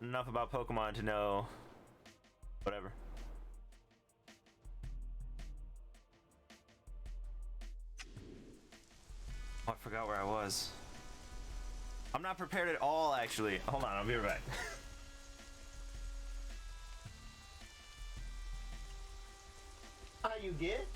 enough about Pokemon to know whatever. Oh, I forgot where I was. I'm not prepared at all, actually. Hold on, I'll be right back. How you get?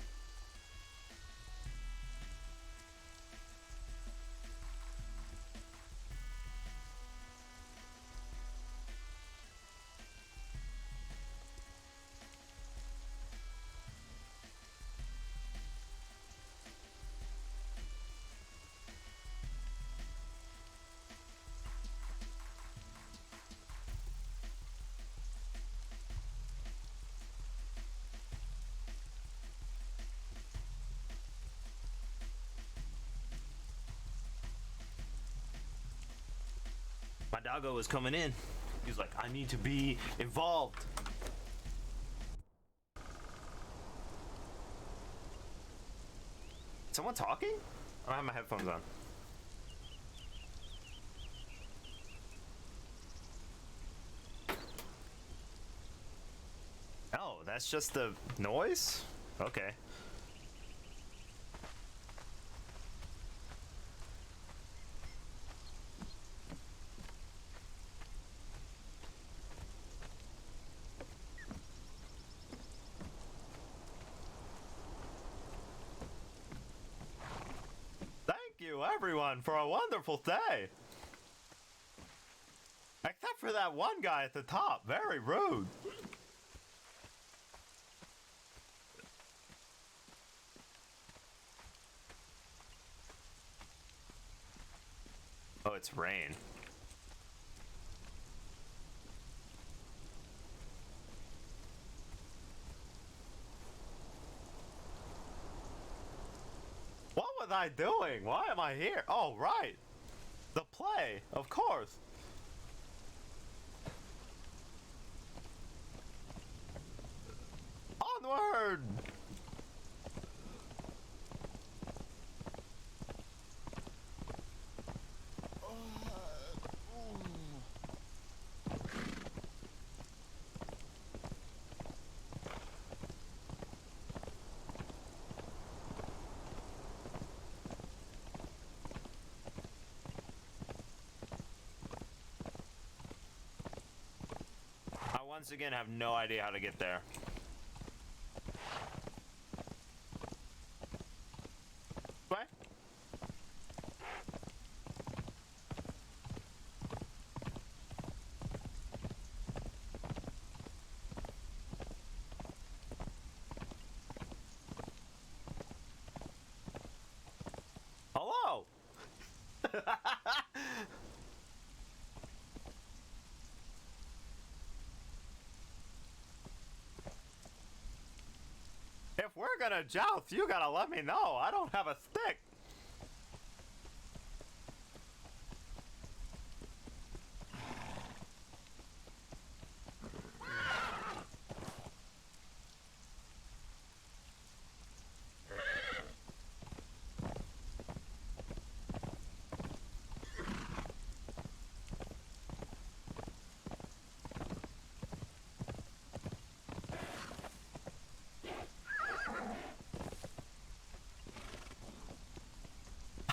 My doggo was coming in. He was like, I need to be involved. Someone talking? I don't have my headphones on. Oh, that's just the noise? Okay. Thank you, everyone, for a wonderful day. Except for that one guy at the top. Very rude. Oh, it's rain. What was I doing? Why am I here? Oh, right. The play, of course. Onward! I once again have no idea how to get there. What? Hello? If we're gonna joust, you gotta let me know. I don't have a stick.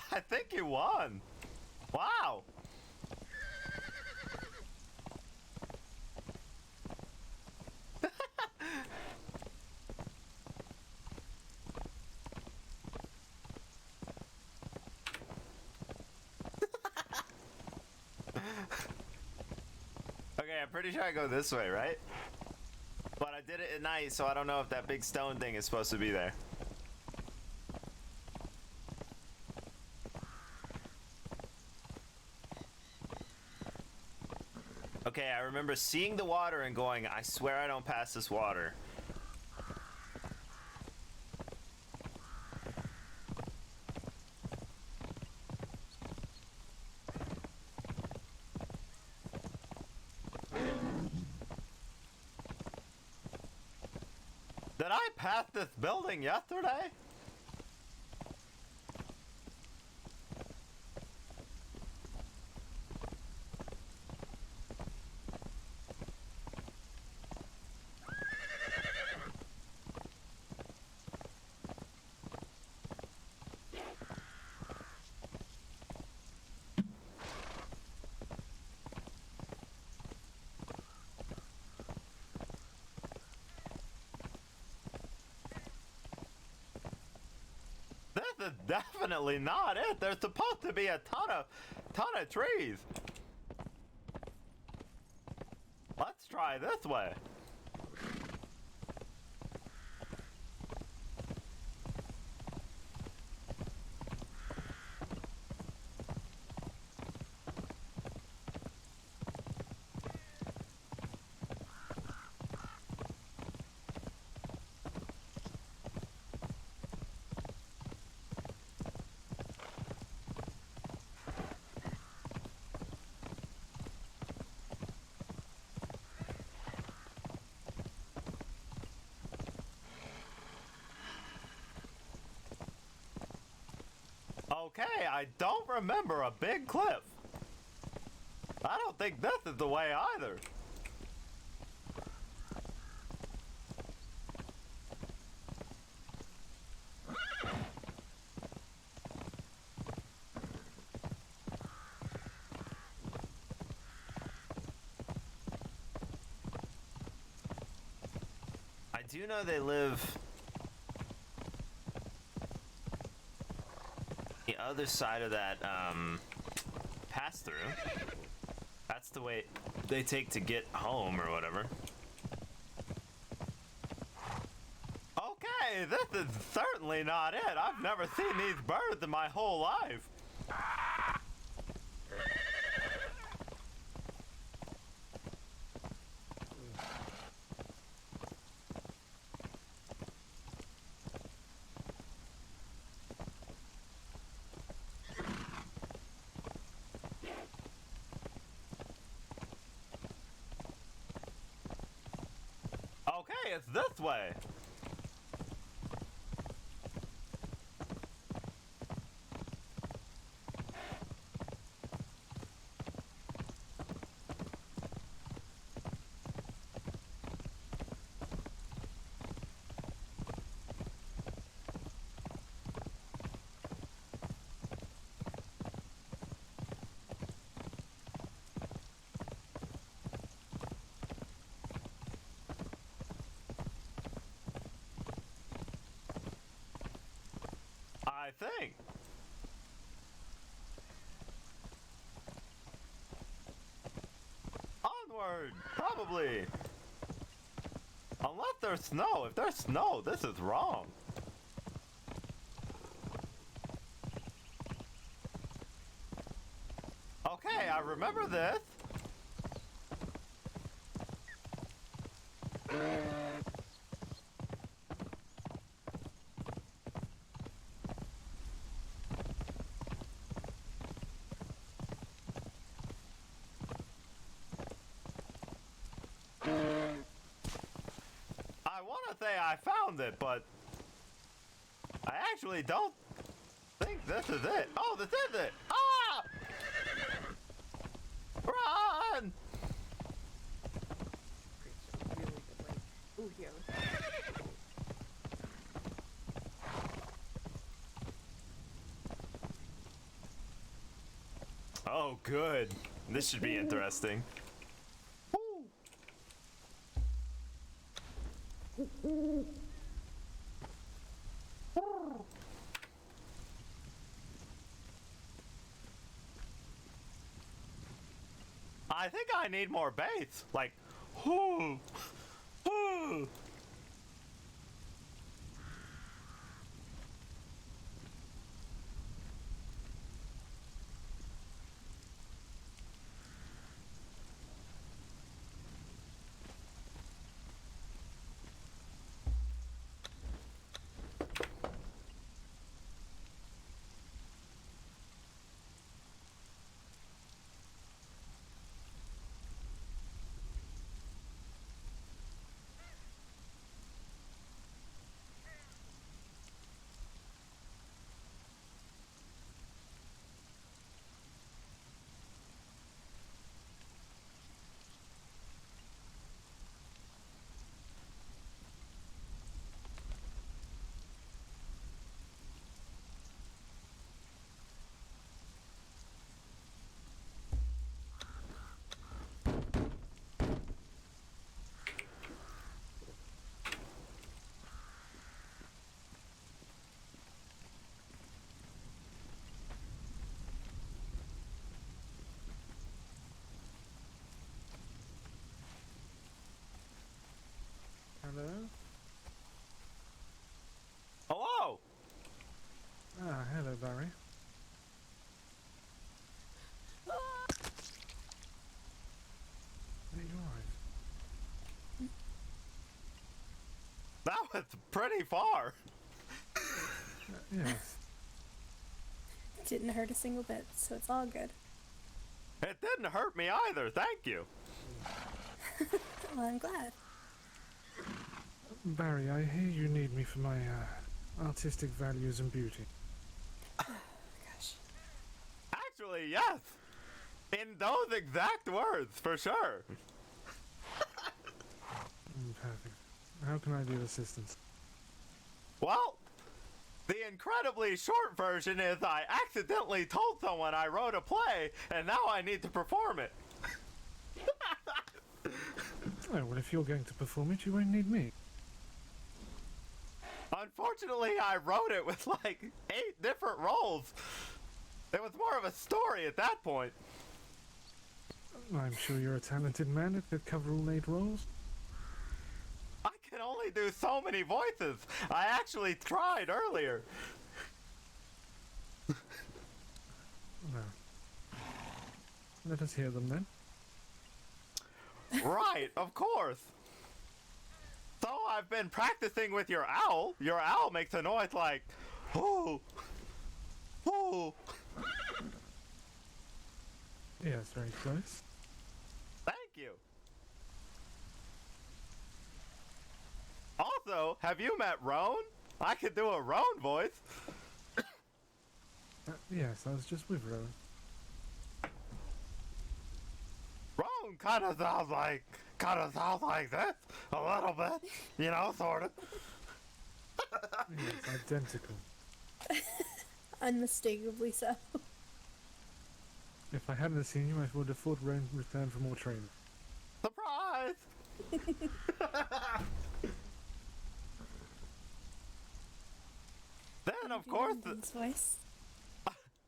I think you won. Wow. Okay, I'm pretty sure I go this way, right? But I did it at night, so I don't know if that big stone thing is supposed to be there. Okay, I remember seeing the water and going, I swear I don't pass this water. Did I pass this building yesterday? This is definitely not it. There's supposed to be a ton of trees. Let's try this way. Okay, I don't remember a big cliff. I don't think this is the way either. I do know they live the other side of that pass through. That's the way they take to get home or whatever. Okay, this is certainly not it. I've never seen these birds in my whole life. Okay, it's this way. I think. Onward, probably. Unless there's snow. If there's snow, this is wrong. Okay, I remember this. I want to say I found it, but I actually don't think this is it. Oh, this is it. Ah! Run! Ooh, here. Oh, good. This should be interesting. I think I need more bass. Like, whoo, whoo. was pretty far. Yes. Didn't hurt a single bit, so it's all good. It didn't hurt me either, thank you. Well, I'm glad. Barry, I hear you need me for my artistic values and beauty. Gosh. Actually, yes. In those exact words, for sure. Perfect. How can I be of assistance? Well, the incredibly short version is I accidentally told someone I wrote a play, and now I need to perform it. Oh, well, if you're going to perform it, you won't need me. Unfortunately, I wrote it with like 8 different roles. It was more of a story at that point. I'm sure you're a talented man that could cover all 8 roles. I can only do so many voices. I actually tried earlier. Well, let us hear them then. Right, of course. So I've been practicing with your owl. Your owl makes a noise like, "Ooh, ooh." Yes, very close. Thank you. Also, have you met Roan? I could do a Roan voice. Yes, I was just with Rowan. Roan kind of sounds like this a little bit, you know, sort of. Yes, identical. Unmistakably so. If I hadn't seen you, I would have thought Rowan returned for more training. Surprise! Then, of course, London's voice.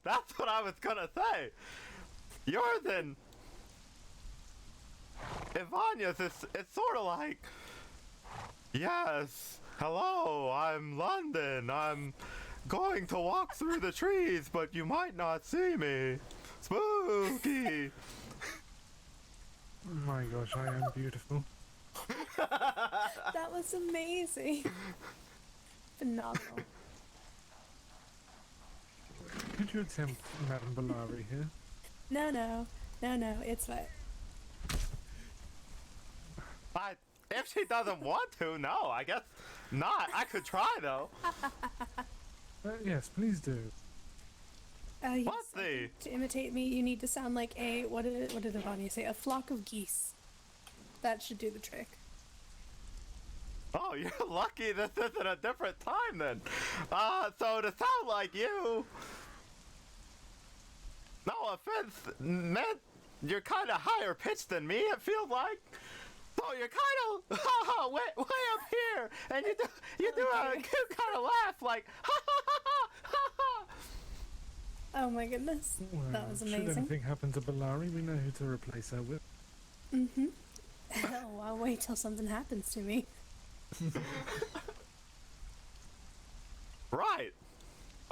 that's what I was gonna say. Yours and Ivanya's it's sort of like, yes, hello, I'm London. I'm going to walk through the trees, but you might not see me. Spooky. Oh my gosh, I am beautiful. That was amazing. Phenomenal. Could you attempt Madame Bellari here? No, it's fine. If she doesn't want to, no, I guess not. I could try though. Yes, please do. Yes, What's the? to imitate me, you need to sound like a what did Ivania say? A flock of geese. That should do the trick. Oh, you're lucky this isn't a different time then. So to sound like you, no offense, meant you're kind of higher pitched than me. It feels like. So you're kind of way up here, and you do a Okay. cute kind of laugh, like ha ha ha ha ha. Oh my goodness. Well, That was should amazing. anything happen to Bellari, we know who to replace her with. Oh, I'll wait till something happens to me. Right.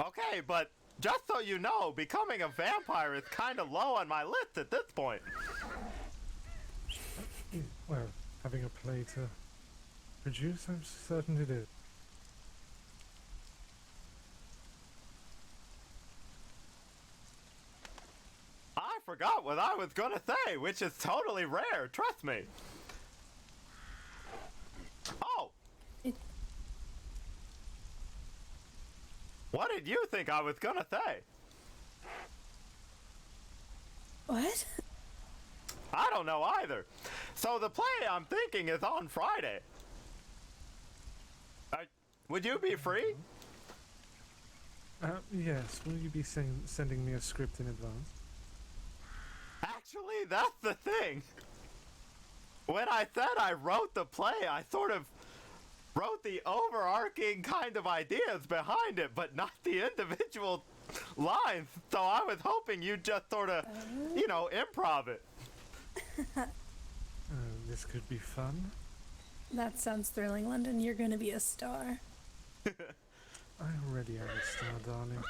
Okay, but just so you know, becoming a vampire is kind of low on my list at this point. Well, having a play to produce, I'm certain it is. I forgot what I was gonna say, which is totally rare, trust me. Oh! It- What did you think I was gonna say? What? I don't know either. So the play I'm thinking is on Friday. Would you be free? Yes, will you be sending me a script in advance? Actually, that's the thing. When I said I wrote the play, I sort of wrote the overarching kind of ideas behind it, but not the individual lines. So I was hoping you'd just sort of, improv it. This could be fun. That sounds thrilling, London. You're gonna be a star. I already am a star, darling.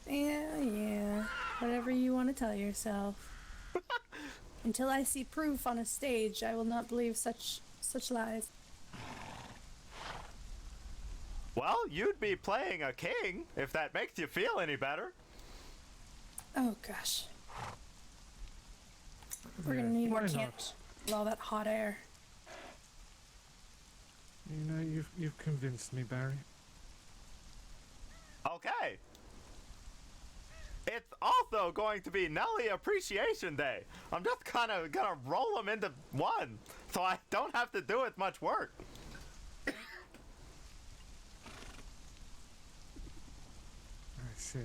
Yeah. Whatever you want to tell yourself. Until I see proof on a stage, I will not believe such lies. Well, you'd be playing a king, if that makes you feel any better. Oh gosh. We're gonna need more candles with all that hot air. You know, you've convinced me, Barry. Okay. It's also going to be Nelly Appreciation Day. I'm just kind of gonna roll them into one, so I don't have to do as much work. I see.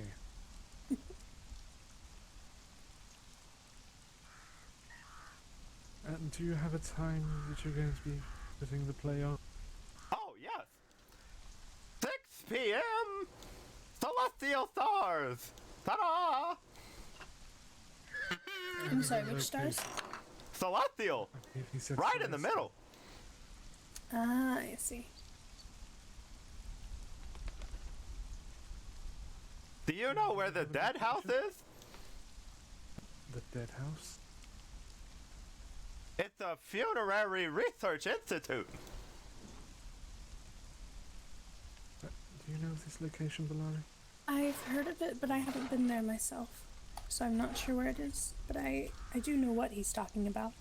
And do you have a time that you're going to be putting the play on? Oh, yes. 6 p.m. Celestial Stars. Ta-da! I'm sorry, which stars? Celestial. He said Right in the celestial. middle. Ah, I see. Do you know where the dead house is? The dead house? It's a funerary research institute. Do you know this location, Balari? I've heard of it, but I haven't been there myself. So I'm not sure where it is, but I do know what he's talking about.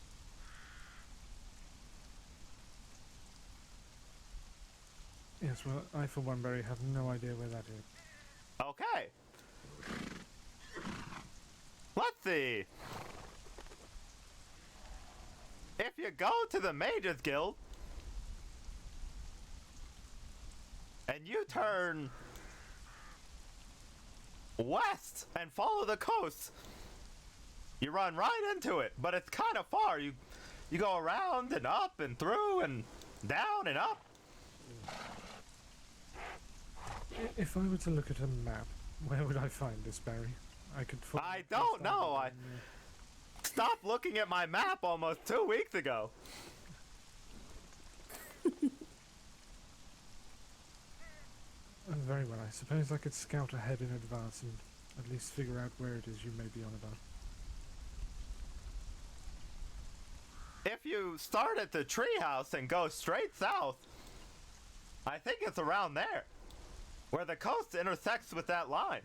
Yes, well, I for one, Barry, have no idea where that is. Okay. Let's see. If you go to the Mages Guild and you turn west and follow the coast, you run right into it, but it's kind of far. You go around and up and through and down and up. If I were to look at a map, where would I find this, Barry? I could follow I the don't coast know. down I stopped looking at my map almost 2 weeks ago. Very well, I suppose I could scout ahead in advance and at least figure out where it is you may be on about. If you start at the treehouse and go straight south, I think it's around there, where the coast intersects with that line.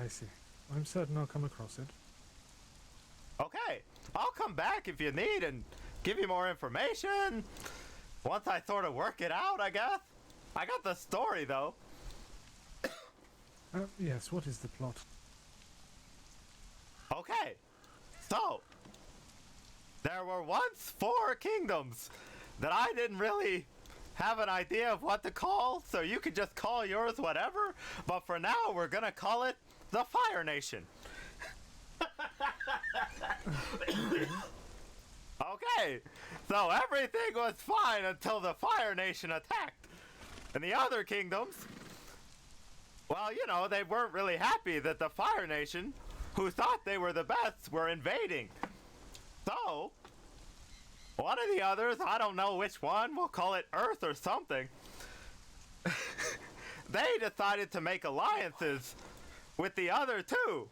I see. I'm certain I'll come across it. Okay, I'll come back if you need and give you more information. Once I sort of work it out, I guess. I got the story, though. Yes, what is the plot? Okay, so there were once 4 kingdoms that I didn't really have an idea of what to call, so you could just call yours whatever, but for now we're gonna call it the Fire Nation. Okay, so everything was fine until the Fire Nation attacked. And the other kingdoms, well, you know, they weren't really happy that the Fire Nation, who thought they were the best, were invading. So, one of the others, I don't know which one, we'll call it Earth or something, they decided to make alliances with the other 2.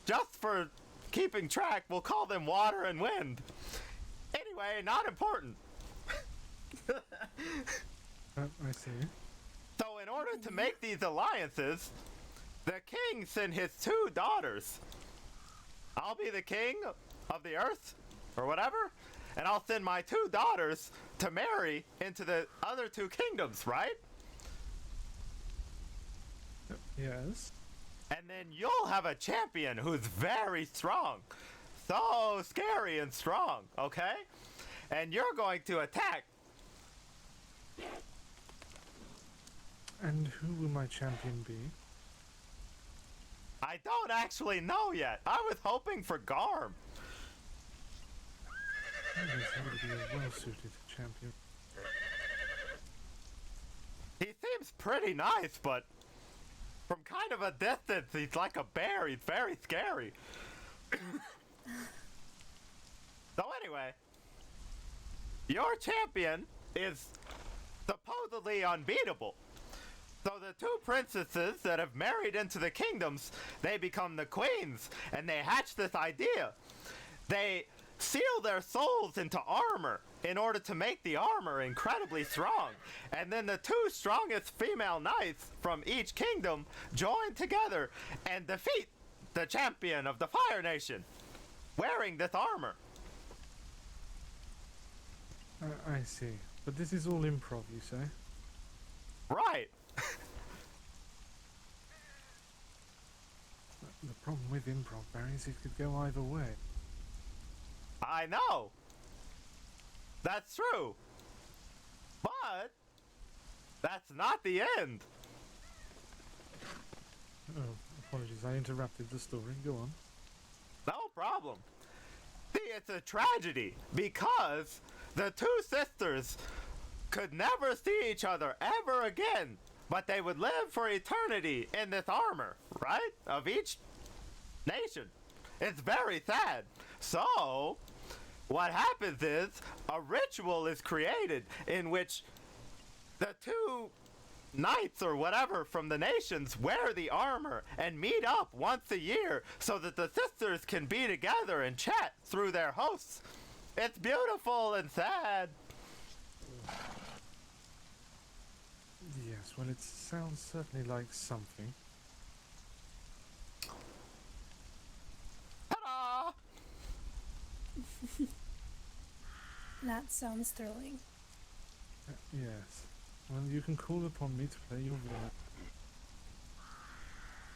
Just for keeping track, we'll call them Water and Wind. Anyway, not important. I see. So in order to make these alliances, the king sent his 2 daughters. I'll be the king of the earth, or whatever, and I'll send my 2 daughters to marry into the other 2 kingdoms, right? Yes. And then you'll have a champion who's very strong. So scary and strong, okay? And you're going to attack. And who will my champion be? I don't actually know yet. I was hoping for Garm. Yes, he would be a well-suited champion. He seems pretty nice, but from kind of a distance, he's like a bear. He's very scary. So anyway, your champion is supposedly unbeatable. So the 2 princesses that have married into the kingdoms, they become the queens, and they hatch this idea. They seal their souls into armor in order to make the armor incredibly strong. And then the two strongest female knights from each kingdom join together and defeat the champion of the Fire Nation wearing this armor. I see. But this is all improv, you say? Right. The problem with improv, Barry, is it could go either way. I know. That's true. But that's not the end. Oh, apologies, I interrupted the story. Go on. No problem. See, it's a tragedy because the two sisters could never see each other ever again, but they would live for eternity in this armor, right? Of each nation. It's very sad. So, what happens is a ritual is created in which the two knights or whatever from the nations wear the armor and meet up once a year so that the sisters can be together and chat through their hosts. It's beautiful and sad. Yes, well, it sounds certainly like something. Ta-da! That sounds thrilling. Yes. Well, you can call upon me to play your role.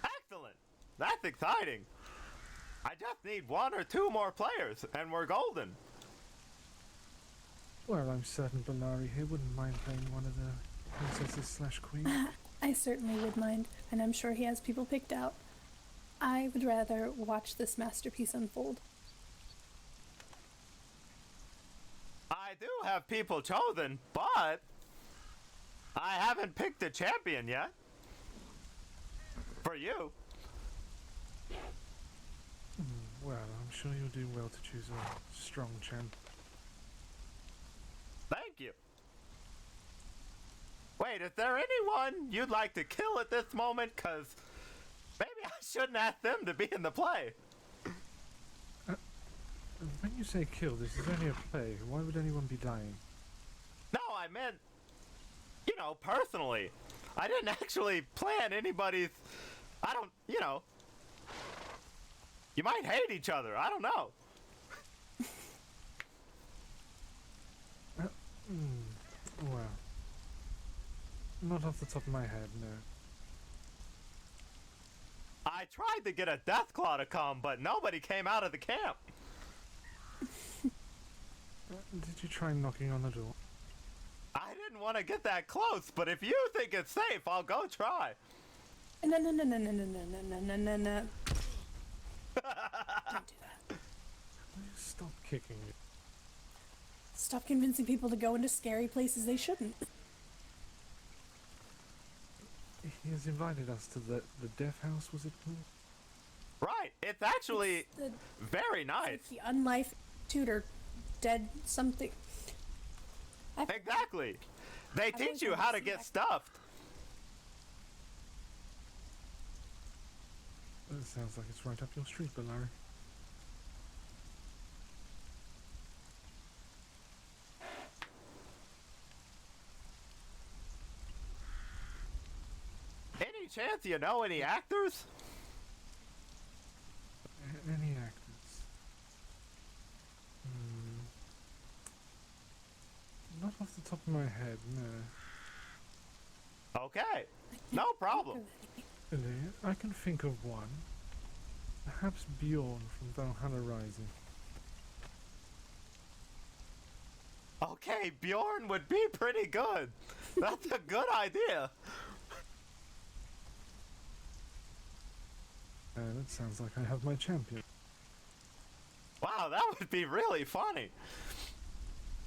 Excellent! That's exciting. I just need one or two more players and we're golden. Well, I'm certain Bellari here wouldn't mind playing one of the princesses slash queens. I certainly would mind, and I'm sure he has people picked out. I would rather watch this masterpiece unfold. I do have people chosen, but I haven't picked a champion yet. For you. Well, I'm sure you'll do well to choose a strong champ. Thank you. Wait, is there anyone you'd like to kill at this moment? Cause maybe I shouldn't ask them to be in the play. When you say kill, this is only a play. Why would anyone be dying? No, I meant, you know, personally. I didn't actually plan anybody's, I don't, you know. You might hate each other, I don't know. Well, not off the top of my head, no. I tried to get a death claw to come, but nobody came out of the camp. Did you try knocking on the door? I didn't want to get that close, but if you think it's safe, I'll go try. No. Don't do that. Will you stop kicking me? Stop convincing people to go into scary places they shouldn't. He has invited us to the death house, was it called? Right, it's actually The, very nice. like the unlife tutor dead something. Exactly. They I've teach always you wanted how to to see get that. stuffed. That sounds like it's right up your street, Bellari. Any chance you know any actors? Any actors? Not off the top of my head, no. Okay, no problem. Really, I can think of one. Perhaps Bjorn from Valhalla Rising. Okay, Bjorn would be pretty good. That's a good idea. That sounds like I have my champion. Wow, that would be really funny.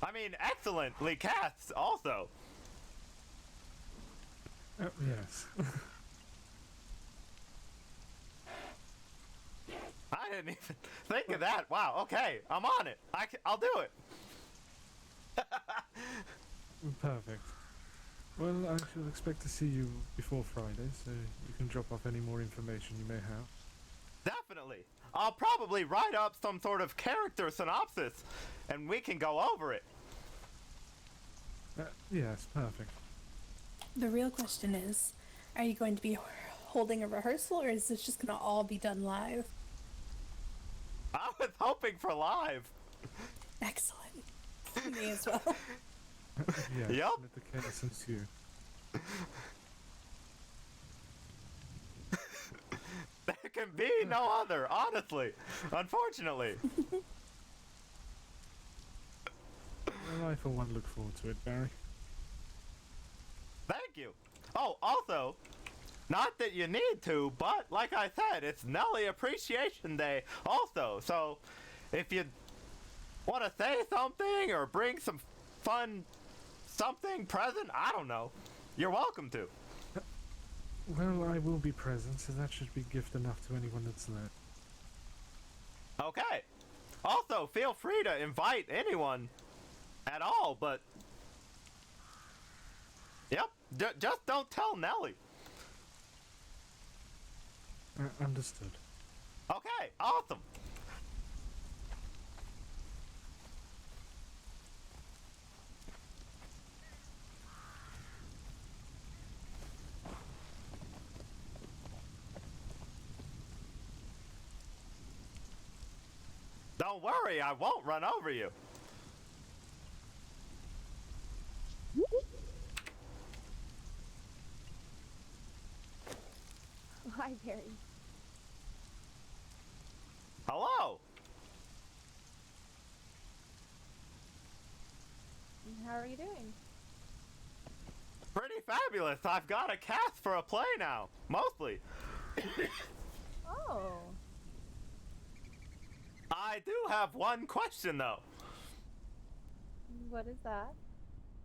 I mean, excellently cast also. Yes. I didn't even think of that. Wow, okay, I'm on it. I'll do it. Perfect. Well, I shall expect to see you before Friday, so you can drop off any more information you may have. Definitely. I'll probably write up some sort of character synopsis, and we can go over it. Yes, perfect. The real question is, are you going to be holding a rehearsal, or is this just going to all be done live? I was hoping for live. Excellent. Me as well. Yes, Yup. let the chaos ensue. There can be no other, honestly. Unfortunately. Well, I for one look forward to it, Barry. Thank you. Oh, also, not that you need to, but like I said, it's Nelly Appreciation Day also. So, if you want to say something or bring some fun something present, I don't know, you're welcome to. Well, I will be present, so that should be gift enough to anyone that's there. Okay. Also, feel free to invite anyone at all, but yep, just don't tell Nelly. Understood. Okay, awesome. Don't worry, I won't run over you. Hi, Barry. Hello. How are you doing? Pretty fabulous. I've got a cast for a play now, mostly. Oh. I do have one question though. What is that?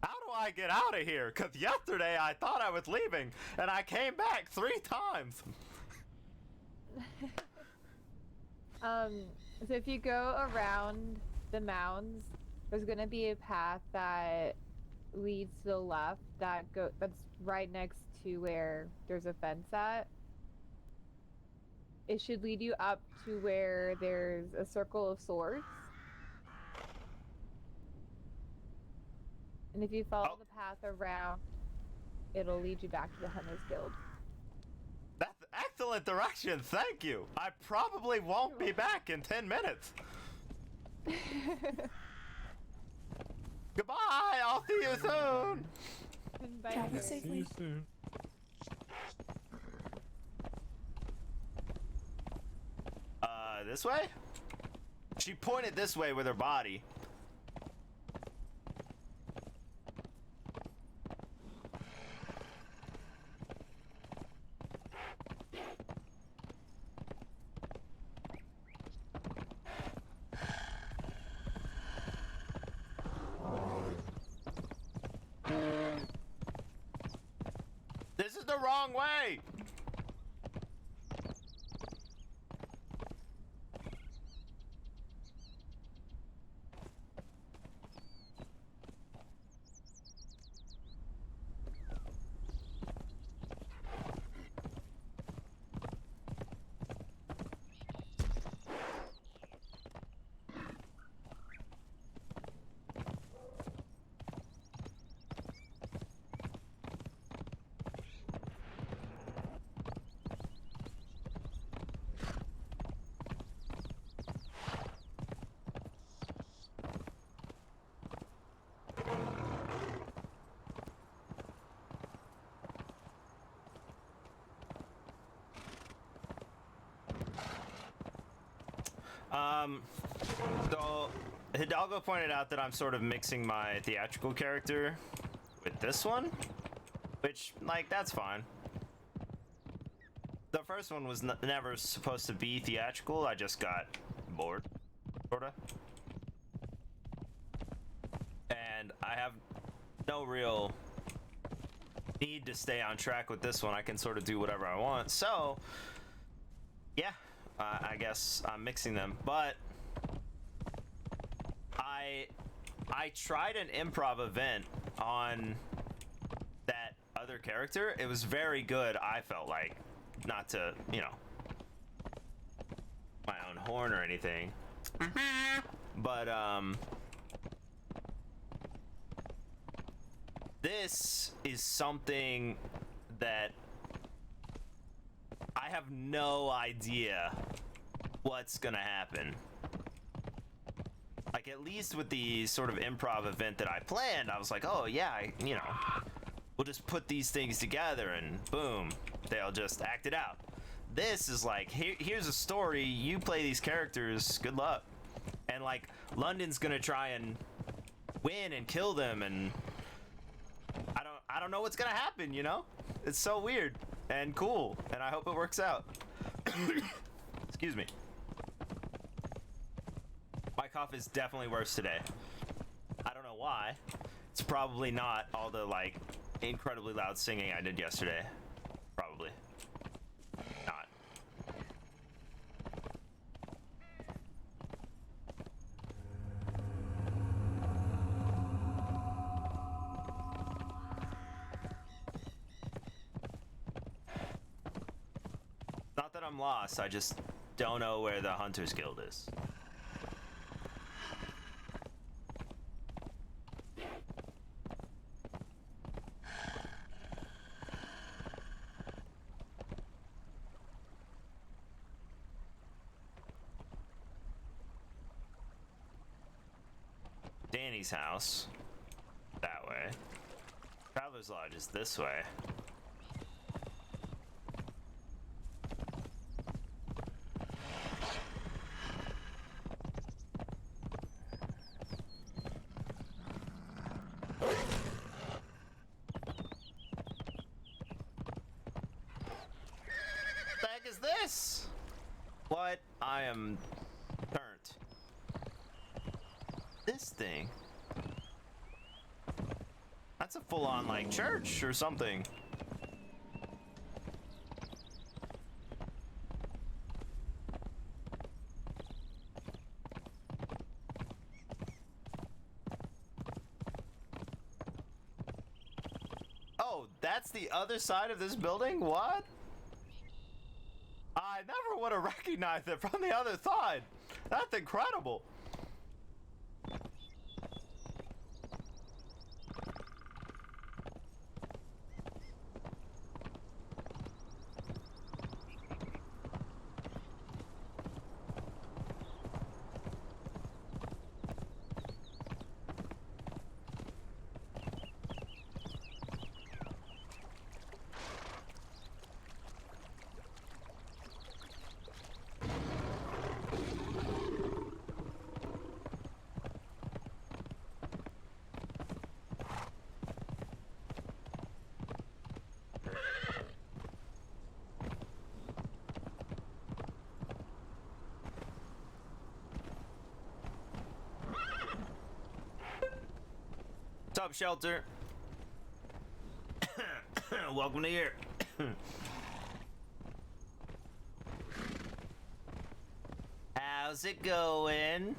How do I get out of here? Cause yesterday I thought I was leaving and I came back 3 times. So if you go around the mounds, there's gonna be a path that leads to the left that's right next to where there's a fence at. It should lead you up to where there's a circle of swords. And if you follow the path around, it'll lead you back to the Hunters Guild. That's excellent directions, thank you. I probably won't be back in 10 minutes. Goodbye, I'll see you soon. Bye, Travel Barry. See safely. you soon. This way? She pointed this way with her body. This is the wrong way! So Hidalgo pointed out that I'm sort of mixing my theatrical character with this one, which, like, that's fine. The first one was never supposed to be theatrical, I just got bored, sorta. And I have no real need to stay on track with this one. I can sort of do whatever I want, so yeah. I guess I'm mixing them, but I tried an improv event on that other character. It was very good, I felt like. Not to, you know, horn or anything. But, this is something that I have no idea what's gonna happen. Like, at least with the sort of improv event that I planned, I was like, oh yeah, you know, we'll just put these things together and boom, they'll just act it out. This is like, here's a story, you play these characters, good luck. And like, London's gonna try and win and kill them, and I don't know what's gonna happen, you know? It's so weird and cool, and I hope it works out. Excuse me. My cough is definitely worse today. I don't know why. It's probably not all the like incredibly loud singing I did yesterday. Probably not. Not that I'm lost, I just don't know where the Hunter's Guild is. Danny's house. That way. Traveler's Lodge is this way. What the heck is this? What? I am burnt. This thing. That's a full-on like church or something. Oh, that's the other side of this building? What? I never would have recognized it from the other side. That's incredible. What's up, shelter? Welcome to here. How's it going?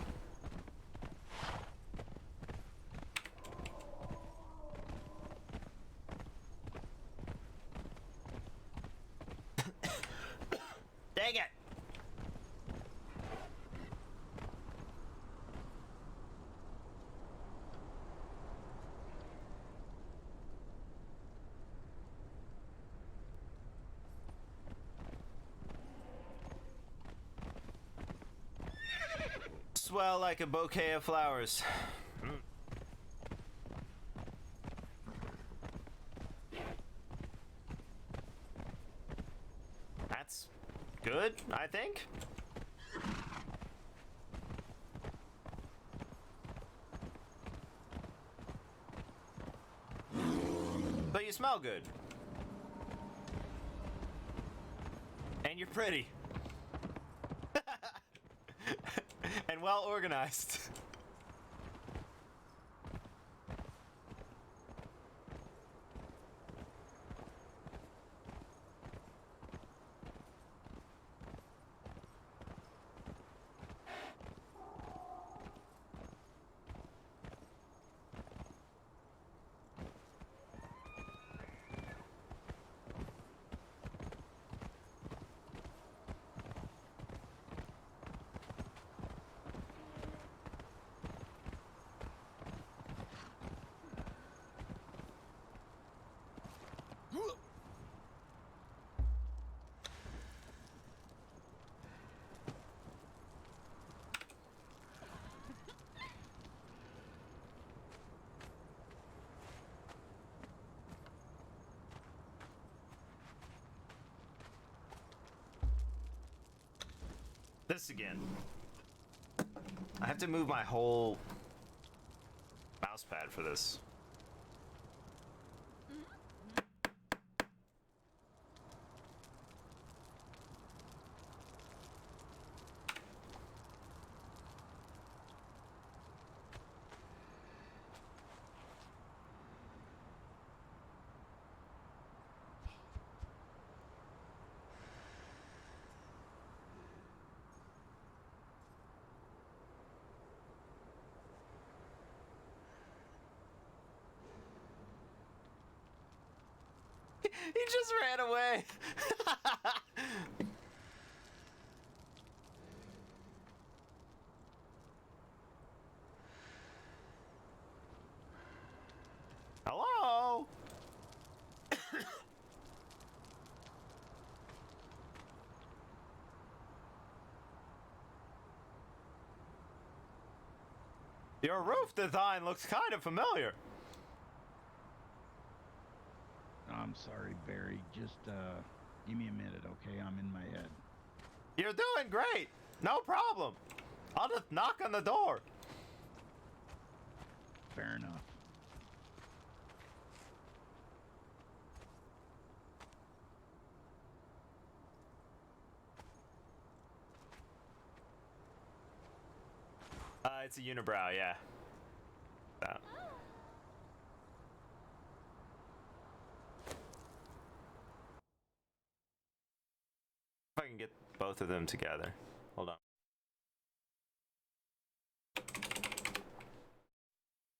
Dang it! Swell like a bouquet of flowers. That's good, I think. But you smell good. And you're pretty. And well organized. This again. I have to move my whole mouse pad for this. He just ran away. Hello? Your roof design looks kind of familiar. I'm sorry, Barry. Just give me a minute, okay? I'm in my head. You're doing great. No problem. I'll just knock on the door. Fair enough. It's a unibrow, yeah. That. If I can get both of them together. Hold on.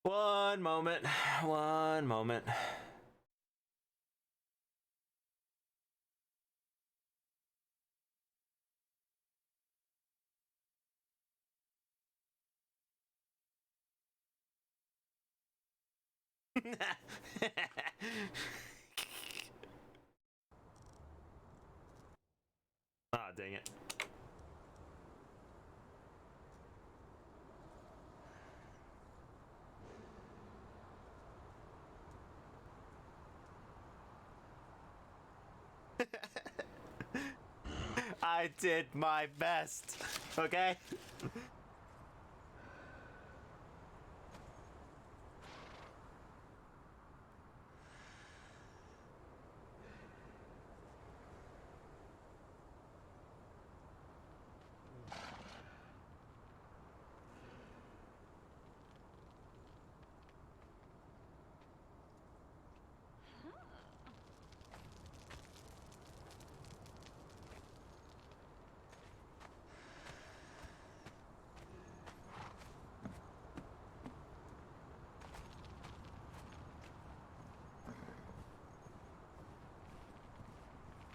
One moment. One moment. Ah, dang it. I did my best, okay?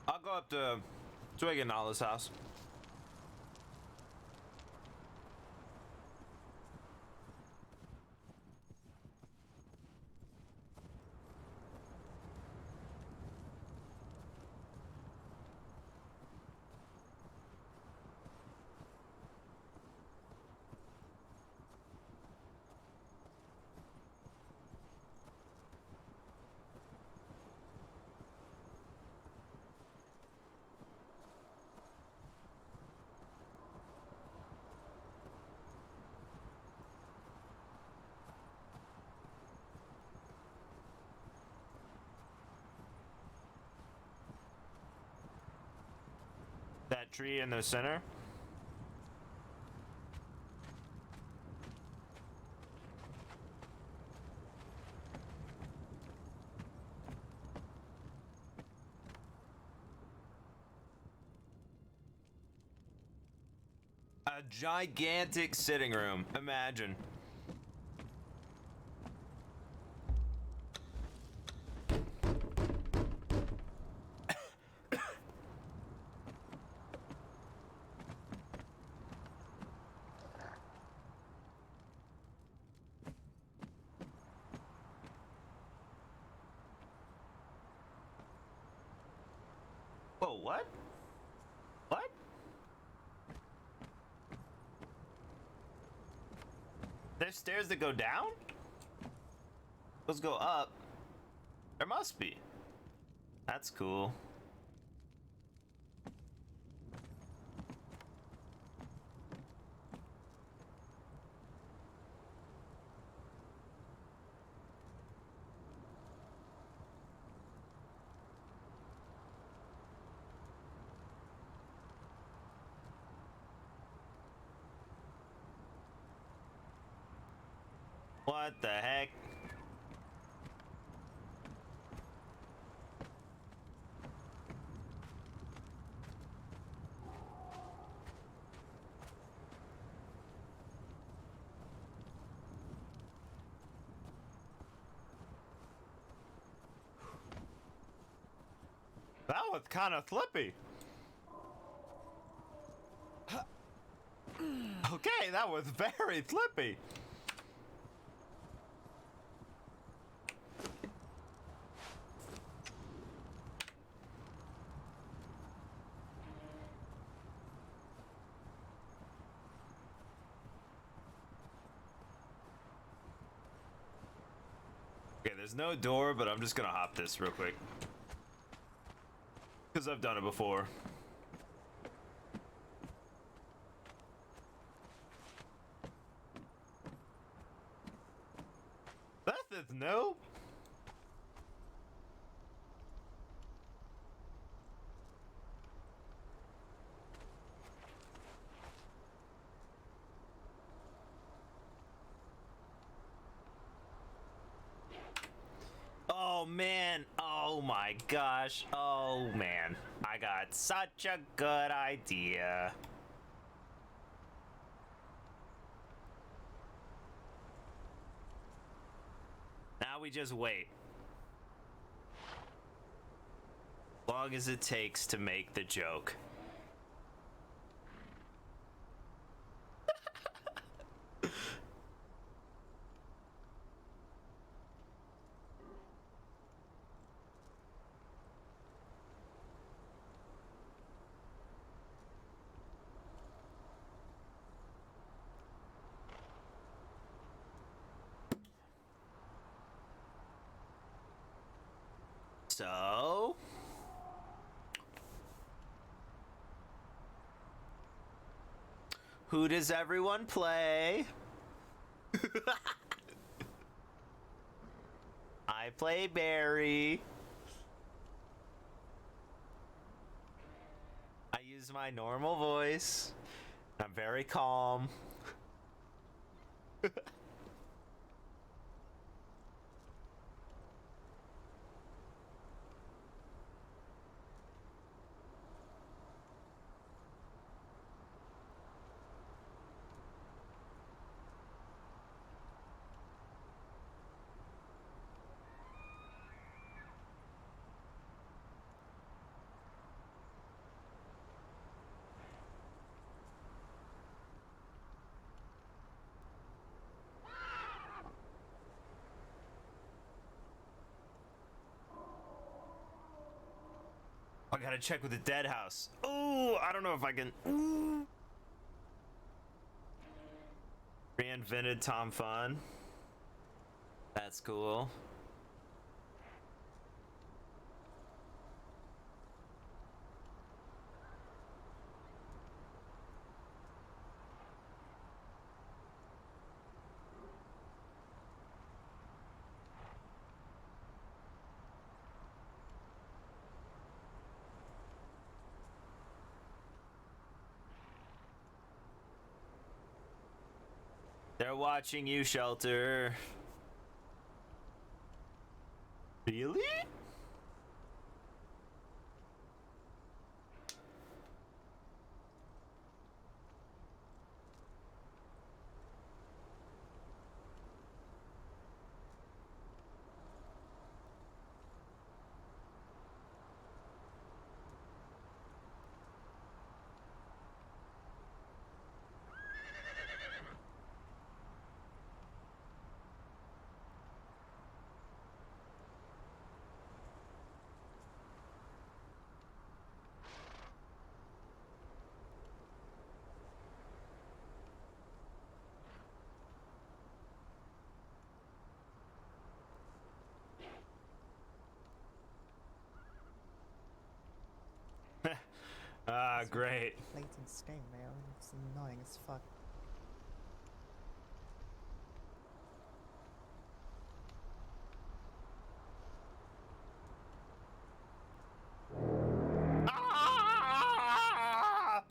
I'll go up to Twig and Nala's house. That tree in the center? A gigantic sitting room. Imagine. Whoa, what? What? There's stairs that go down? Those go up. There must be. That's cool. What the heck? That was kind of slippy. Okay, that was very slippy. Okay, there's no door, but I'm just gonna hop this real quick. Because I've done it before. This is new. Oh man, oh my gosh, oh man. I got such a good idea. Now we just wait. Long as it takes to make the joke. So, who does everyone play? I play Barry. I use my normal voice. I'm very calm. I gotta check with the dead house. Oh, I don't know if I can. Ooh. Reinvented Tom Fun. That's cool. They're watching you, Shelter. Really? Ah, great. Blatant sting, man. It's annoying as fuck. Ah!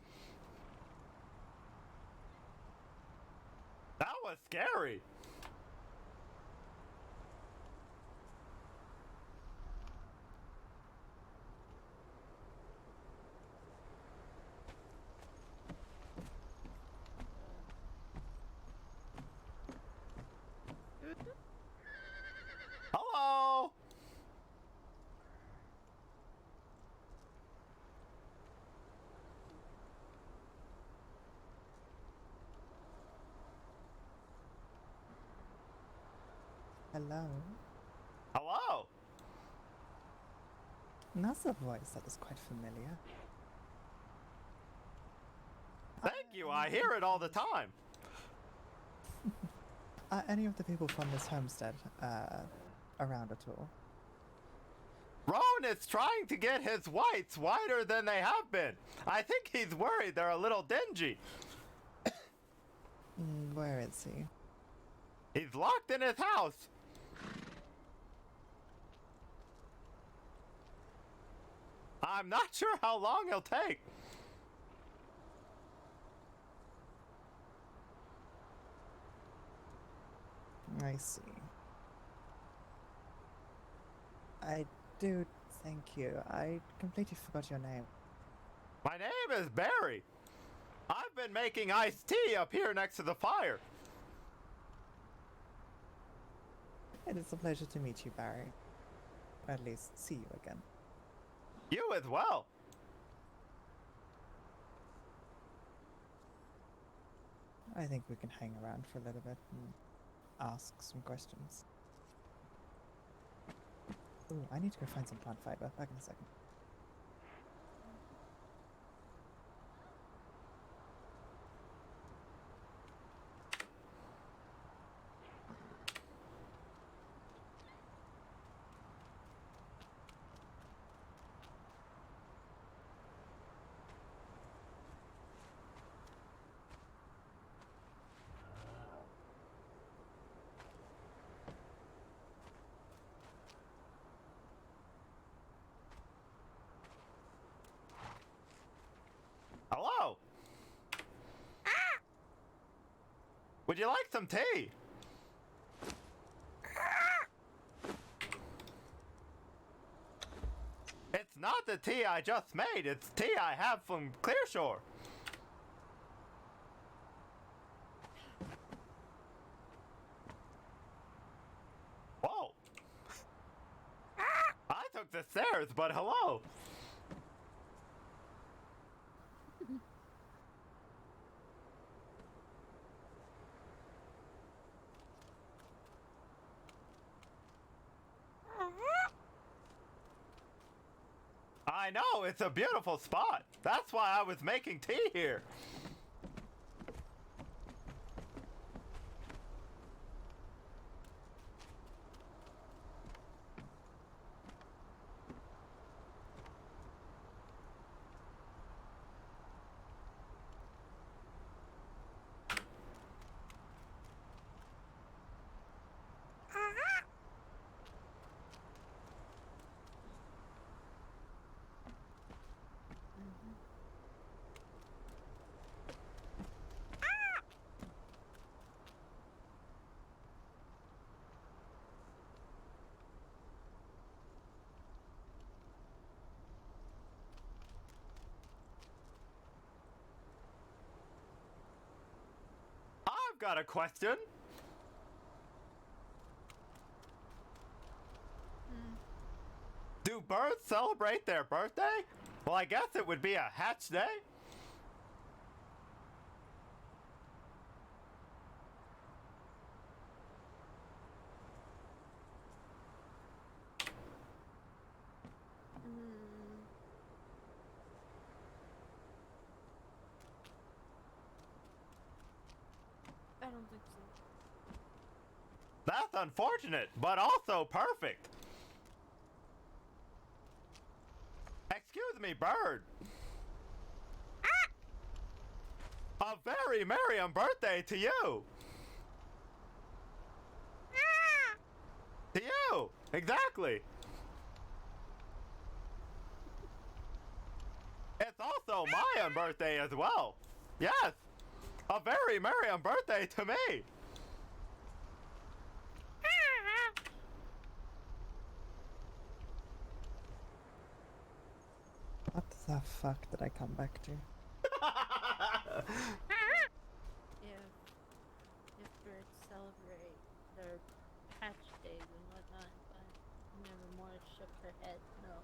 That was scary. Hello. Hello. And that's a voice that is quite familiar. Thank you. I hear it all the time. Are any of the people from this homestead around at all? Roan is trying to get his whites whiter than they have been. I think he's worried they're a little dingy. Where is he? He's locked in his house. I'm not sure how long he'll take. I see. I do thank you. I completely forgot your name. My name is Barry. I've been making iced tea up here next to the fire. It is a pleasure to meet you, Barry. Or at least see you again. You as well. I think we can hang around for a little bit and ask some questions. Ooh, I need to go find some plant fiber. Back in a second. Hello. Would you like some tea? It's not the tea I just made. It's tea I have from Clearshore. Whoa. I took the stairs, but hello. I know, it's a beautiful spot. That's why I was making tea here. I've got a question. Do birds celebrate their birthday? Well, I guess it would be a hatch day. I don't think so. That's unfortunate, but also perfect. Excuse me, bird. A very merry birthday to you. To you, exactly. It's also my birthday as well. Yes, a very merry birthday to me. What the fuck did I come back to? If birds celebrate their hatch days and whatnot, but Nevermore shook her head no.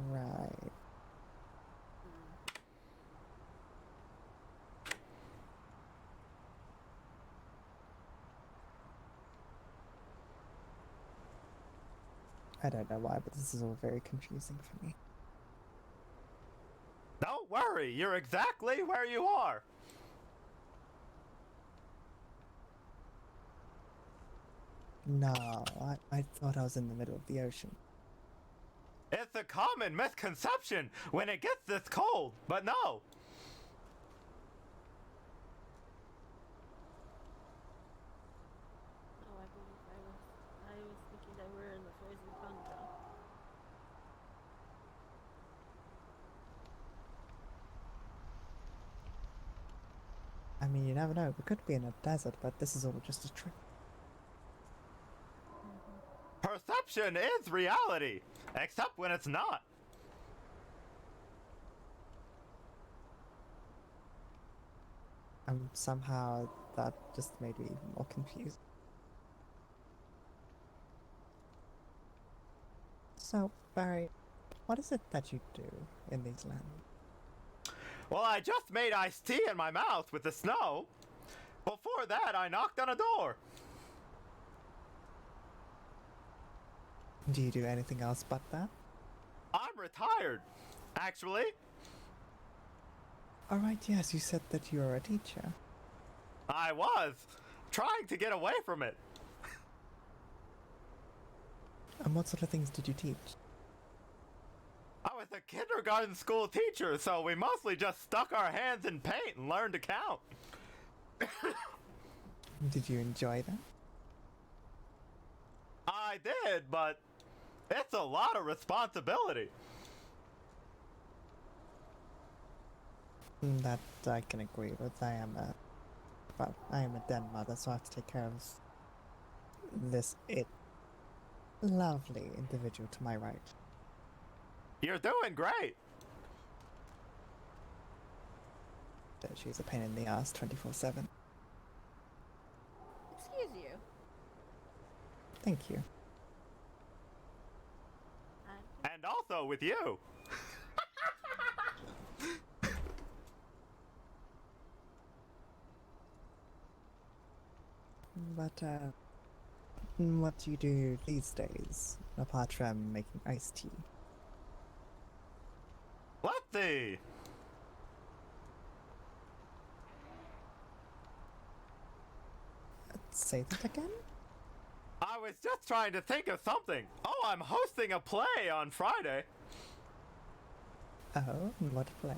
Right. I don't know why, but this is all very confusing for me. Don't worry, you're exactly where you are. No, I thought I was in the middle of the ocean. It's a common misconception when it gets this cold, but no. Oh, I believe I was thinking that we were in the frozen tundra. I mean, you never know. We could be in a desert, but this is all just a trick. Perception is reality, except when it's not. Somehow that just made me even more confused. So, Barry, what is it that you do in these lands? Well, I just made iced tea in my mouth with the snow. Before that, I knocked on a door. Do you do anything else but that? I'm retired, actually. Alright, yes, you said that you are a teacher. I was trying to get away from it. And what sort of things did you teach? I was a kindergarten school teacher, so we mostly just stuck our hands in paint and learned to count. Did you enjoy that? I did, but it's a lot of responsibility. That I can agree with. I am a den mother, so I have to take care of this lovely individual to my right. You're doing great. She's a pain in the ass 24/7. Excuse you. Thank you. And also with you. But, what do you do these days, apart from making iced tea? Let's see. Say that again? I was just trying to think of something. Oh, I'm hosting a play on Friday. Oh, what play?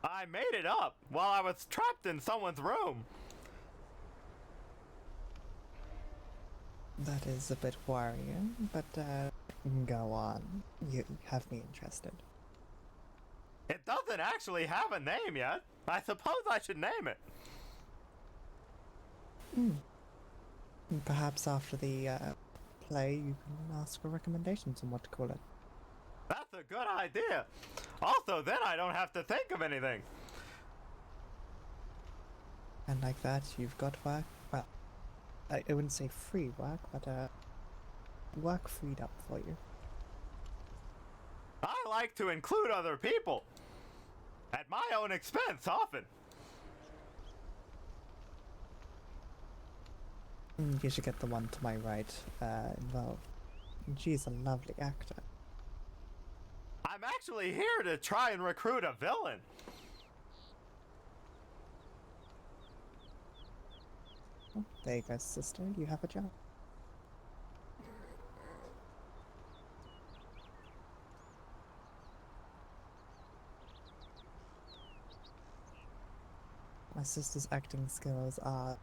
I made it up while I was trapped in someone's room. That is a bit worrying, but, go on. You have me interested. It doesn't actually have a name yet. I suppose I should name it. Perhaps after the, play, you can ask for recommendations on what to call it. That's a good idea. Also, then I don't have to think of anything. And like that, you've got work. Well, I wouldn't say free work, but work freed up for you. I like to include other people. At my own expense, often. You should get the one to my right involved. She's a lovely actor. I'm actually here to try and recruit a villain. Oh, there you go, sister. You have a job. My sister's acting skills are,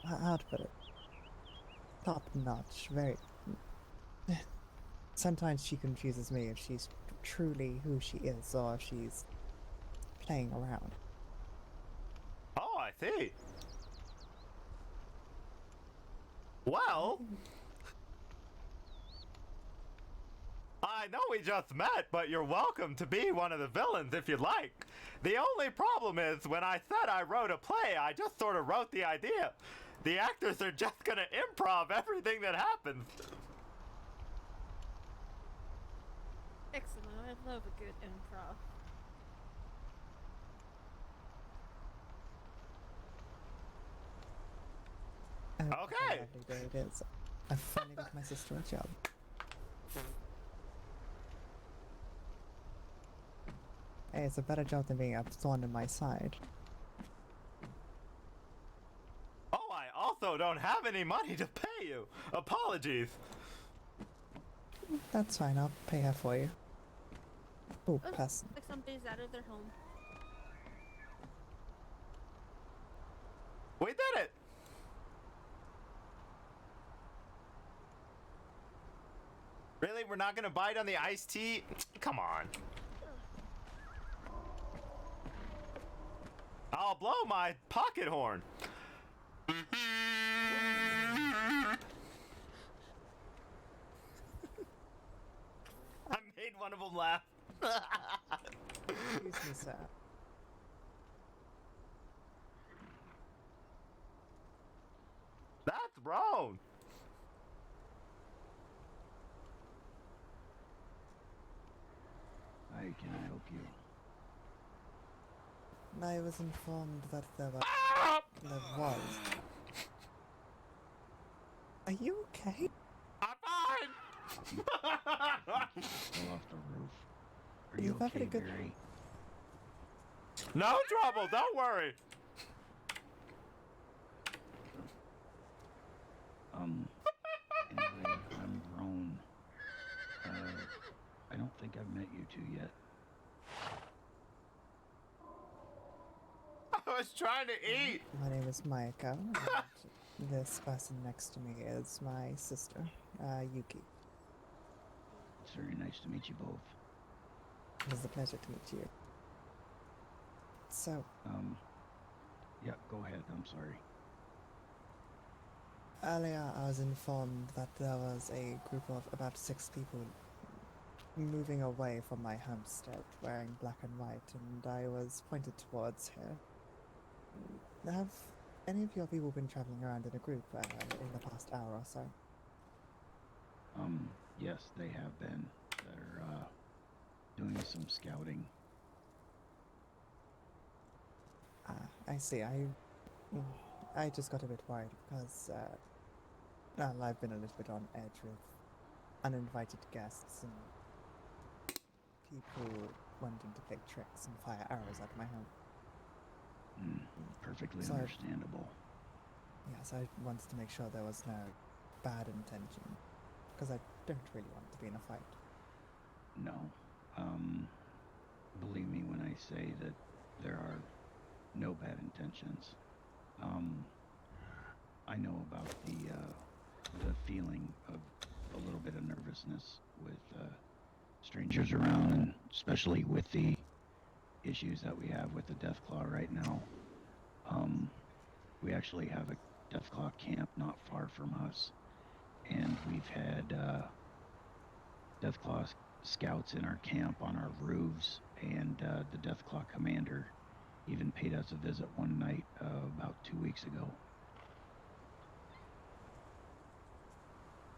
how to put it, top notch. Very. Sometimes she confuses me if she's truly who she is or if she's playing around. Oh, I see. Well, I know we just met, but you're welcome to be one of the villains if you'd like. The only problem is, when I said I wrote a play, I just sort of wrote the idea. The actors are just gonna improv everything that happens. Excellent. I love a good improv. Oh, what a Okay. lovely day it is. I finally got my sister a job. Hey, it's a better job than being a thorn in my side. Oh, I also don't have any money to pay you. Apologies. That's fine, I'll pay her for you. Oh, Oh, person. like somebody's out of their home. We did it. Really? We're not gonna bite on the iced tea? Come on. I'll blow my pocket horn. I made one of them laugh. Excuse me, sir. That's wrong. Hi, can I help you? I was informed that there was. Are you okay? I'm fine. Fell off the roof. Are you You've had okay, a good- Barry? No trouble. Don't worry. Anyway, I'm grown. I don't think I've met you two yet. I was trying to eat. My name is Mayako, and this person next to me is my sister, Yuki. It's very nice to meet you both. It was a pleasure to meet you. So, Yeah, go ahead. I'm sorry. earlier I was informed that there was a group of about 6 people moving away from my homestead wearing black and white, and I was pointed towards here. Have any of your people been traveling around in a group in the past hour or so? Yes, they have been. They're, doing some scouting. I see. I just got a bit worried because well, I've been a little bit on edge with uninvited guests and people wanting to play tricks and fire arrows at my home. Perfectly So- understandable. Yes, I wanted to make sure there was no bad intention because I don't really want to be in a fight. No. Believe me when I say that there are no bad intentions. I know about the feeling of a little bit of nervousness with strangers around, and especially with the issues that we have with the Deathclaw right now. We actually have a Deathclaw camp not far from us, and we've had Deathclaw scouts in our camp on our roofs, and the Deathclaw commander even paid us a visit one night about 2 weeks ago.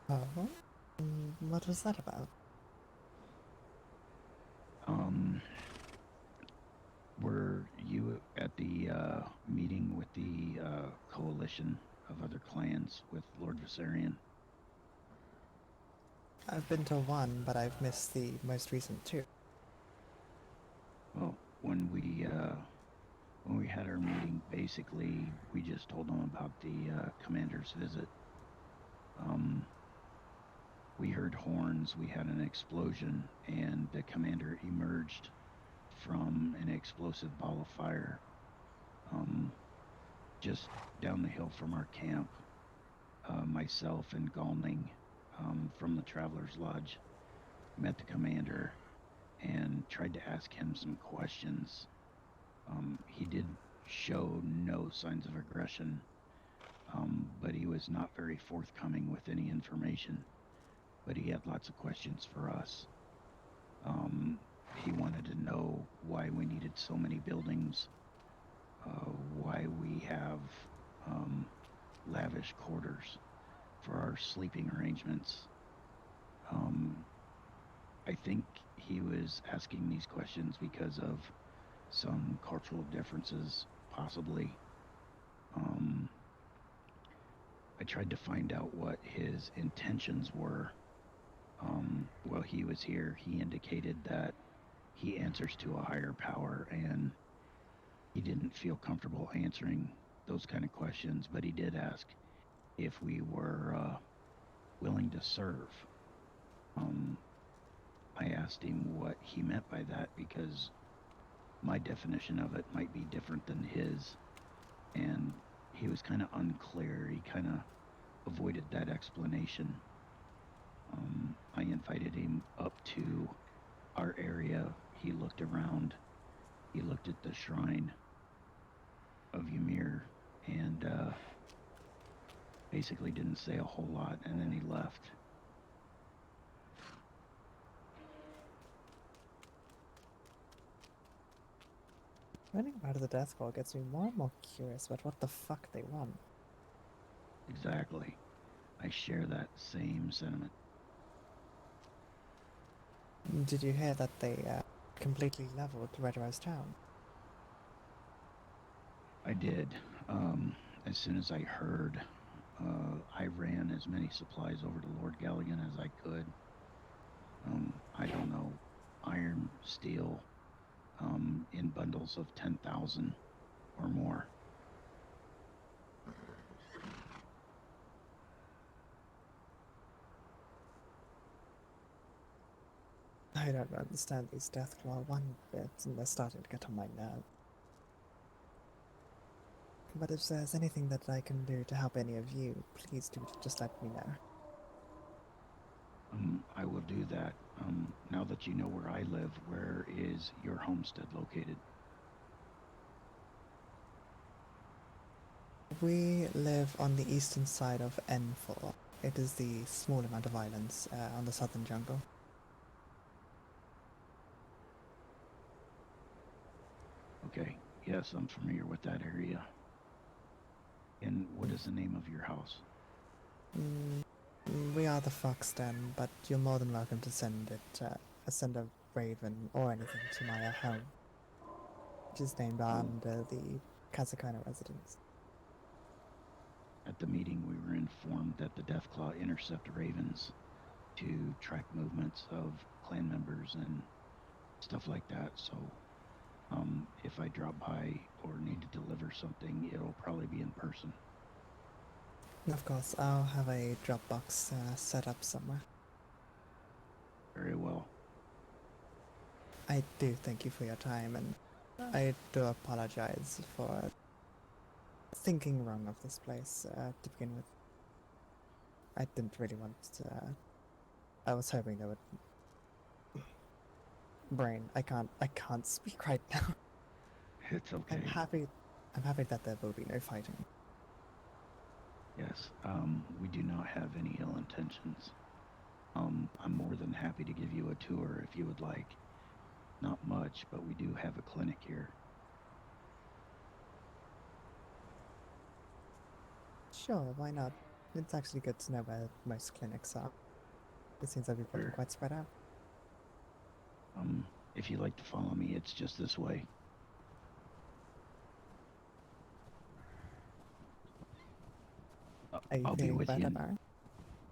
Oh, what was that about? Were you at the meeting with the coalition of other clans with Lord Viserion? I've been to one, but I've missed the most recent 2. Well, when we had our meeting, basically we just told them about the commander's visit. We heard horns, we had an explosion, and the commander emerged from an explosive ball of fire just down the hill from our camp. Myself and Galning from the Traveler's Lodge met the commander and tried to ask him some questions. He did show no signs of aggression, but he was not very forthcoming with any information. But he had lots of questions for us. He wanted to know why we needed so many buildings, why we have lavish quarters for our sleeping arrangements. I think he was asking these questions because of some cultural differences, possibly. I tried to find out what his intentions were. While he was here, he indicated that he answers to a higher power, and he didn't feel comfortable answering those kind of questions, but he did ask if we were willing to serve. I asked him what he meant by that because my definition of it might be different than his, and he was kind of unclear. He kind of avoided that explanation. I invited him up to our area. He looked around. He looked at the shrine of Ymir and basically didn't say a whole lot, and then he left. Running about the death claw gets me more and more curious about what the fuck they want. Exactly. I share that same sentiment. Did you hear that they completely leveled Red Rose Town? I did. As soon as I heard, I ran as many supplies over to Lord Galligan as I could. I don't know, iron, steel, in bundles of 10,000 or more. I don't understand these Deathclaw one bit, and they're starting to get on my nerve. But if there's anything that I can do to help any of you, please do just let me know. I will do that. Now that you know where I live, where is your homestead located? We live on the eastern side of N4. It is the small amount of islands on the southern jungle. Okay, yes, I'm familiar with that area. And what is the name of your house? We are the Fox Den, but you're more than welcome to send a raven or anything to my home, which is named under the Kazakana residence. At the meeting, we were informed that the Deathclaw intercept ravens to track movements of clan members and stuff like that. So, if I drop by or need to deliver something, it'll probably be in person. Of course, I'll have a Dropbox set up somewhere. Very well. I do thank you for your time, and I do apologize for thinking wrong of this place to begin with. I didn't really want to. I was hoping there would. Brain, I can't speak right now. It's okay. I'm happy that there will be no fighting. Yes, we do not have any ill intentions. I'm more than happy to give you a tour if you would like. Not much, but we do have a clinic here. Sure, why not? It's actually good to know where most clinics are. It seems everybody Sure. quite spread out. If you'd like to follow me, it's just this way. Are you I'll be feeling with you better, in Baron?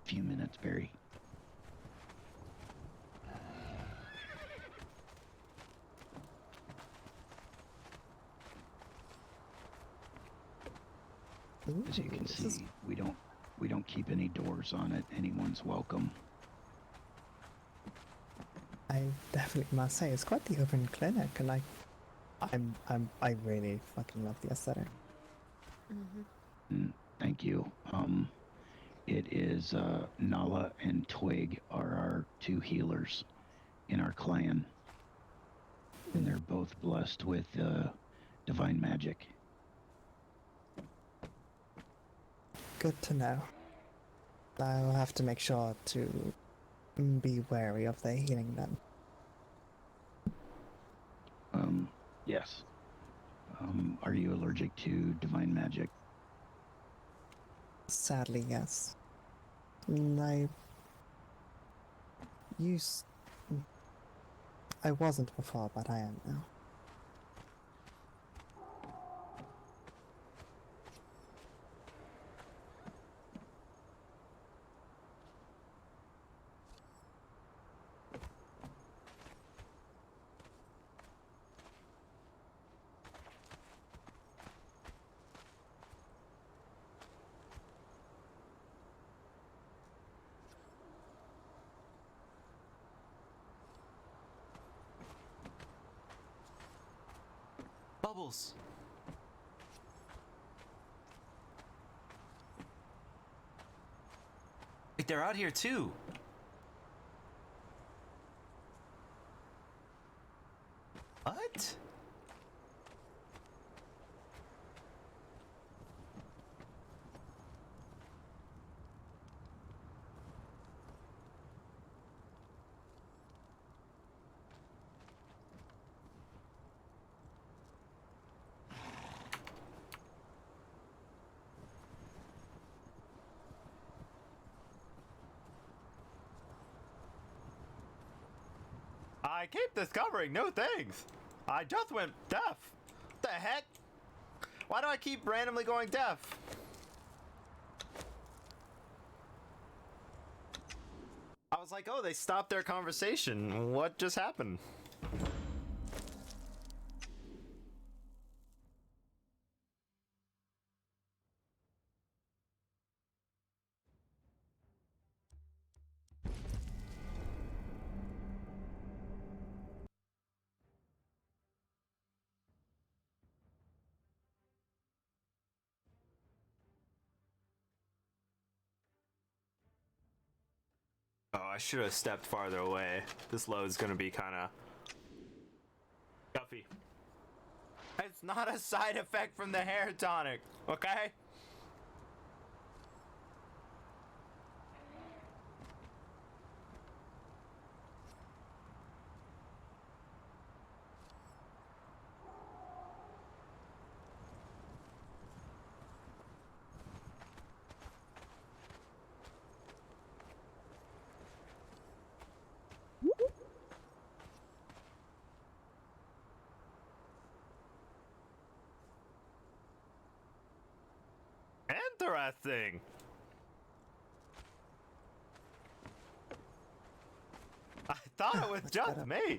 a few minutes, Barry. As you can Ooh, this is- see, we don't keep any doors on it. Anyone's welcome. I definitely must say it's quite the open clinic, and I really fucking love the aesthetic. Thank you. It is Nala and Twig are our two healers in our clan, and they're both blessed with divine magic. Good to know. I'll have to make sure to be wary of their healing then. Yes. Are you allergic to divine magic? Sadly, yes. I used. I wasn't before, but I am now. Bubbles. Wait, they're out here too. What? I keep discovering new things. I just went deaf. What the heck? Why do I keep randomly going deaf? I was like, oh, they stopped their conversation. What just happened? Oh, I should have stepped farther away. This load's gonna be kinda guffy. It's not a side effect from the hair tonic, okay? Interesting. I thought it was just me.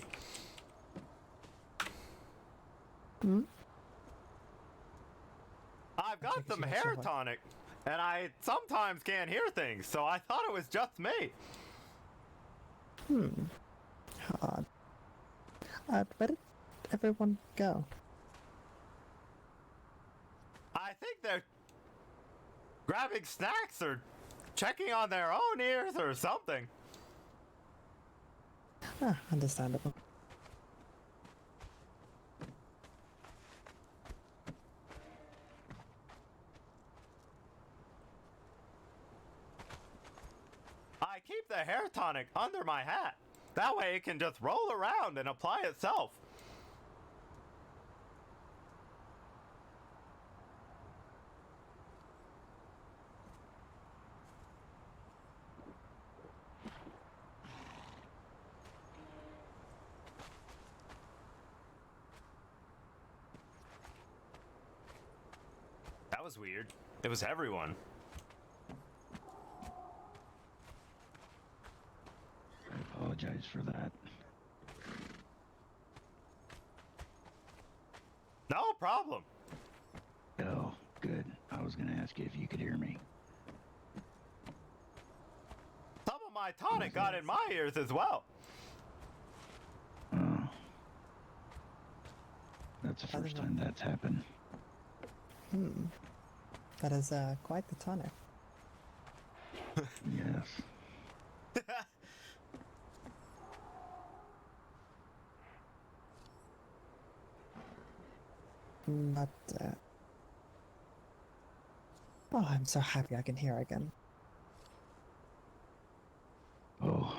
Hmm? I've got Okay, some so hair what? tonic, and I sometimes can't hear things, so I thought it was just me. Odd. Where did everyone go? I think they're grabbing snacks or checking on their own ears or something. Ah, understandable. I keep the hair tonic under my hat. That way it can just roll around and apply itself. That was weird. It was everyone. I apologize for that. No problem. Oh, good. I was gonna ask you if you could hear me. Some of my tonic got in my ears as well. Oh. That's the first time that's happened. That is quite the tonic. Yes. But, oh, I'm so happy I can hear again. Oh,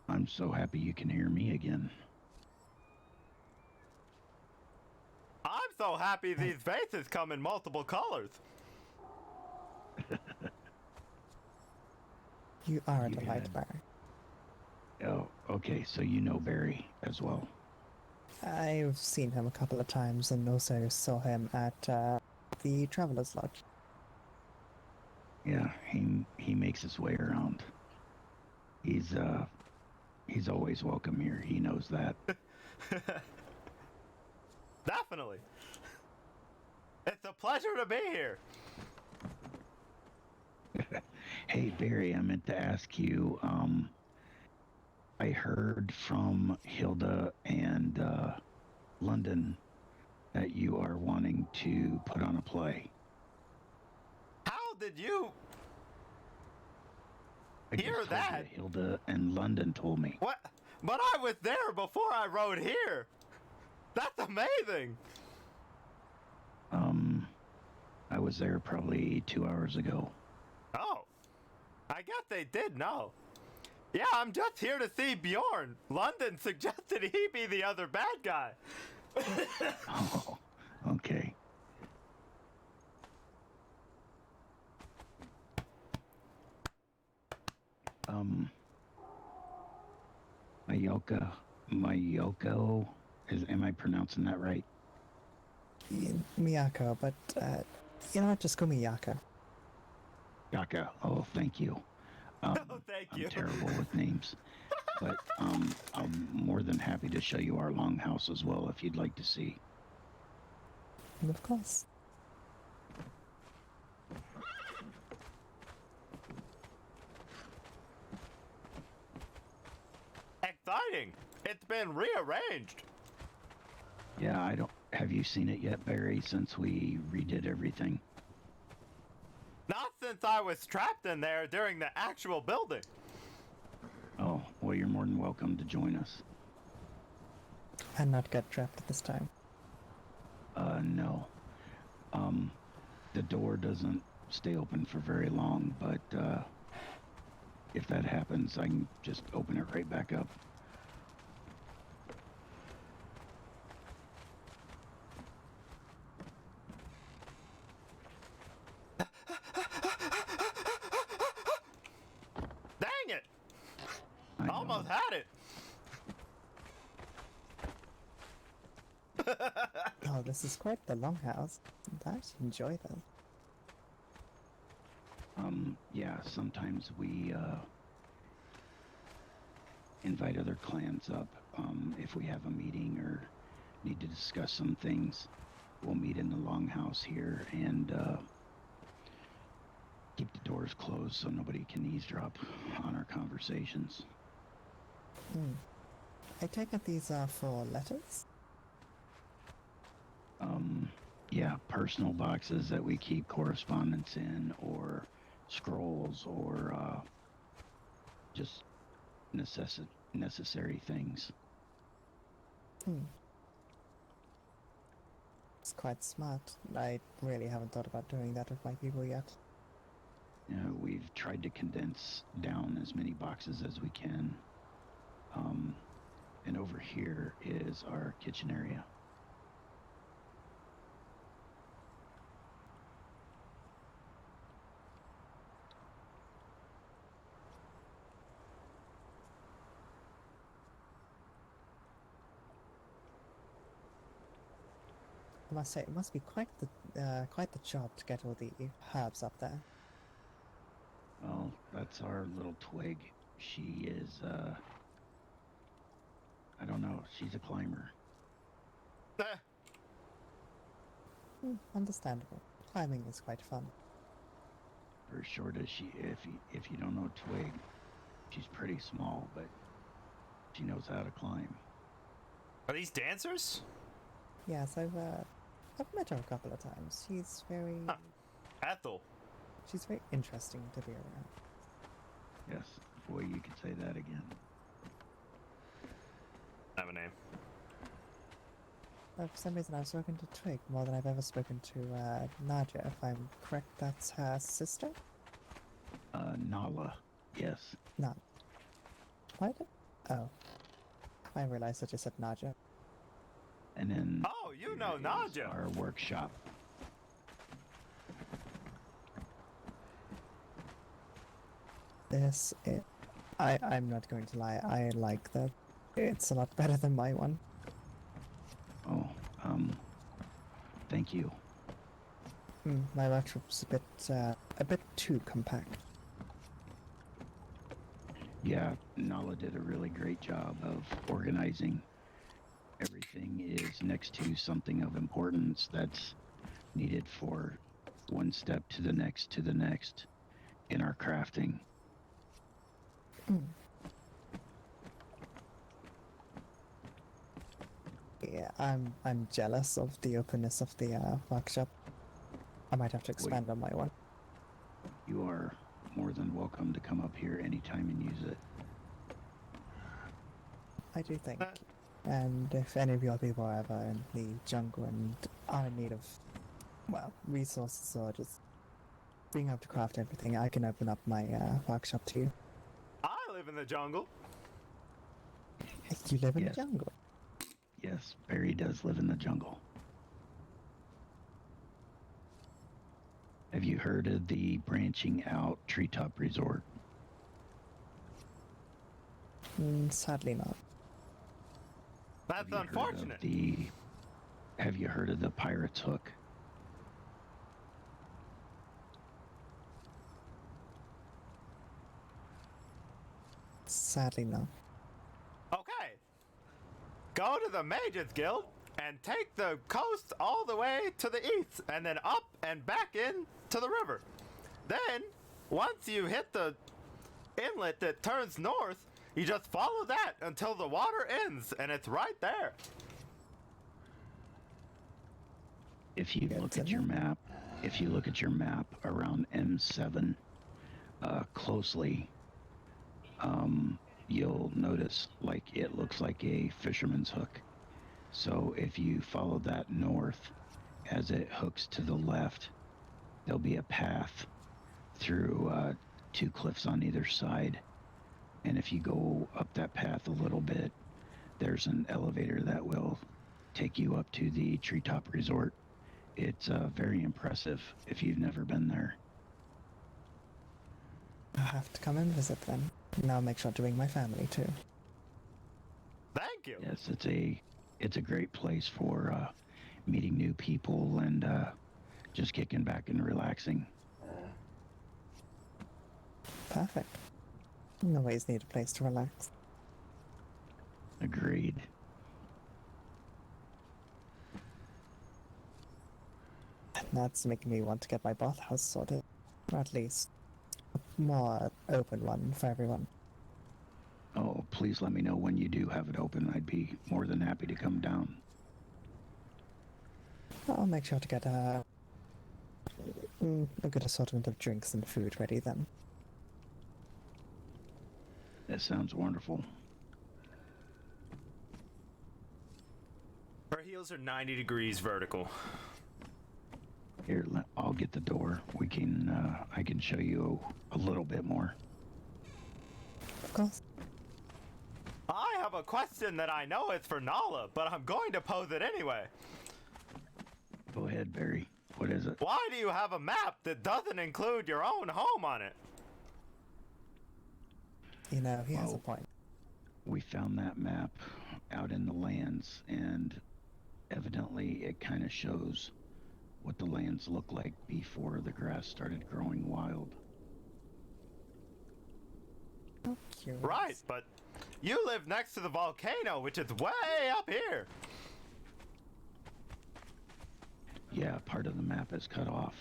I'm so happy you can hear me again. I'm so happy these vases come in multiple colors. You are a You delight, had- Barry. Oh, okay, so you know Barry as well. I've seen him a couple of times and also saw him at the Traveler's Lodge. Yeah, he makes his way around. He's always welcome here. He knows that. Definitely. It's a pleasure to be here. Hey Barry, I meant to ask you, I heard from Hilda and London that you are wanting to put on a play. How did you I hear just told that? you, Hilda and London told me. What? But I was there before I rode here. That's amazing. I was there probably 2 hours ago. Oh, I guess they did know. Yeah, I'm just here to see Bjorn. London suggested he be the other bad guy. Oh, okay. Mayoko, am I pronouncing that right? Miyako, but you know what? Just call me Yaka. Yaka. Oh, thank you. Oh, thank you. I'm terrible with names. But I'm more than happy to show you our longhouse as well if you'd like to see. And of course. Exciting. It's been rearranged. Yeah, I don't. Have you seen it yet, Barry, since we redid everything? Not since I was trapped in there during the actual building. Oh, well, you're more than welcome to join us. And not get trapped at this time. No. The door doesn't stay open for very long, but if that happens, I can just open it right back up. Dang it! I know. Almost had it. Oh, this is quite the longhouse. I enjoy them. Yeah, sometimes we invite other clans up. If we have a meeting or need to discuss some things, we'll meet in the longhouse here and keep the doors closed so nobody can eavesdrop on our conversations. I take it these are for letters? Yeah, personal boxes that we keep correspondence in, or scrolls, or just necessary things. It's quite smart. I really haven't thought about doing that with my people yet. You know, we've tried to condense down as many boxes as we can. And over here is our kitchen area. I must say, it must be quite the job to get all the herbs up there. Well, that's our little twig. She is, I don't know, she's a climber. Understandable. Climbing is quite fun. For as short as she, if you don't know Twig, she's pretty small, but she knows how to climb. Are these dancers? Yes, I've met her a couple of times. She's very Ethel. she's very interesting to be around. Yes, boy, you could say that again. I have a name. For some reason, I've spoken to Twig more than I've ever spoken to Nadia. If I'm correct, that's her sister. Nala, yes. No. Why did? Oh, I realized I just said Nadia. And then Oh, you know here is Nadia. our workshop. I'm not going to lie. I like that. It's a lot better than my one. Oh, thank you. My workshop's a bit too compact. Yeah, Nala did a really great job of organizing. Everything is next to something of importance that's needed for one step to the next in our crafting. Yeah, I'm jealous of the openness of the workshop. I might have to expand on my one. You are more than welcome to come up here anytime and use it. I do think. And if any of your people are ever in the jungle and are in need of, well, resources or just being able to craft everything, I can open up my workshop to you. I live in the jungle. You live in Yes. the jungle? Yes, Barry does live in the jungle. Have you heard of the branching out treetop resort? Sadly not. That's Have you heard of unfortunate. Have you heard of the Pirate's Hook? Sadly not. Okay. Go to the Mages Guild and take the coast all the way to the east and then up and back in to the river. Then, once you hit the inlet that turns north, you just follow that until the water ends and it's right there. If you look at your map, around M7 closely, you'll notice like it looks like a fisherman's hook. So if you follow that north as it hooks to the left, there'll be a path through two cliffs on either side. And if you go up that path a little bit, there's an elevator that will take you up to the Treetop Resort. It's very impressive if you've never been there. I'll have to come and visit then. And I'll make sure to bring my family too. Thank you. Yes, it's a great place for meeting new people and just kicking back and relaxing. Perfect. Always need a place to relax. Agreed. And that's making me want to get my bathhouse sorted. Or at least a more open one for everyone. Oh, please let me know when you do have it open. I'd be more than happy to come down. I'll make sure to get a good assortment of drinks and food ready then. That sounds wonderful. Her heels are 90 degrees vertical. Here, I'll get the door. I can show you a little bit more. Of course. I have a question that I know is for Nala, but I'm going to pose it anyway. Go ahead, Barry. What is it? Why do you have a map that doesn't include your own home on it? You know, he has a Well, point. We found that map out in the lands, and evidently it kind of shows what the lands look like before the grass started growing wild. Oh, curious. Right, but you live next to the volcano, which is way up here. Yeah, part of the map is cut off.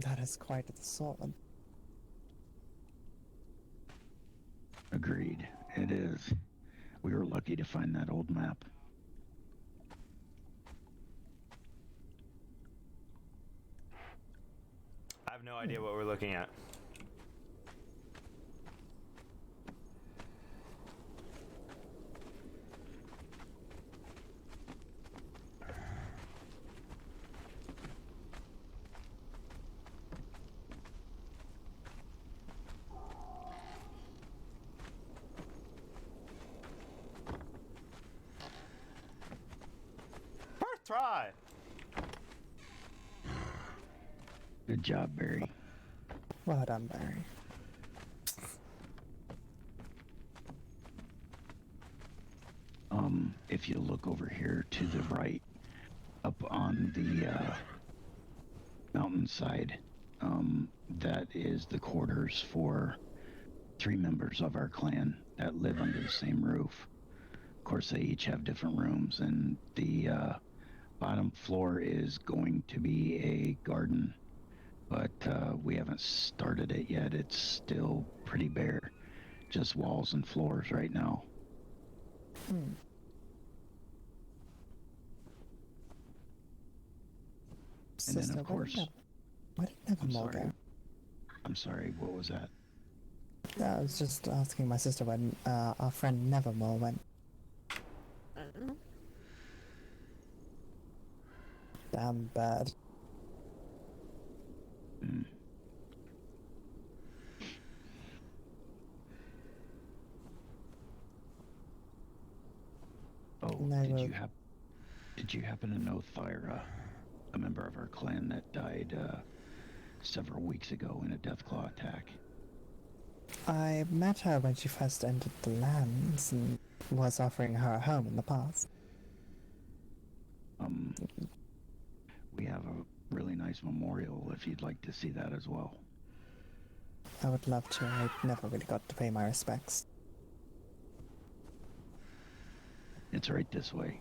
That is quite the sword. Agreed. It is. We were lucky to find that old map. I have no idea what we're looking at. First try. Good job, Barry. Well done, Barry. If you look over here to the right, up on the mountainside, that is the quarters for 3 members of our clan that live under the same roof. Of course, they each have different rooms, and the bottom floor is going to be a garden, but we haven't started it yet. It's still pretty bare. just walls and floors right now. Hmm. And then, Sister, of course, where did I'm Nevermore sorry. go? I'm sorry, what was that? I was just asking my sister when our friend Nevermore went. I don't know. Damn bad. Hmm. Oh, No, did you happen to know Thyra, a member of our clan that died several weeks ago in a Deathclaw attack? I met her when she first entered the lands and was offering her a home in the past. We have a really nice memorial if you'd like to see that as well. I would love to. I never really got to pay my respects. It's right this way.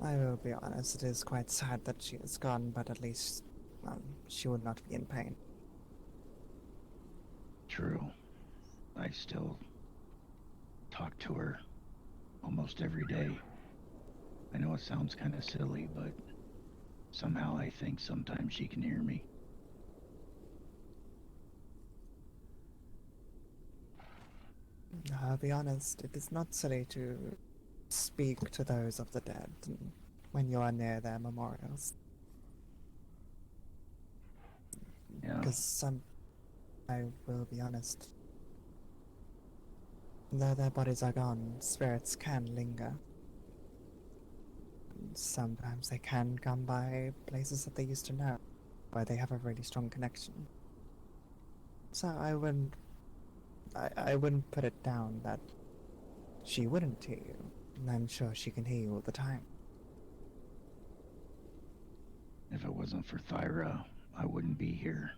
I will be honest, it is quite sad that she is gone, but at least she would not be in pain. True. I still talk to her almost every day. I know it sounds kind of silly, but somehow I think sometimes she can hear me. I'll be honest, it is not silly to speak to those of the dead when you are near their memorials. Yeah. Because I will be honest, though their bodies are gone, spirits can linger. Sometimes they can come by places that they used to know, where they have a really strong connection. So I wouldn't put it down that she wouldn't hear you. And I'm sure she can hear you all the time. If it wasn't for Thyra, I wouldn't be here.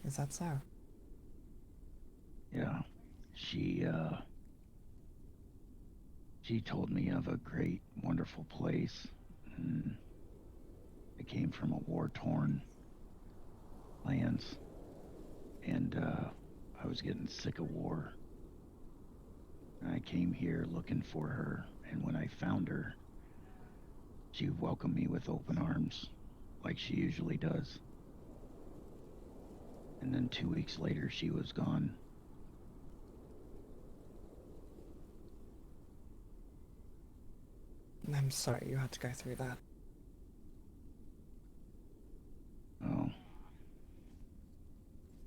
Is that so? Yeah. she told me of a great, wonderful place. And I came from a war-torn lands, and I was getting sick of war. And I came here looking for her, and when I found her, she welcomed me with open arms, like she usually does. And then 2 weeks later, she was gone. I'm sorry you had to go through that. Oh.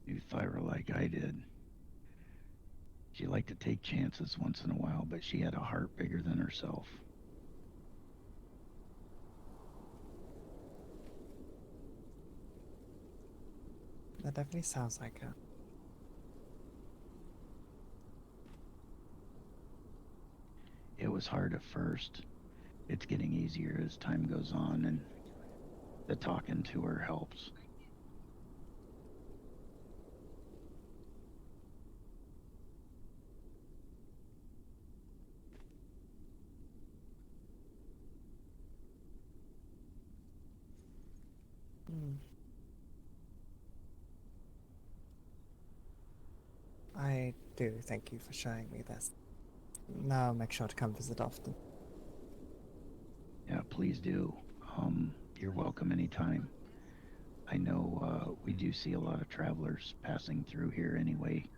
If I were like I did. She liked to take chances once in a while, but she had a heart bigger than herself. That definitely sounds like her. It was hard at first. It's getting easier as time goes on, and the talking to her helps. Hmm. I do thank you for showing me this. Now I'll make sure to come visit often. Yeah, please do. You're welcome anytime. I know we do see a lot of travelers passing through here anyway,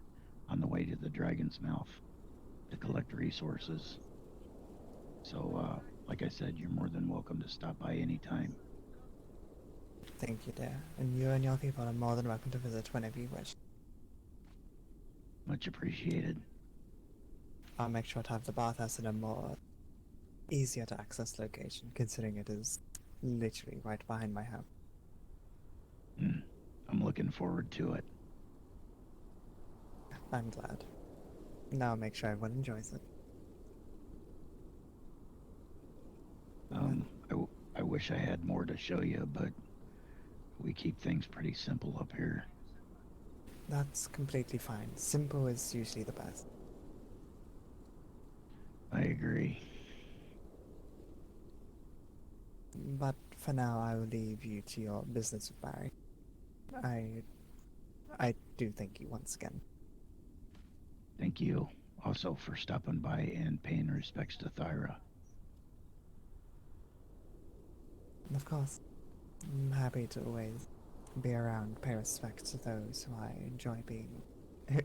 on the way to the Dragon's Mouth to collect resources. So, like I said, you're more than welcome to stop by anytime. Thank you, dear. And you and your people are more than welcome to visit whenever you wish. Much appreciated. I'll make sure to have the bathhouse in a more easier to access location, considering it is literally right behind my house. I'm looking forward to it. I'm glad. Now I'll make sure everyone enjoys it. I wish I had more to show you, but we keep things pretty simple up here. That's completely fine. Simple is usually the best. I agree. But for now, I will leave you to your business with Barry. I do thank you once again. Thank you also for stopping by and paying respects to Thyra. And of course, I'm happy to always be around, pay respect to those who I enjoy being,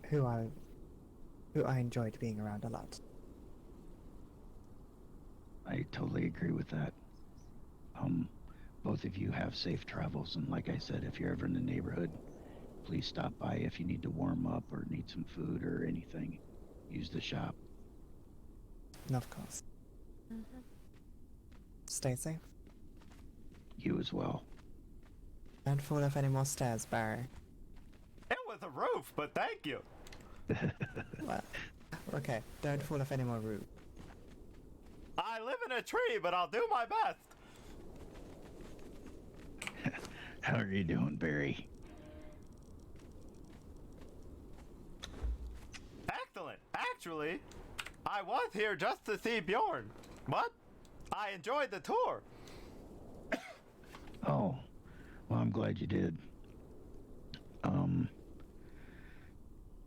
who I enjoyed being around a lot. I totally agree with that. Both of you have safe travels, and like I said, if you're ever in the neighborhood, please stop by if you need to warm up or need some food or anything. Use the shop. And of course. Mm-hmm. Stay safe. You as well. Don't fall off any more stairs, Barry. It was a roof, but thank you. Well, okay, don't fall off any more roof. I live in a tree, but I'll do my best. How are you doing, Barry? Excellent. Actually, I was here just to see Bjorn, but I enjoyed the tour. Oh, well, I'm glad you did.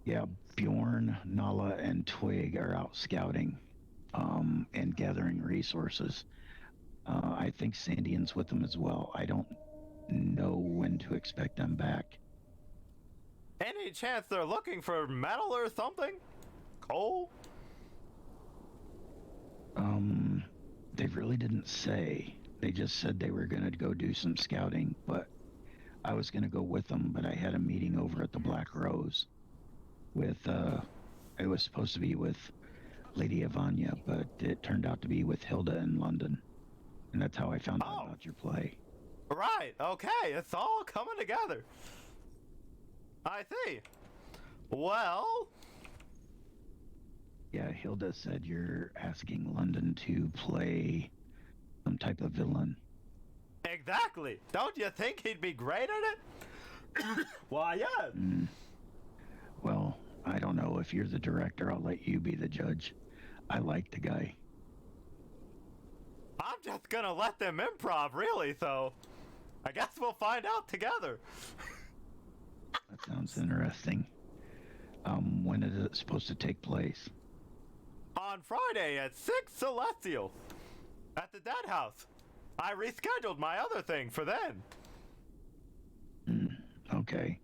Yeah, Bjorn, Nala, and Twig are out scouting, and gathering resources. I think Sandian's with them as well. I don't know when to expect them back. Any chance they're looking for metal or something? Coal? They really didn't say. They just said they were going to go do some scouting, but I was going to go with them, but I had a meeting over at the Black Rose with, it was supposed to be with Lady Ivania, but it turned out to be with Hilda in London. And that's how I found out about your play. Right, okay, it's all coming together. I see. Well... Yeah, Hilda said you're asking London to play some type of villain. Exactly. Don't you think he'd be great at it? Why, yeah. Well, I don't know if you're the director, I'll let you be the judge. I like the guy. I'm just gonna let them improv, really, so I guess we'll find out together. That sounds interesting. When is it supposed to take place? On Friday at 6 Celestial at the Dead House. I rescheduled my other thing for then. Okay.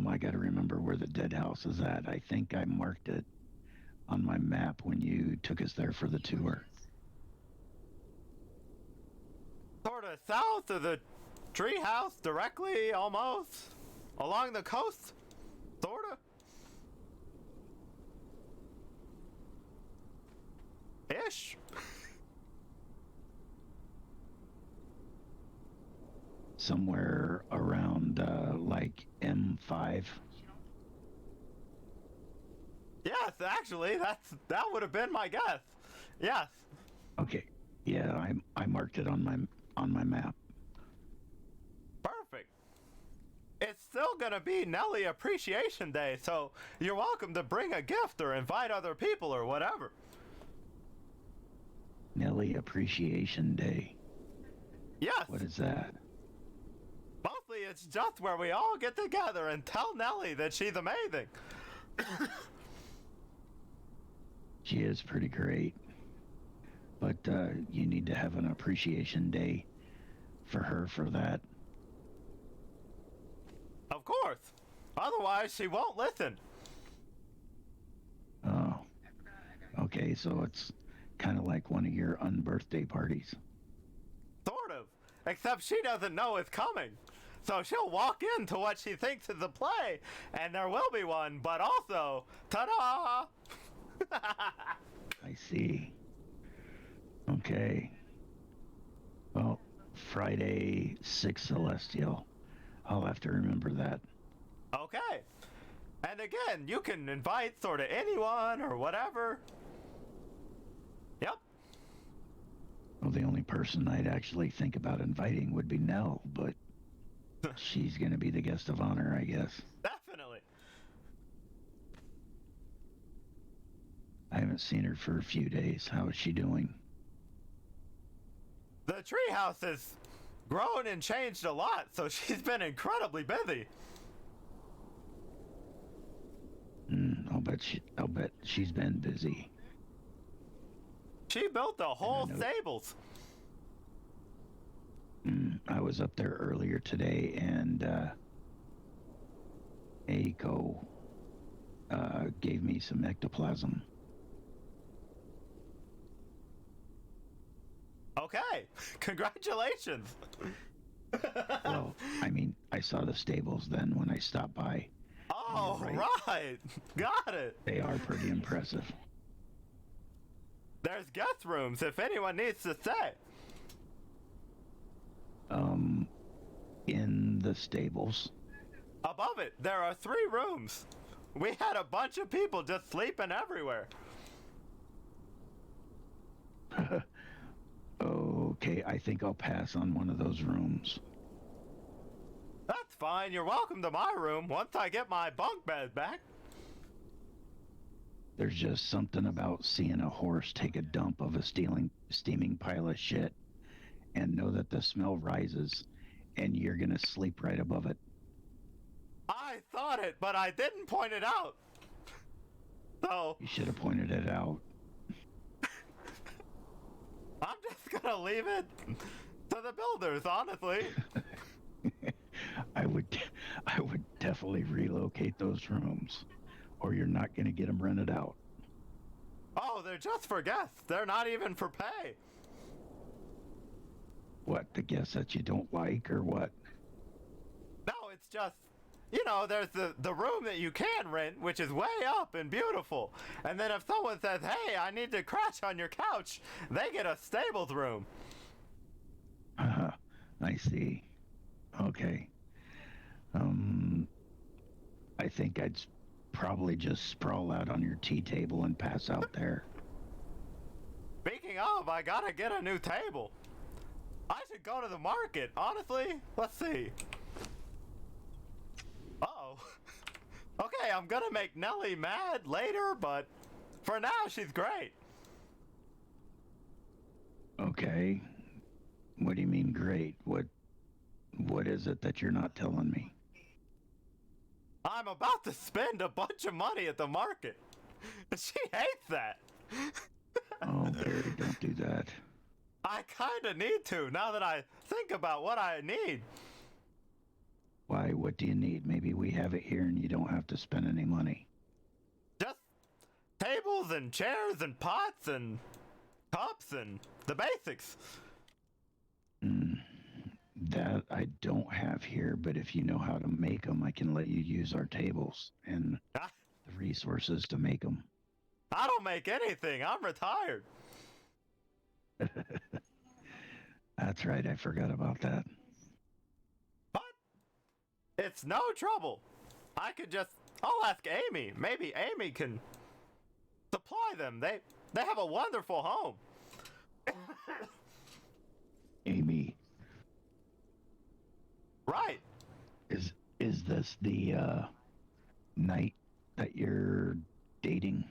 I gotta remember where the Dead House is at. I think I marked it on my map when you took us there for the tour. Sort of south of the treehouse, directly, almost. Along the coast, sorta. Ish. Somewhere around, like M5. Yes, actually, that would have been my guess. Yes. Okay. Yeah, I marked it on my map. Perfect. It's still gonna be Nelly Appreciation Day, so you're welcome to bring a gift or invite other people or whatever. Nelly Appreciation Day. Yes. What is that? Mostly it's just where we all get together and tell Nelly that she's amazing. She is pretty great. But you need to have an appreciation day for her for that. Of course. Otherwise, she won't listen. Oh. Okay, so it's kind of like one of your unbirthday parties. Sort of. Except she doesn't know it's coming. So she'll walk into what she thinks is a play, and there will be one, but also, ta-da! I see. Okay. Well, Friday, 6 Celestial. I'll have to remember that. Okay. And again, you can invite sort of anyone or whatever. Yep. Well, the only person I'd actually think about inviting would be Nell, but she's going to be the guest of honor, I guess. Definitely. I haven't seen her for a few days. How is she doing? The treehouse has grown and changed a lot, so she's been incredibly busy. I'll bet she's been busy. She built the whole know- stables. I was up there earlier today, and Aiko gave me some ectoplasm. Okay. Congratulations. Well, I mean, I saw the stables then when I stopped by. Oh, You're right. Got it. They are pretty impressive. There's guest rooms if anyone needs to stay. In the stables. Above it, there are 3 rooms. We had a bunch of people just sleeping everywhere. Okay, I think I'll pass on one of those rooms. That's fine. You're welcome to my room once I get my bunk bed back. There's just something about seeing a horse take a dump of a steaming pile of shit and know that the smell rises and you're gonna sleep right above it. I thought it, but I didn't point it out. So, You should have pointed it out. I'm just gonna leave it to the builders, honestly. I would definitely relocate those rooms, or you're not gonna get them rented out. Oh, they're just for guests. They're not even for pay. What, the guests that you don't like, or what? No, it's just, there's the room that you can rent, which is way up and beautiful. And then if someone says, hey, I need to crash on your couch, they get a stables room. I see. Okay. I think I'd probably just sprawl out on your tea table and pass out there. Speaking of, I gotta get a new table. I should go to the market, honestly. Let's see. Uh-oh. Okay, I'm gonna make Nellie mad later, but for now, she's great. Okay. What do you mean great? What is it that you're not telling me? I'm about to spend a bunch of money at the market. She hates that. Oh, Barry, don't do that. I kinda need to now that I think about what I need. Why? What do you need? Maybe we have it here and you don't have to spend any money. Just tables and chairs and pots and cups and the basics. That I don't have here, but if you know how to make them, I can let you use our tables and Ah, the resources to make them. I don't make anything. I'm retired. That's right, I forgot about that. But it's no trouble. I'll ask Amy. Maybe Amy can supply them. They have a wonderful home. Amy, Right. is this the knight that you're dating?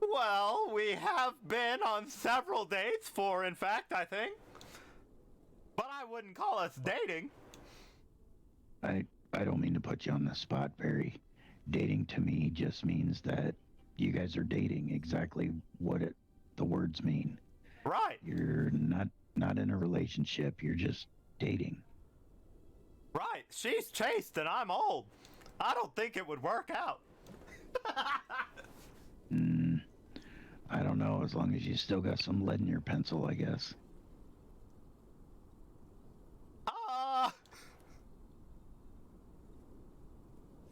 Well, we have been on several dates, 4 in fact, I think. But I wouldn't call us dating. I don't mean to put you on the spot, Barry. Dating to me just means that you guys are dating exactly what the words mean. Right. You're not in a relationship, you're just dating. Right. She's chaste and I'm old. I don't think it would work out. I don't know, as long as you still got some lead in your pencil, I guess.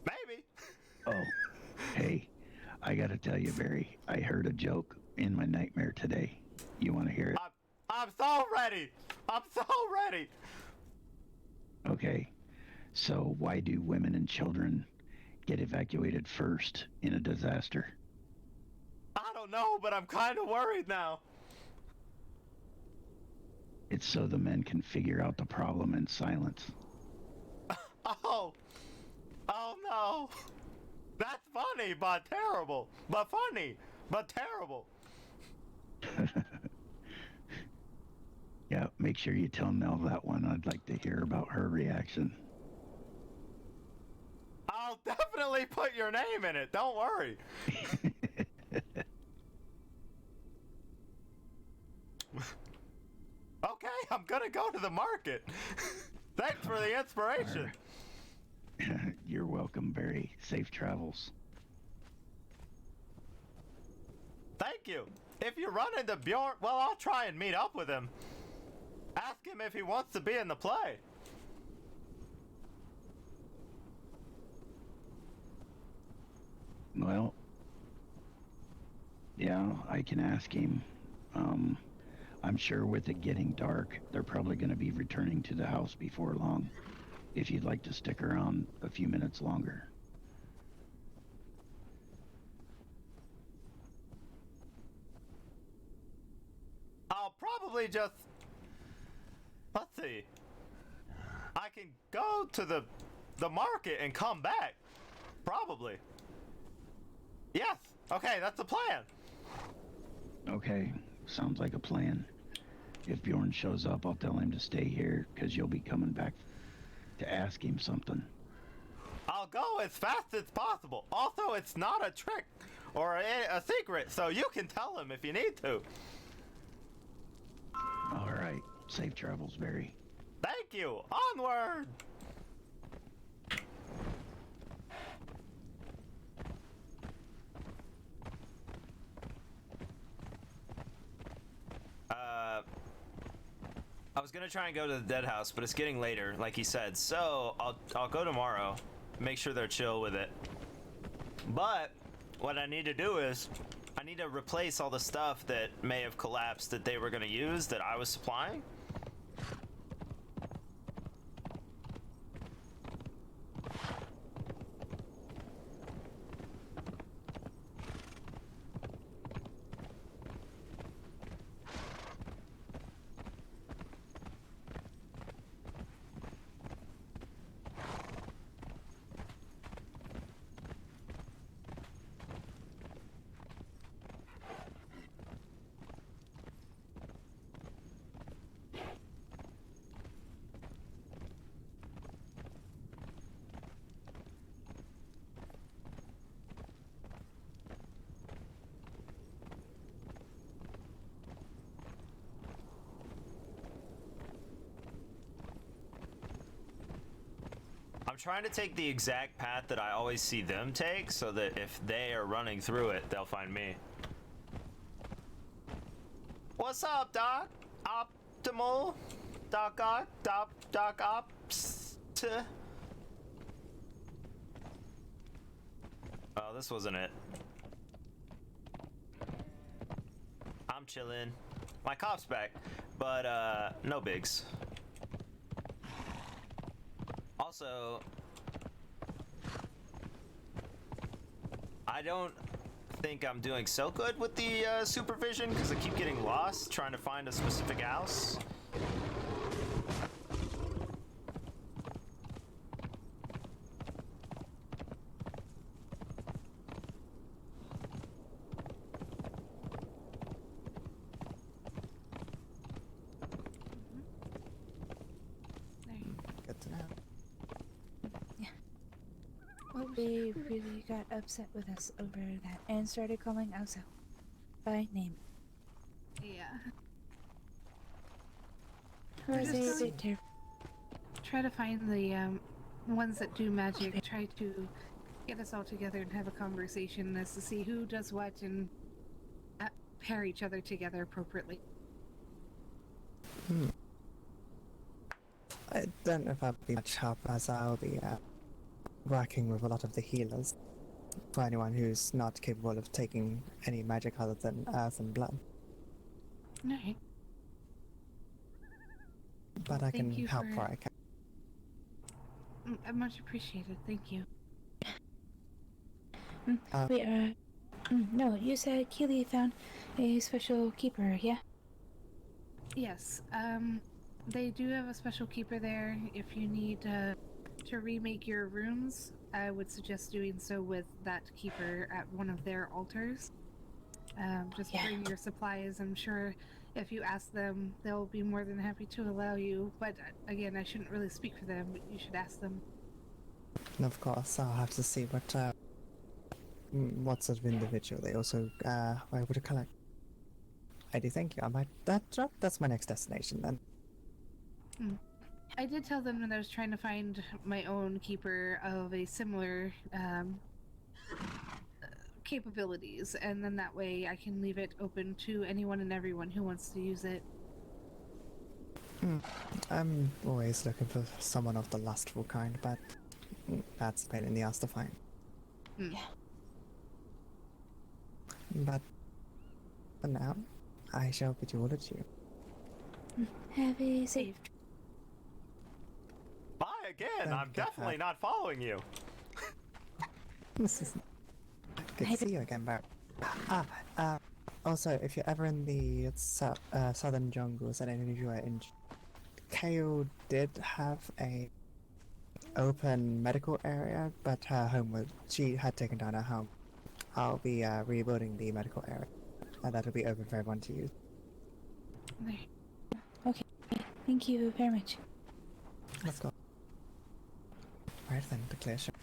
Maybe. Oh, hey, I gotta tell you, Barry, I heard a joke in my nightmare today. You want to hear it? I'm so ready. I'm so ready. Okay, so why do women and children get evacuated first in a disaster? I don't know, but I'm kind of worried now. It's so the men can figure out the problem in silence. Oh. Oh no. That's funny, but terrible. But funny, but terrible. Yeah, make sure you tell Nell that one. I'd like to hear about her reaction. I'll definitely put your name in it. Don't worry. Okay, I'm gonna go to the market. Thanks for the inspiration. You're welcome, Barry. Safe travels. Thank you. If you run into Bjorn, well, I'll try and meet up with him. Ask him if he wants to be in the play. Well, yeah, I can ask him. I'm sure with it getting dark, they're probably going to be returning to the house before long. If you'd like to stick around a few minutes longer. I'll probably just... Let's see. I can go to the market and come back. Probably. Yes. Okay, that's the plan. Okay, sounds like a plan. If Bjorn shows up, I'll tell him to stay here, because you'll be coming back to ask him something. I'll go as fast as possible. Also, it's not a trick or a secret, so you can tell him if you need to. All right, safe travels, Barry. Thank you. Onward. I was gonna try and go to the dead house, but it's getting later, like he said. So I'll go tomorrow, make sure they're chill with it. But what I need to do is I need to replace all the stuff that may have collapsed that they were gonna use that I was supplying. I'm trying to take the exact path that I always see them take, so that if they are running through it, they'll find me. What's up, Doc? Optimal? Doc Ops? Oh, this wasn't it. I'm chillin'. My cop's back, but no bigs. Also, I don't think I'm doing so good with the supervision because I keep getting lost trying to find a specific house. Good to know. Well, they really got upset with us over that and started calling Elsa by name. Yeah. Was just a bit terrible. Try to find the ones that do magic. Try to get us all together and have a conversation as to see who does what and pair each other together appropriately. I don't know if I'll be much help, as I'll be working with a lot of the healers. For anyone who's not capable of taking any magic other than earth and blood. Alright. But I Thank can you help for- where I can. Much appreciated. Thank you. Wait, no, you said Keely found a special keeper, yeah? Yes. They do have a special keeper there. If you need to remake your runes, I would suggest doing so with that keeper at one of their altars. Just Yeah. bring your supplies. I'm sure if you ask them, they'll be more than happy to allow you. But again, I shouldn't really speak for them. But you should ask them. And of course, I'll have to see what sort of individual they also were able to collect. I do think I might. That's my next destination then. I did tell them that I was trying to find my own keeper of a similar capabilities, and then that way I can leave it open to anyone and everyone who wants to use it. I'm always looking for someone of the lustful kind, but that's a pain in the ass to find. Yeah. But for now, I shall bid you all adieu. Have a safe. Bye again. Thank I'm you, definitely Pat. not following you. This is good to see you again, Barry. Also, if you're ever in the southern jungles and any of you are in, Kale did have a open medical area, but her home she had taken down her home. I'll be rebuilding the medical area, and that'll be open for everyone to use. There. Okay, thank you very much. Let's go. Right then, the clear shot.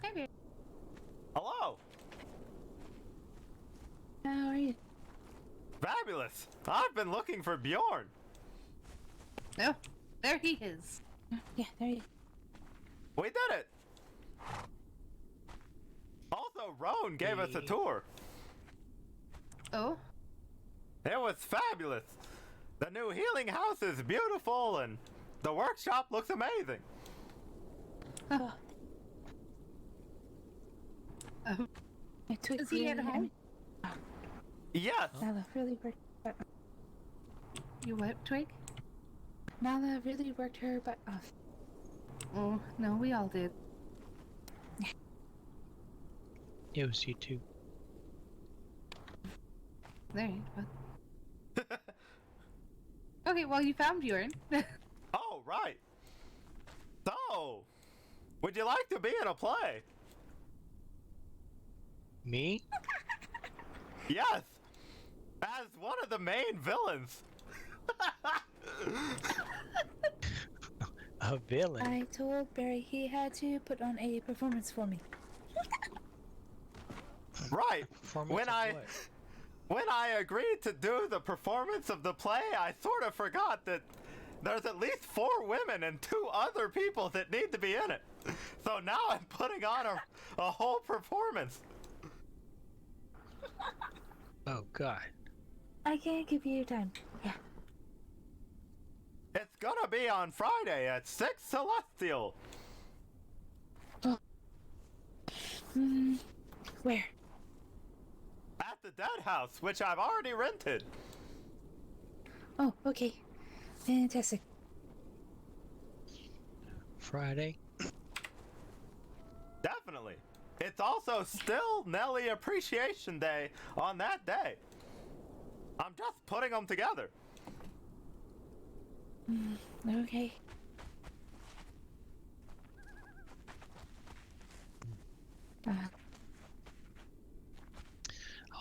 Hi, Bear. Hello. How are you? Fabulous. I've been looking for Bjorn. Oh, there he is. Yeah, there you We did it. Also, Roan gave us a tour. Oh, It was fabulous. The new healing house is beautiful, and the workshop looks amazing. Oh, oh. I took Is he at really- home? Yes. Nala really worked. You what, Twig? Nala really worked her butt off. Oh, no, we all did. It was you too. There you go. Okay, well, you found Bjorn. Oh, right. So, would you like to be in a play? Me? Yes. As one of the main villains. A villain? I told Barry he had to put on a performance for me. Right. Performance When of I what? when I agreed to do the performance of the play, I sort of forgot that There's at least 4 women and 2 other people that need to be in it. So now I'm putting on a whole performance. Oh God. I can't give you time. Yeah. It's gonna be on Friday at 6 Celestial. Where? At the Dead House, which I've already rented. Oh, okay. Fantastic. Friday. Definitely. It's also still Nelly Appreciation Day on that day. I'm just putting them together. Okay.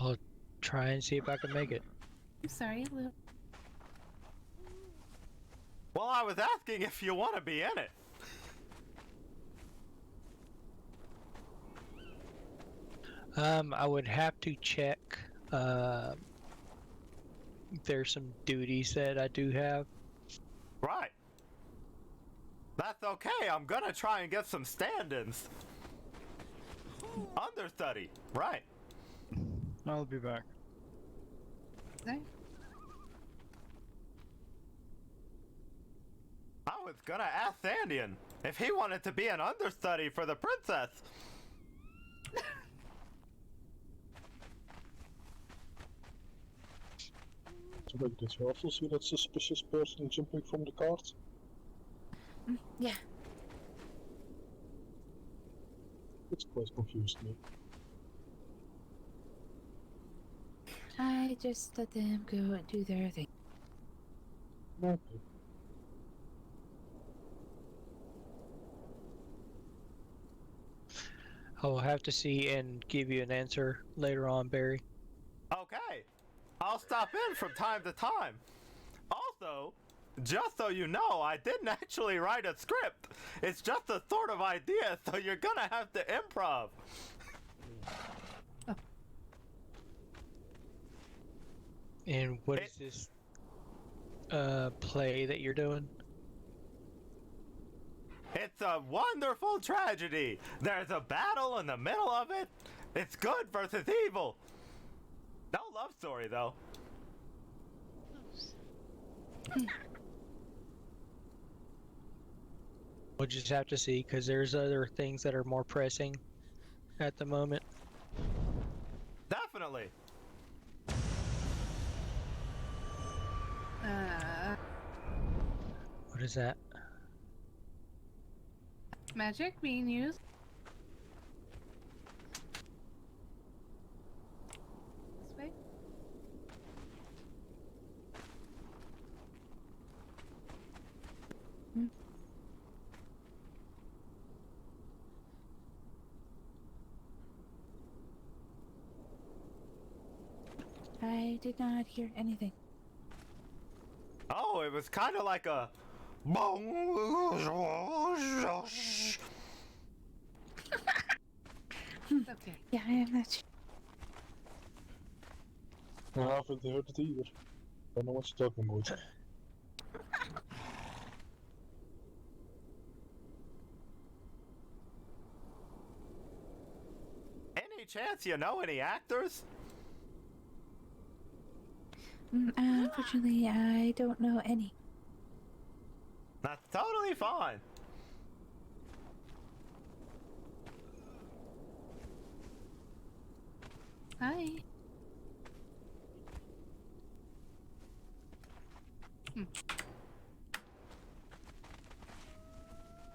I'll try and see if I can make it. I'm sorry, Lou. Well, I was asking if you want to be in it. I would have to check. There's some duties that I do have. Right. That's okay. I'm gonna try and get some stand-ins. Understudy. Right. I'll be back. There. I was gonna ask Sandian if he wanted to be an understudy for the princess. Did you also see that suspicious person jumping from the cart? Yeah. It's quite confused me. I just let them go and do their thing. Okay. I will have to see and give you an answer later on, Barry. Okay. I'll stop in from time to time. Also, just so you know, I didn't actually write a script. It's just a sort of idea, so you're gonna have to improv. And what is this play that you're doing? It's a wonderful tragedy. There's a battle in the middle of it. It's good versus evil. No love story, though. We'll just have to see, because there's other things that are more pressing at the moment. Definitely. What is that? Magic being used. This way. I did not hear anything. Oh, it was kind of like a... Okay. Yeah, I am not sure. I haven't heard it either. Don't know what you're talking about. Any chance you know any actors? Unfortunately, I don't know any. That's totally fine. Hi.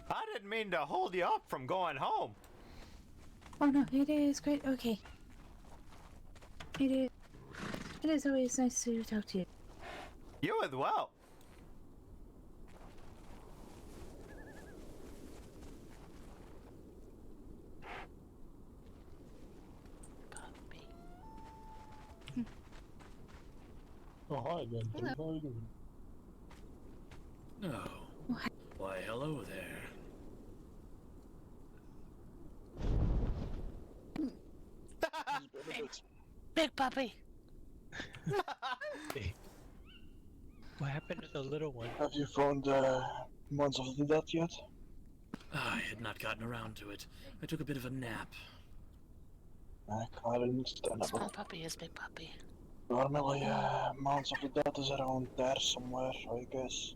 I didn't mean to hold you up from going home. Oh no, it is great. Okay. It is always nice to talk to you. You as well. Oh, hi again. How are you doing? Oh. Why, hello there. Big puppy! What happened to the little one? Have you found Months of the Dead yet? I had not gotten around to it. I took a bit of a nap. Quite understandable. Small puppy is big puppy. Normally, Months of the Dead is around there somewhere, I guess.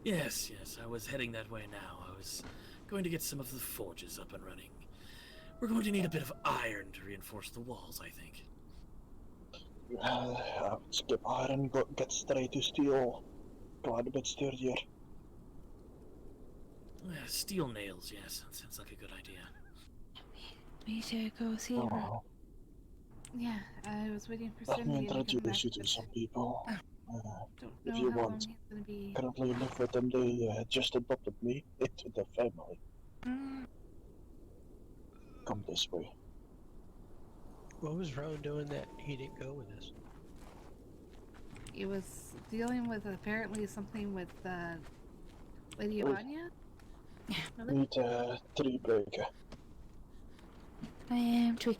Yes, I was heading that way now. I was going to get some of the forges up and running. We're going to need a bit of iron to reinforce the walls, I think. I would skip iron, get straight to steel. Quite a bit sturdier. Steel nails, yes. That sounds like a good idea. We should go see her. Oh, Yeah, I was waiting for let me Cindy to come back. introduce you to some people. Don't if know you how want. long he's gonna be. Currently live with them, they just adopted me into their family. Come this way. What was Rowan doing that he didn't go with us? He was dealing with apparently something with Lady Wait. Vanya. Meet Tree Breaker. I am Twig.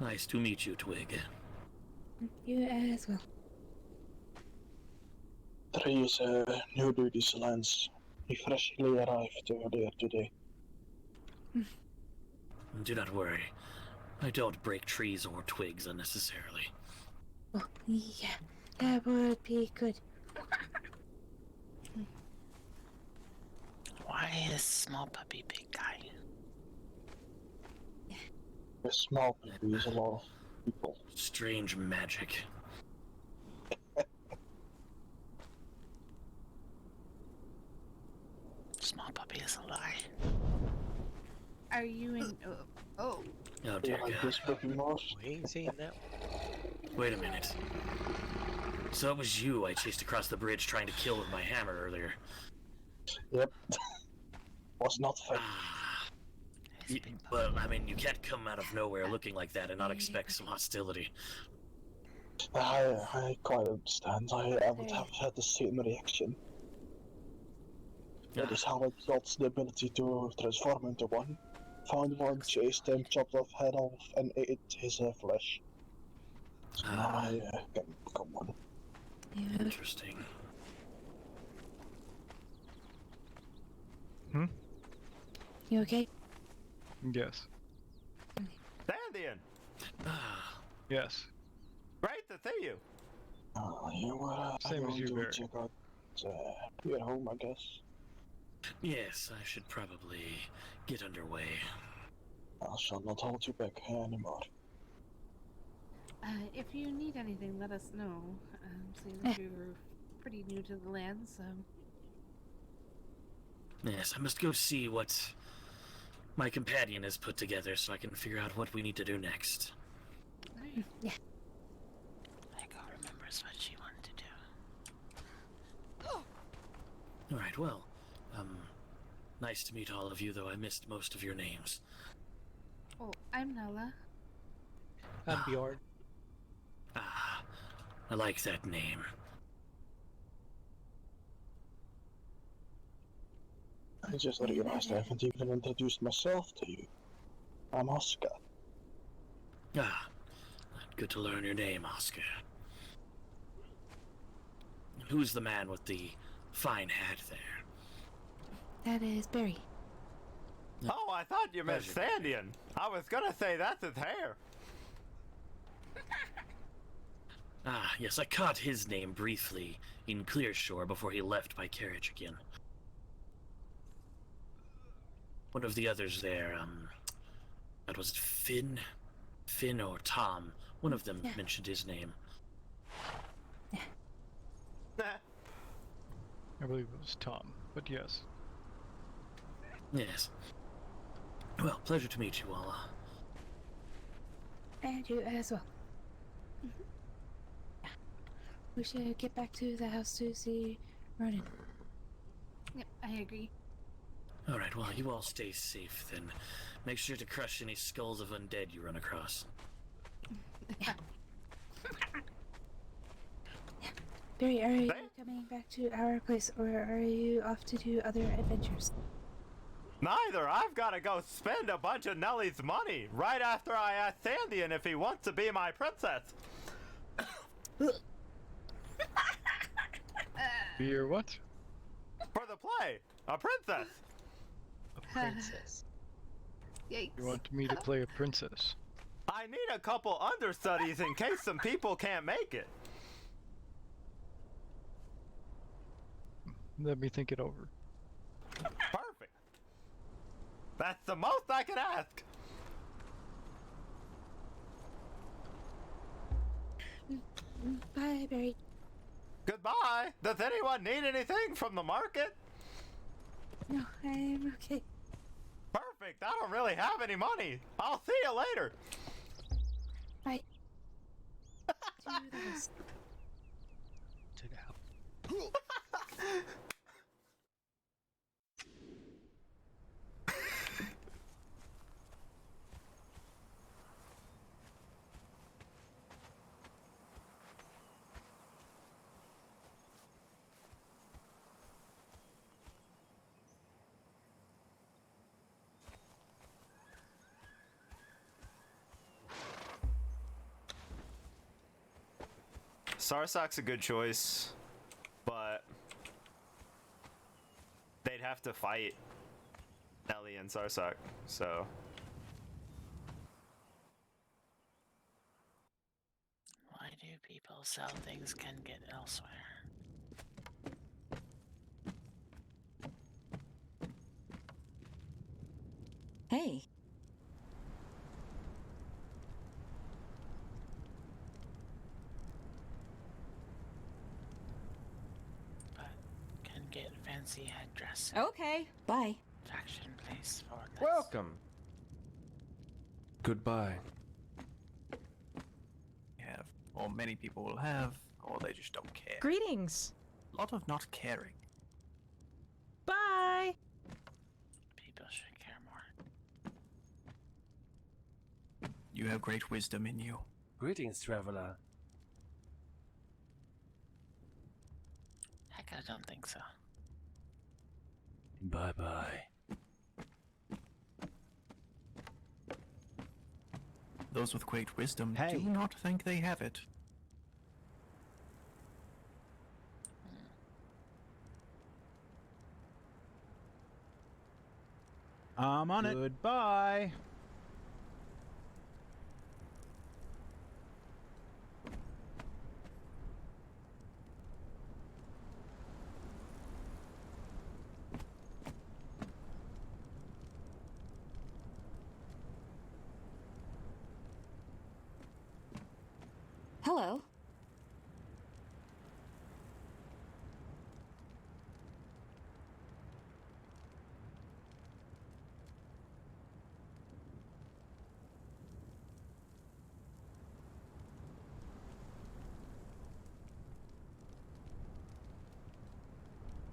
Nice to meet you, Twig. You as well. Tree is new to these lands. He freshly arrived earlier today. Do not worry. I don't break trees or twigs unnecessarily. Oh, yeah, that would be good. Why is small puppy big guy? A small baby is a lot of people. Strange magic. Small puppy is a lie. Are you in? Oh. Oh dear Like God. this puppy most. We ain't seen that one. Wait a minute. So it was you I chased across the bridge trying to kill with my hammer earlier. Yep. Was not fair. Well, I mean, you can't come out of nowhere looking like that and not expect some hostility. I quite understand. I would have had the same reaction. That is how I got the ability to transform into one. Found one, chased him, chopped off head off, and ate his flesh. So now I can become one. Interesting. You okay? Yes. Sandian! Yes. Great to see you. You were Same as going you, to Barry. check out your home, I guess. Yes, I should probably get underway. I shall not hold you back anymore. If you need anything, let us know. Seeing that you're pretty new to the land, so. Yes, I must go see what my companion has put together so I can figure out what we need to do next. Yeah. Echo remembers what she wanted to do. Alright, well, nice to meet all of you, though I missed most of your names. Oh, I'm Nella. I'm Bjorn. Ah, I like that name. I just realized I haven't even introduced myself to you. I'm Oscar. Ah, good to learn your name, Oscar. Who's the man with the fine hat there? That is Barry. Oh, I thought you meant Sandian. I was gonna say that's his hair. Ah, yes, I caught his name briefly in Clearshore before he left by carriage again. One of the others there, that was Finn? Finn or Tom. One of them mentioned his name. I believe it was Tom, but yes. Yes. Well, pleasure to meet you all. And you as well. We should get back to the house to see Ronan. Yep, I agree. Alright, well, you all stay safe then. Make sure to crush any skulls of undead you run across. Barry, are you coming back to our place, or are you off to do other adventures? Neither. I've got to go spend a bunch of Nellie's money right after I ask Sandian if he wants to be my princess. Be your what? For the play, a princess. A princess. Yikes. You want me to play a princess? I need a couple understudies in case some people can't make it. Let me think it over. Perfect. That's the most I can ask. Bye, Barry. Goodbye. Does anyone need anything from the market? No, I'm okay. Perfect. I don't really have any money. I'll see you later. Bye. Toodles. To now. Sarsak's a good choice, but they'd have to fight Ellie and Sarsak, so. Why do people sell things can get elsewhere? Hey. Can get fancy headdress. Okay, bye. Faction, please, for this. Welcome. Goodbye. Have, or many people will have, or they just don't care. Greetings. A lot of not caring. Bye. People should care more. You have great wisdom in you. Greetings, traveler. Heck, I don't think so. Bye-bye. Those with great wisdom do not think they have it. I'm on it. Goodbye. Hello.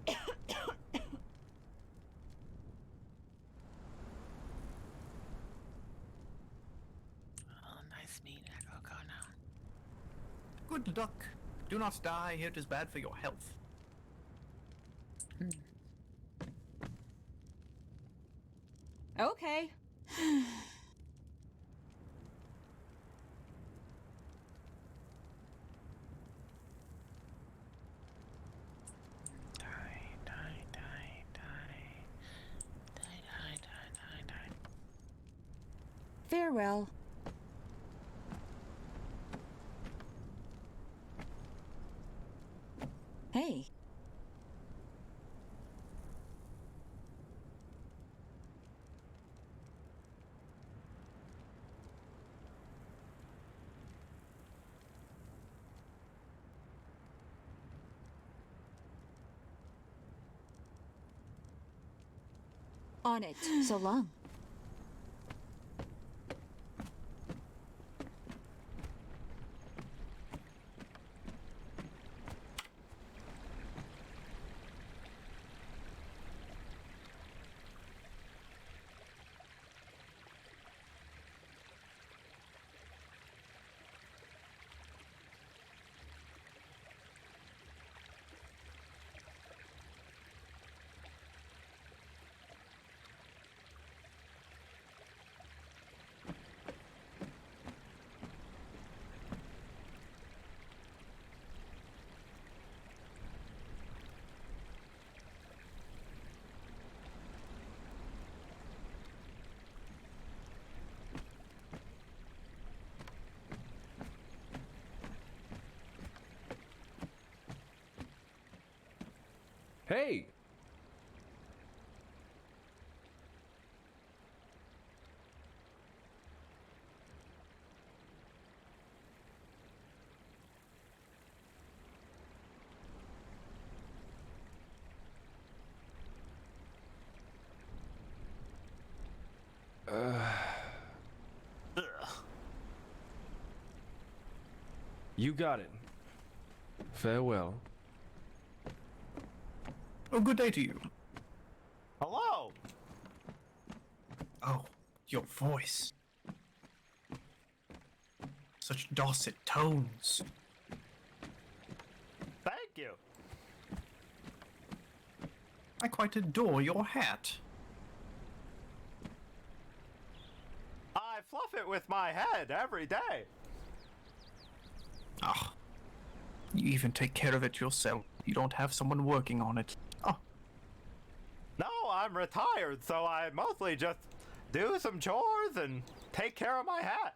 Oh, nice meat, Echo Kona. Good luck. Do not die. It is bad for your health. Okay. Farewell. Hey. On it. So long. Hey! You got it. Farewell. Oh, good day to you. Hello! Oh, your voice. Such dulcet tones. Thank you. I quite adore your hat. I fluff it with my head every day. Ah, you even take care of it yourself. You don't have someone working on it. Oh, No, I'm retired, so I mostly just do some chores and take care of my hat.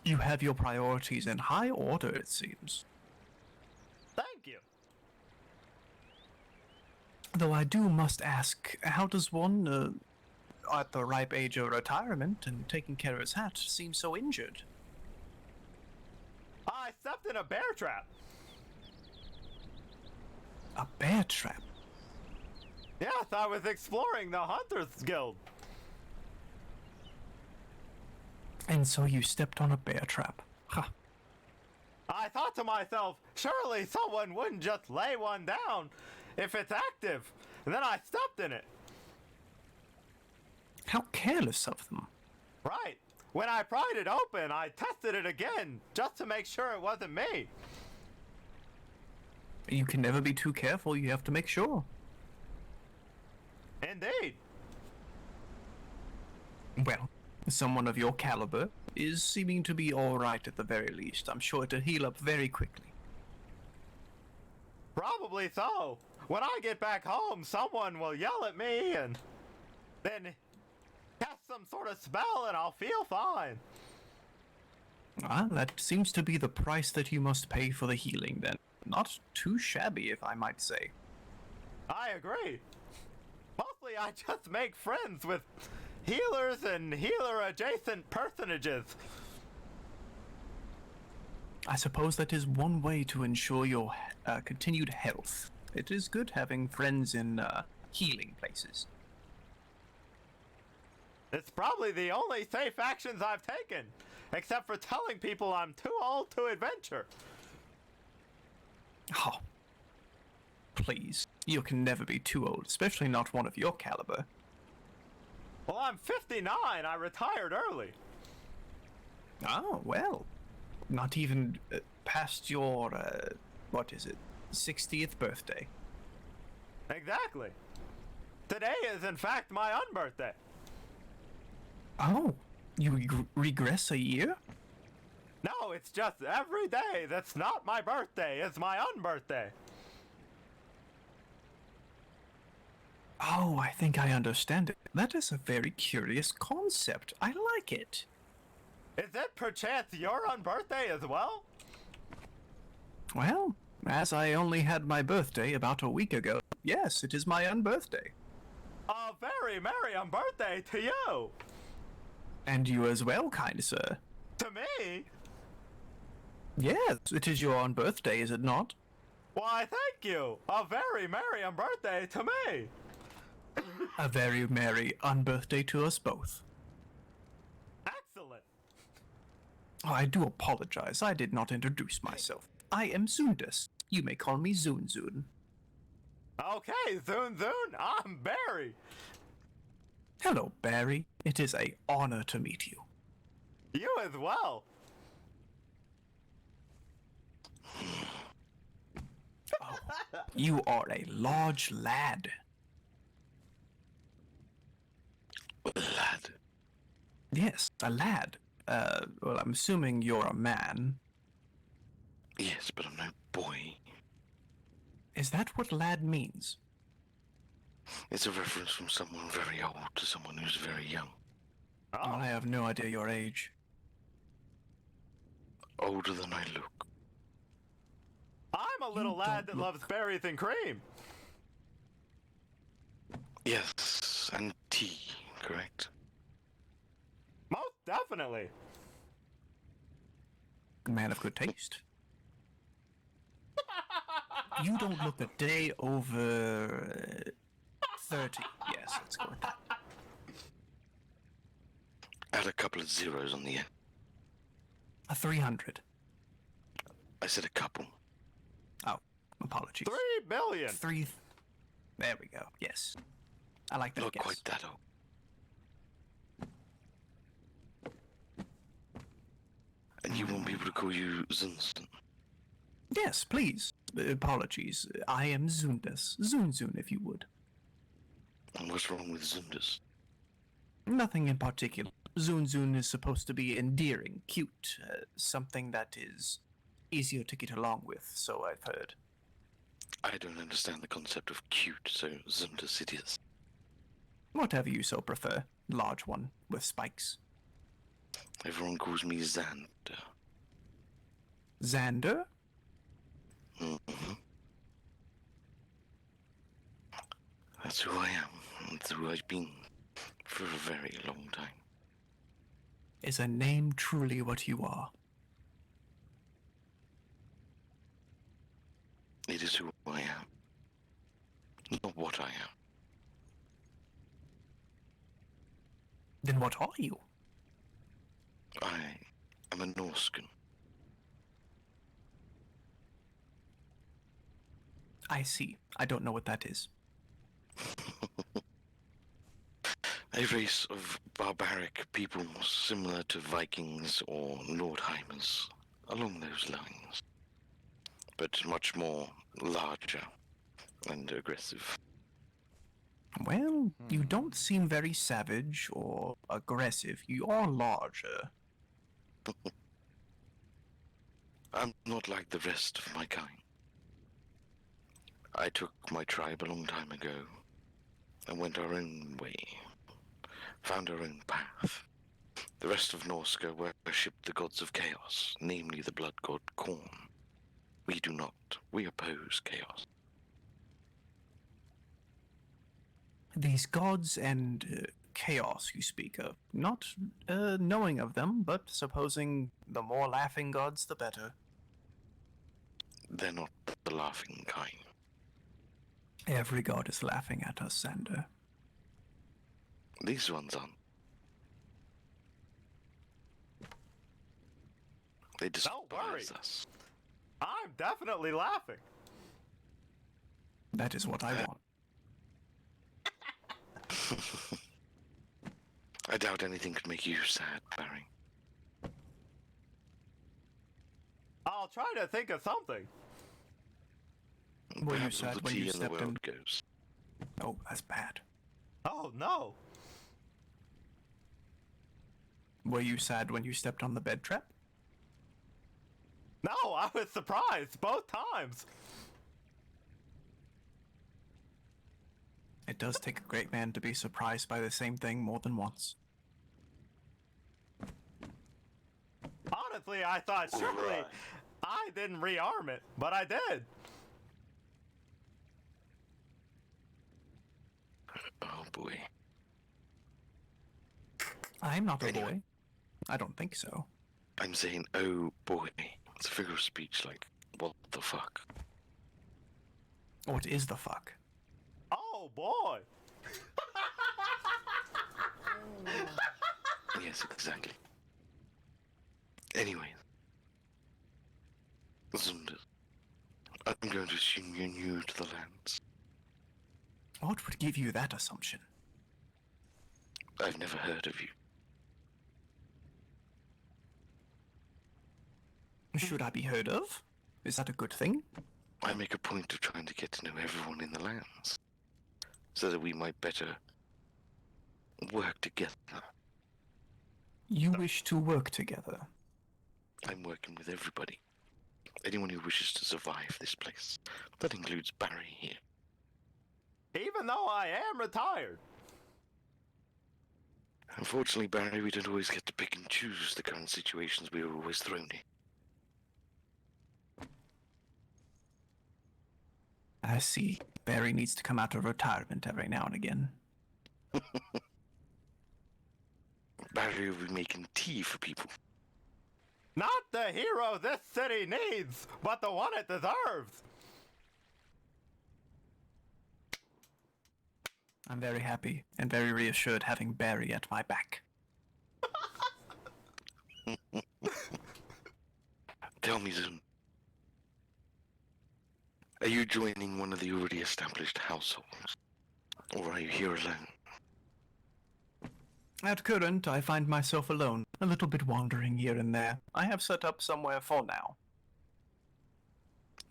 you have your priorities in high order, it seems. Thank you. Though I must ask, how does one, at the ripe age of retirement and taking care of his hat, seem so injured? I stepped in a bear trap. A bear trap? Yes, I was exploring the Hunters Guild. And so you stepped on a bear trap. Huh. I thought to myself, surely someone wouldn't just lay one down if it's active. And then I stepped in it. How careless of them. Right. When I pried it open, I tested it again, just to make sure it wasn't me. You can never be too careful, you have to make sure. Indeed. Well, someone of your caliber is seeming to be alright at the very least. I'm sure it'll heal up very quickly. Probably so. When I get back home, someone will yell at me and then cast some sort of spell and I'll feel fine. Ah, that seems to be the price that you must pay for the healing then. Not too shabby, if I might say. I agree. Mostly I just make friends with healers and healer-adjacent personages. I suppose that is one way to ensure your continued health. It is good having friends in healing places. It's probably the only safe actions I've taken, except for telling people I'm too old to adventure. Oh, please. You can never be too old, especially not one of your caliber. Well, I'm 59. I retired early. Oh, well. Not even past your, 60th birthday. Exactly. Today is, in fact, my unbirthday. Oh, you regress a year? No, it's just every day that's not my birthday is my unbirthday. Oh, I think I understand it. That is a very curious concept. I like it. Is it perchance your unbirthday as well? Well, as I only had my birthday about a week ago, yes, it is my unbirthday. A very merry unbirthday to you! And you as well, kind sir. To me? Yes, it is your unbirthday, is it not? Why, thank you! A very merry unbirthday to me! A very merry unbirthday to us both. Excellent! Oh, I do apologize, I did not introduce myself. I am Zundus. You may call me Zun Zun. Okay, Zun Zun, I'm Barry. Hello, Barry. It is an honor to meet you. You as well. Oh, you are a large lad. Lad? Yes, a lad. Well, I'm assuming you're a man. Yes, but I'm no boy. Is that what lad means? It's a reference from someone very old to someone who's very young. Oh. Well, I have no idea your age. Older than I look. I'm a little lad that loves berries and cream. Yes, and tea, correct? Most definitely. Man of good taste. You don't look a day over 30. Yes, that's good. Add a couple of zeros on the end. A 300. I said a couple. Oh, apologies. 3 billion. There we go. Yes, I like that. Not guess. quite that old. And you want people to call you Zunston? Yes, please. Apologies. I am Zundas. Zunzun, if you would. And what's wrong with Zundas? Nothing in particular. Zunzun is supposed to be endearing, cute, something that is easier to get along with, so I've heard. I don't understand the concept of cute, so Zundas it is. Whatever you so prefer. Large one, with spikes. Everyone calls me Xander. Xander? Mm-hmm. That's who I am. That's who I've been for a very long time. Is a name truly what you are? It is who I am. Not what I am. Then what are you? I am a Norscan. I see. I don't know what that is. A race of barbaric people similar to Vikings or Nordheimers, along those lines. But much more larger and aggressive. Well, you don't seem very savage or aggressive. You are larger. I'm not like the rest of my kind. I took my tribe a long time ago and went our own way, found our own path. The rest of Norska worshipped the gods of chaos, namely the blood god Korn. We do not. We oppose chaos. These gods and chaos you speak of, not knowing of them, but supposing the more laughing gods, the better. They're not the laughing kind. Every god is laughing at us, Xander. These ones aren't. They despise us. I'm definitely laughing. That is what I want. I doubt anything could make you sad, Barry. I'll try to think of something. Were you Perhaps all sad the when tea you in the stepped in? world goes. Oh, that's bad. Oh, no. Were you sad when you stepped on the bed trap? No, I was surprised both times. It does take a great man to be surprised by the same thing more than once. Honestly, I thought surely I didn't rearm it, but I did. Oh boy. I'm not a boy. I don't think so. I'm saying, oh boy. It's a figure of speech like, what the fuck? What is the fuck? Oh boy. Yes, exactly. Anyways. Zunders. I'm going to assume you're new to the lands. What would give you that assumption? I've never heard of you. Should I be heard of? Is that a good thing? I make a point of trying to get to know everyone in the lands, so that we might better work together. You wish to work together? I'm working with everybody. Anyone who wishes to survive this place. That includes Barry here. Even though I am retired. Unfortunately, Barry, we don't always get to pick and choose the current situations we are always thrown in. I see. Barry needs to come out of retirement every now and again. Barry will be making tea for people. Not the hero this city needs, but the one it deserves. I'm very happy and very reassured having Barry at my back. Tell me, Zun. Are you joining one of the already established households? Or are you here alone? At current, I find myself alone, a little bit wandering here and there. I have set up somewhere for now.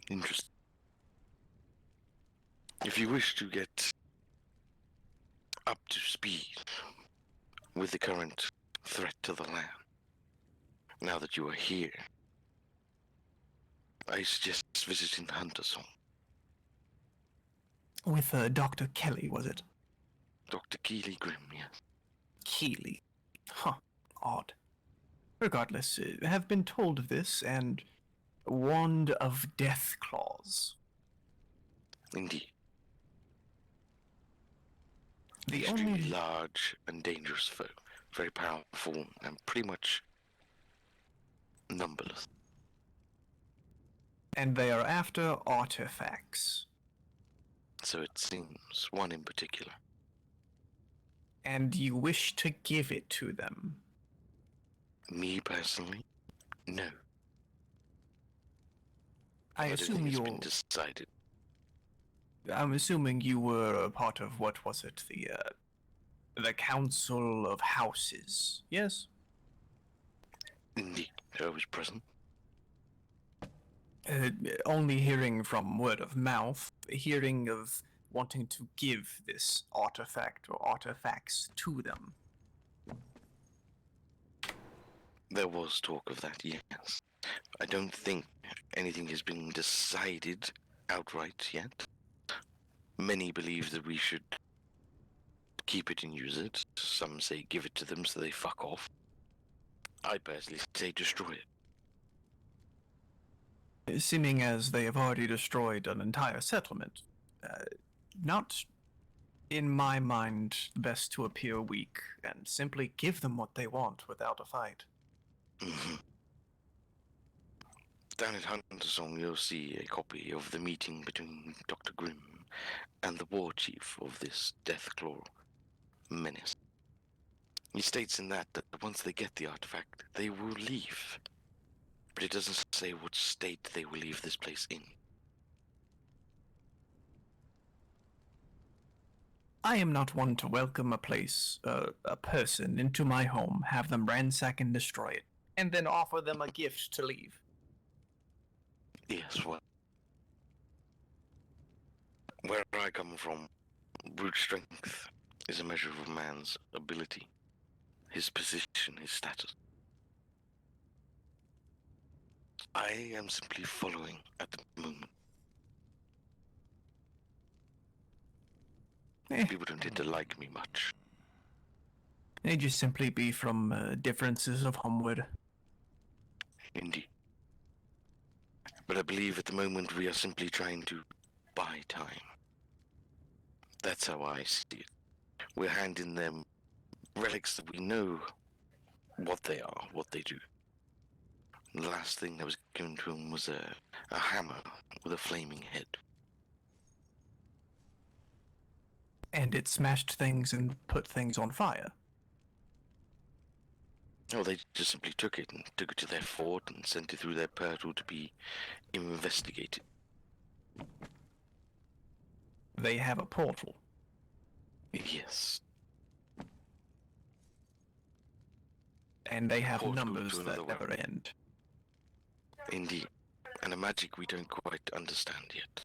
Interesting. If you wish to get up to speed with the current threat to the land, now that you are here, I suggest visiting Hunter's Home. With Dr. Kelly, was it? Dr. Keeley Grimm, yes. Keeley. Huh. Odd. Regardless, have been told of this and warned of death claws. Indeed. The Extremely only large and dangerous foe. Very powerful and pretty much numberless. And they are after artifacts. So it seems, one in particular. And you wish to give it to them? Me personally? No. I assume it's you're... been decided. I'm assuming you were a part of, what was it, the Council of Houses, yes? Indeed, I was present. Only hearing from word of mouth, hearing of wanting to give this artifact or artifacts to them. There was talk of that, yes. I don't think anything has been decided outright yet. Many believe that we should keep it and use it. Some say give it to them so they fuck off. I personally say destroy it. Seeming as they have already destroyed an entire settlement, not, in my mind, best to appear weak and simply give them what they want without a fight. Mm-hmm. Down at Hunter's Home, you'll see a copy of the meeting between Dr. Grimm and the war chief of this Deathclaw menace. He states in that once they get the artifact, they will leave. But it doesn't say what state they will leave this place in. I am not one to welcome a place, a person into my home, have them ransack and destroy it, and then offer them a gift to leave. Yes, well, where I come from, brute strength is a measure of a man's ability, his position, his status. I am simply following at the moment. People don't tend to like me much. They just simply be from differences of homewood. Indeed. But I believe at the moment we are simply trying to buy time. That's how I see it. We're handing them relics that we know what they are, what they do. The last thing that was given to him was a hammer with a flaming head. And it smashed things and put things on fire. Oh, they just simply took it and took it to their fort and sent it through their portal to be investigated. They have a portal. Yes. And they have Portal numbers to that another never world. end. Indeed. And a magic we don't quite understand yet.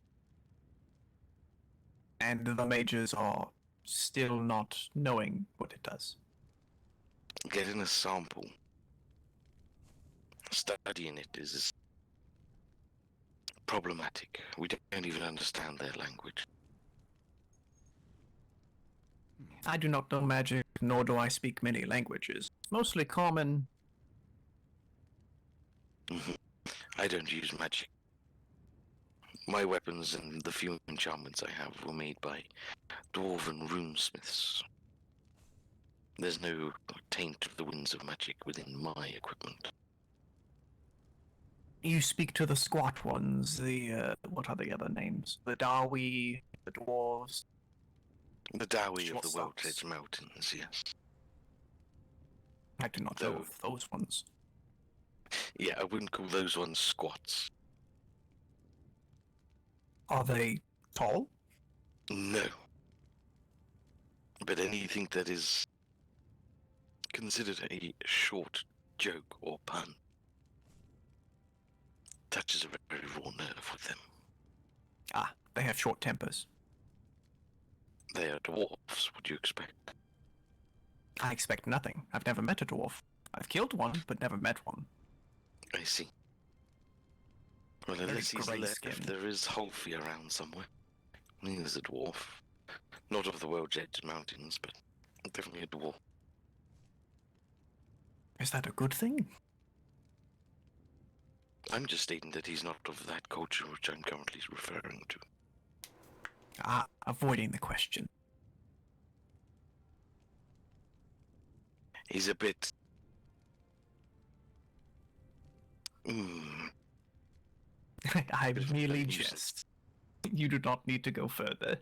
And the mages are still not knowing what it does. Getting a sample, studying it is problematic. We don't even understand their language. I do not know magic, nor do I speak many languages. Mostly common. I don't use magic. My weapons and the few enchantments I have were made by dwarven runesmiths. There's no taint of the winds of magic within my equipment. You speak to the squat ones, what are the other names? The Dawi, the dwarves. The Dawi of Short the socks. Weltedge Mountains, yes. I do not know of those ones. Yeah, I wouldn't call those ones squats. Are they tall? No. But anything that is considered a short joke or pun touches a very raw nerve with them. Ah, they have short tempers. They are dwarfs, would you expect? I expect nothing. I've never met a dwarf. I've killed one, but never met one. I see. Well, Very unless he's left, grey-skinned. there is Holfie around somewhere. He is a dwarf. Not of the Weltedge Mountains, but definitely a dwarf. Is that a good thing? I'm just stating that he's not of that culture which I'm currently referring to. Ah, avoiding the question. He's a bit... I merely jest. You do not need to go further.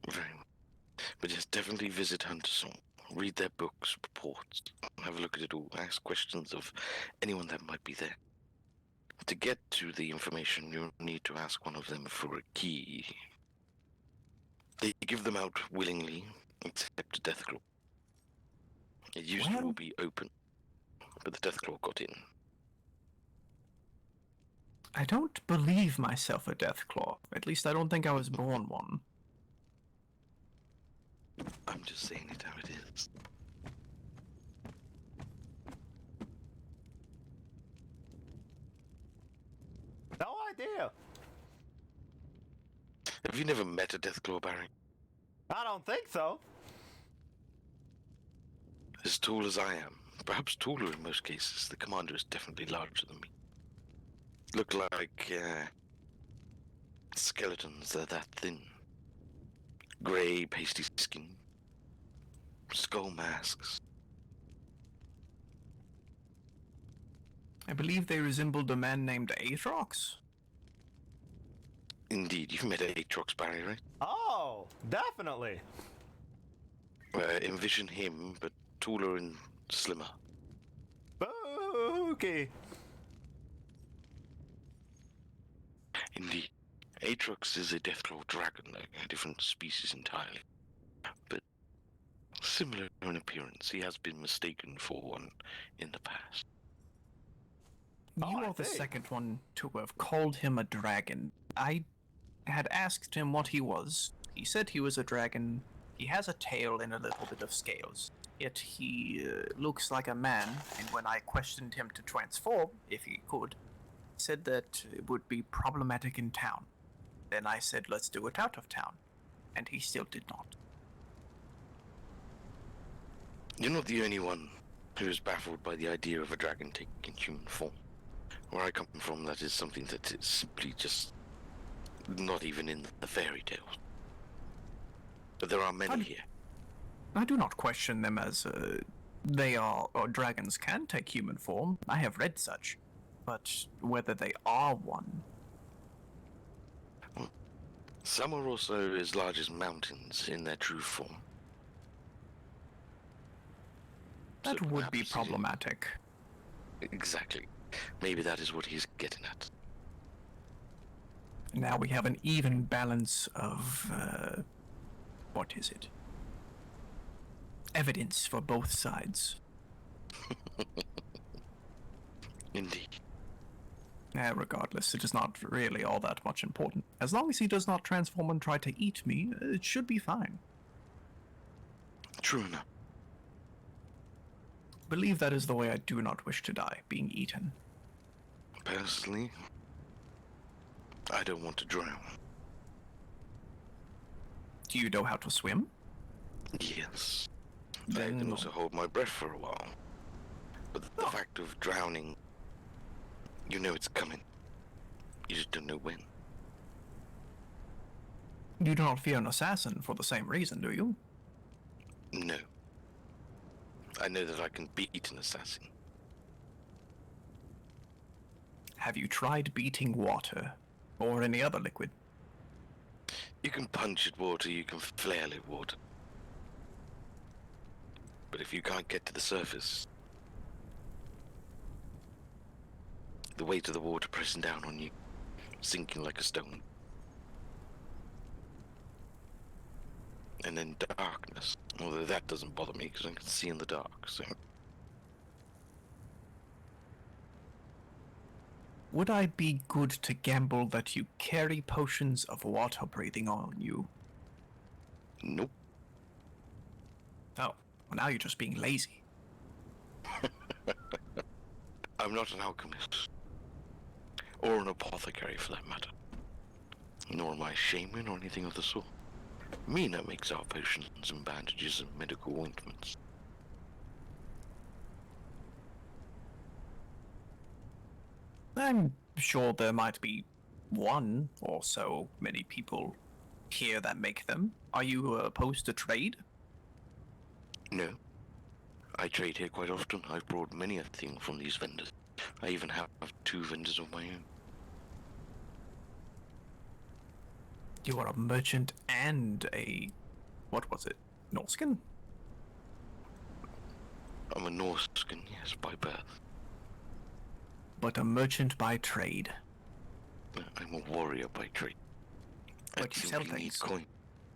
Very well. But yes, definitely visit Huntersong. Read their books, reports, have a look at it all, ask questions of anyone that might be there. To get to the information, you'll need to ask one of them for a key. They give them out willingly, except a Deathclaw. It used to all be open, but the Deathclaw got in. I don't believe myself a Deathclaw. At least I don't think I was born one. I'm just saying it how it is. No idea. Have you never met a Deathclaw, Barry? I don't think so. As tall as I am, perhaps taller in most cases, the commander is definitely larger than me. Look like, skeletons that are that thin. Grey, pasty skin. Skull masks. I believe they resembled a man named Aatrox. Indeed, you've met Aatrox, Barry, right? Oh, definitely. Envision him, but taller and slimmer. Spooky. Indeed. Aatrox is a Deathclaw dragon, a different species entirely. But similar in appearance. He has been mistaken for one in the past. You are the second one to have called him a dragon. I had asked him what he was. He said he was a dragon. He has a tail and a little bit of scales. Yet he looks like a man, and when I questioned him to transform, if he could, he said that it would be problematic in town. Then I said, let's do it out of town. And he still did not. You're not the only one who is baffled by the idea of a dragon taking human form. Where I come from, that is something that is simply just not even in the fairy tales. But there are many here. I do not question them as they are, or dragons can take human form. I have read such. But whether they are one... Some are also as large as mountains in their true form. That So would be perhaps problematic. Exactly. Maybe that is what he's getting at. Now we have an even balance of, what is it? Evidence for both sides. Indeed. Regardless, it is not really all that much important. As long as he does not transform and try to eat me, it should be fine. True enough. Believe that is the way I do not wish to die, being eaten. Personally, I don't want to drown. Do you know how to swim? Yes. I Then- can also hold my breath for a while. But the fact of drowning You know it's coming. You just don't know when. You do not fear an assassin for the same reason, do you? No. I know that I can beat an assassin. Have you tried beating water? Or any other liquid? You can punch at water, you can flail at water. But if you can't get to the surface, the weight of the water pressing down on you, sinking like a stone. And then darkness, although that doesn't bother me because I can see in the dark, so... Would I be good to gamble that you carry potions of water breathing on you? Nope. Oh, well now you're just being lazy. I'm not an alchemist. Or an apothecary for that matter. Nor am I a shaman or anything of the sort. Mina makes our potions and bandages and medical ointments. I'm sure there might be one or so many people here that make them. Are you opposed to trade? No. I trade here quite often. I've brought many a thing from these vendors. I even have 2 vendors of my own. You are a merchant and a... what was it? Norscan? I'm a Norscan, yes, by birth. But a merchant by trade. I'm a warrior by trade. But you sell simply need things. coin.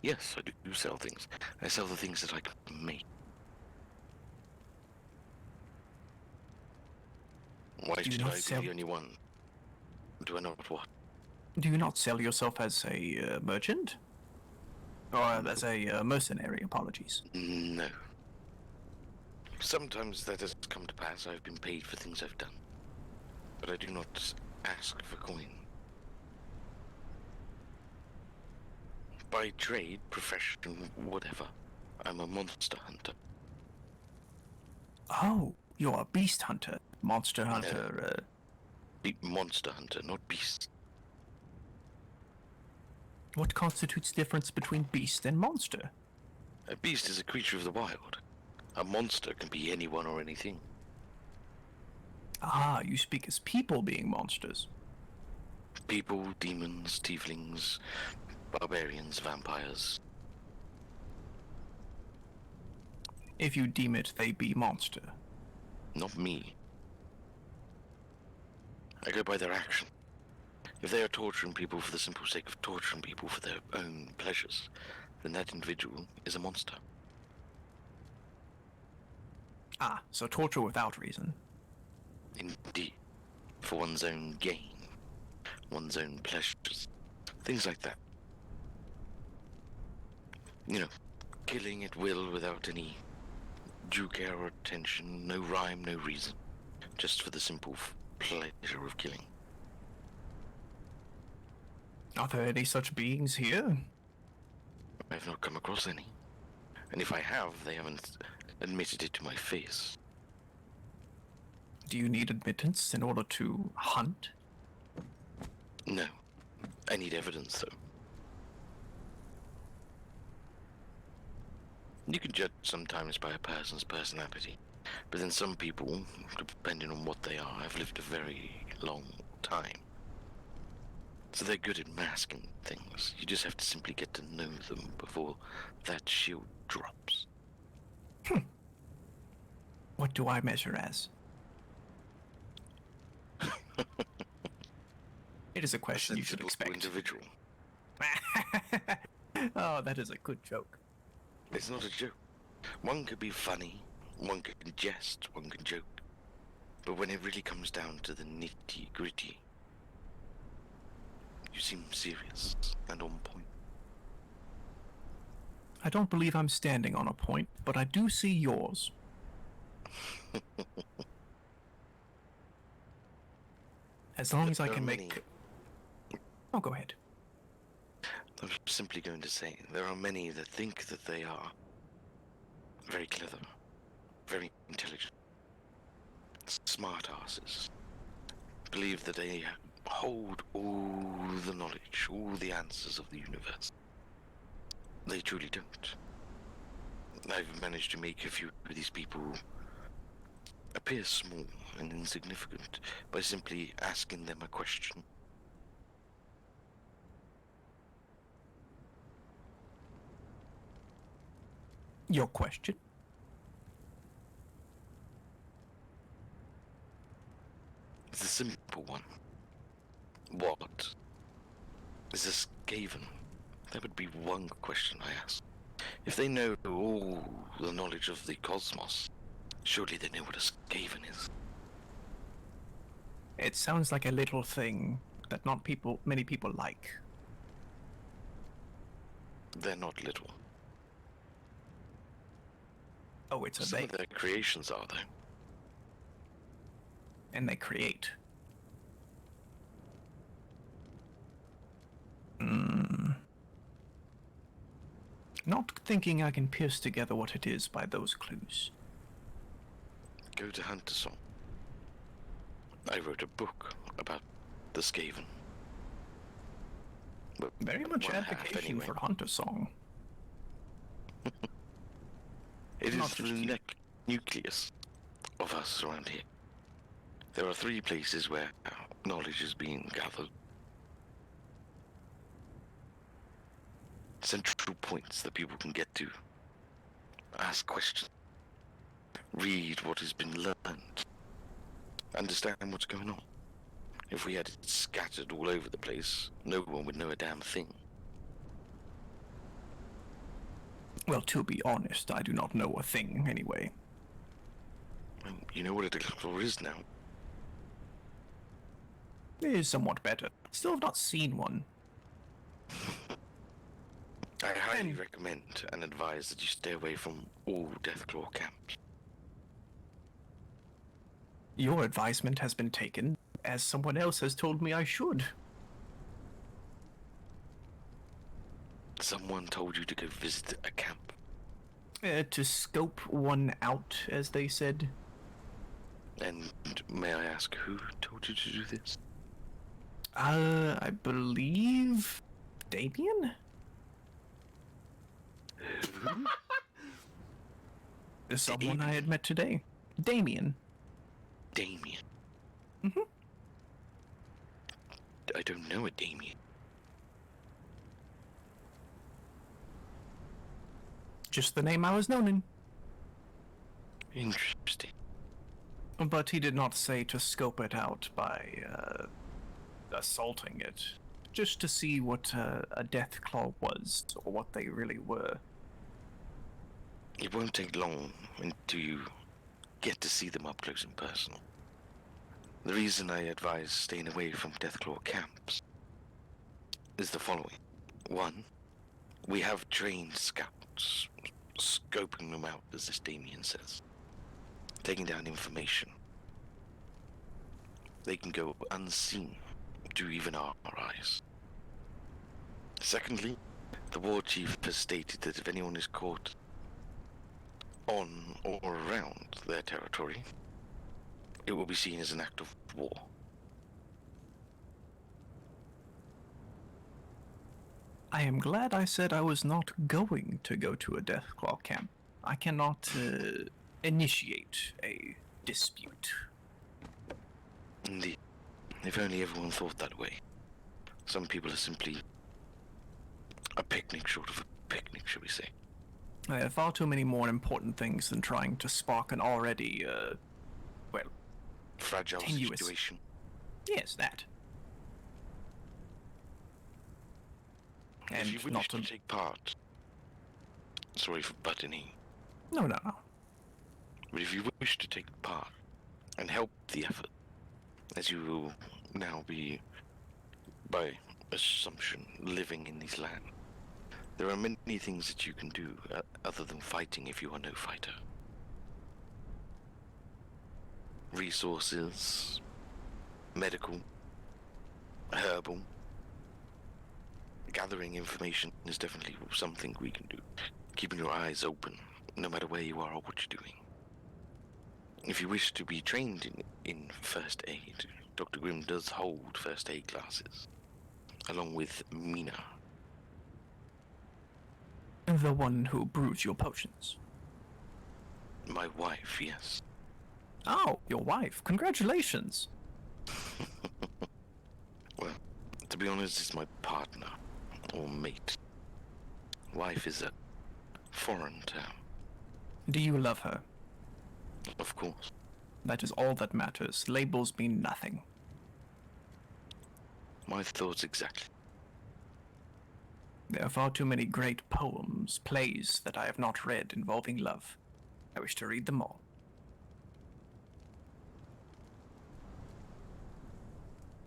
Yes, I do sell things. I sell the things that I can make. Why Do you should not I sell- be the only one? Do I not what? Do you not sell yourself as a merchant? Or as a mercenary, apologies. No. Sometimes that has come to pass. I've been paid for things I've done. But I do not ask for coin. By trade, profession, whatever, I'm a monster hunter. Oh, you're a beast hunter. Monster hunter, Monster hunter, not beast. What constitutes difference between beast and monster? A beast is a creature of the wild. A monster can be anyone or anything. Ah, you speak as people being monsters. People, demons, tieflings, barbarians, vampires. If you deem it they be monster. Not me. I go by their action. If they are torturing people for the simple sake of torturing people for their own pleasures, then that individual is a monster. Ah, so torture without reason. Indeed. For one's own gain. One's own pleasures. Things like that. You know, killing at will without any due care or attention, no rhyme, no reason. Just for the simple pleasure of killing. Are there any such beings here? I've not come across any. And if I have, they haven't admitted it to my face. Do you need admittance in order to hunt? No. I need evidence, though. You can judge sometimes by a person's personality, but then some people, depending on what they are, have lived a very long time. So they're good at masking things. You just have to simply get to know them before that shield drops. What do I measure as? It is a question you should expect. Individual. Oh, that is a good joke. It's not a joke. One could be funny, one can jest, one can joke. But when it really comes down to the nitty-gritty, you seem serious and on point. I don't believe I'm standing on a point, but I do see yours. As long as I can make... Oh, go ahead. I was simply going to say, there are many that think that they are very clever, very intelligent, smart asses. believe that they hold all the knowledge, all the answers of the universe. They truly don't. I've managed to make a few of these people appear small and insignificant by simply asking them a question. Your question? It's a simple one. What is a Skaven? That would be one question I ask. If they know all the knowledge of the cosmos, surely they know what a Skaven is. It sounds like a little thing that not many people like. They're not little. Oh, it's a Some they. of their creations are, though. And they create. Not thinking I can pierce together what it is by those clues. Go to Hunter Song. I wrote a book about the Skaven. But Very much one half, advocation anyway. for Hunter Song. It Not is the just you. nucleus of us around here. There are 3 places where knowledge is being gathered. Central points that people can get to. Ask questions. Read what has been learned. Understand what's going on. If we had it scattered all over the place, no one would know a damn thing. Well, to be honest, I do not know a thing anyway. You know what a Declare is now? It is somewhat better. Still have not seen one. I highly recommend and advise that you stay away from all Deathclaw camps. Your advisement has been taken, as someone else has told me I should. Someone told you to go visit a camp. To scope one out, as they said. And may I ask who told you to do this? I believe Damien? Someone I had met today. Damien. Damien? Mm-hmm. I don't know a Damien. Just the name I was known in. Interesting. But he did not say to scope it out by, assaulting it. Just to see what a Deathclaw was, or what they really were. It won't take long until you get to see them up close and personal. The reason I advise staying away from Deathclaw camps is the following. 1, we have trained scouts, scoping them out, as this Damien says. Taking down information. They can go unseen to even our eyes. Secondly, the war chief has stated that if anyone is caught on or around their territory, it will be seen as an act of war. I am glad I said I was not going to go to a Deathclaw camp. I cannot initiate a dispute. Indeed. If only everyone thought that way. Some people are simply a picnic short of a picnic, shall we say. I have far too many more important things than trying to spark an already, fragile tenuous situation. Yes, that. If you wish to take part, sorry for butting in. No. But if you wish to take part and help the effort, as you will now be, by assumption, living in these lands, there are many things that you can do other than fighting if you are no fighter. Resources, medical, herbal. Gathering information is definitely something we can do. Keeping your eyes open, no matter where you are or what you're doing. If you wish to be trained in first aid, Dr. Grimm does hold first aid classes, along with Mina. The one who brews your potions. My wife, yes. Oh, your wife. Congratulations. Well, to be honest, it's my partner, or mate. Wife is a foreign term. Do you love her? Of course. That is all that matters. Labels mean nothing. My thoughts exactly. There are far too many great poems, plays that I have not read involving love. I wish to read them all.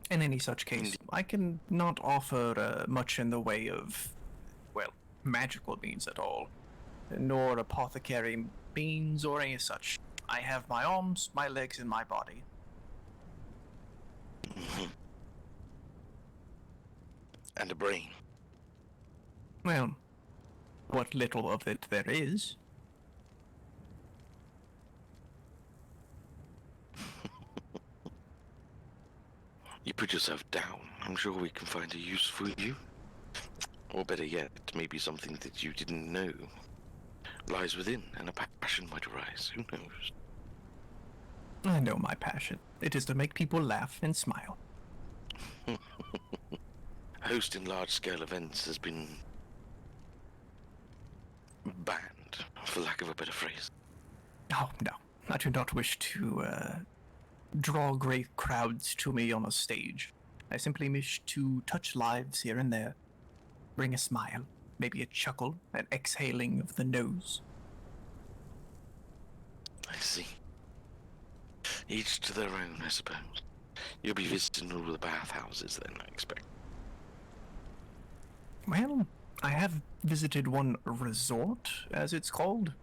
In any such case, I can not offer much in the way of, well, magical means at all, nor apothecary means or any such. I have my arms, my legs, and my body. And a brain. Well, what little of it there is. You put yourself down. I'm sure we can find a use for you. Or better yet, maybe something that you didn't know lies within, and a passion might arise. Who knows? I know my passion. It is to make people laugh and smile. Hosting large-scale events has been banned, for lack of a better phrase. Oh, no. I do not wish to, draw great crowds to me on a stage. I simply wish to touch lives here and there. Bring a smile, maybe a chuckle, an exhaling of the nose. I see. Each to their own, I suppose. You'll be visiting all the bathhouses then, I expect. Well, I have visited one resort, as it's called.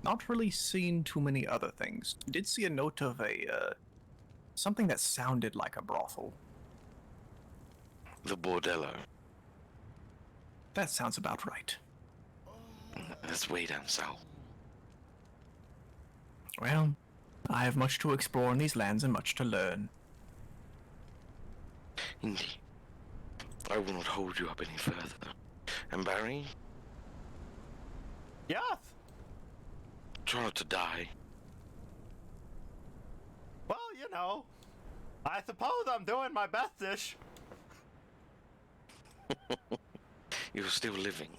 Not really seen too many other things. Did see a note of something that sounded like a brothel. The bordello. That sounds about right. That's way down south. Well, I have much to explore in these lands and much to learn. Indeed. I will not hold you up any further. And Barry? Yes? Try not to die. Well, you know, I suppose I'm doing my best-ish. You're still living.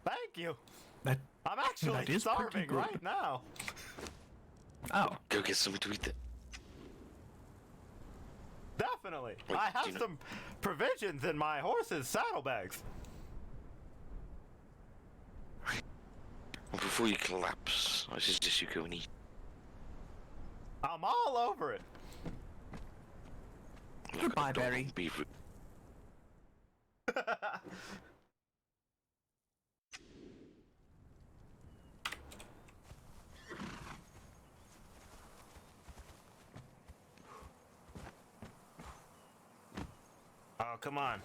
Thank you. That I'm actually is pretty starving good. right now. Oh. Go get something to eat then. Definitely. Wait, I do have you know- some provisions in my horse's saddlebags. Before you collapse, I suggest you go and eat. I'm all over it. Goodbye, Barry. Be rude. Oh, come on.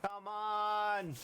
Come on!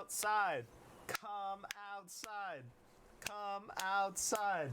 outside. Come outside. Come outside.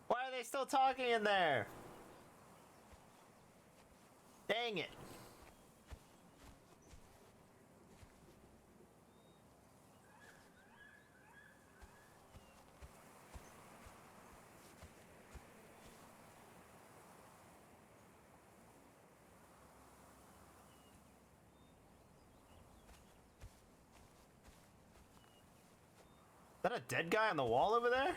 Why are they still talking in there? Dang it. Is that a dead guy on the wall over there?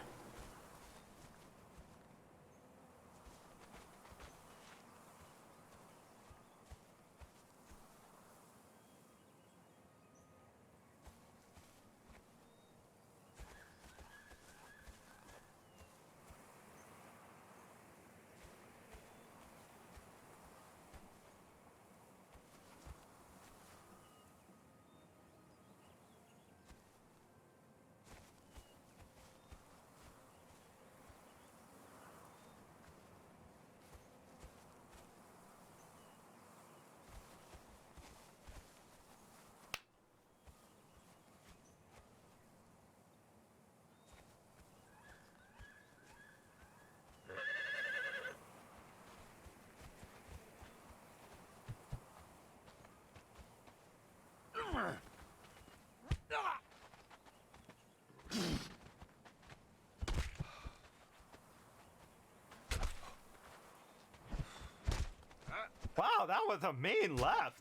Wow, that was a mean left.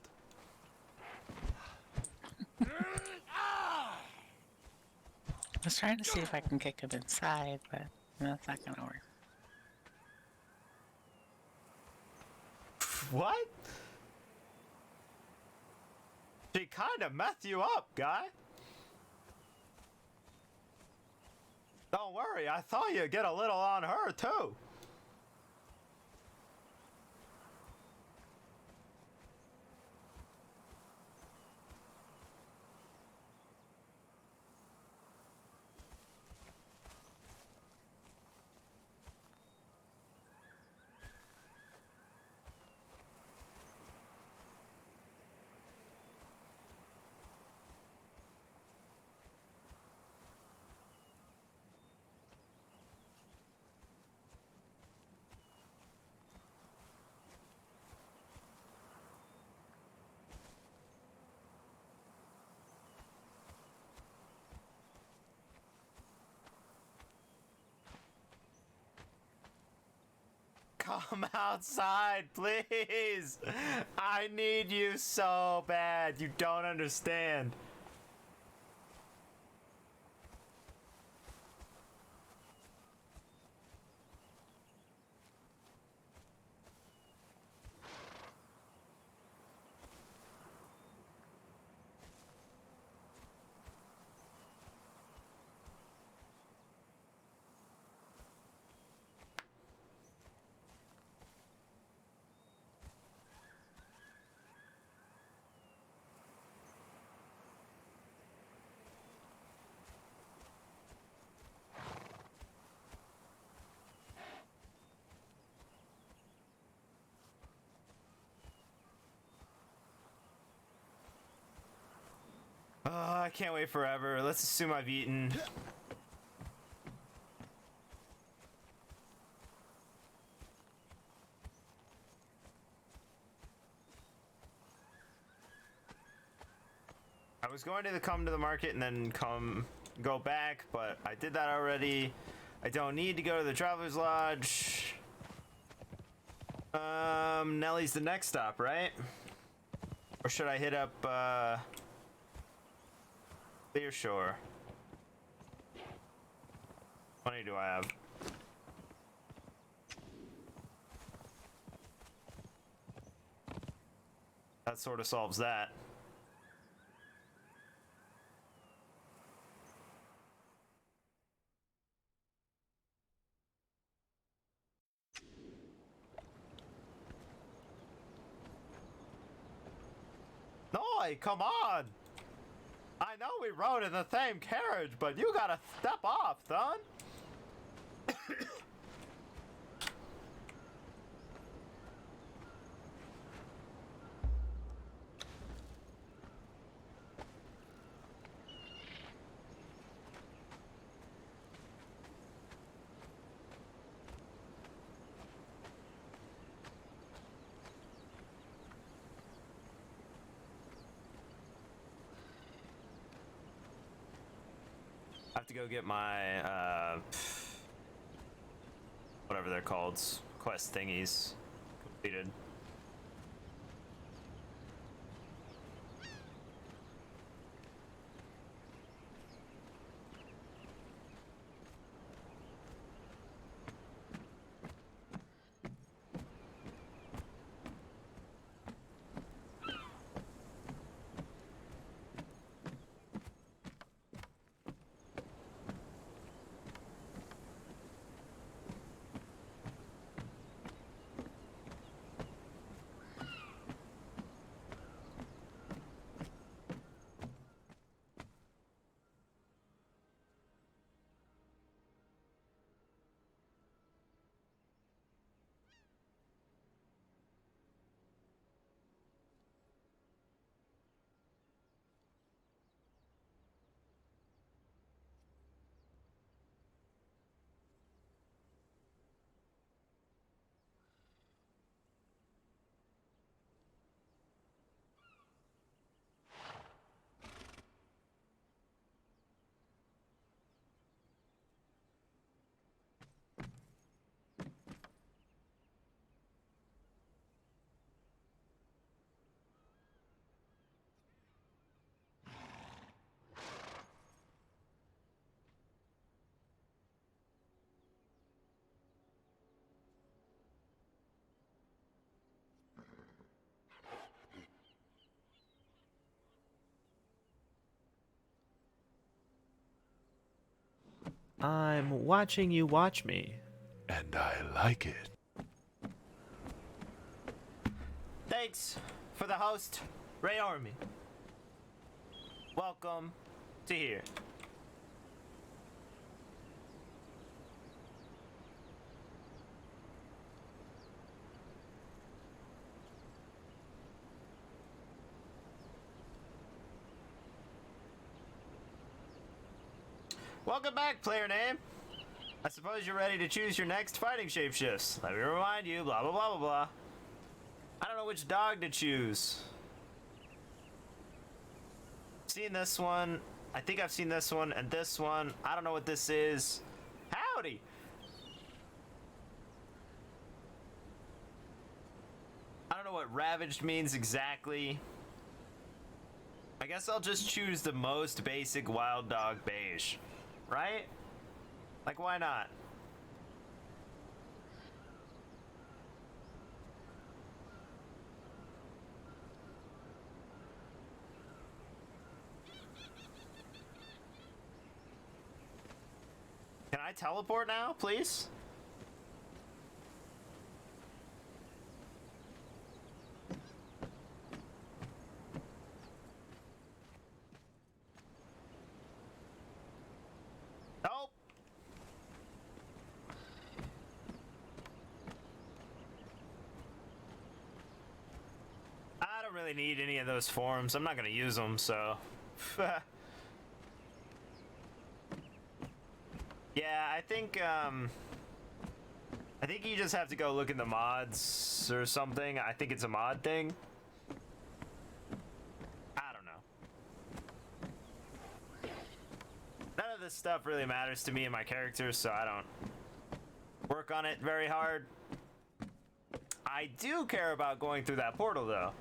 I was trying to see if I can kick him inside, but that's not gonna work. What? She kind of messed you up, guy. Don't worry, I saw you get a little on her, too. Come outside, please. I need you so bad. You don't understand. I can't wait forever. Let's assume I've eaten. I was going to come to the market and then go back, but I did that already. I don't need to go to the Traveler's Lodge. Nellie's the next stop, right? Or should I hit up, Clear Shore? How many do I have? That sort of solves that. Noi, come on! I know we rode in the same carriage, but you gotta step off, son! I have to go get my, whatever they're called, quest thingies completed. I'm watching you watch me. And I like it. Thanks for the host, Ray Army. Welcome to here. Welcome back, player name. I suppose you're ready to choose your next fighting shapeshifts. Let me remind you, blah blah blah blah blah. I don't know which dog to choose. Seen this one. I think I've seen this one and this one. I don't know what this is. Howdy! I don't know what ravaged means exactly. I guess I'll just choose the most basic wild dog beige. Right? Like, why not? Can I teleport now, please? Nope. I don't really need any of those forms. I'm not gonna use them, so. Yeah, I think you just have to go look in the mods or something. I think it's a mod thing. I don't know. None of this stuff really matters to me and my characters, so I don't work on it very hard. I do care about going through that portal, though.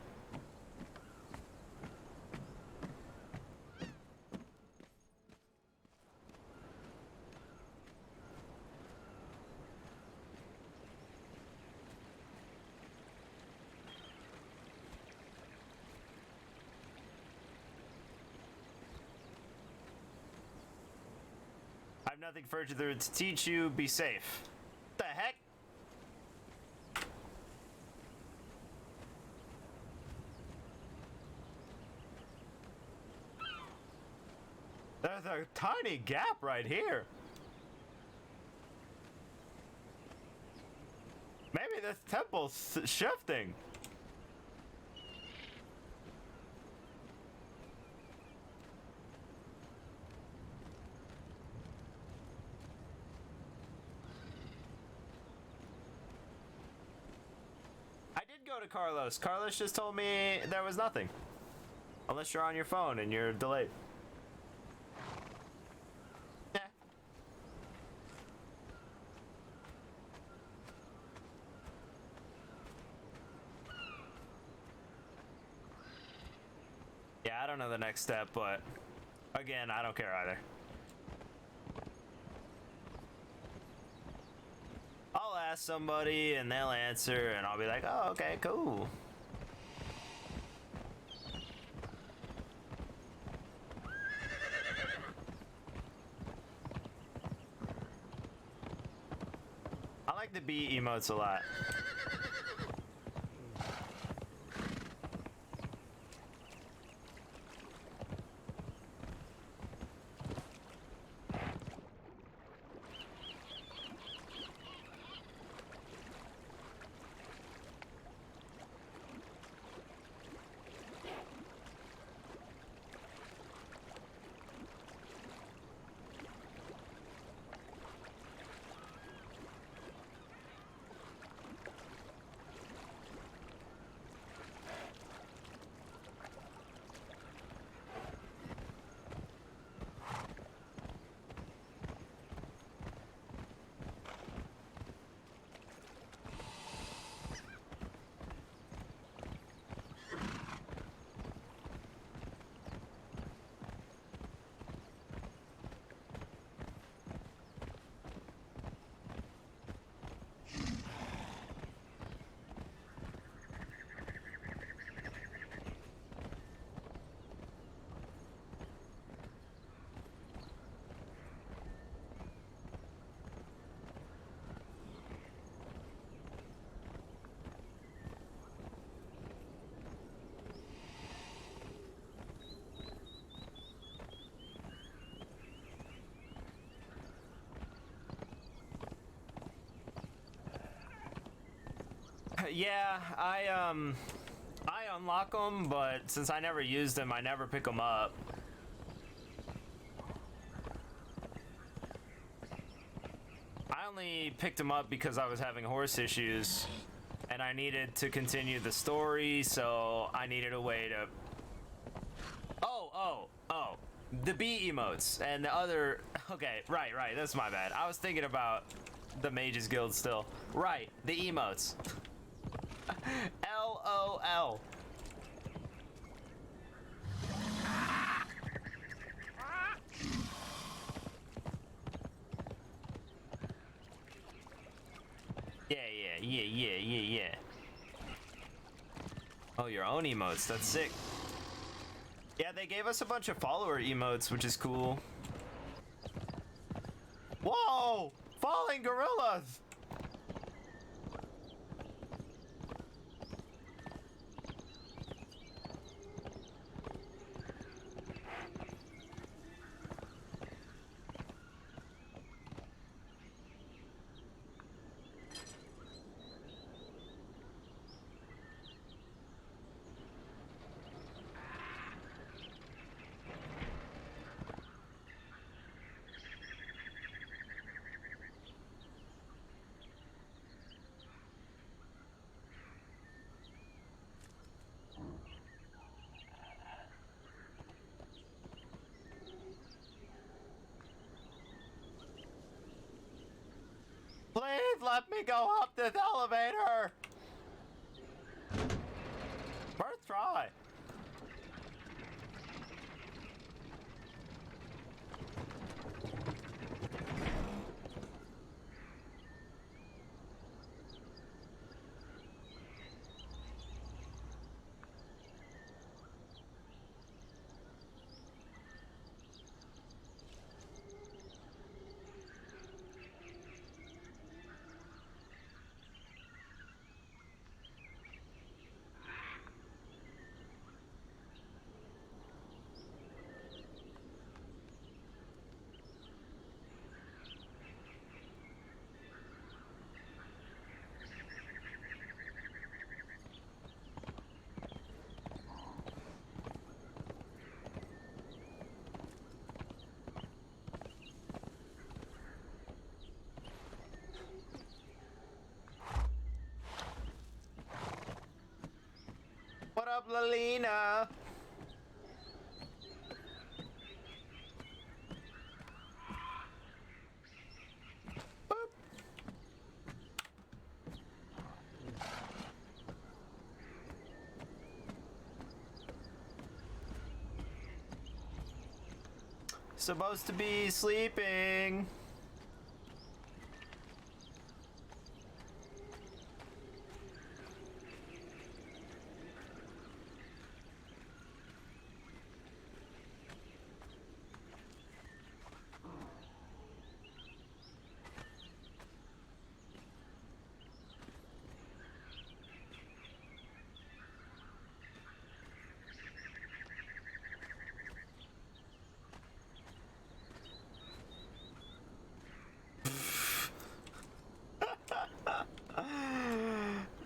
I have nothing further to teach you. Be safe. What the heck? There's a tiny gap right here. Maybe this temple's shifting. I did go to Carlos. Carlos just told me there was nothing. Unless you're on your phone and you're delayed. Yeah, I don't know the next step, but again, I don't care either. I'll ask somebody and they'll answer and I'll be like, oh, okay, cool. I like the bee emotes a lot. Yeah, I unlock them, but since I never use them, I never pick them up. I only picked them up because I was having horse issues, and I needed to continue the story, so I needed a way to... Oh, the bee emotes, and the other... Okay, right, that's my bad. I was thinking about the Mages Guild still. Right, the emotes. LOL. Yeah. Oh, your own emotes. That's sick. Yeah, they gave us a bunch of follower emotes, which is cool. Whoa! Falling gorillas! Please let me go up this elevator! First try. What up, Lalina? Supposed to be sleeping.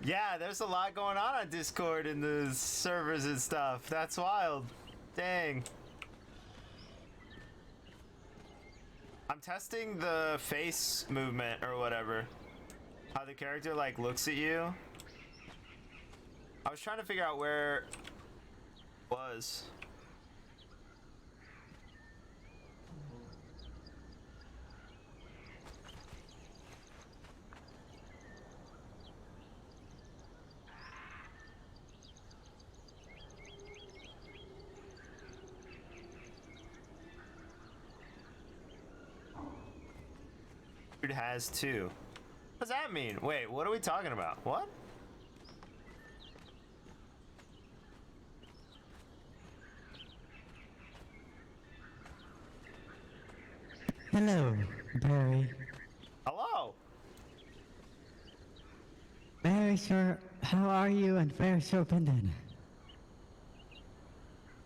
Yeah, there's a lot going on Discord and the servers and stuff. That's wild. Dang. I'm testing the face movement or whatever. How the character like looks at you. I was trying to figure out where it was. It has two. What does that mean? Wait, what are we talking about? What? Hello, Barry. Hello. Barry, sir, how are you and where's your bandana?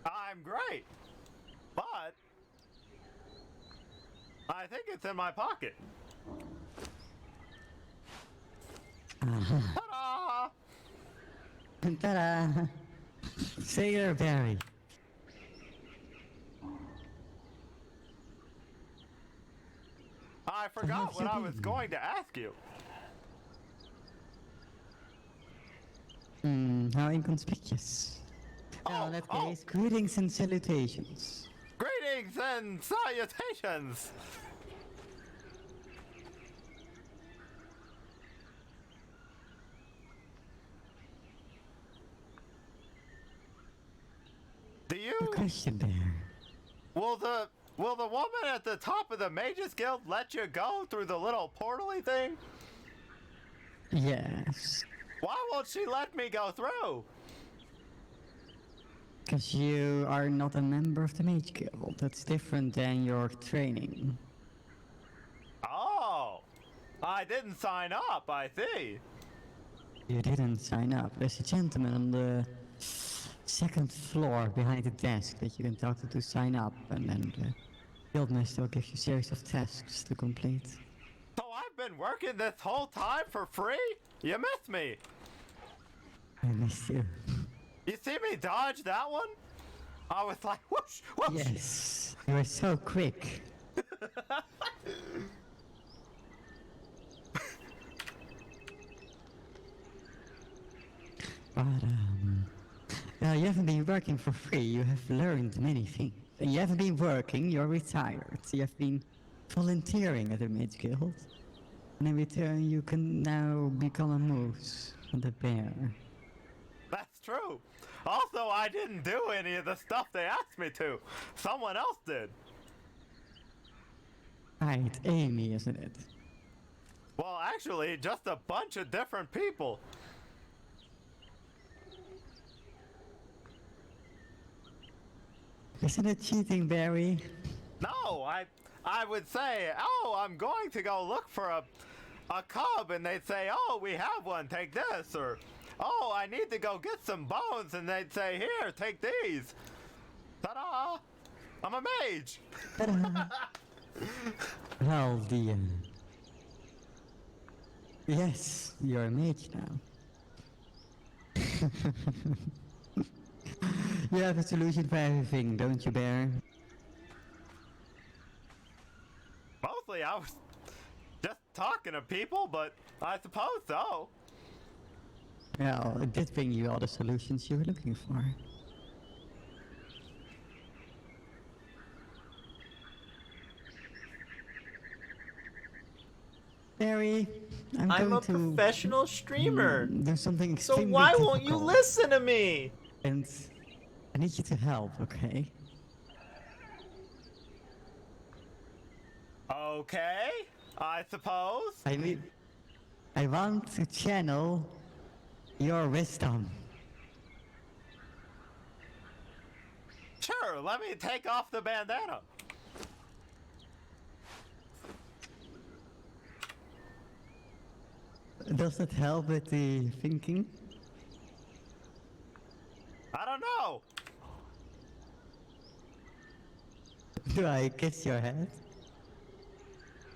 I'm great. But I think it's in my pocket. Ta-da! Ta-da! Sailor Barry. I forgot what I was going to ask you. How inconspicuous. Now, in that case, greetings and salutations. Greetings and salutations. Do you? A question there. Will the woman at the top of the Mages Guild let you go through the little portal-y thing? Yes. Why won't she let me go through? Because you are not a member of the Mage Guild. That's different than your training. Oh, I didn't sign up, I see. You didn't sign up. There's a gentleman on the second floor behind the desk that you can talk to sign up, and then the guildmaster will give you a series of tasks to complete. So I've been working this whole time for free? You missed me. I missed you. You see me dodge that one? I was like, whoosh, whoosh. Yes, you are so quick. But you haven't been working for free. You have learned many things. And you haven't been working. You're retired. You have been volunteering at the Mage Guild. And in return, you can now become a moose and a bear. That's true. Also, I didn't do any of the stuff they asked me to. Someone else did. Right, Amy, isn't it? Well, actually, just a bunch of different people. Isn't it cheating, Barry? No, I would say, oh, I'm going to go look for a cub, and they'd say, oh, we have one, take this, or oh, I need to go get some bones, and they'd say, here, take these. Ta-da! I'm a mage. Well, yes, you're a mage now. You have a solution for everything, don't you, Bear? Mostly, I was just talking to people, but I suppose so. Well, it did bring you all the solutions you were looking for. Barry, I'm a going to professional streamer. do something So extremely why won't you difficult. listen to me? And I need you to help, okay? Okay, I suppose. I want to channel your wisdom. Sure, let me take off the bandana. Does it help with the thinking? I don't know. Do I kiss your head?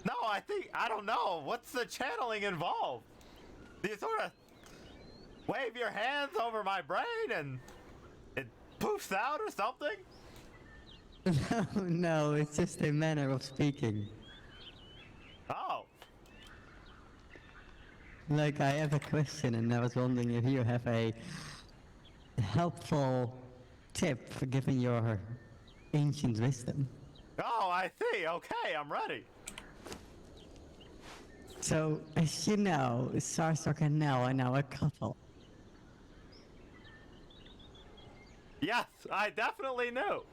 No, I don't know. What's the channeling involved? Do you sort of wave your hands over my brain and it poofs out or something? No, it's just a manner of speaking. Oh. Like, I have a question and I was wondering if you have a helpful tip for giving your ancient wisdom. Oh, I see. Okay, I'm ready. So, as you know, Sarsok and Nell are now a couple. Yes, I definitely knew.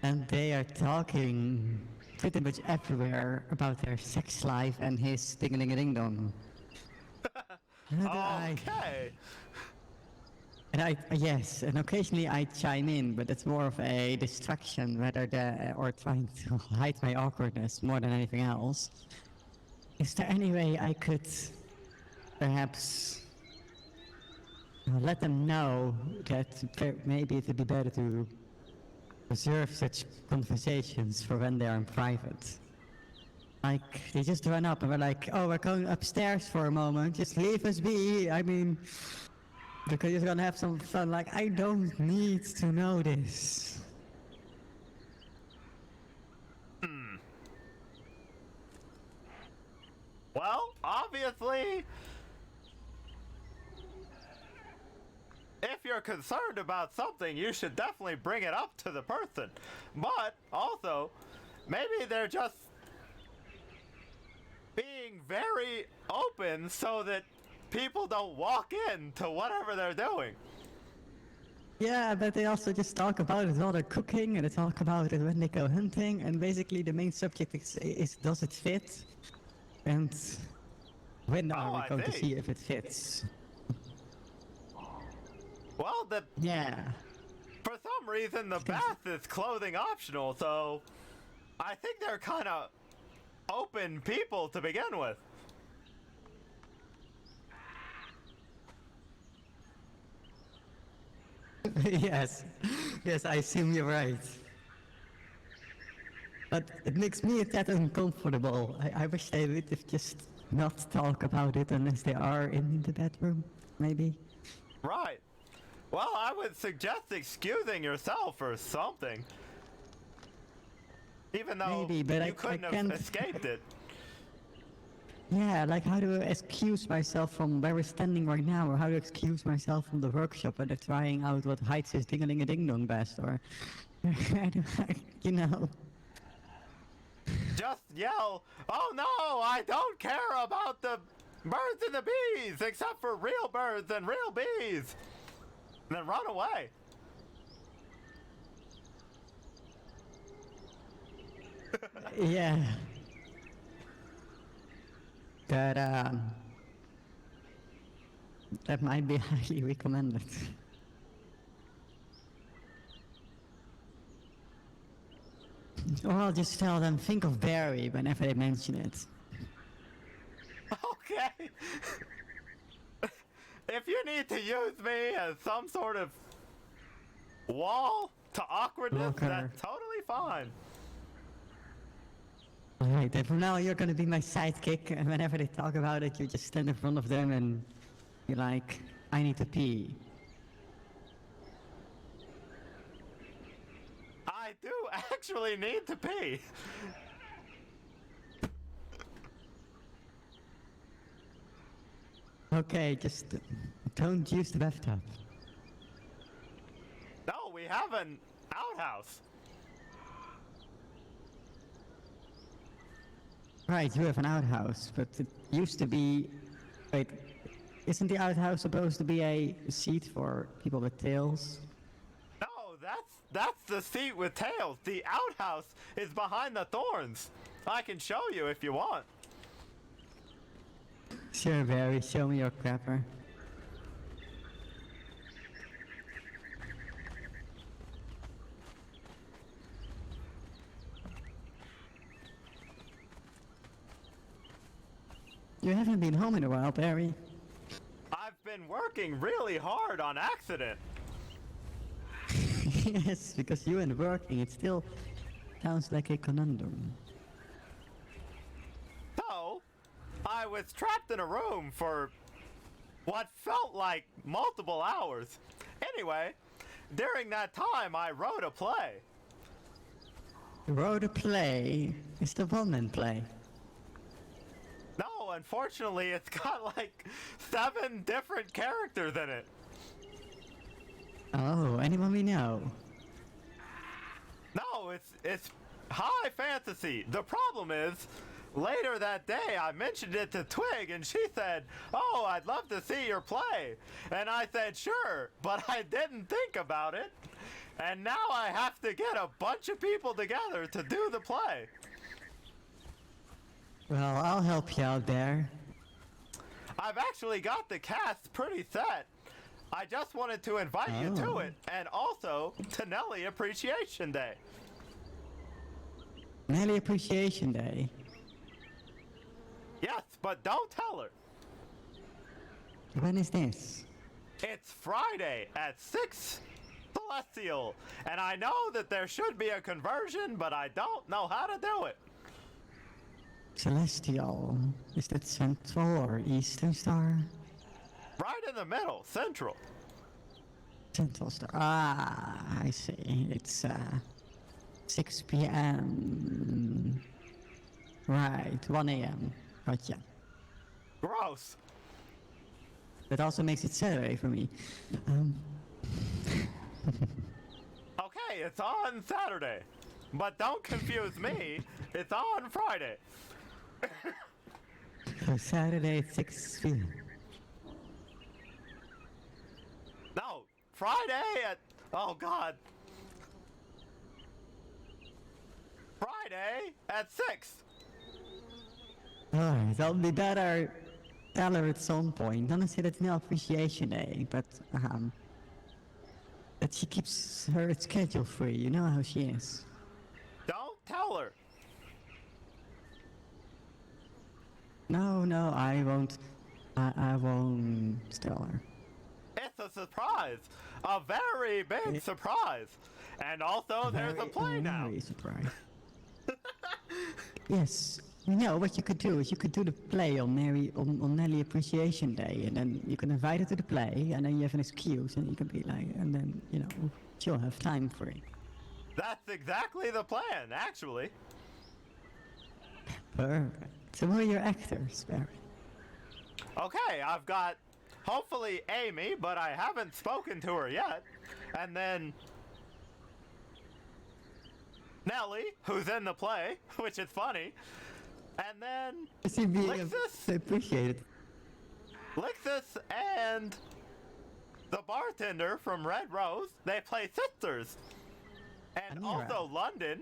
And they are talking pretty much everywhere about their sex life and his ding-a-ling-a-ding-dong. Okay. Yes, and occasionally I chime in, but it's more of a distraction rather than, or trying to hide my awkwardness more than anything else. Is there any way I could perhaps let them know that maybe it would be better to reserve such conversations for when they are in private? Like, they just run up and we're like, oh, we're going upstairs for a moment, just leave us be. I mean, because you're gonna have some fun. Like, I don't need to know this. Well, obviously, if you're concerned about something, you should definitely bring it up to the person. But also, maybe they're just being very open so that people don't walk in to whatever they're doing. Yeah, but they also just talk about it while they're cooking, and they talk about it when they go hunting, and basically the main subject is does it fit? And when are we going to see if it fits? Well, yeah. For some reason, the bath is clothing optional, so I think they're kind of open people to begin with. Yes, I assume you're right. But it makes me a tad uncomfortable. I wish they would have just not talk about it unless they are in the bedroom, maybe. Right. Well, I would suggest excusing yourself or something. Even though Maybe, but you couldn't have escaped it. Yeah, like how to excuse myself from where we're standing right now, or how to excuse myself from the workshop when they're trying out what hides his ding-a-ling-a-ding-dong best, or... you know... just yell, "Oh no, I don't care about the birds and the bees, except for real birds and real bees," and then run away. Yeah. But, that might be highly recommended. Or I'll just tell them, think of Barry whenever they mention it. Okay. If you need to use me as some sort of wall to awkwardness, Blocker. that's totally fine. Alright, then from now you're gonna be my sidekick, and whenever they talk about it, you just stand in front of them and you're like, I need to pee. I do actually need to pee. Okay, just don't use the bathtub. No, we have an outhouse. Right, you have an outhouse, but it used to be... Wait, isn't the outhouse supposed to be a seat for people with tails? No, that's the seat with tails. The outhouse is behind the thorns. I can show you if you want. Sure, Barry, show me your crapper. You haven't been home in a while, Barry. I've been working really hard on accident. Yes, because you and working, it still sounds like a conundrum. So, I was trapped in a room for what felt like multiple hours. Anyway, during that time, I wrote a play. You wrote a play? It's the one-man play. No, unfortunately, it's got like 7 different characters in it. Oh, anyone we know? No, it's high fantasy. The problem is, later that day I mentioned it to Twig and she said, "Oh, I'd love to see your play." And I said, "Sure," but I didn't think about it. And now I have to get a bunch of people together to do the play. Well, I'll help you out there. I've actually got the cast pretty set. I just wanted to invite you to it, and also to Nelly Appreciation Day. Nelly Appreciation Day? Yes, but don't tell her. When is this? It's Friday at 6 Celestial, and I know that there should be a conversion, but I don't know how to do it. Celestial. Is that Central or Eastern Star? Right in the middle, Central. Central Star. Ah, I see. It's 6 p.m. Right, 1 a.m. Gotcha. Gross. That also makes it Saturday for me. Okay, it's on Saturday. But don't confuse me. It's on Friday. So Saturday at 6 p.m. No, Friday at... Oh, God. Friday at 6. Alright, I'll be better tell her at some point. Honestly, that's no appreciation day, but that she keeps her schedule free. You know how she is. Don't tell her. No, I won't. I won't tell her. It's a surprise. A very big surprise. And also, there's a play now. Very surprised. Yes. No, what you could do is you could do the play on Nelly Appreciation Day, and then you can invite her to the play, and then you have an excuse, and you can be like, and then, you know, she'll have time for it. That's exactly the plan, actually. Perfect. So who are your actors, Barry? Okay, I've got, hopefully, Amy, but I haven't spoken to her yet. And then... Nellie, who's in the play, which is funny, and then Is he being Lixus, appreciated? Lixus and the bartender from Red Rose, they play sisters. And Amira. also London,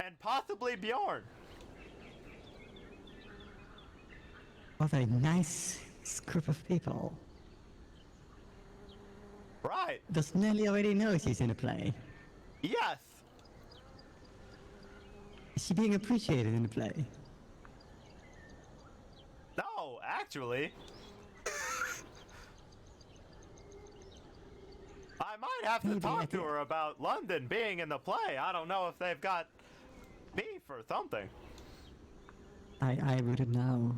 and possibly Bjorn. What a nice group of people. Right. Does Nelly already know she's in a play? Yes. Is she being appreciated in the play? No, actually. I might have to talk to her about London being in the play. I don't know if they've got beef or something. I wouldn't know.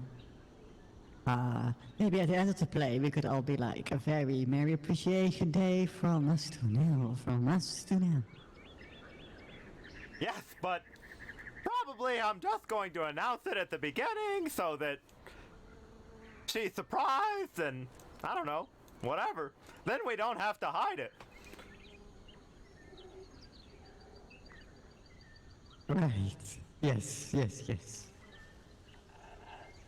Maybe at the end of the play we could all be like, a very merry appreciation day from us to Nell, from us to Nell. Yes, but probably I'm just going to announce it at the beginning so that she's surprised and, I don't know, whatever. Then we don't have to hide it. Right. Yes.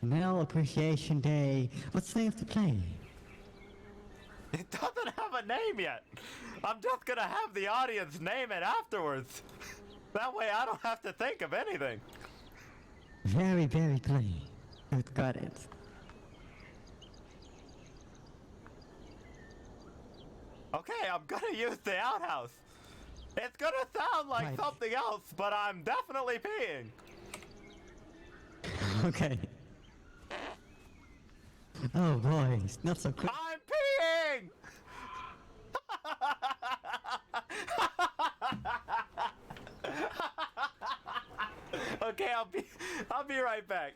Nell Appreciation Day. What's the name of the play? It doesn't have a name yet. I'm just gonna have the audience name it afterwards. That way I don't have to think of anything. Very plain. Good, got it. Okay, I'm gonna use the outhouse. It's gonna sound like Right. something else, but I'm definitely peeing. Okay. Oh boy, it's not so quick. I'm peeing! Okay, I'll be right back.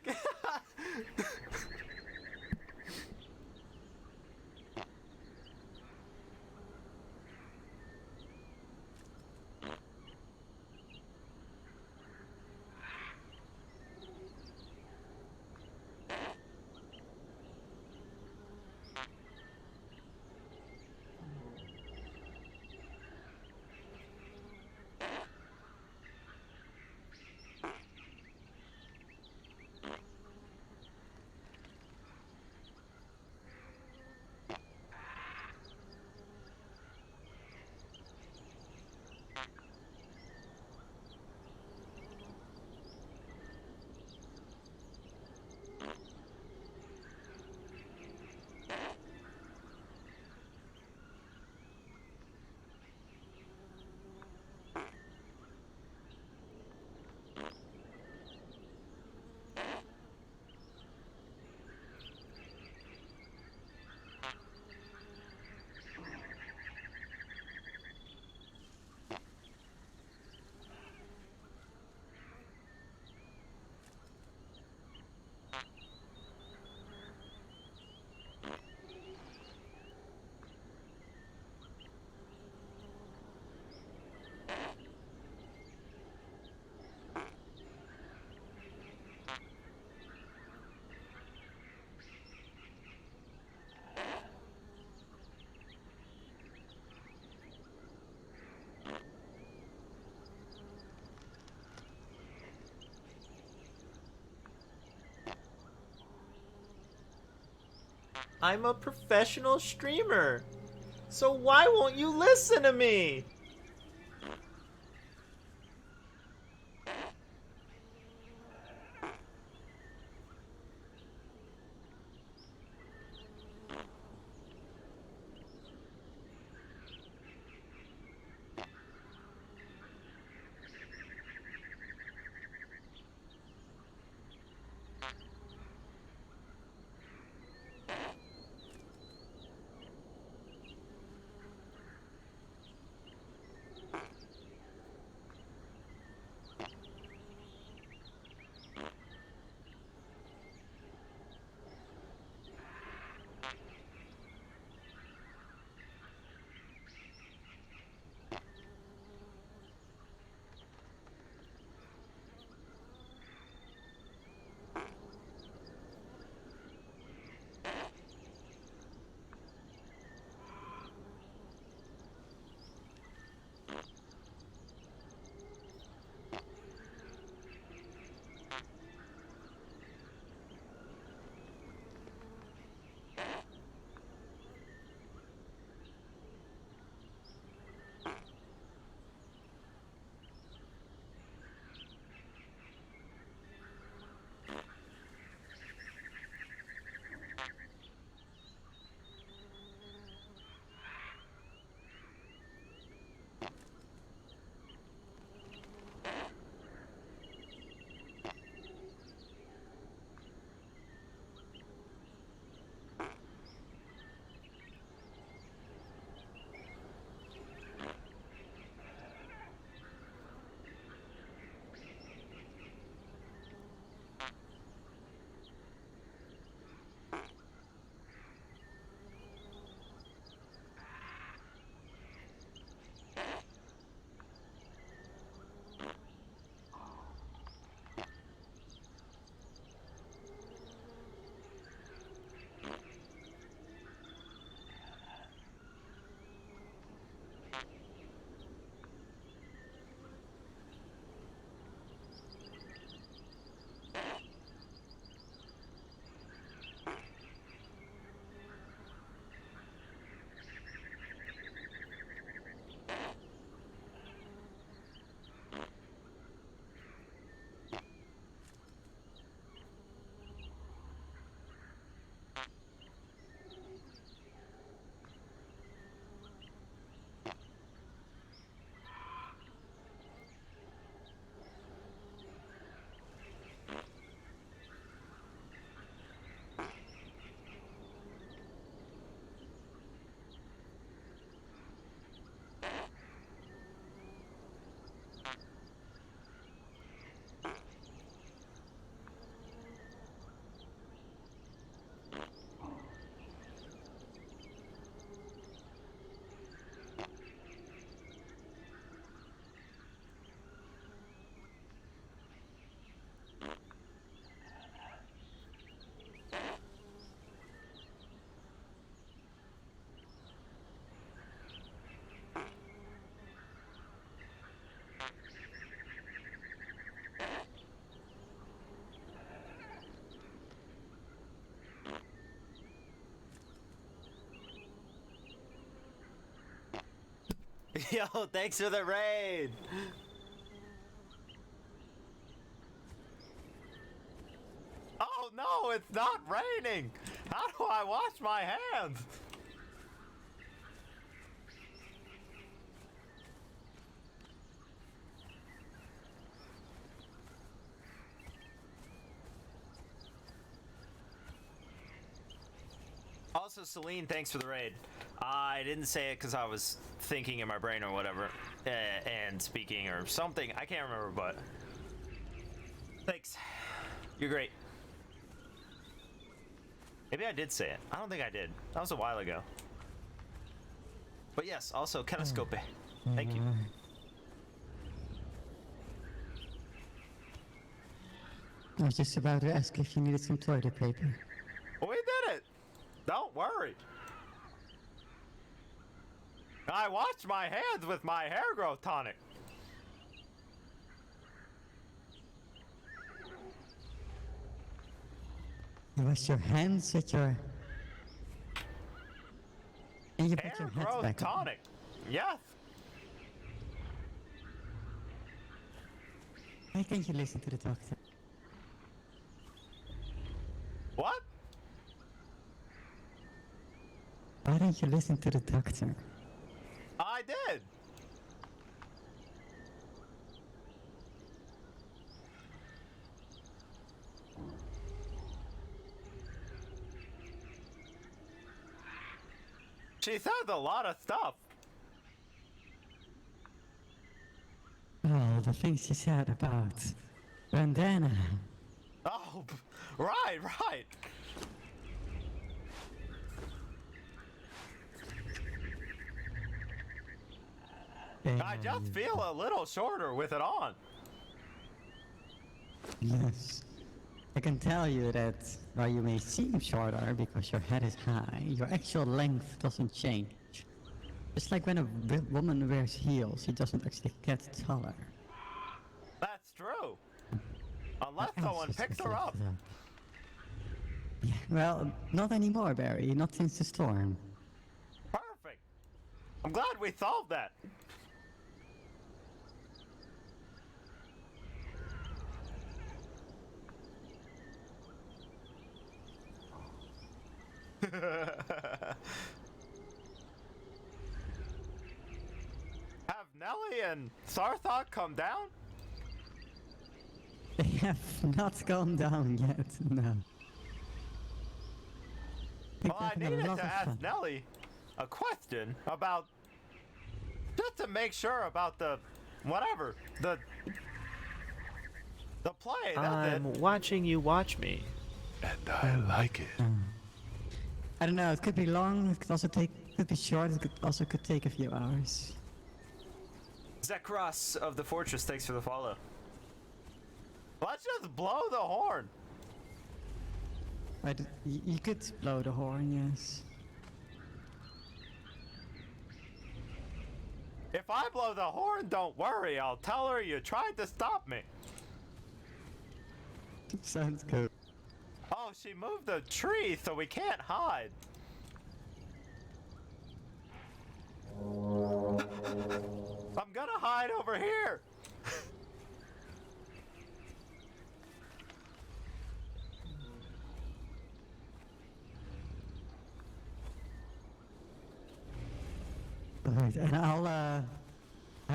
I'm a professional streamer. So why won't you listen to me? Yo, thanks for the raid. Oh no, it's not raining. How do I wash my hands? Also, Celine, thanks for the raid. I didn't say it because I was thinking in my brain or whatever, and speaking or something. I can't remember, but thanks. You're great. Maybe I did say it. I don't think I did. That was a while ago. But yes, also, Kinescope. Thank you. I was just about to ask if you needed some toilet paper. We did it! Don't worry. I washed my hands with my hair growth tonic. You wash your hands with your... And you put Hair your hat growth back on. tonic. Yes. Why can't you listen to the doctor? What? Why don't you listen to the doctor? I did. She says a lot of stuff. Oh, the things she said about bandana. Oh, right, right. I just feel a little shorter with it on. Yes. I can tell you that while you may seem shorter because your head is high, your actual length doesn't change. Just like when a woman wears heels, she doesn't actually get taller. That's true. Unless someone picks her up. Yeah, well, not anymore, Barry. Not since the storm. Perfect. I'm glad we solved that. Have Nelly and Sarthok come down? They have not gone down yet, no. Well, I needed to ask Nelly a question about, just to make sure about the, whatever, the play, that's I'm watching you watch me, and I like it. I don't know, it could be long, it could also could be short, it could take a few hours. Zekros of the Fortress, thanks for the follow. Let's just blow the horn. You could blow the horn, yes. If I blow the horn, don't worry. I'll tell her you tried to stop me. Sounds good. Oh, she moved the tree, so we can't hide. I'm gonna hide over here. Alright, and I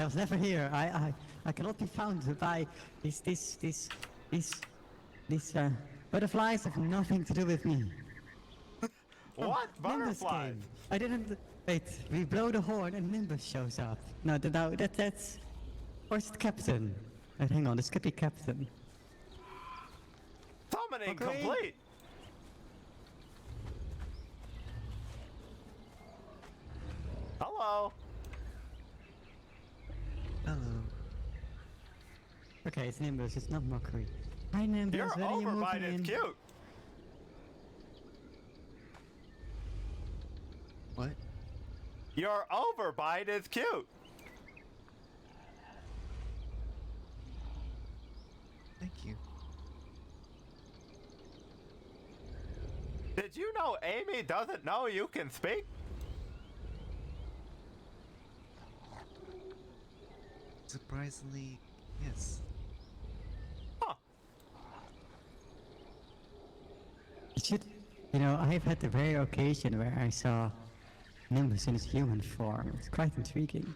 was never here. I cannot be found by these butterflies have nothing to do with me. What butterflies? I didn't. Wait, we blow the horn and Nimbus shows up. No, that's. Where's the captain? Wait, hang on, this could be captain. Summoning complete. Hello. Hello. Okay, it's Nimbus, it's not mockery. Hi Nimbus, Your when are you overbite moving is in? cute. What? Your overbite is cute. Thank you. Did you know Amy doesn't know you can speak? Surprisingly, yes. It should, you know, I've had the rare occasion where I saw Nimbus in his human form. It's quite intriguing.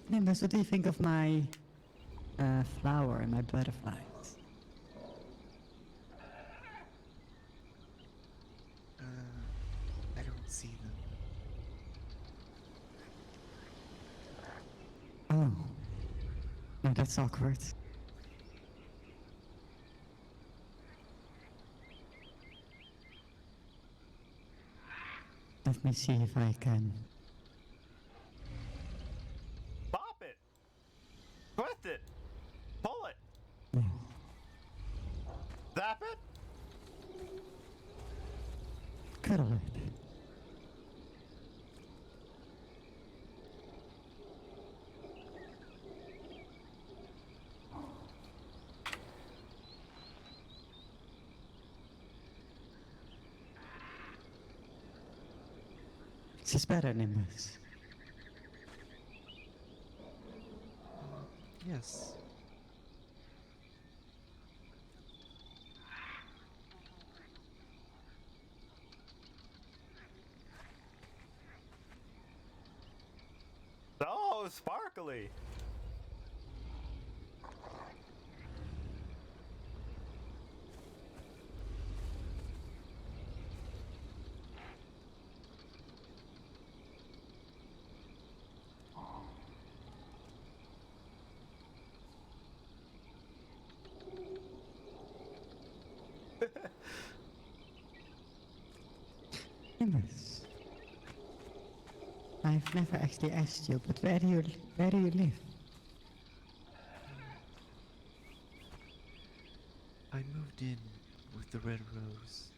Nimbus, what do you think of my flower and my butterflies? I don't see them. Oh. No, that's awkward. Let me see if I can. Bop it! Twist it! Pull it! Yeah. Zap it! Cuddle it. This is better, Nimbus. Yes. Oh, sparkly! Nimbus. I've never actually asked you, but where do you live? I moved in with the Red Rose.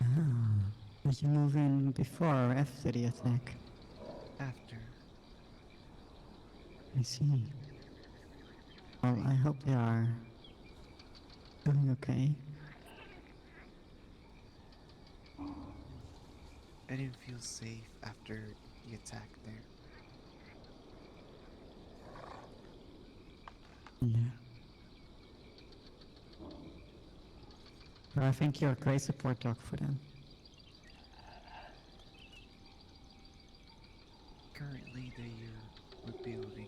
Ah, did you move in before or after the attack? After. I see. Well, I hope they are doing okay. I didn't feel safe after the attack there. Yeah. But I think you're a great support dog for them. Currently, they are rebuilding.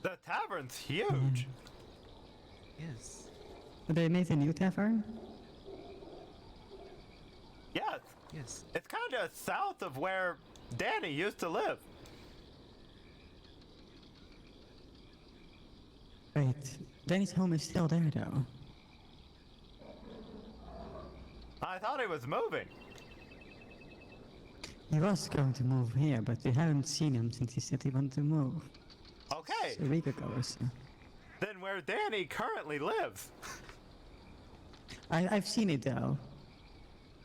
The tavern's huge! Yes. They made a new tavern? Yes. Yes. It's kind of south of where Danny used to live. Wait, Danny's home is still there though. I thought he was moving. He was going to move here, but we haven't seen him since he said he wanted to move. Okay. A week ago or so. Then where Danny currently lives. I've seen it though.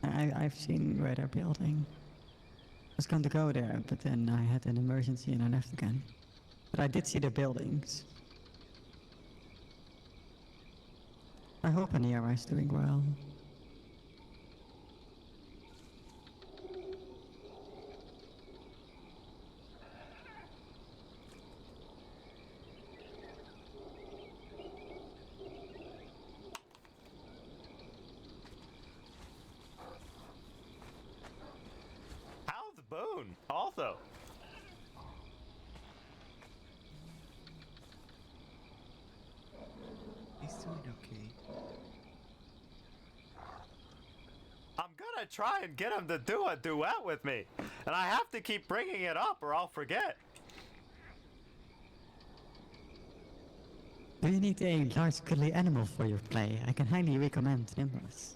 I've seen where they're building. I was going to go there, but then I had an emergency and I left again. But I did see the buildings. I hope Aniara is doing well. How's Boone? Also. He's doing okay. I'm gonna try and get him to do a duet with me. And I have to keep bringing it up or I'll forget. Do you need a large cuddly animal for your play? I can highly recommend Nimbus.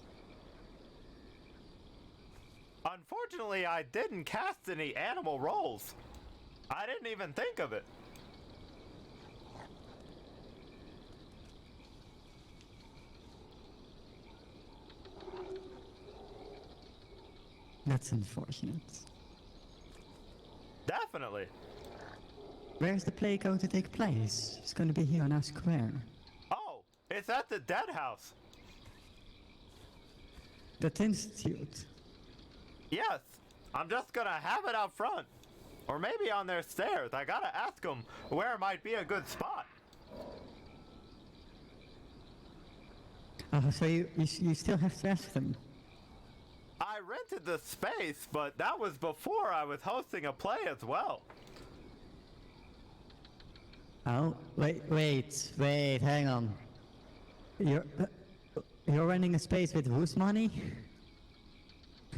Unfortunately, I didn't cast any animal roles. I didn't even think of it. That's unfortunate. Definitely. Where's the play going to take place? It's going to be here on our square. Oh, it's at the dead house. That institute. Yes, I'm just gonna have it out front. Or maybe on their stairs. I gotta ask them where might be a good spot. Oh, so you still have to ask them? I rented the space, but that was before I was hosting a play as well. Oh, wait, hang on. You're renting a space with whose money?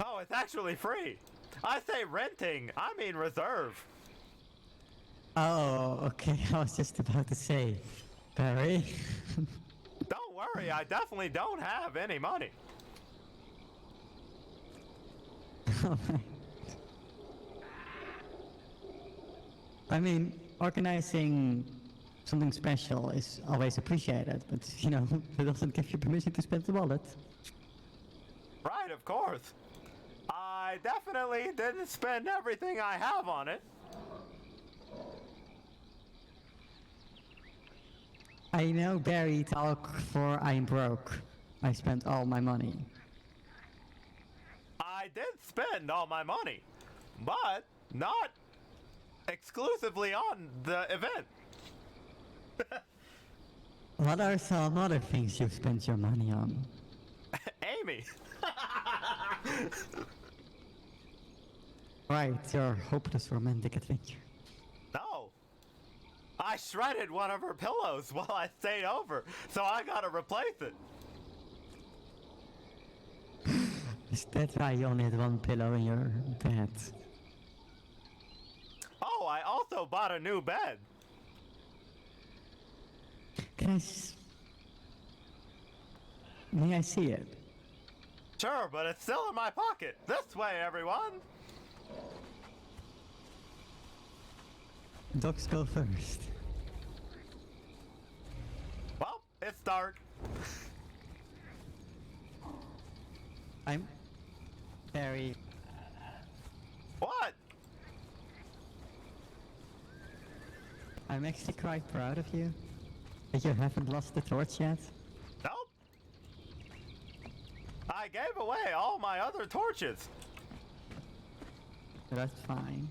Oh, it's actually free. I say renting, I mean reserve. Oh, okay, I was just about to say, Barry. Don't worry, I definitely don't have any money. Alright. I mean, organizing something special is always appreciated, but, you know, it doesn't give you permission to spend the wallet. Right, of course. I definitely didn't spend everything I have on it. I know Barry talk for I'm broke. I spent all my money. I did spend all my money, but not exclusively on the event. What are some other things you've spent your money on? Amy. Right, your hopeless romantic adventure. No. I shredded one of her pillows while I stayed over, so I gotta replace it. Is that why you only had one pillow in your bed? Oh, I also bought a new bed. May I see it? Sure, but it's still in my pocket. This way, everyone. Dogs go first. Well, it's dark. I'm very... What? I'm actually quite proud of you. That you haven't lost the torch yet. Nope. I gave away all my other torches. That's fine.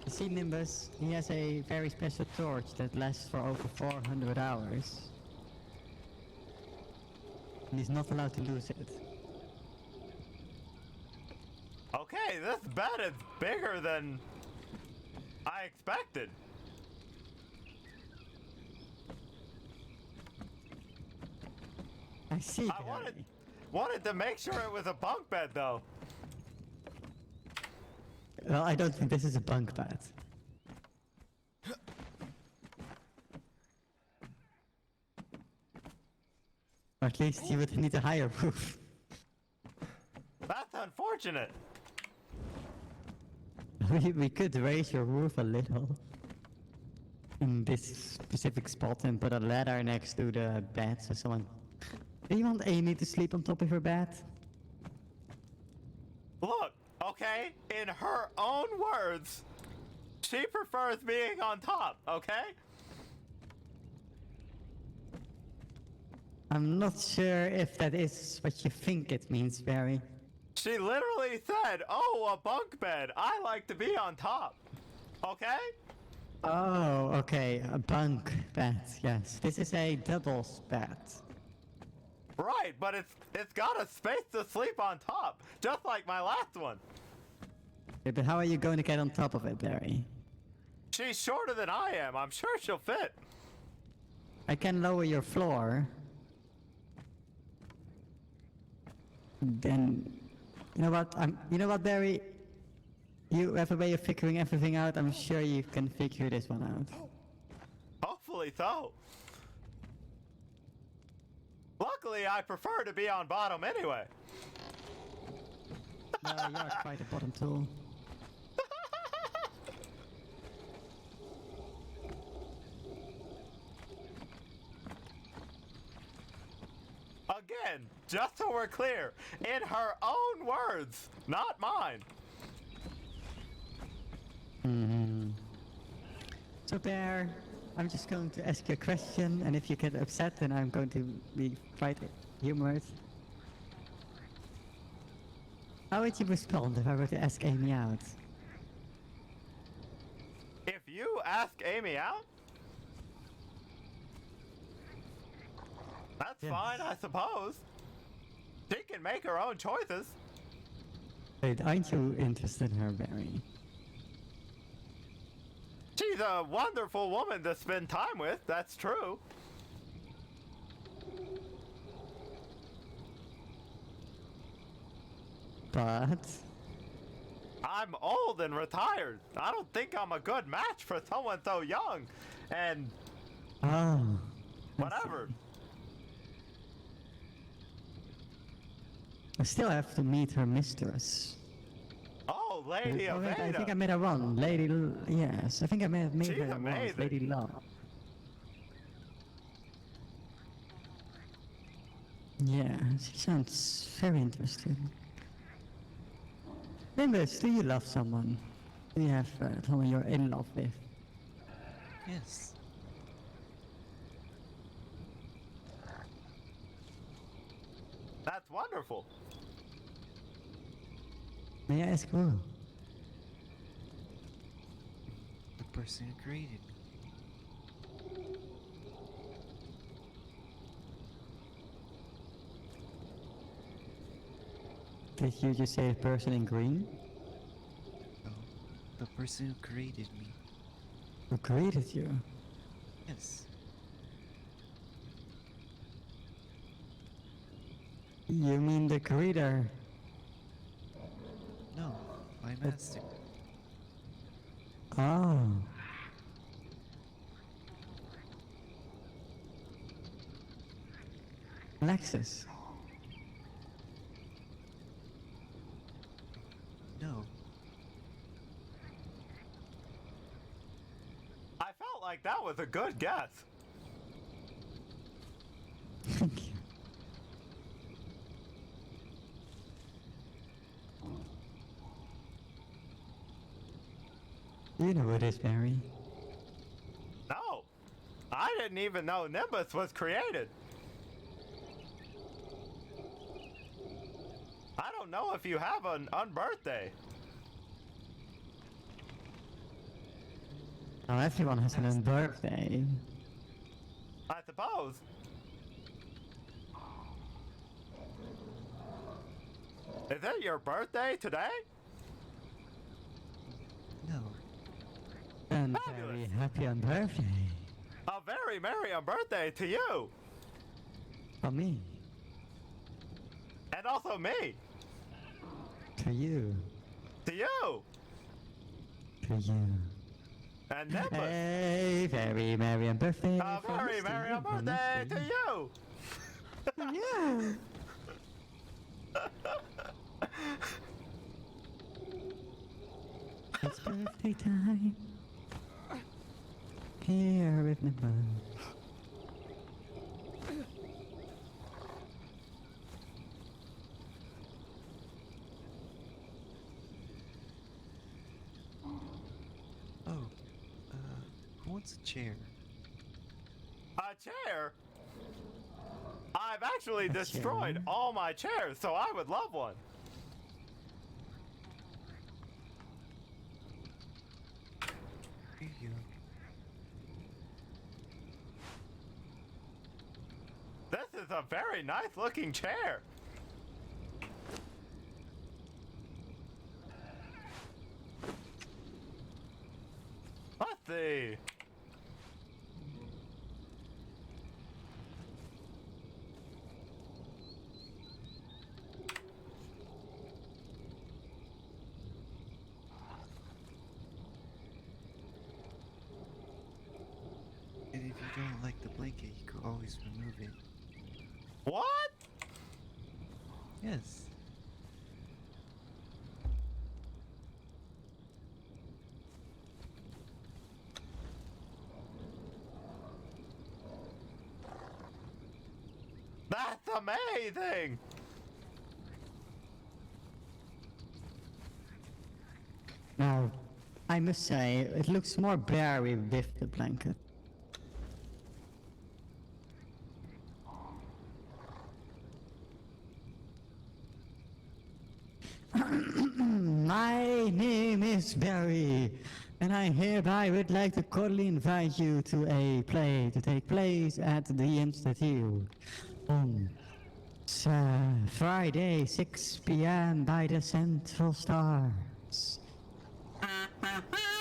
You see, Nimbus, he has a very special torch that lasts for over 400 hours. And he's not allowed to lose it. Okay, this bed is bigger than I expected. I see, I wanted to make sure it was a bunk bed, though. Well, I don't think this is a bunk bed. Or at least you would need a higher roof. That's unfortunate. We could raise your roof a little. In this specific spot and put a ladder next to the bed so someone... Do you want Amy to sleep on top of your bed? Look, okay? In her own words, she prefers being on top, okay? I'm not sure if that is what you think it means, Barry. She literally said, oh, a bunk bed. I like to be on top. Okay? Oh, okay. A bunk bed, yes. This is a doubles bed. Right, but it's got a space to sleep on top, just like my last one. Okay, but how are you going to get on top of it, Barry? She's shorter than I am. I'm sure she'll fit. I can lower your floor. Then, you know what? You know what, Barry? You have a way of figuring everything out. I'm sure you can figure this one out. Hopefully so. Luckily, I prefer to be on bottom anyway. No, you're quite a bottom tool. Again, just so we're clear, in her own words, not mine. So, Bear, I'm just going to ask you a question, and if you get upset, then I'm going to be quite humorous. How would you respond if I were to ask Amy out? If you ask Amy out, that's fine, I suppose. She can make her own choices. Wait, aren't you interested in her, Barry? She's a wonderful woman to spend time with, that's true. But I'm old and retired. I don't think I'm a good match for someone so young. And oh, whatever. I still have to meet her mistress. Oh, Lady Oh, wait, I Aveda. think I made her wrong. Yes, I think I may have made She's her wrong. amazing. Lady Love. Yeah, she sounds very interesting. Nimbus, do you love someone? Do you have someone you're in love with? Yes. That's wonderful. May I ask who? The person who created me. Did you just say the person in green? No, the person who created me. Who created you? Yes. You mean the creator? No, my master. Oh. Lexus. No. I felt like that was a good guess. Thank you. You know who it is, Barry. No. I didn't even know Nimbus was created. I don't know if you have an unbirthday. Oh, everyone has an own birthday. I suppose. Is it your birthday today? No. And Fabulous. very happy on birthday. A very merry birthday to you. For me. And also me. To you. To you. To you. And Nimbus. Hey, very merry on birthday. A very merry birthday to you. Yeah. It's birthday time. Here with Nimbus. Oh, who wants a chair? A chair? I've actually destroyed all my chairs, so I would love one. Here you go. This is a very nice looking chair. Let's see. And if you don't like the blanket, you could always remove it. What? Yes. That's amazing. Now, I must say, it looks more berry with the blanket. My name is Barry, and I hereby would like to cordially invite you to a play to take place at the Institute on Friday, 6 p.m. by the Central Stars.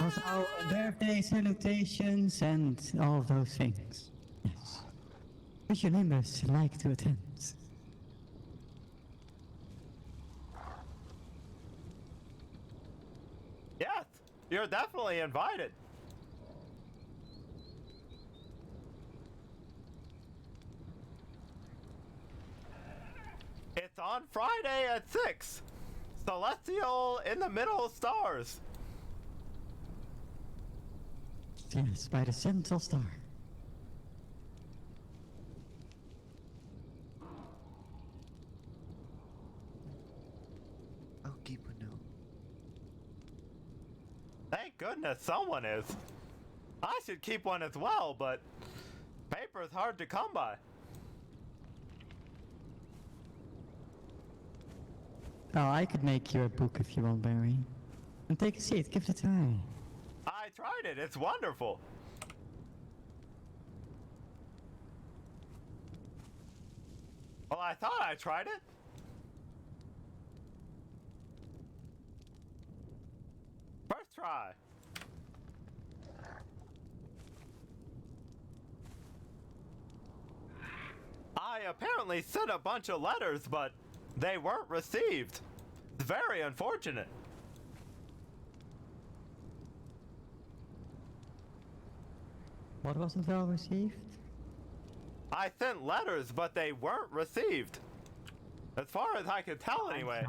Also, birthday salutations and all those things. Yes. Would your members like to attend? Yes, you're definitely invited. It's on Friday at 6. Celestial in the Middle Stars. Yes, by the Central Star. I'll keep a note. Thank goodness someone is. I should keep one as well, but paper's hard to come by. Oh, I could make you a book if you want, Barry. And take a seat, give it a try. I tried it, it's wonderful. Well, I thought I tried it. First try. I apparently sent a bunch of letters, but they weren't received. It's very unfortunate. What wasn't well received? I sent letters, but they weren't received. As far as I could tell anyway,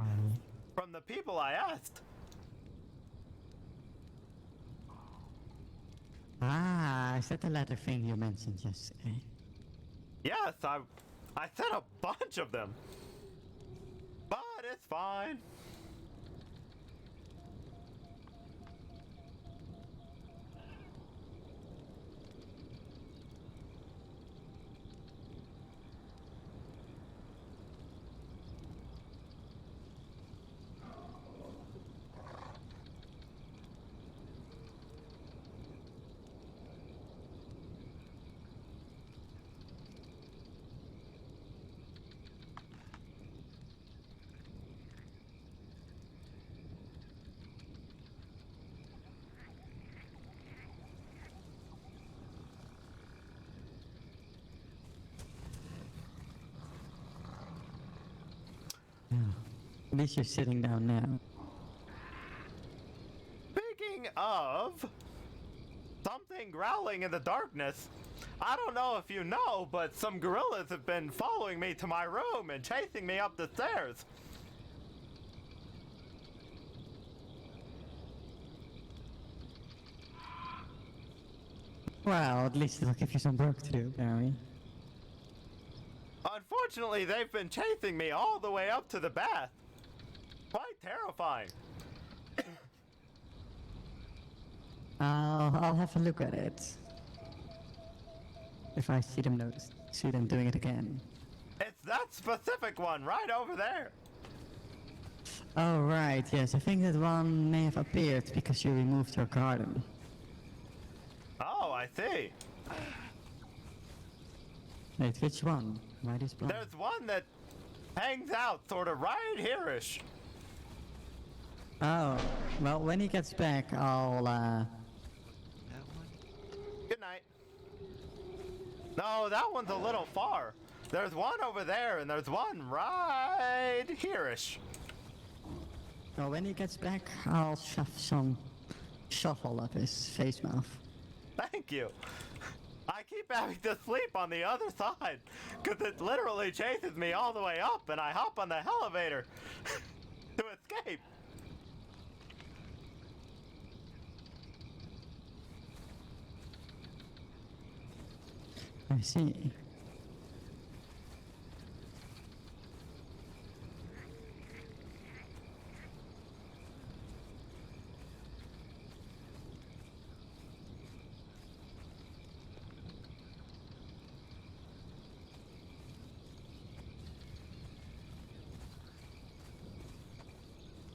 from the people I asked. Ah, is that the letter thing you mentioned yesterday? Yes, I sent a bunch of them. But it's fine. At least you're sitting down now. Speaking of something growling in the darkness, I don't know if you know, but some gorillas have been following me to my room and chasing me up the stairs. Well, at least it'll give you some work to do, Barry. Unfortunately, they've been chasing me all the way up to the bath. Quite terrifying. I'll have a look at it. If I see them doing it again. It's that specific one right over there. Oh right, yes, I think that one may have appeared because you removed your garden. Oh, I see. Wait, which one? Why this block? There's one that hangs out sort of right here-ish. Oh, well, when he gets back, I'll, Good night. No, that one's a little far. There's one over there, and there's one right here-ish. Well, when he gets back, I'll shove some shuffle up his face mouth. Thank you. I keep having to sleep on the other side, because it literally chases me all the way up, and I hop on the elevator to escape. I see.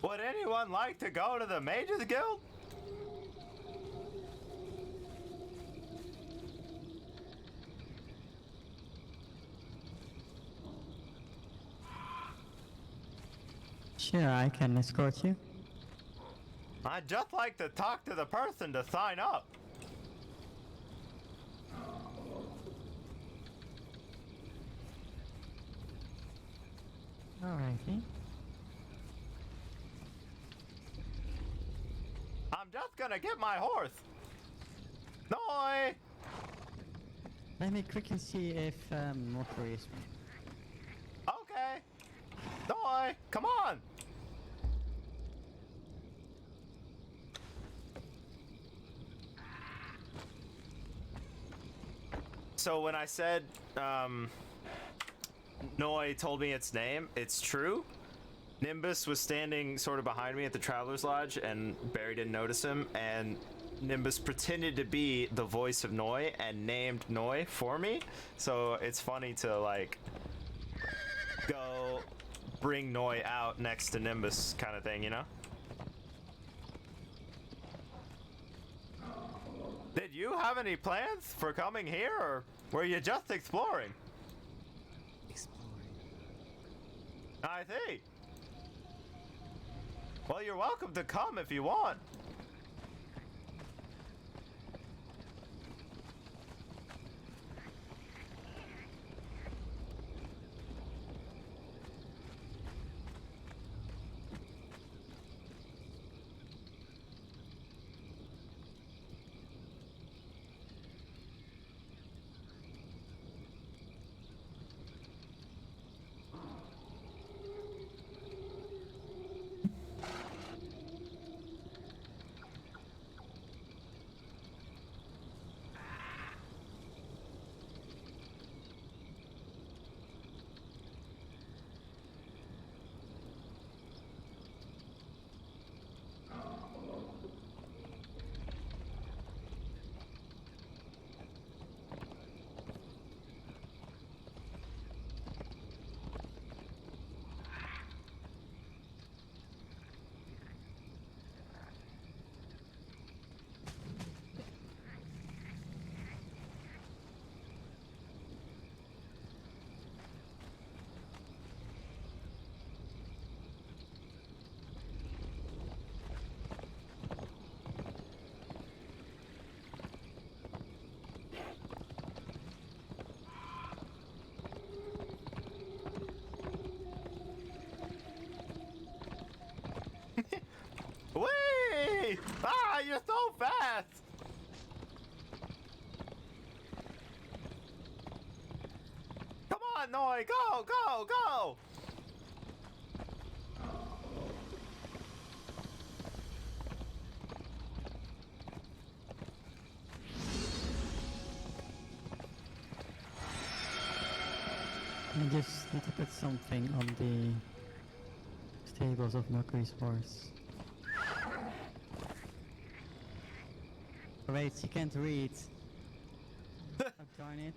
Would anyone like to go to the Mages Guild? Sure, I can escort you. I'd just like to talk to the person to sign up. Alrighty. I'm just gonna get my horse. Noi! Let me quickly see if Mockery is. Okay. Noi, come on. So when I said, Noi told me its name, it's true. Nimbus was standing sort of behind me at the Traveler's Lodge, and Barry didn't notice him, and Nimbus pretended to be the voice of Noi and named Noi for me. So it's funny to, like, go bring Noi out next to Nimbus kind of thing, you know? Did you have any plans for coming here, or were you just exploring? Exploring. I see. Well, you're welcome to come if you want. Whee! Ah, you're so fast! Come on, Noi, go, go, go! I just need to put something on the stables of Mercury's horse. Wait, she can't read. Oh, darn it.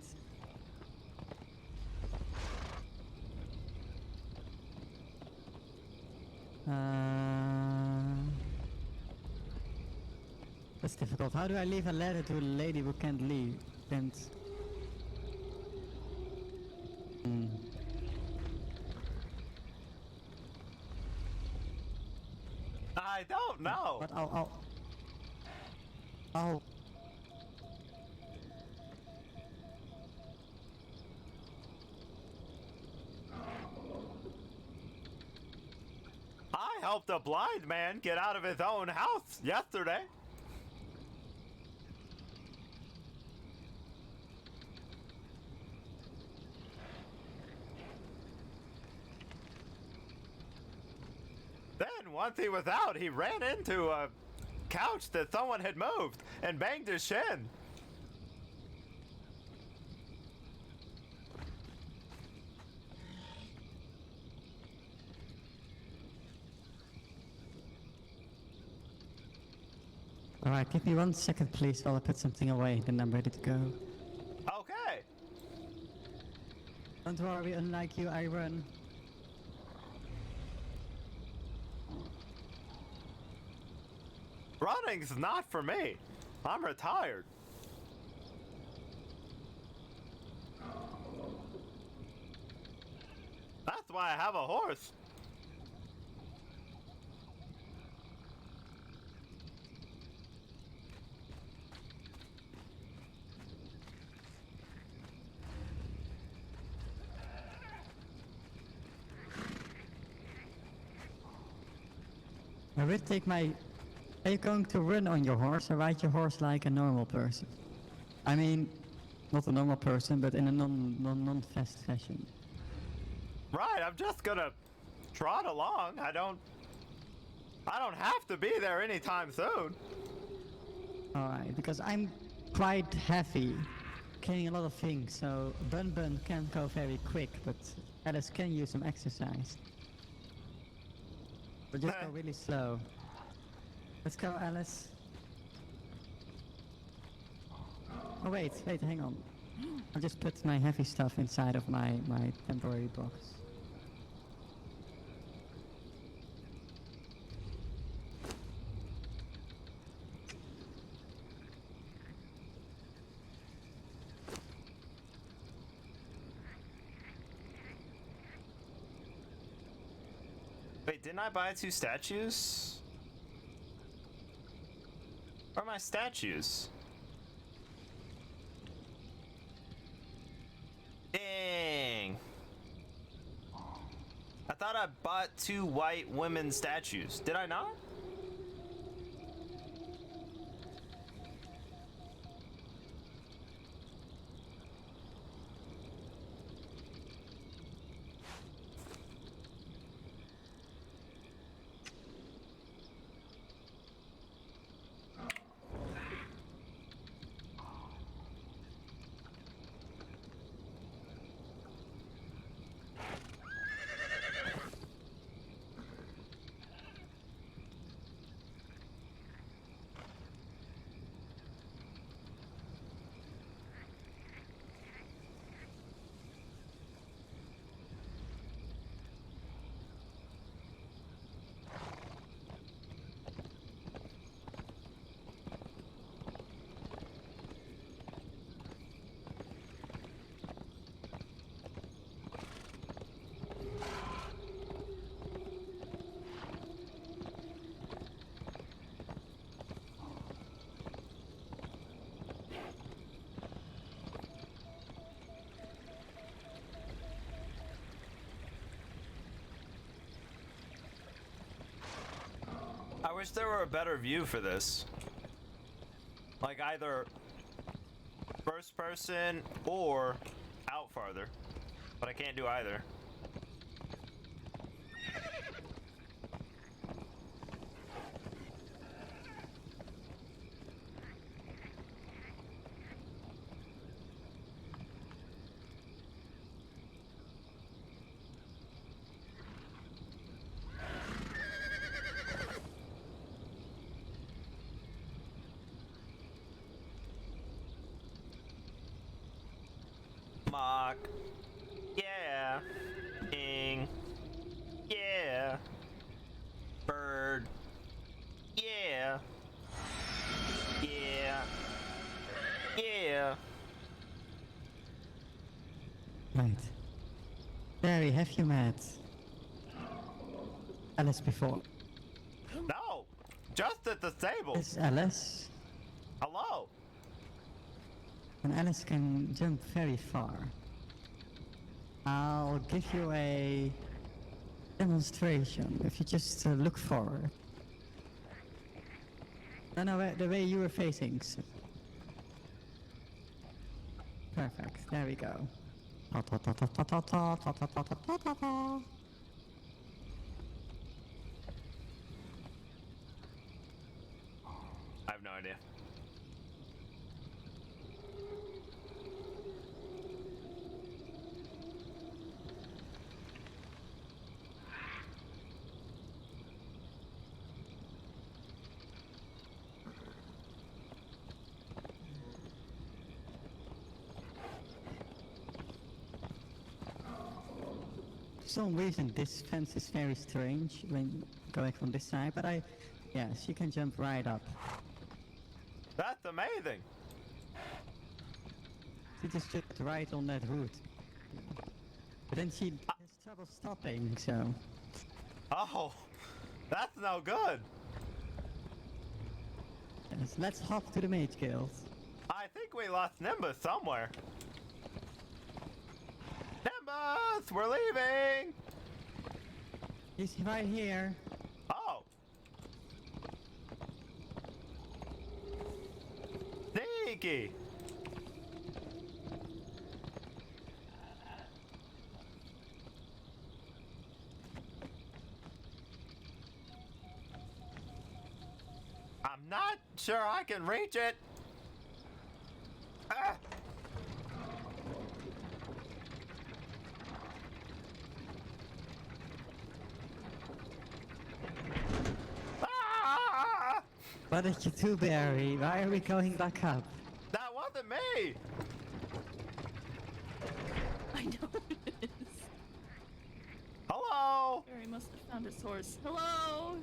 That's difficult. How do I leave a letter to a lady who can't leave? Can't. I don't know. But I'll. I helped a blind man get out of his own house yesterday. Then, once he was out, he ran into a couch that someone had moved and banged his shin. Alright, give me 1 second please while I put something away, then I'm ready to go. Okay. Don't worry, unlike you, I run. Running's not for me. I'm retired. That's why I have a horse. I would take my... Are you going to run on your horse or ride your horse like a normal person? I mean, not a normal person, but in a non-fast fashion. Right, I'm just gonna trot along. I don't have to be there anytime soon. Alright, because I'm quite heavy, carrying a lot of things, so Bun can't go very quick, but Alice can use some exercise. But just go really slow. Let's go, Alice. Oh wait, hang on. I'll just put my heavy stuff inside of my temporary box. Wait, didn't I buy 2 statues? Where are my statues? Dang. I thought I bought 2 white women statues. Did I not? I wish there were a better view for this. Like either first person or out farther. But I can't do either. Mock. Yeah. Ing. Yeah. Bird. Yeah. Yeah. Yeah. Right. Barry, have you met Alice before? No. Just at the stable. It's Alice. Hello. And Alice can jump very far. I'll give you a demonstration if you just look forward. No, the way you were facing. Perfect, there we go. I have no idea. For some reason this fence is very strange when going from this side, but I Yes, she can jump right up. That's amazing. She just jumped right on that root. But then she has trouble stopping, so... Oh, that's no good. Yes, let's hop to the Mage Guild. I think we lost Nimbus somewhere. Nimbus, we're leaving. He's right here. Oh. Sneaky. I'm not sure I can reach it. Ah. Ah! What did you do, Barry? Why are we going back up? That wasn't me. I know it is. Hello. Barry must have found his horse. Hello.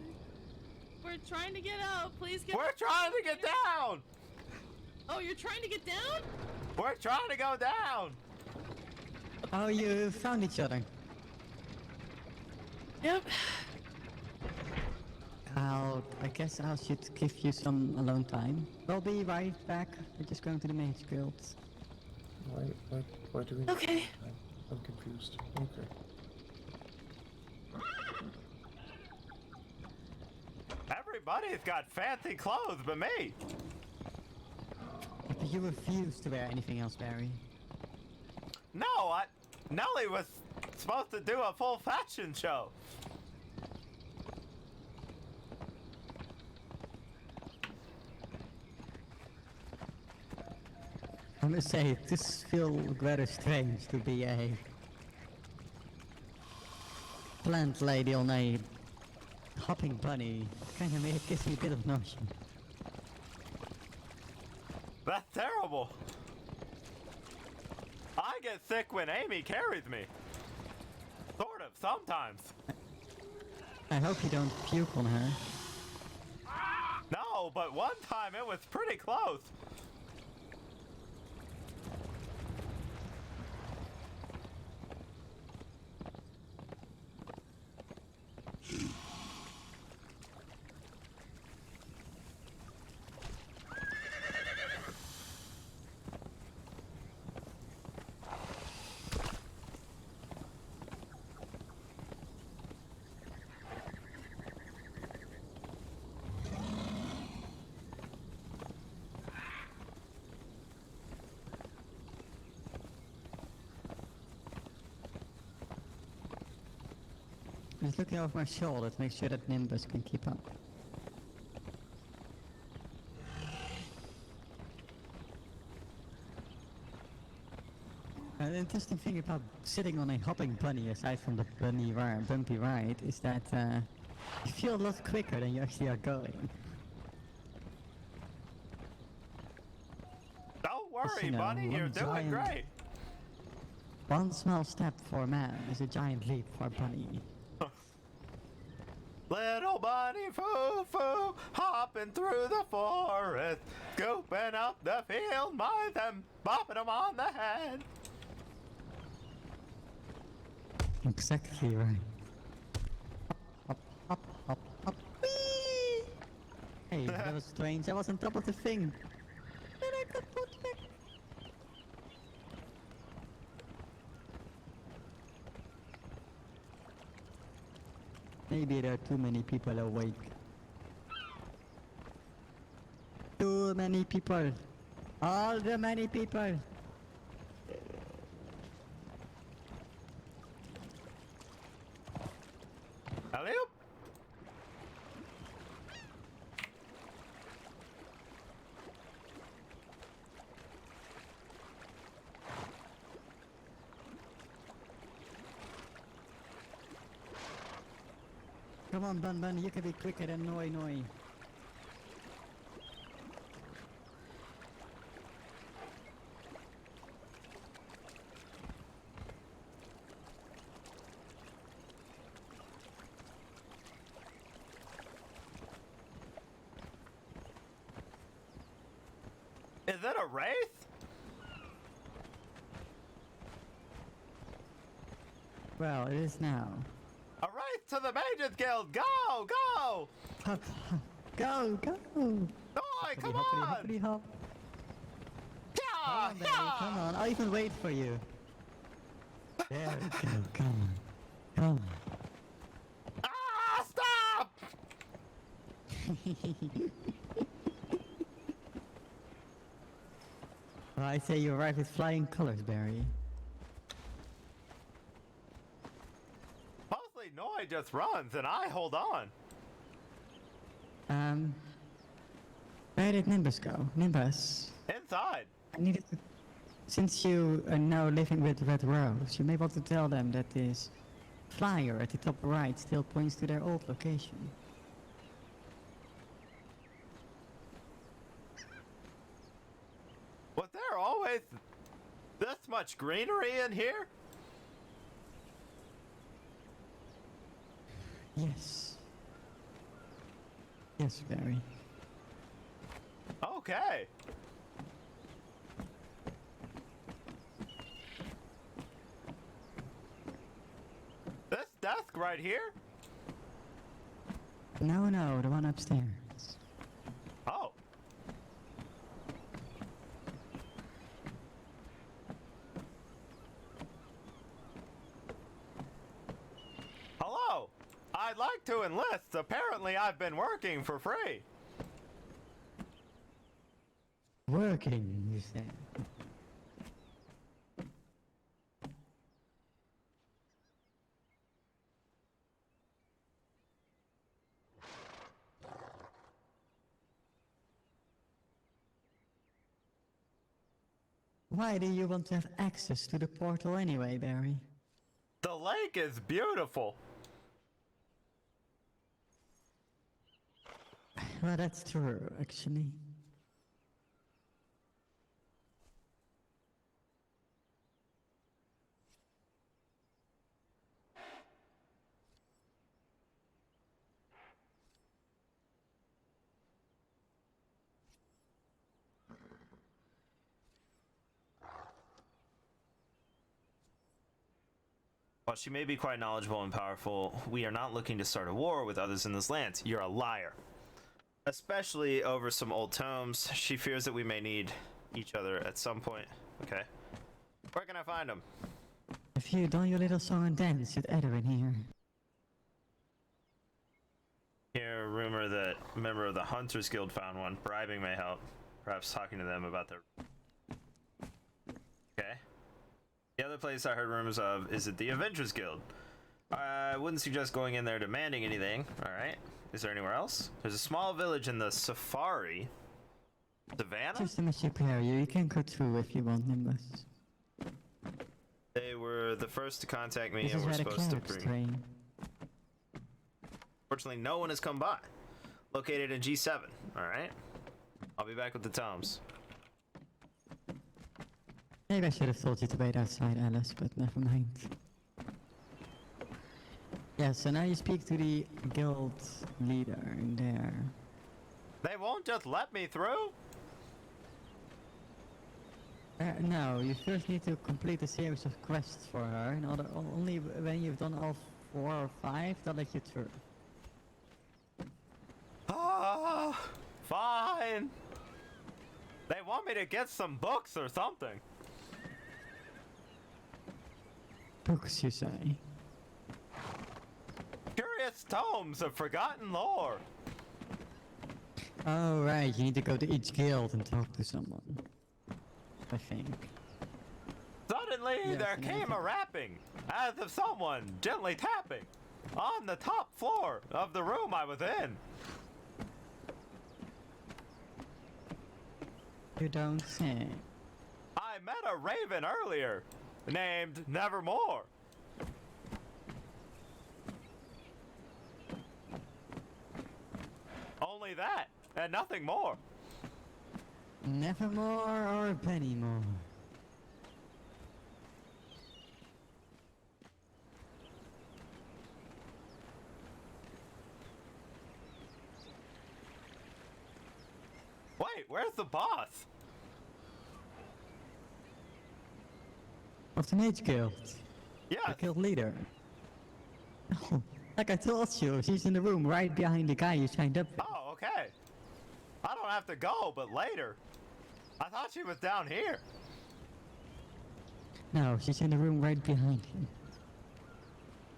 We're trying to get out. Please get. We're trying to get down. Oh, you're trying to get down? We're trying to go down. Oh, you found each other. Yep. I guess I should give you some alone time. We'll be right back. We're just going to the Mage Guild. Why do we... Okay. I'm confused. Okay. Everybody's got fancy clothes but me. But you refuse to wear anything else, Barry. No, Nelly was supposed to do a full fashion show. I must say, this feels rather strange to be a plant lady on a hopping bunny. Kinda gives me a bit of notion. That's terrible. I get sick when Amy carries me. Sort of, sometimes. I hope you don't puke on her. No, but one time it was pretty close. Just looking over my shoulder to make sure that Nimbus can keep up. An interesting thing about sitting on a hopping bunny, aside from the bumpy ride, is that you feel a lot quicker than you actually are going. Don't worry, You know, buddy, you're one doing giant- great. One small step for a man is a giant leap for a bunny. Little bunny foo-foo, hopping through the forest, scooping up the field mice and bopping them on the head. Exactly right. Hop, hop, hop, hop, whee! Hey, that was strange. I was on top of the thing. Then I got put back. Maybe there are too many people awake. Too many people. All the many people. Hello? Come on, Bun Bun, you can be quicker than Noi Noi. Is it a wraith? Well, it is now. A wraith to the Mages Guild! Go! Go! Hop, hop. Go, go! Boy, come on! Hoppity, hop. Yeah, Come on, baby, come on. I'll even wait for you. There we go. Come on. Come on. Ah, stop! Well, I say you arrive with flying colors, Barry. Mostly Noi just runs and I hold on. Where did Nimbus go? Nimbus. Inside. I needed to... Since you are now living with Red Rose, you may want to tell them that this flyer at the top right still points to their old location. Was there always this much greenery in here? Yes. Yes, Barry. Okay. This desk right here? No, no, the one upstairs. Oh. Hello. I'd like to enlist. Apparently I've been working for free. Working, you said. Why do you want to have access to the portal anyway, Barry? The lake is beautiful. Well, that's true, actually. While she may be quite knowledgeable and powerful, we are not looking to start a war with others in this land. You're a liar. Especially over some old tomes. She fears that we may need each other at some point. Okay. Where can I find them? If you done your little song and dance with Edwin here. Hear a rumor that a member of the Hunters Guild found one. Bribing may help. Perhaps talking to them about their... Okay. The other place I heard rumors of is at the Avengers Guild. I wouldn't suggest going in there demanding anything. Alright. Is there anywhere else? There's a small village in the Safari. Savannah? Just to make you clear, you can go through if you want, Nimbus. They were the first to contact me This and is were where the supposed to clerics bring... train. Fortunately, no one has come by. Located in G7. Alright. I'll be back with the tomes. Maybe I should have told you to wait outside, Alice, but never mind. Yeah, so now you speak to the guild leader in there. They won't just let me through? No, you first need to complete a series of quests for her. In order, only when you've done all 4 or 5, they'll let you through. Ah, fine. They want me to get some books or something. Books, you say? Curious tomes of forgotten lore. Oh, right, you need to go to each guild and talk to someone. I think. Suddenly, Yes, there and came a rapping, as of someone gently tapping, on the top floor of the room I was in. You don't say. I met a raven earlier, named Nevermore. Only that, and nothing more. Nevermore or a penny more. Wait, where's the boss? Of the Mage Guild. Yeah. The guild leader. Oh, like I told you, she's in the room right behind the guy you signed up with. Oh, okay. I don't have to go, but later. I thought she was down here. No, she's in the room right behind him.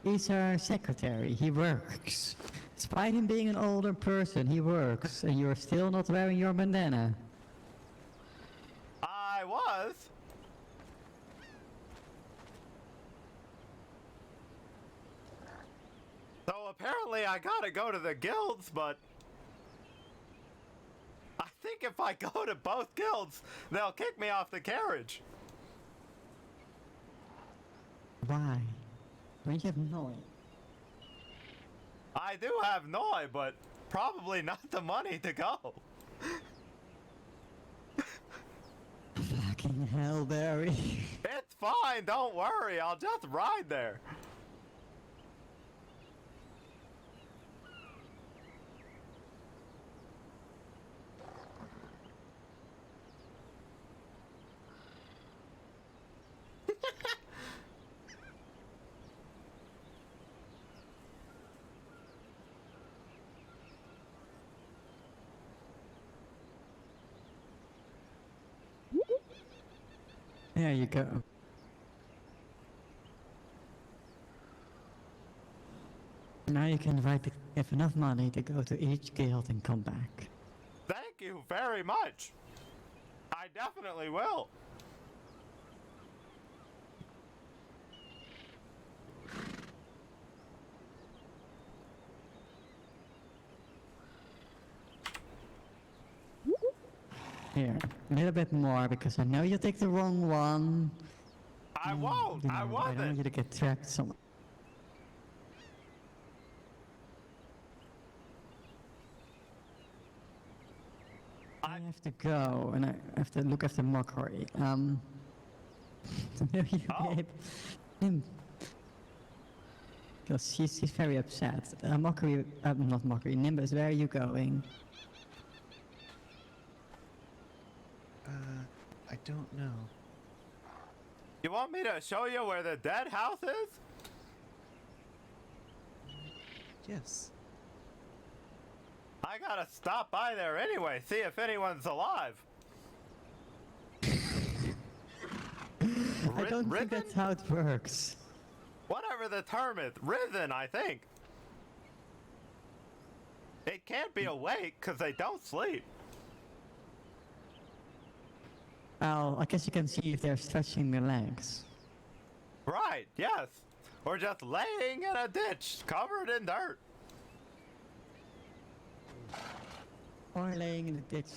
He's our secretary, he works. Despite him being an older person, he works, and you're still not wearing your bandana. I was. So apparently I gotta go to the guilds, but I think if I go to both guilds, they'll kick me off the carriage. Why? Don't you have noise? I do have Noi, but probably not the money to go. Fucking hell, Barry. It's fine, don't worry, I'll just ride there. There you go. Now you can have enough money to go to each guild and come back. Thank you very much. I definitely will. Here, a little bit more, because I know you take the wrong one. I won't. You know, I I don't wasn't. want you to get tracked somewhere. I have to go, and I have to look after Mockery. Because she's very upset. Mockery, not Mockery, Nimbus, where are you going? I don't know. You want me to show you where the dead house is? Yes. I gotta stop by there anyway, see if anyone's alive. I don't think that's how it works. Whatever the term is, risen, I think. It can't be awake, because they don't sleep. Well, I guess you can see if they're stretching their legs. Right, yes. Or just laying in a ditch, covered in dirt. Or laying in the ditch.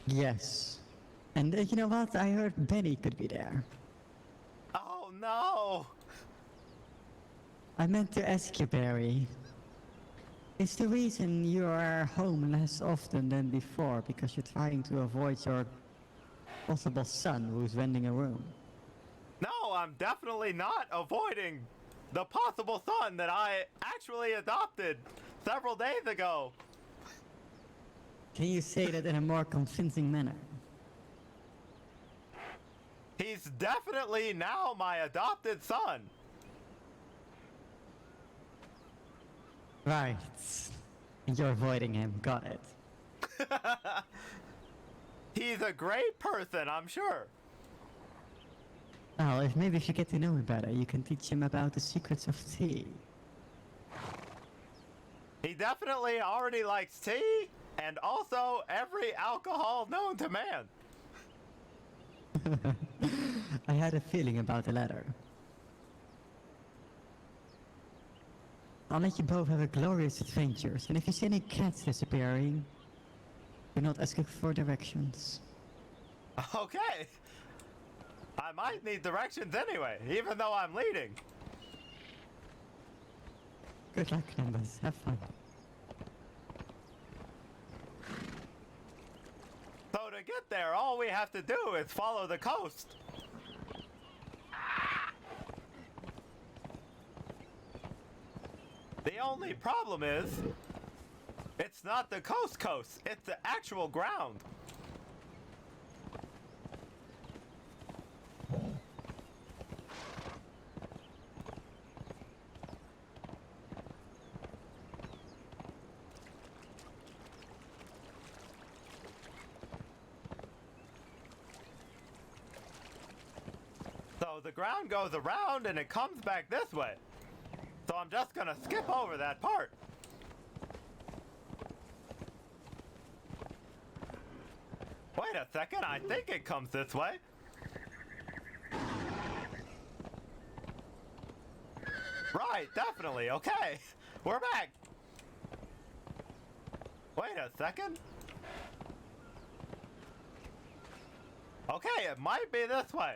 Yes. And you know what? I heard Benny could be there. Oh no! I meant to ask you, Barry. Is the reason you are home less often than before because you're trying to avoid your possible son who's renting a room? No, I'm definitely not avoiding the possible son that I actually adopted several days ago. Can you say that in a more convincing manner? He's definitely now my adopted son. Right. And you're avoiding him, got it. He's a great person, I'm sure. Well, maybe if you get to know him better, you can teach him about the secrets of tea. He definitely already likes tea, and also every alcohol known to man. I had a feeling about the latter. I'll let you both have a glorious adventures, and if you see any cats disappearing, do not ask for directions. Okay. I might need directions anyway, even though I'm leading. Good luck, Nimbus. Have fun. So to get there, all we have to do is follow the coast. The only problem is, it's not the coast, it's the actual ground. So the ground goes around and it comes back this way. So I'm just gonna skip over that part. Wait a second, I think it comes this way. Right, definitely, okay. We're back. Wait a second. Okay, it might be this way.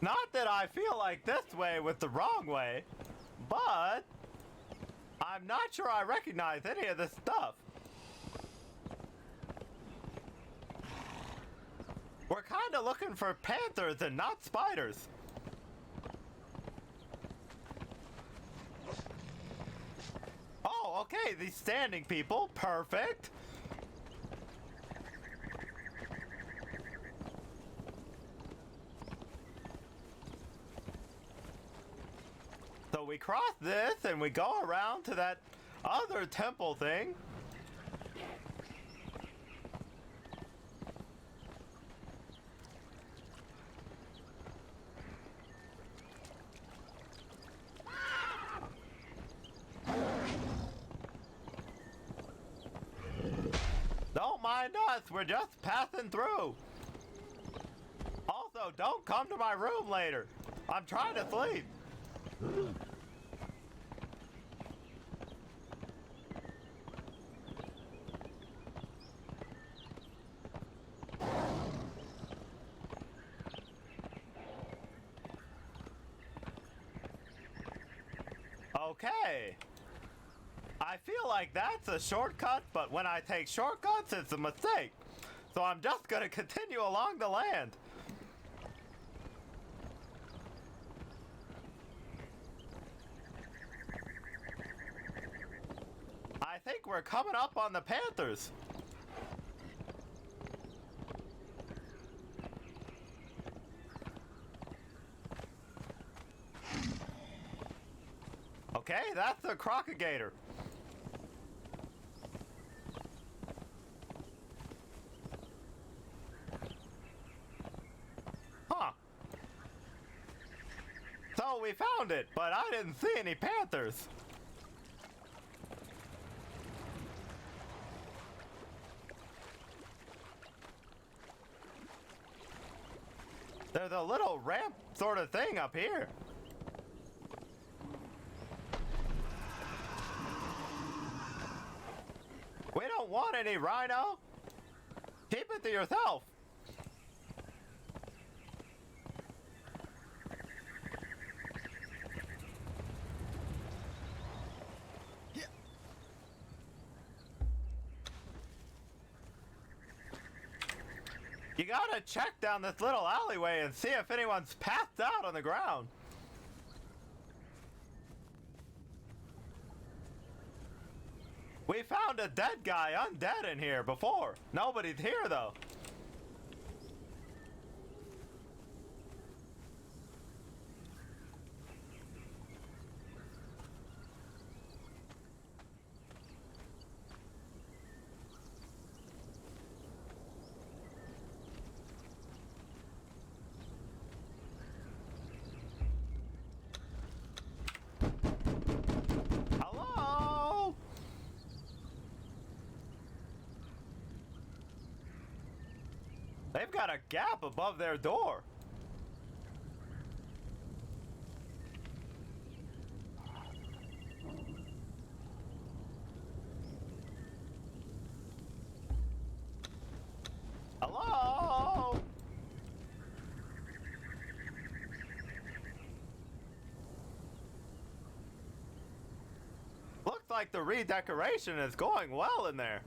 Not that I feel like this way was the wrong way, but I'm not sure I recognize any of this stuff. We're kind of looking for panthers and not spiders. Oh, okay, these standing people, perfect. So we cross this and we go around to that other temple thing. Don't mind us, we're just passing through. Also, don't come to my room later. I'm trying to sleep. Okay. I feel like that's a shortcut, but when I take shortcuts, it's a mistake. So I'm just gonna continue along the land. I think we're coming up on the panthers. Okay, that's the crocagator. Huh. So we found it, but I didn't see any panthers. There's a little ramp sort of thing up here. We don't want any rhino. Keep it to yourself. You gotta check down this little alleyway and see if anyone's passed out on the ground. We found a dead guy undead in here before. Nobody's here though. Hello? They've got a gap above their door. Hello? Looks like the redecoration is going well in there.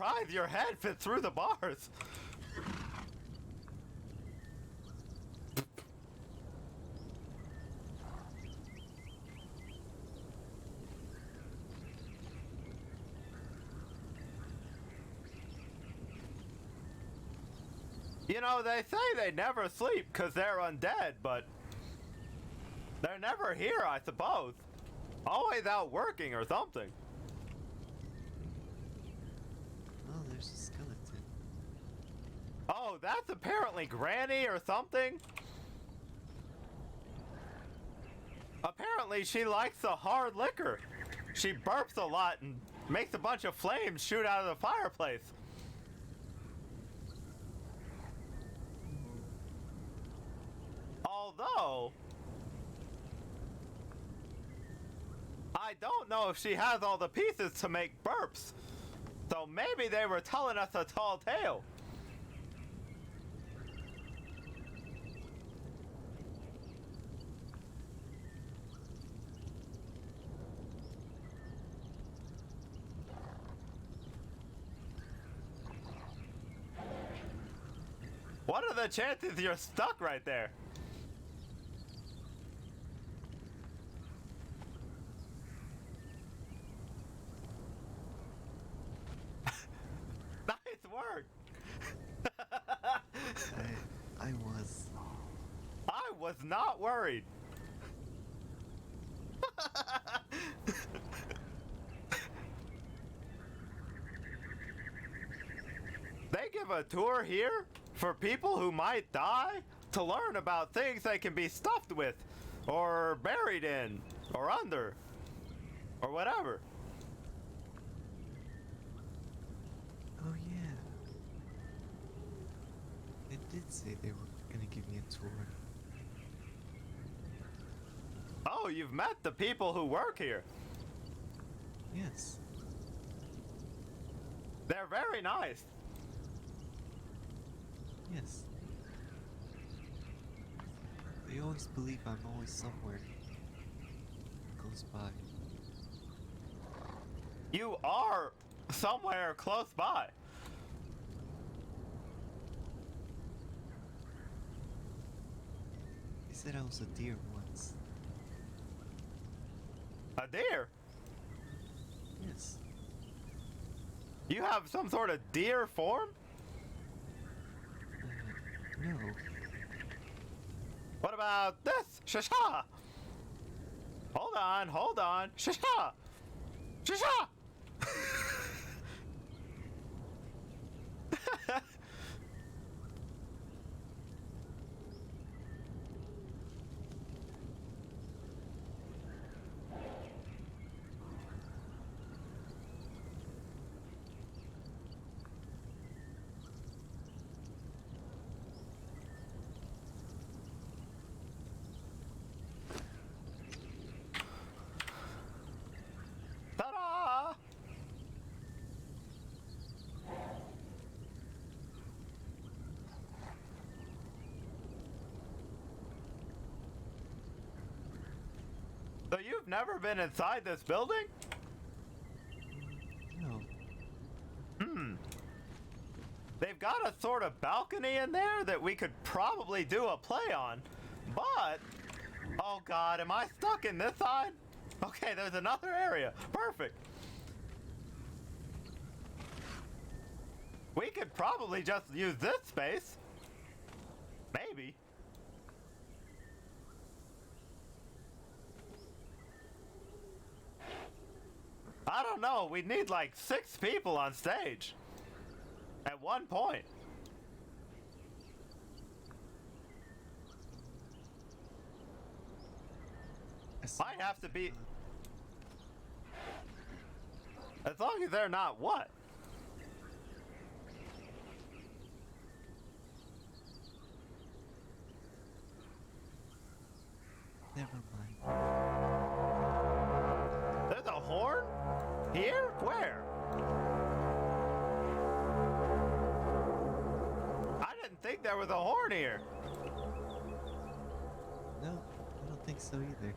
surprised your head fit through the bars. You know, they say they never sleep because they're undead, but they're never here, I suppose. Always out working or something. Oh, there's a skeleton. Oh, that's apparently Granny or something? Apparently she likes the hard liquor. She burps a lot and makes a bunch of flames shoot out of the fireplace. Although, I don't know if she has all the pieces to make burps. So maybe they were telling us a tall tale. What are the chances you're stuck right there? Nice work. I was. I was not worried. They give a tour here for people who might die to learn about things they can be stuffed with, or buried in, or under, or whatever. Oh yeah. It did say they were gonna give me a tour. Oh, you've met the people who work here. Yes. They're very nice. Yes. They always believe I'm always somewhere close by. You are somewhere close by. They said I was a deer once. A deer? Yes. You have some sort of deer form? No. What about this? Shasha! Hold on. Shasha! Shasha! Ta-da! So you've never been inside this building? No. They've got a sort of balcony in there that we could probably do a play on, but... Oh god, am I stuck in this side? Okay, there's another area. Perfect. We could probably just use this space. Maybe. I don't know, we'd need like 6 people on stage. At one point. Might have to be... As long as they're not what? Never mind. There's a horn? Here? Where? I didn't think there was a horn here. No, I don't think so either.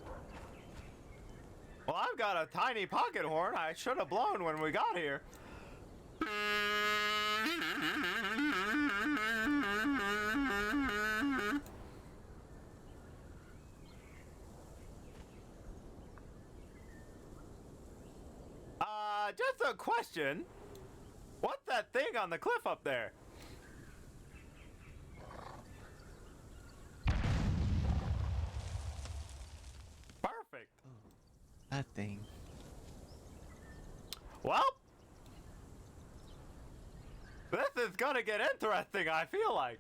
Well, I've got a tiny pocket horn I should have blown when we got here. Just a question. What's that thing on the cliff up there? Perfect. That thing. Well, this is gonna get interesting, I feel like.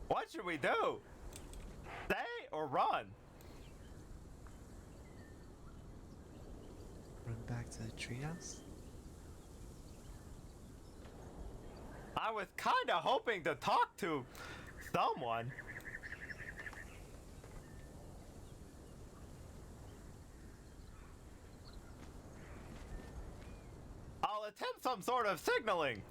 What should we do? Stay or run? Run back to the treehouse? I was kinda hoping to talk to someone. I'll attempt some sort of signaling.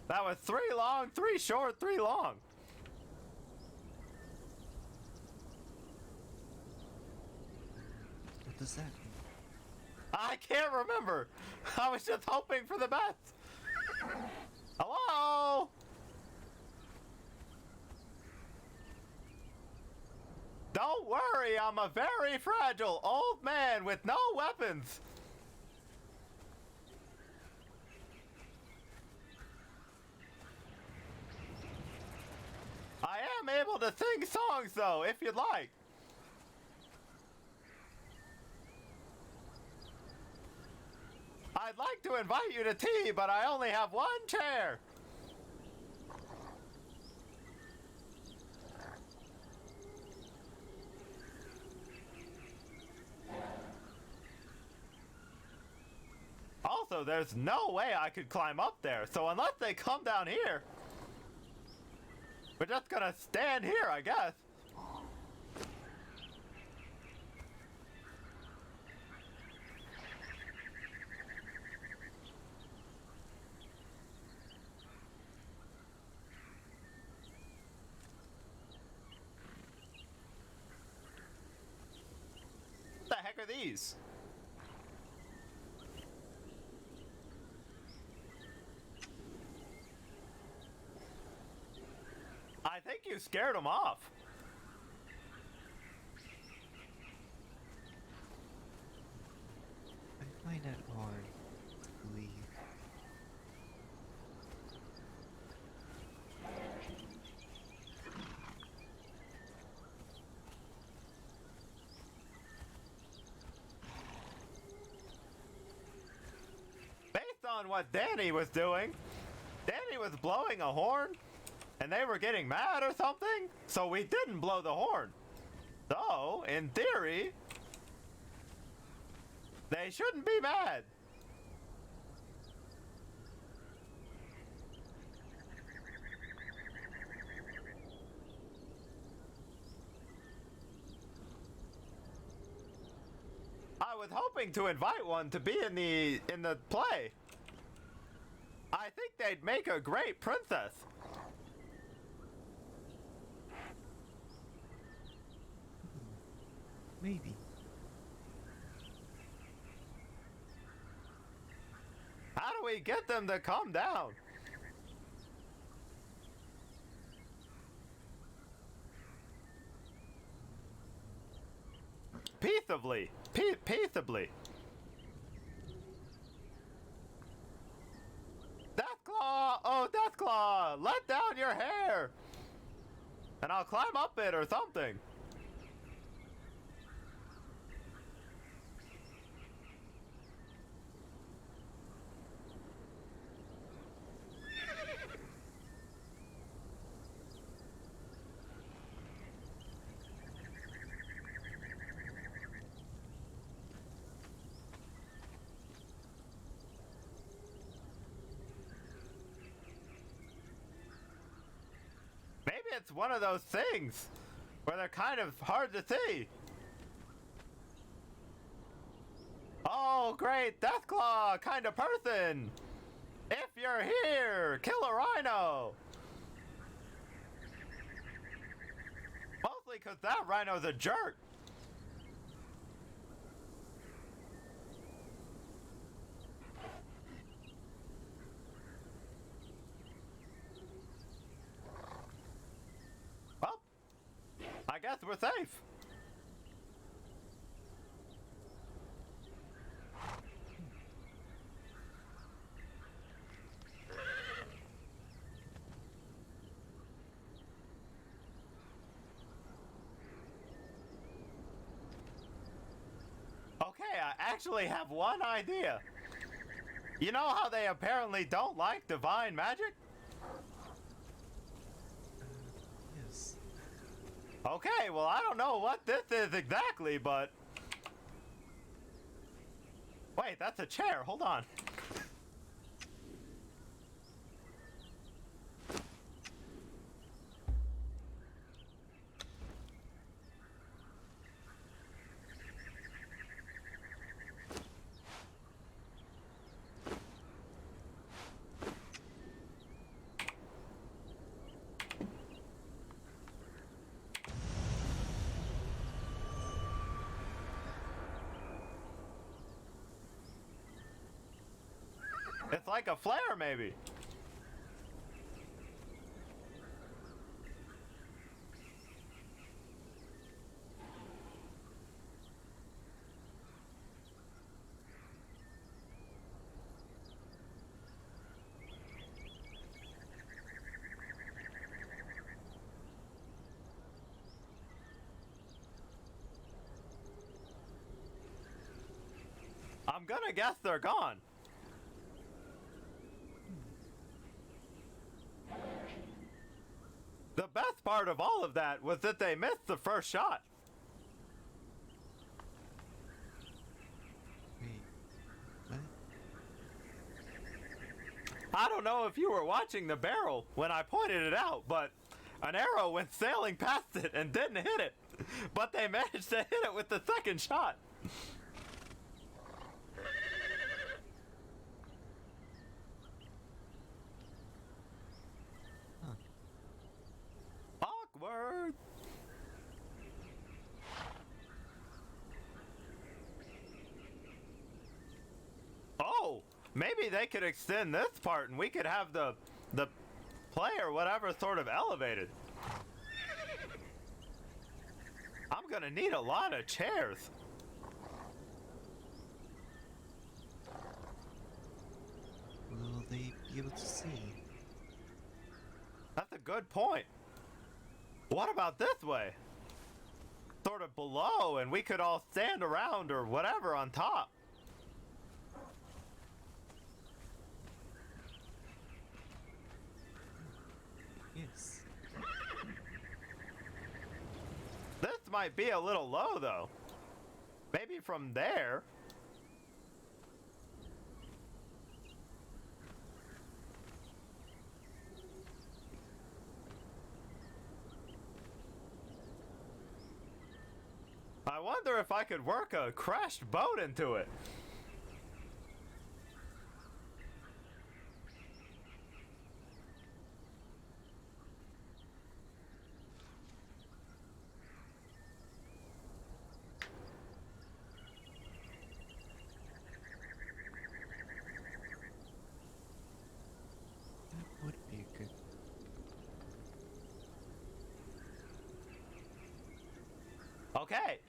That was 3 long, 3 short, 3 long. What does that mean? I can't remember. I was just hoping for the best. Hello? Don't worry, I'm a very fragile old man with no weapons. I am able to sing songs though, if you'd like. I'd like to invite you to tea, but I only have 1 chair. Also, there's no way I could climb up there, so unless they come down here, we're just gonna stand here, I guess. What the heck are these? I think you scared them off. I find it hard to believe. Based on what Danny was doing, Danny was blowing a horn, and they were getting mad or something, so we didn't blow the horn. So, in theory, they shouldn't be mad. I was hoping to invite one to be in the play. I think they'd make a great princess. Maybe. How do we get them to come down? Peaceably. Peaceably. Deathclaw! Oh, Deathclaw! Let down your hair! And I'll climb up it or something. Maybe it's one of those things where they're kind of hard to see. Oh, great, Deathclaw kind of person. If you're here, kill a rhino. because that rhino's a jerk. Well, I guess we're safe. Okay, I actually have one idea. You know how they apparently don't like divine magic? Yes. Okay, well, I don't know what this is exactly, but... Wait, that's a chair. Hold on. It's like a flare, maybe. I'm gonna guess they're gone. The best part of all of that was that they missed the first shot. Wait. What? I don't know if you were watching the barrel when I pointed it out, but an arrow went sailing past it and didn't hit it. But they managed to hit it with the second shot. Awkward. Oh, maybe they could extend this part and we could have the play or whatever sort of elevated. I'm gonna need a lot of chairs. Will they be able to see? That's a good point. What about this way? Sort of below, and we could all stand around or whatever on top. Yes. This might be a little low, though. Maybe from there. I wonder if I could work a crashed boat into it. That would be a good. Okay.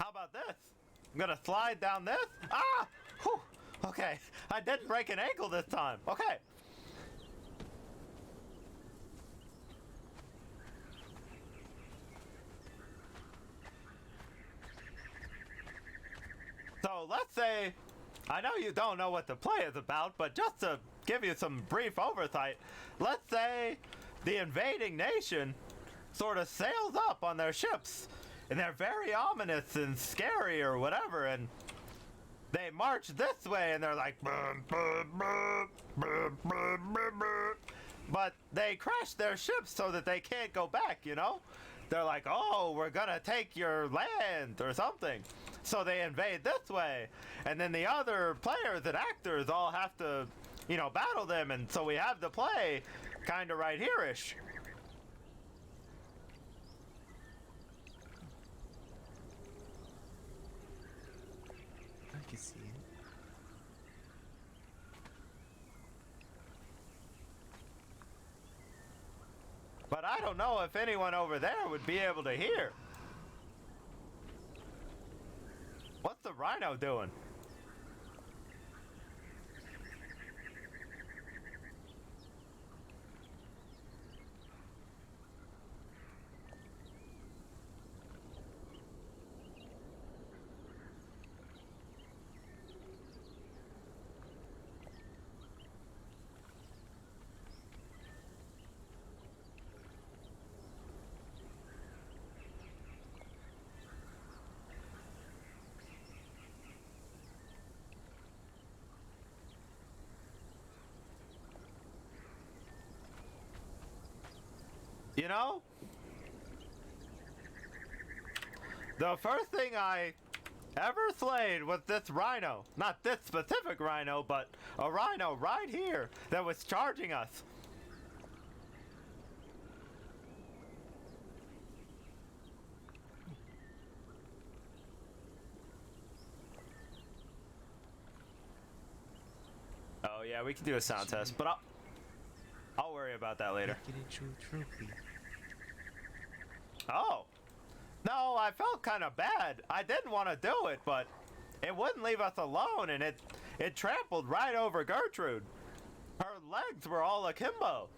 How about this? I'm gonna slide down this. Ah! Whew. Okay. I didn't break an ankle this time. Okay. So let's say, I know you don't know what the play is about, but just to give you some brief oversight, let's say the invading nation sort of sails up on their ships, and they're very ominous and scary or whatever, and they march this way and they're like, but they crash their ships so that they can't go back, you know? They're like, oh, we're gonna take your land or something. So they invade this way, and then the other players and actors all have to, you know, battle them, and so we have the play kind of right here-ish. But I don't know if anyone over there would be able to hear. What's the rhino doing? You know, the first thing I ever slayed was this rhino. Not this specific rhino, but a rhino right here that was charging us. Oh yeah, we can do a sound test, but I'll worry about that later. Get into a trophy. Oh. No, I felt kind of bad. I didn't want to do it, but it wouldn't leave us alone, and it trampled right over Gertrude. Her legs were all akimbo.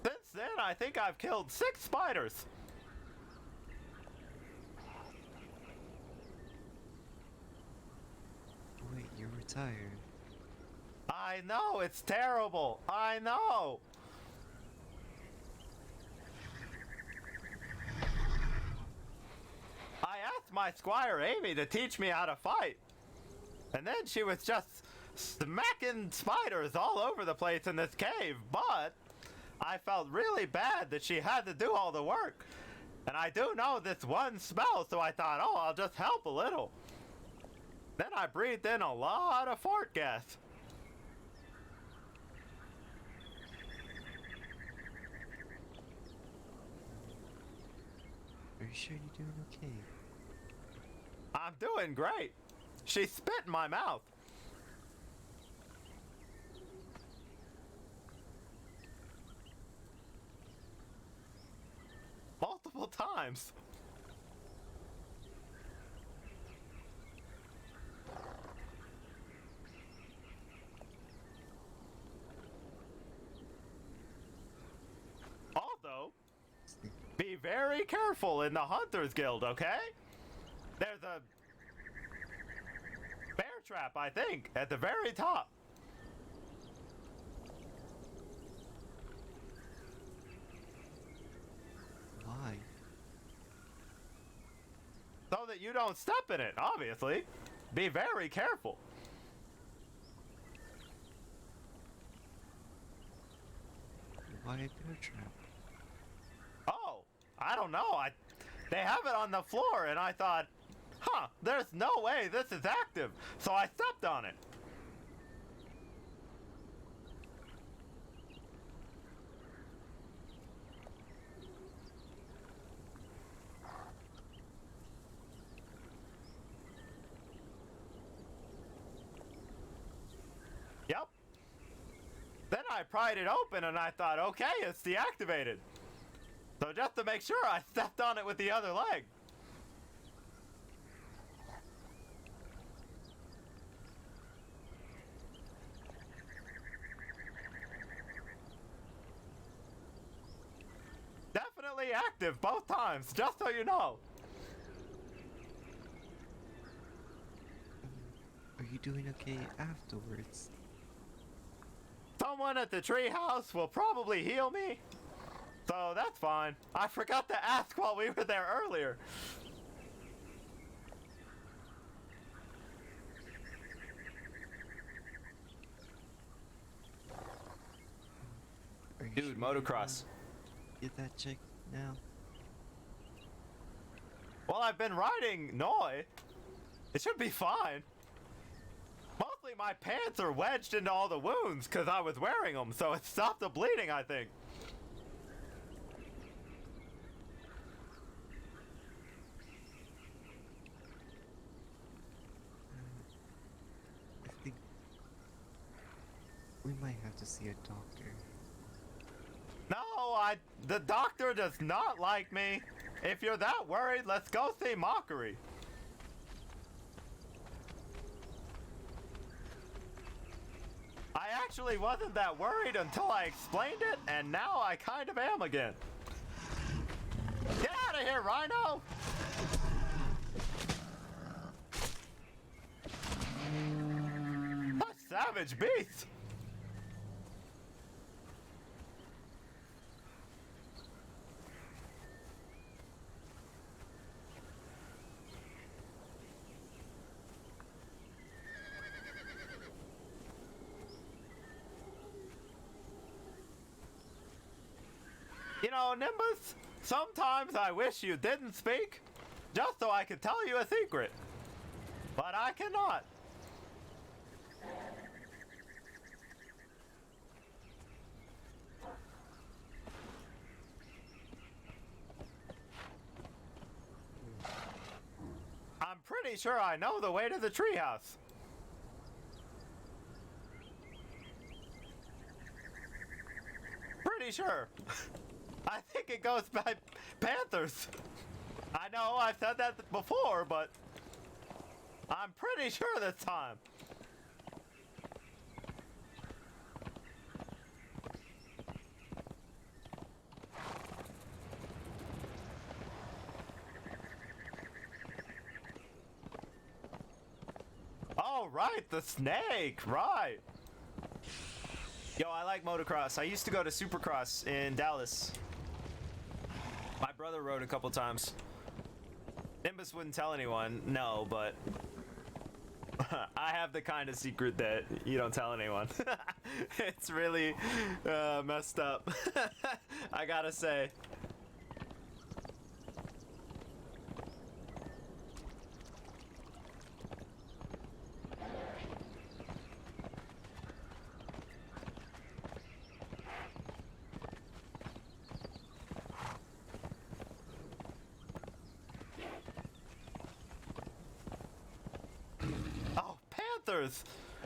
Since then, I think I've killed 6 spiders. Wait, you're retired. I know, it's terrible. I know. I asked my squire Amy to teach me how to fight. And then she was just smacking spiders all over the place in this cave. But I felt really bad that she had to do all the work. And I do know this one spell, so I thought, oh, I'll just help a little. Then I breathed in a lot of fart gas. Are you sure you're doing okay? I'm doing great. She spit in my mouth. Multiple times. Also, be very careful in the Hunters Guild, okay? There's a bear trap, I think, at the very top. Why? So that you don't step in it, obviously. Be very careful. Why a bear trap? Oh, I don't know. They have it on the floor, and I thought, huh, there's no way this is active. So I stepped on it. Yep. Then I pried it open and I thought, okay, it's deactivated. So just to make sure, I stepped on it with the other leg. Definitely active both times, just so you know. Are you doing okay afterwards? Someone at the treehouse will probably heal me. So that's fine. I forgot to ask while we were there earlier. Dude, motocross. Get that checked now. Well, I've been riding Noi. It should be fine. Mostly my pants are wedged into all the wounds because I was wearing them, so it stopped the bleeding, I think. might have to see a doctor. No, the doctor does not like me. If you're that worried, let's go see Mockery. I actually wasn't that worried until I explained it, and now I kind of am again. Get out of here, Rhino! A savage beast! You know, Nimbus, sometimes I wish you didn't speak, just so I could tell you a secret. But I cannot. I'm pretty sure I know the way to the treehouse. Pretty sure. I think it goes by Panthers. I know I've said that before, but I'm pretty sure this time. Oh, right, the snake, right. Yo, I like motocross. I used to go to Supercross in Dallas. My brother rode a couple times. Nimbus wouldn't tell anyone, no, but I have the kind of secret that you don't tell anyone. It's really messed up. I gotta say.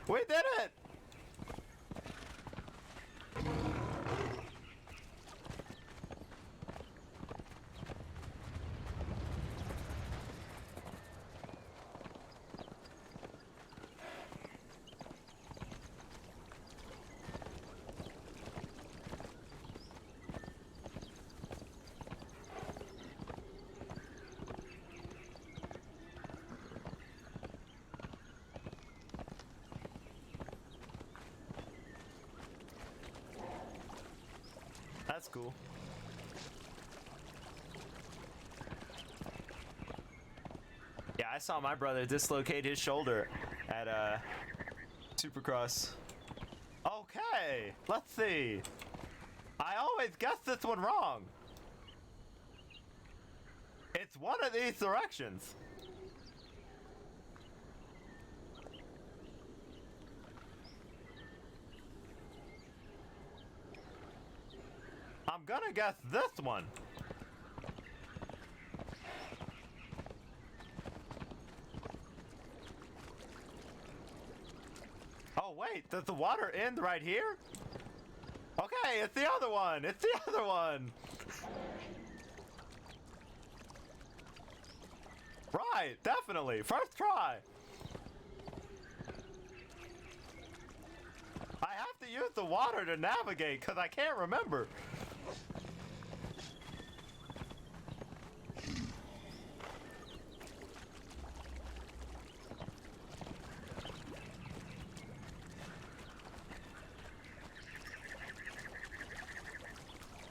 We did it! That's cool. Yeah, I saw my brother dislocate his shoulder at Supercross. Okay, let's see. I always guess this one wrong. It's one of these directions. I'm gonna guess this one. Oh wait, does the water end right here? Okay, it's the other one. It's the other one. Right, definitely. First try. I have to use the water to navigate because I can't remember.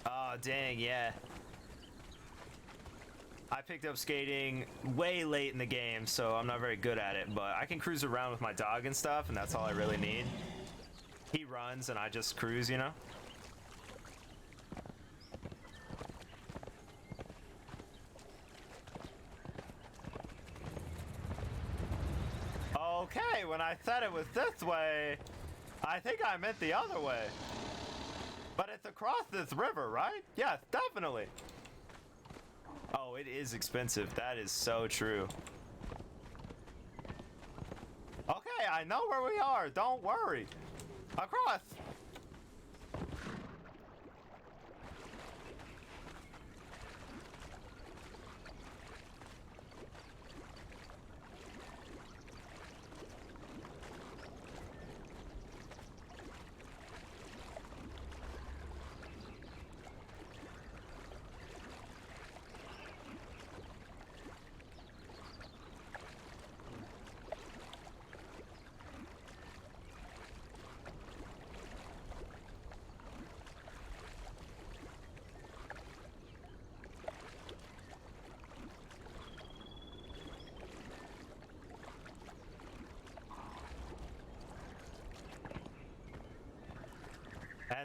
Oh, dang, yeah. I picked up skating way late in the game, so I'm not very good at it, but I can cruise around with my dog and stuff, and that's all I really need. He runs, and I just cruise, you know? Okay, when I said it was this way, I think I meant the other way. But it's across this river, right? Yes, definitely. Oh, it is expensive. That is so true. Okay, I know where we are. Don't worry. Across.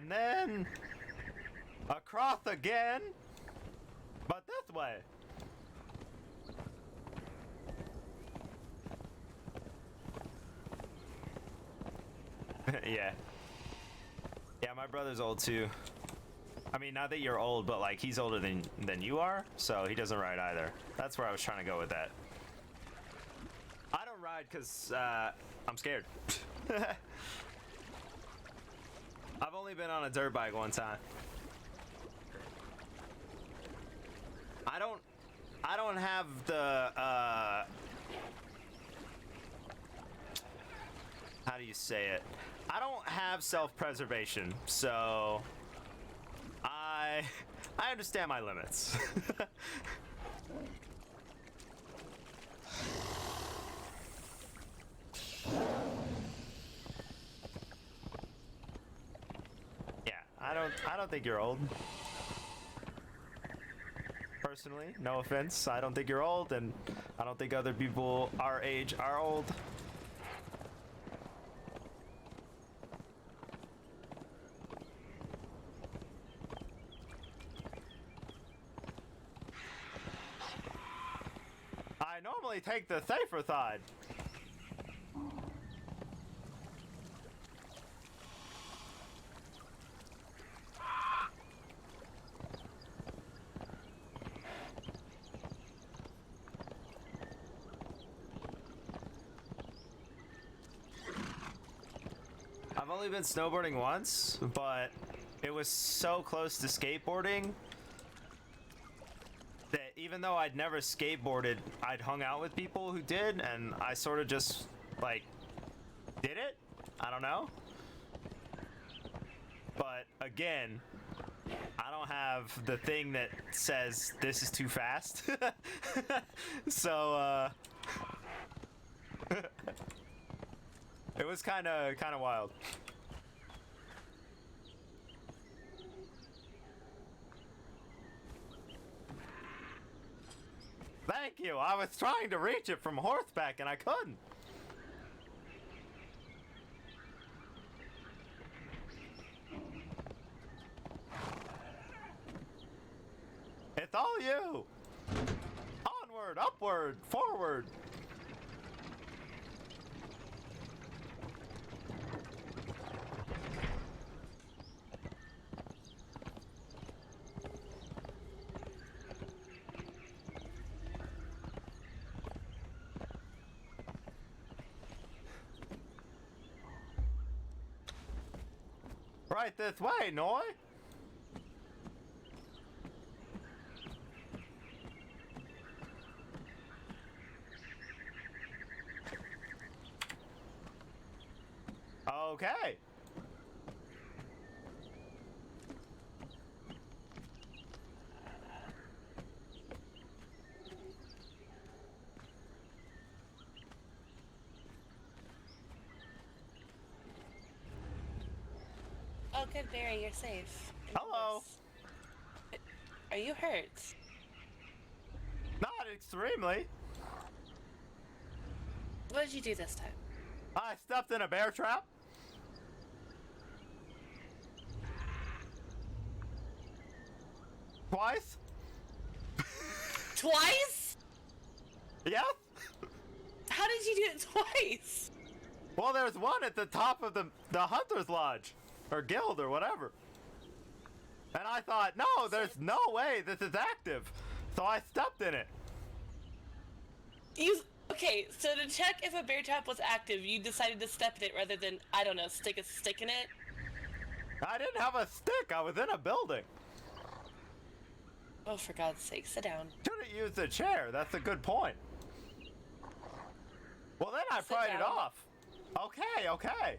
And then across again, but this way. Yeah. Yeah, my brother's old too. I mean, not that you're old, but like he's older than you are, so he doesn't ride either. That's where I was trying to go with that. I don't ride because I'm scared. I've only been on a dirt bike one time. I don't have the how do you say it? I don't have self-preservation, so I understand my limits. Yeah, I don't think you're old. Personally, no offense, I don't think you're old, and I don't think other people our age are old. I normally take the safer side. I've only been snowboarding once, but it was so close to skateboarding that even though I'd never skateboarded, I'd hung out with people who did, and I sort of just, like, did it? I don't know. But, again, I don't have the thing that says this is too fast. So, it was kind of wild. Thank you. I was trying to reach it from horseback and I couldn't. It's all you. Onward, upward, forward. Right this way, Noy. Okay. Oh, good, Barry, you're safe. Hello. Are you hurt? Not extremely. What did you do this time? I stepped in a bear trap. Twice? Twice? Yes? How did you do it twice? Well, there's one at the top of the Hunter's Lodge, or Guild, or whatever. And I thought, no, there's no way this is active. So I stepped in it. Okay, so to check if a bear trap was active, you decided to step in it rather than, I don't know, stick a stick in it? I didn't have a stick. I was in a building. Oh, for God's sake, sit down. Should've used a chair. That's a good point. Well, then I pried it off. Okay.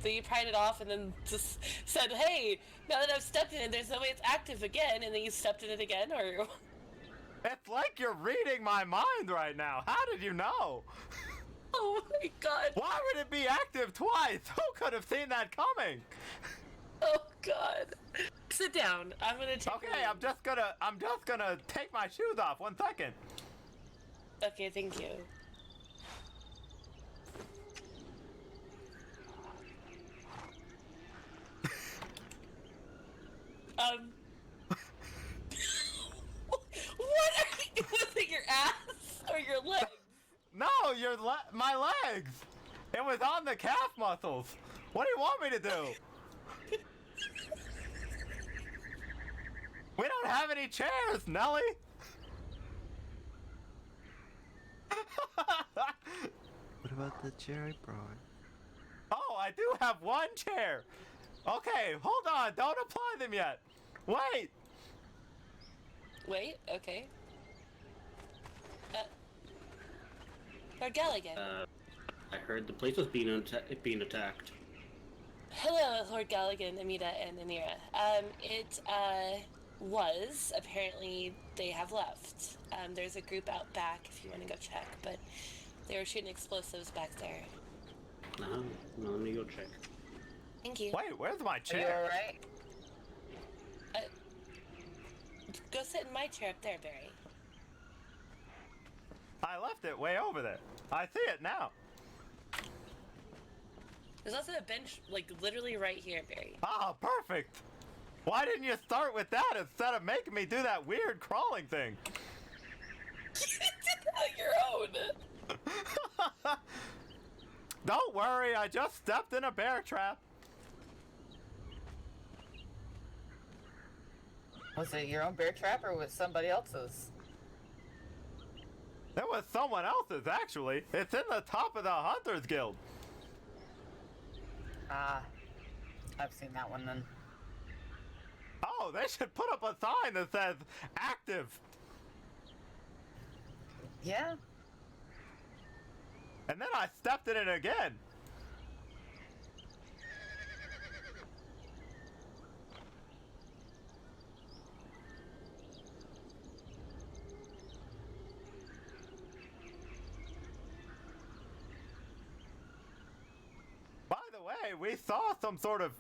So you pried it off and then just said, hey, now that I've stepped in it, there's no way it's active again, and then you stepped in it again, or... It's like you're reading my mind right now. How did you know? Oh my God. Why would it be active twice? Who could have seen that coming? Oh God. Sit down. I'm gonna take Okay, I'm just gonna take my shoes off. 1 second. Okay, thank you. What are you doing with your ass or your legs? No, my legs. It was on the calf muscles. What do you want me to do? We don't have any chairs, Nelly. What about the chair I brought? Oh, I do have one chair. Okay, hold on. Don't apply them yet. Wait. Wait, okay. Lord Galligan. I heard the place was being attacked. Hello, Lord Galligan, Amita, and Anira. It was. Apparently, they have left. There's a group out back if you want to go check, but they were shooting explosives back there. No, let me go check. Thank you. Wait, where's my chair? Are you alright? Go sit in my chair up there, Barry. I left it way over there. I see it now. There's also a bench, like, literally right here, Barry. Ah, perfect. Why didn't you start with that instead of making me do that weird crawling thing? You did that on your own. Don't worry, I just stepped in a bear trap. Was it your own bear trap or was somebody else's? It was someone else's, actually. It's in the top of the Hunters Guild. Ah, I've seen that one then. Oh, they should put up a sign that says active. Yeah. And then I stepped in it again. By the way, we saw some sort of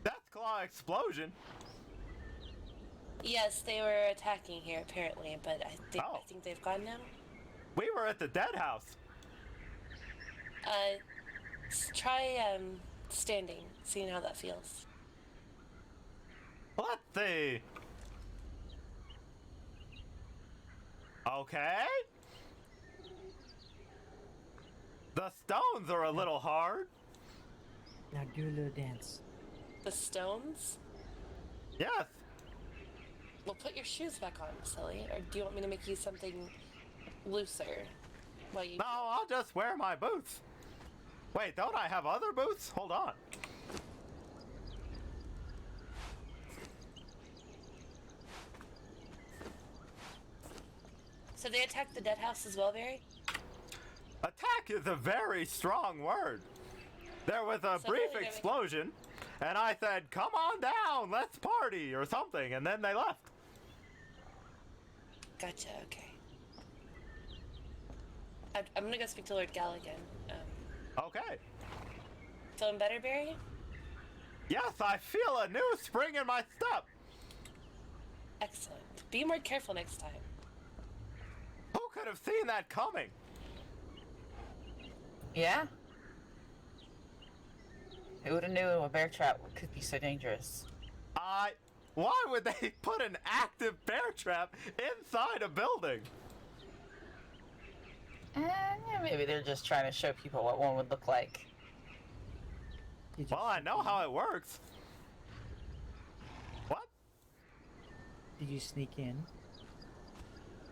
Deathclaw explosion. Yes, they were attacking here, apparently, but I think they've gone now. We were at the dead house. Try, standing, seeing how that feels. Let's see. Okay. The stones are a little hard. Now do a little dance. The stones? Yes. Well, put your shoes back on, silly. Or do you want me to make you something looser? While you... No, I'll just wear my boots. Wait, don't I have other boots? Hold on. So they attacked the dead house as well, Barry? Attack is a very strong word. There was a brief explosion, and I said, "Come on down, let's party," or something, and then they left. Gotcha, okay. I'm gonna go speak to Lord Galligan. Okay. Feeling better, Barry? Yes, I feel a new spring in my step. Excellent. Be more careful next time. Who could have seen that coming? Yeah? Who would have knew a bear trap could be so dangerous? Why would they put an active bear trap inside a building? Maybe they're just trying to show people what one would look like. Well, I know how it works. What? Did you sneak in?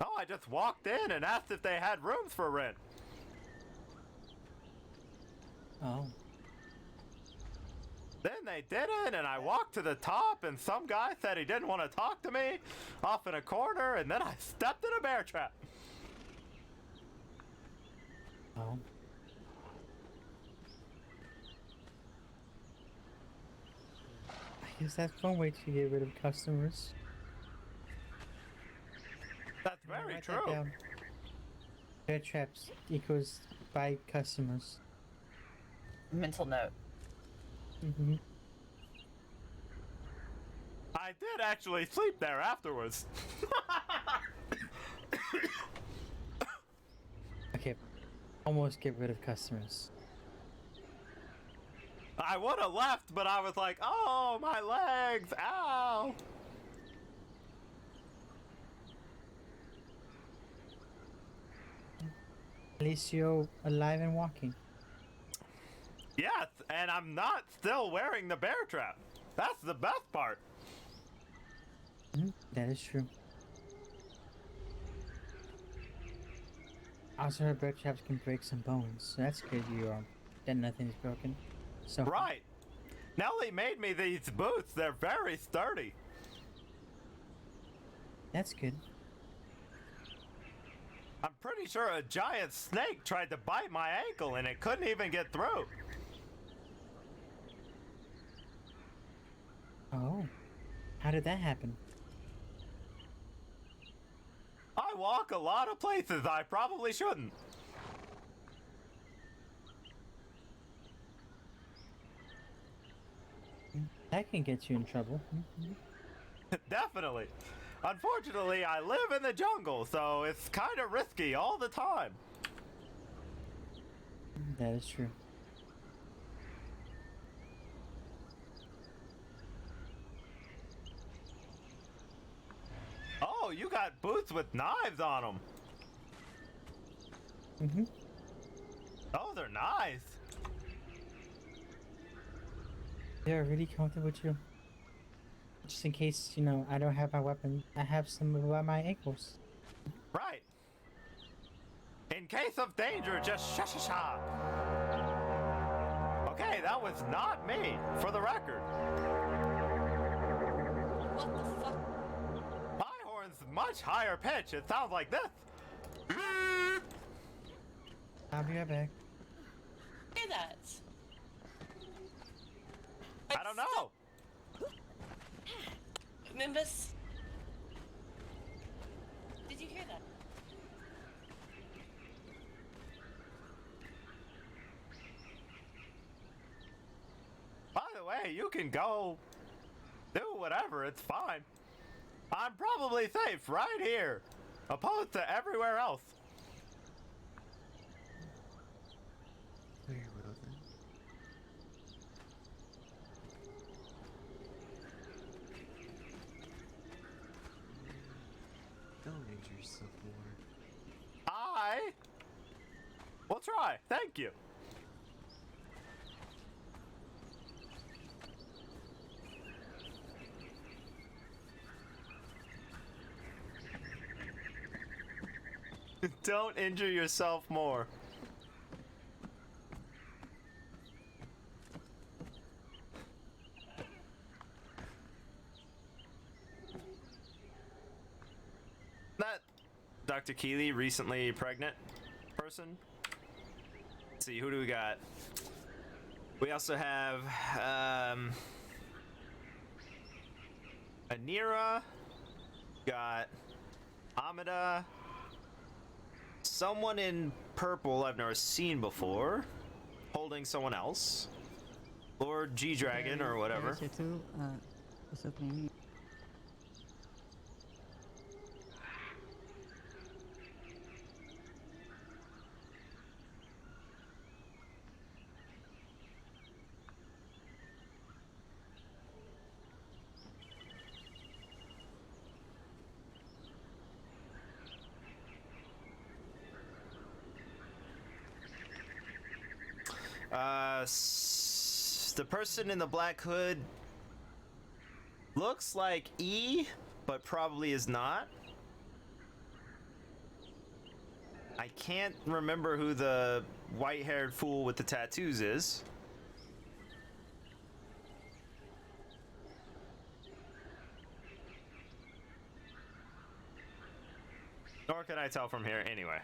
No, I just walked in and asked if they had rooms for rent. Oh. Then they didn't, and I walked to the top, and some guy said he didn't want to talk to me off in a corner, and then I stepped in a bear trap. Oh. I guess that's one way to get rid of customers. That's very Write true. that down. Bear traps equals by customers. Mental note. Mm-hmm. I did actually sleep there afterwards. Okay. Almost get rid of customers. I would have left, but I was like, oh, my legs, ow. At least you're alive and walking. Yes, and I'm not still wearing the bear trap. That's the best part. That is true. Also, her bear traps can break some bones, so that's good. That nothing's broken. So Right. Nellie made me these boots. They're very sturdy. that's good. I'm pretty sure a giant snake tried to bite my ankle and it couldn't even get through. Oh, how did that happen? I walk a lot of places I probably shouldn't. That can get you in trouble. Definitely. Unfortunately, I live in the jungle, so it's kind of risky all the time. That is true. Oh, you got boots with knives on them. Oh, they're nice. They're really comfortable too. Just in case, I don't have my weapon, I have some around my ankles. Right. In case of danger, just sha-sha-sha. Okay, that was not me, for the record. What the fuck? My horn's much higher pitch. It sounds like this. I'll be right back. Hear that? I don't know. Nimbus? Did you hear that? By the way, you can go do whatever. It's fine. I'm probably safe right here, opposed to everywhere else. Very well then. Don't injure yourself more. I will try. Thank you. Don't injure yourself more. That Dr. Keeley, recently pregnant person. Let's see, who do we got? We also have Anira, got Amida, someone in purple I've never seen before, holding someone else, Lord G Dragon or whatever. Here too. What's happening? The person in the black hood looks like E, but probably is not. I can't remember who the white-haired fool with the tattoos is. Nor can I tell from here anyway.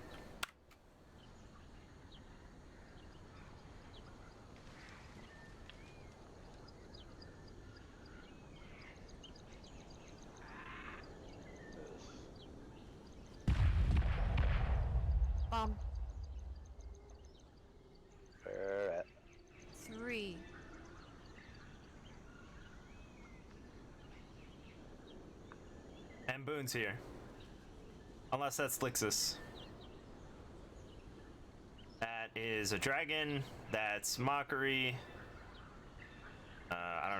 Bomb. 3. And Boone's here. Unless that's Lixus. That is a dragon. That's Mockery.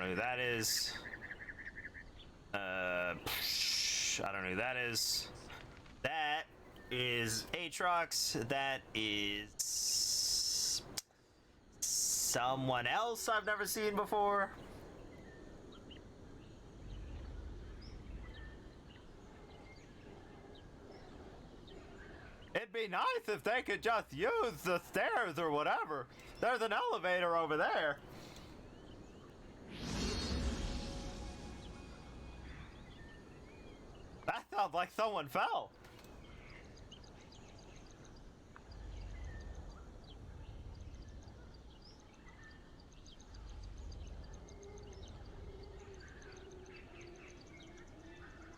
know who that is. I don't know who that is. That is Aatrox. That is someone else I've never seen before. It'd be nice if they could just use the stairs or whatever. There's an elevator over there. That sounds like someone fell.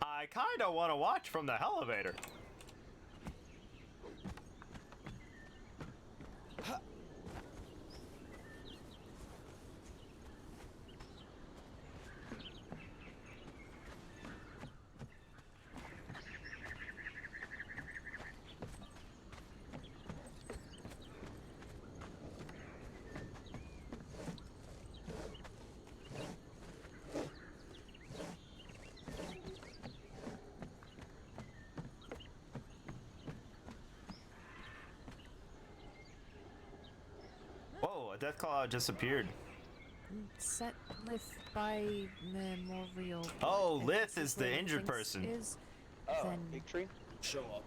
I kinda wanna watch from the elevator. Whoa, a death claw just appeared. Set Lith by Memorial. Oh, If Lith this is the where injured things person. Is, then Big tree? Show up.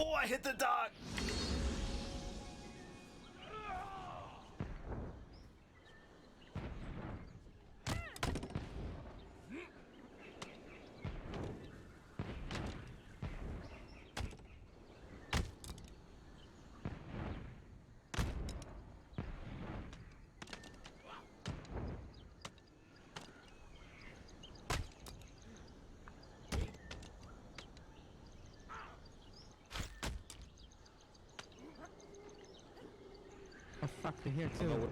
Oh, I hit the dot! Oh fuck, they're here too.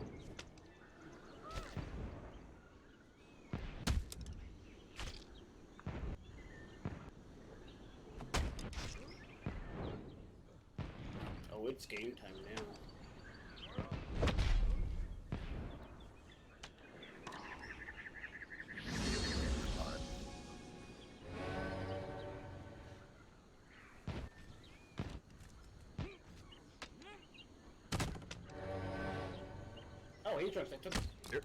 Oh, it's game time now. Oh, Aatrox, I took. You're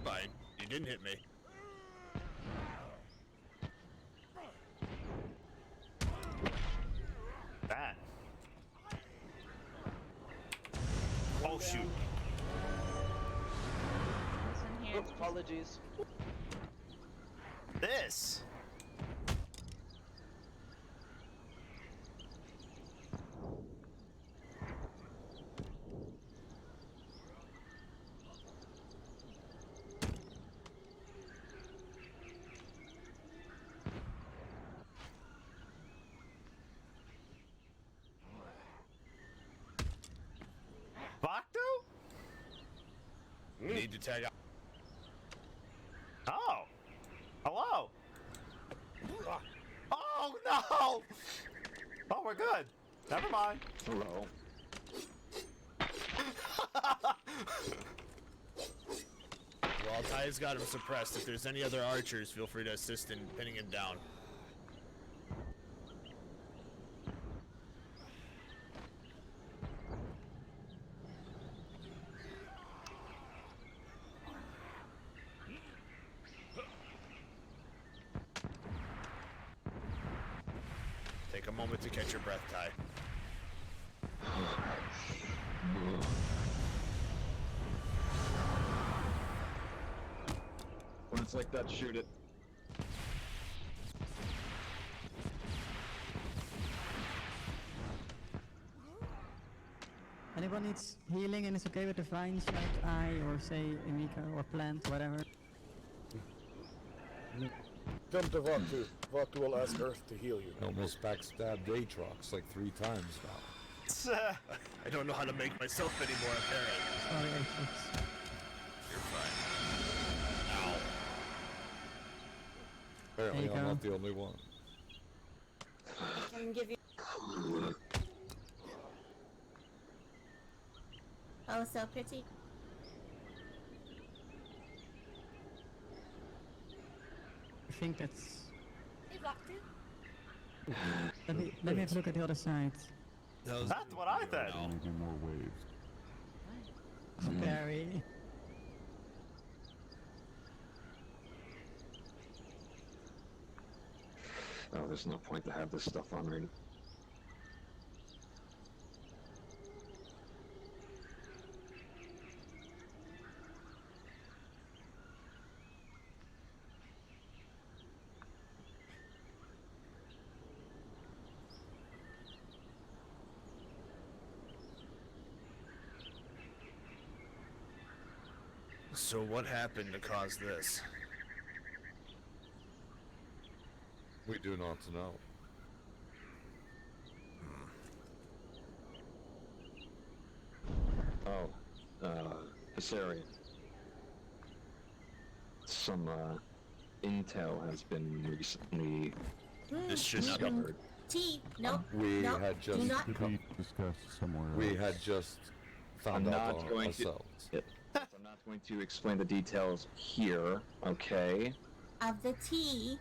fine. You didn't hit me. That. Oh, shoot. Oops, apologies. This. Baktu? Need to tag out. Oh. Hello. Oh no! Oh, we're good. Never mind. Hello. Well, Ty's got him suppressed. If there's any other archers, feel free to assist in pinning him down. Take a moment to catch your breath, Ty. it's like that, shoot it. Anyone needs healing and is okay with the vines like I or say Emika or plant, whatever? Come to Vaktu. Vaktu will ask Earth to heal you. Almost backstabbed Aatrox like 3 times now. I don't know how to make myself anymore, apparently. Sorry, Aatrox. You're fine. Ow. Apparently There you I'm go. not the only one. I can give you. Oh, so pretty. I think that's... Hey, Vaktu. Let me have a look at the other side. That's what I said. More waves. Barry. Oh, there's no point to have this stuff on right. So what happened to cause this? We do not know. Viserion. Some, intel has been recently This should not be. discovered. T. No. We no, had do just not. discussed somewhere. We had just found I'm out not on going ourselves. to. I'm not going to explain the details here. Okay. Of the T.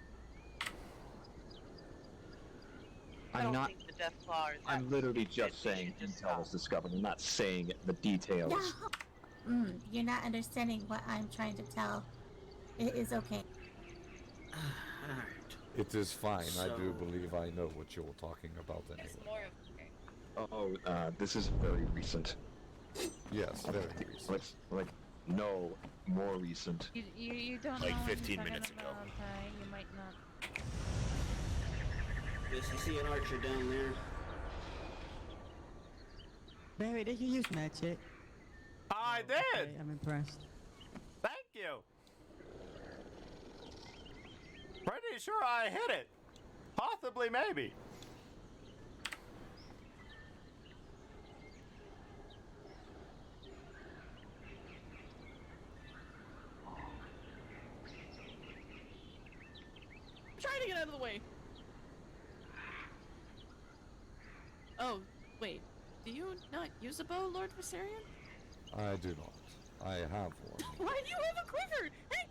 I'm not. think the Death Claw is I'm literally just saying intel was discovered. I'm not saying the details. You're not understanding what I'm trying to tell. It is okay. It is fine. I do So- believe I know what you're talking about anyway. More of This is very recent. Yes, very recent. Like, no, more recent. You don't Like know what 15 you're talking minutes ago. about, you might not. Does he see an archer down there? Barry, did you use magic? I did. Okay, I'm impressed. Thank you. Pretty sure I hit it. Possibly, maybe. I'm trying to get out of the way. Oh, wait. Do you not use a bow, Lord Viserion? I do not. I have one. Why do you have a quiver? Hey!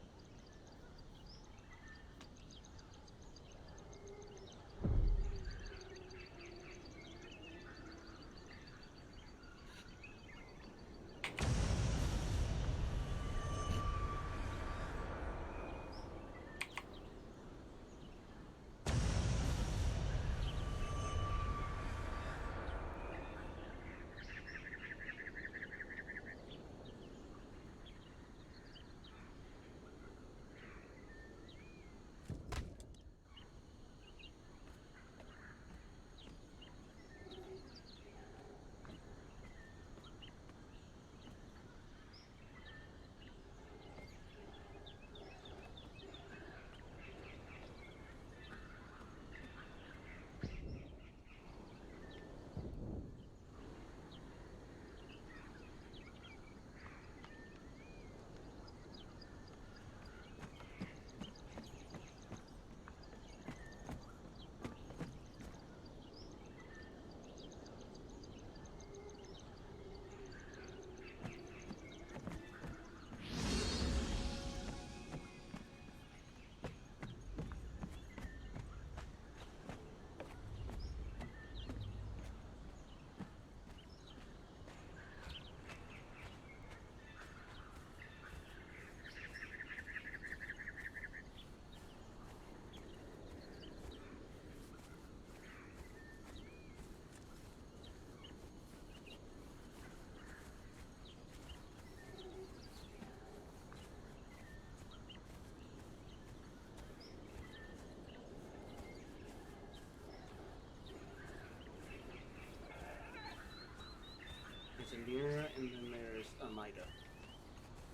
Rhaenyra, and then there's Amida.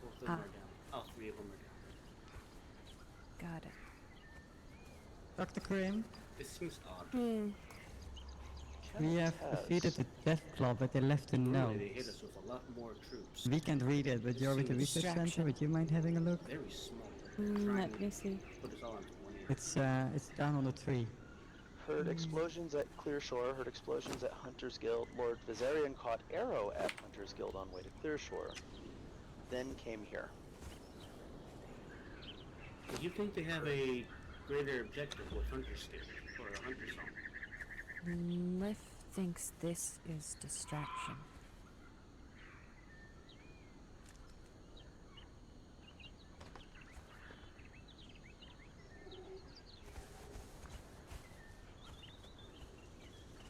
Both of them are down. All three of them are down. Got it. Dr. Krim, This seems odd. we have defeated the Death Claw, but they left a note. Normally they hit us with a lot more troops. We can't read it, but you're with the research center. Would you mind having a look? Very small. Let me see. Put us all onto one area. It's down on the tree. Heard explosions at Clear Shore, heard explosions at Hunter's Guild. Lord Viserion caught arrow at Hunter's Guild on way to Clear Shore. Then came here. Do you think they have a greater objective with Hunter's Guild or a Hunter's Home? Liff thinks this is distraction.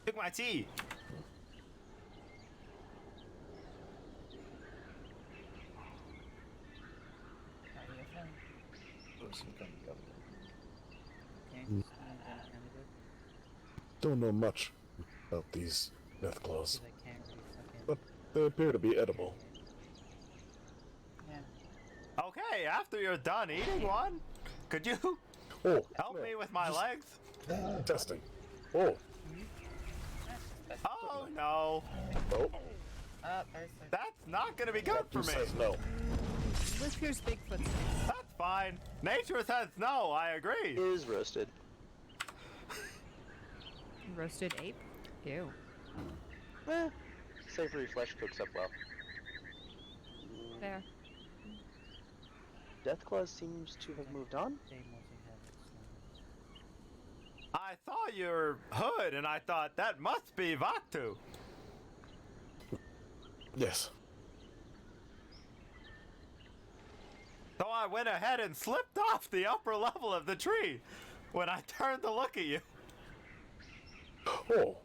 Took my tea. Don't know much about these death claws, but they appear to be edible. Okay, after you're done eating one, could you help me with my legs? Testing. Oh. Oh no. Oh. That's not gonna be good for me. Says no. Liff here's Bigfoot. That's fine. Nature says no, I agree. Is roasted. Roasted ape? Ew. Savory flesh cooks up well. Fair. Deathclaw seems to have moved on. I saw your hood and I thought that must be Vaktu. Yes. So I went ahead and slipped off the upper level of the tree when I turned to look at you. Oh.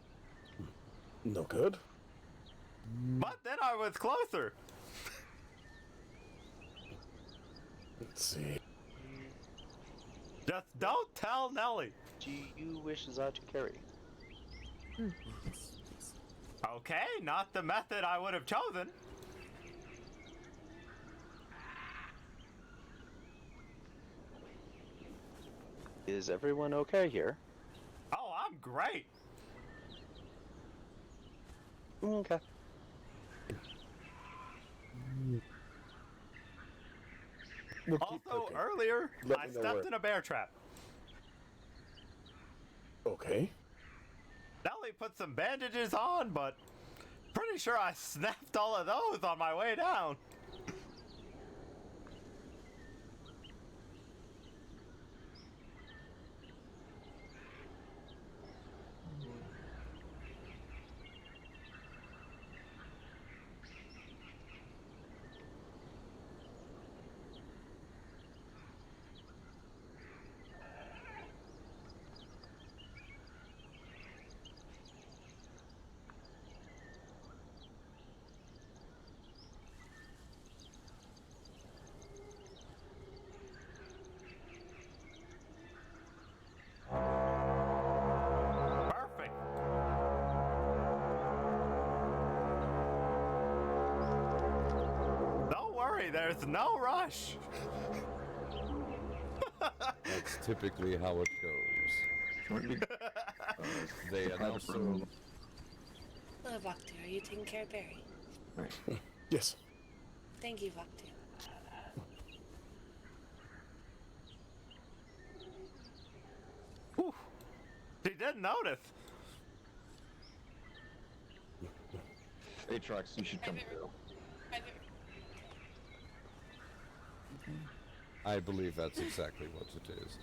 No good. But then I was closer. Let's see. Just don't tell Nelly. Do you wish Zod to carry? Okay, not the method I would have chosen. Is everyone okay here? Oh, I'm great. Okay. Also, earlier, I stepped in a bear trap. Okay. Nelly put some bandages on, but pretty sure I snapped all of those on my way down. Perfect. Don't worry, there's no rush. That's typically how it goes. They announce them. Hello, Vaktu. Are you taking care of Barry? Yes. Thank you, Vaktu. Whew. She didn't notice. Atrox, you should come through. I believe that's exactly what it is.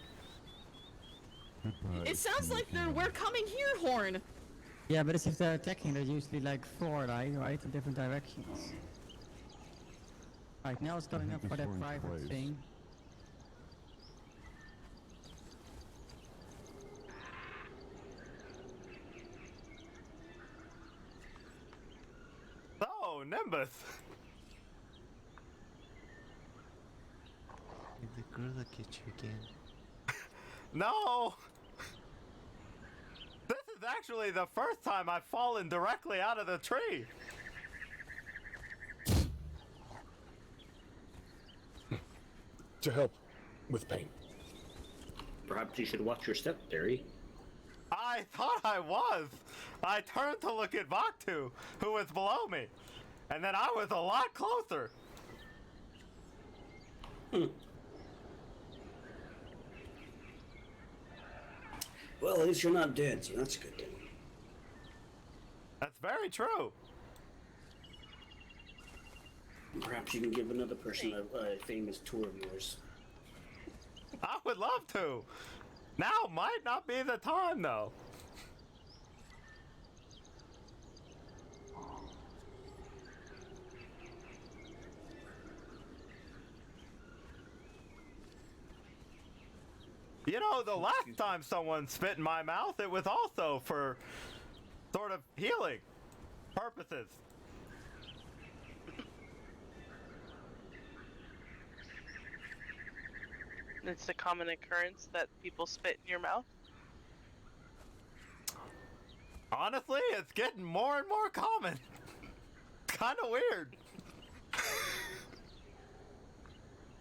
It sounds like we're coming here, Horn. Yeah, but if they're attacking, they're usually like forward, right? In different directions. Right, now it's going up for that private thing. Oh, Nimbus. Did the gorilla get you again? No. This is actually the first time I've fallen directly out of the tree. to help with pain. Perhaps you should watch your step, Derry. I thought I was. I turned to look at Vaktu, who was below me, and then I was a lot closer. Well, at least you're not dead, so that's a good thing. That's very true. Perhaps you can give another person a famous tour of yours. I would love to. Now might not be the time, though. You know, the last time someone spit in my mouth, it was also for sort of healing purposes. It's a common occurrence that people spit in your mouth. Honestly, it's getting more and more common. Kind of weird.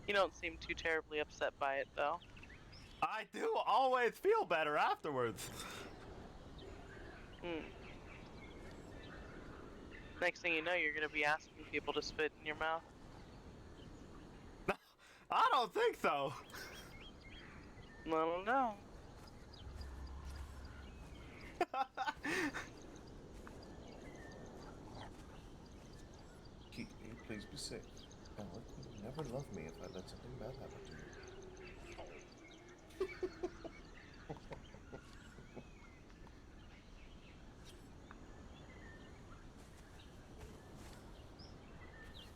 You don't seem too terribly upset by it, though. I do always feel better afterwards. Next thing you know, you're gonna be asking people to spit in your mouth. I don't think so. I don't know. Keep me, please be safe. And let me never love me if I let something bad happen to you.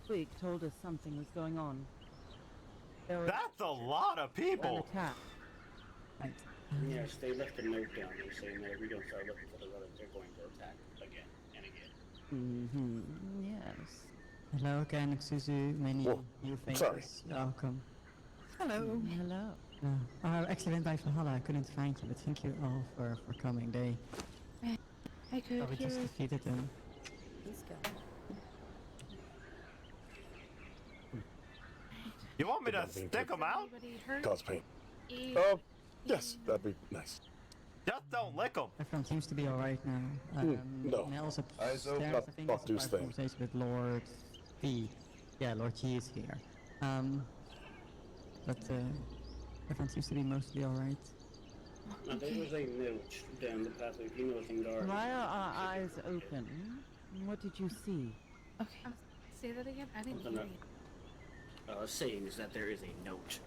Week told us something was going on. That's a lot of people. An attack. Right. Yes, they left a note down there saying that if we don't start looking for the relic, they're going to attack again and again. Yes. Hello again, Suzu. Many new faces. Sorry. Welcome. Hello. Hello. Actually went by Valhalla. I couldn't find you, but thank you all for coming. I could we just defeated them. He's good. You want me to stick them out? Cause pain. Yes, that'd be nice. Just don't lick them. Everyone seems to be alright now. No. Nels Eyes open. upstairs, I think Not there's a thing. conversation with Lord G. Yeah, Lord G is here. But everyone seems to be mostly alright. There was a note down the pathway. If you know anything, Gar. Why are our eyes open? What did you see? Okay. Say that again. I didn't hear you. Saying is that there is a note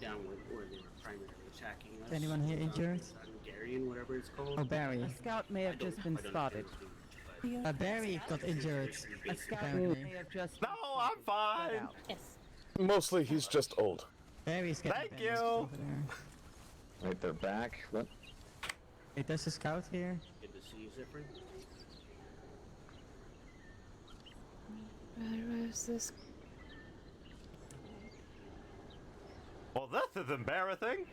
down where they were primarily attacking us. Is anyone here injured? Hungarian, whatever it's called. Oh, Barry. A scout may have just been spotted. Barry got injured. A scout apparently. may have just. No, I'm fine. Yes. Mostly, he's just old. Barry's getting Thank bandaged you. over there. Right, they're back. What? Hey, there's a scout here. Good to see you, Zipper. Where was this? Well, this is embarrassing.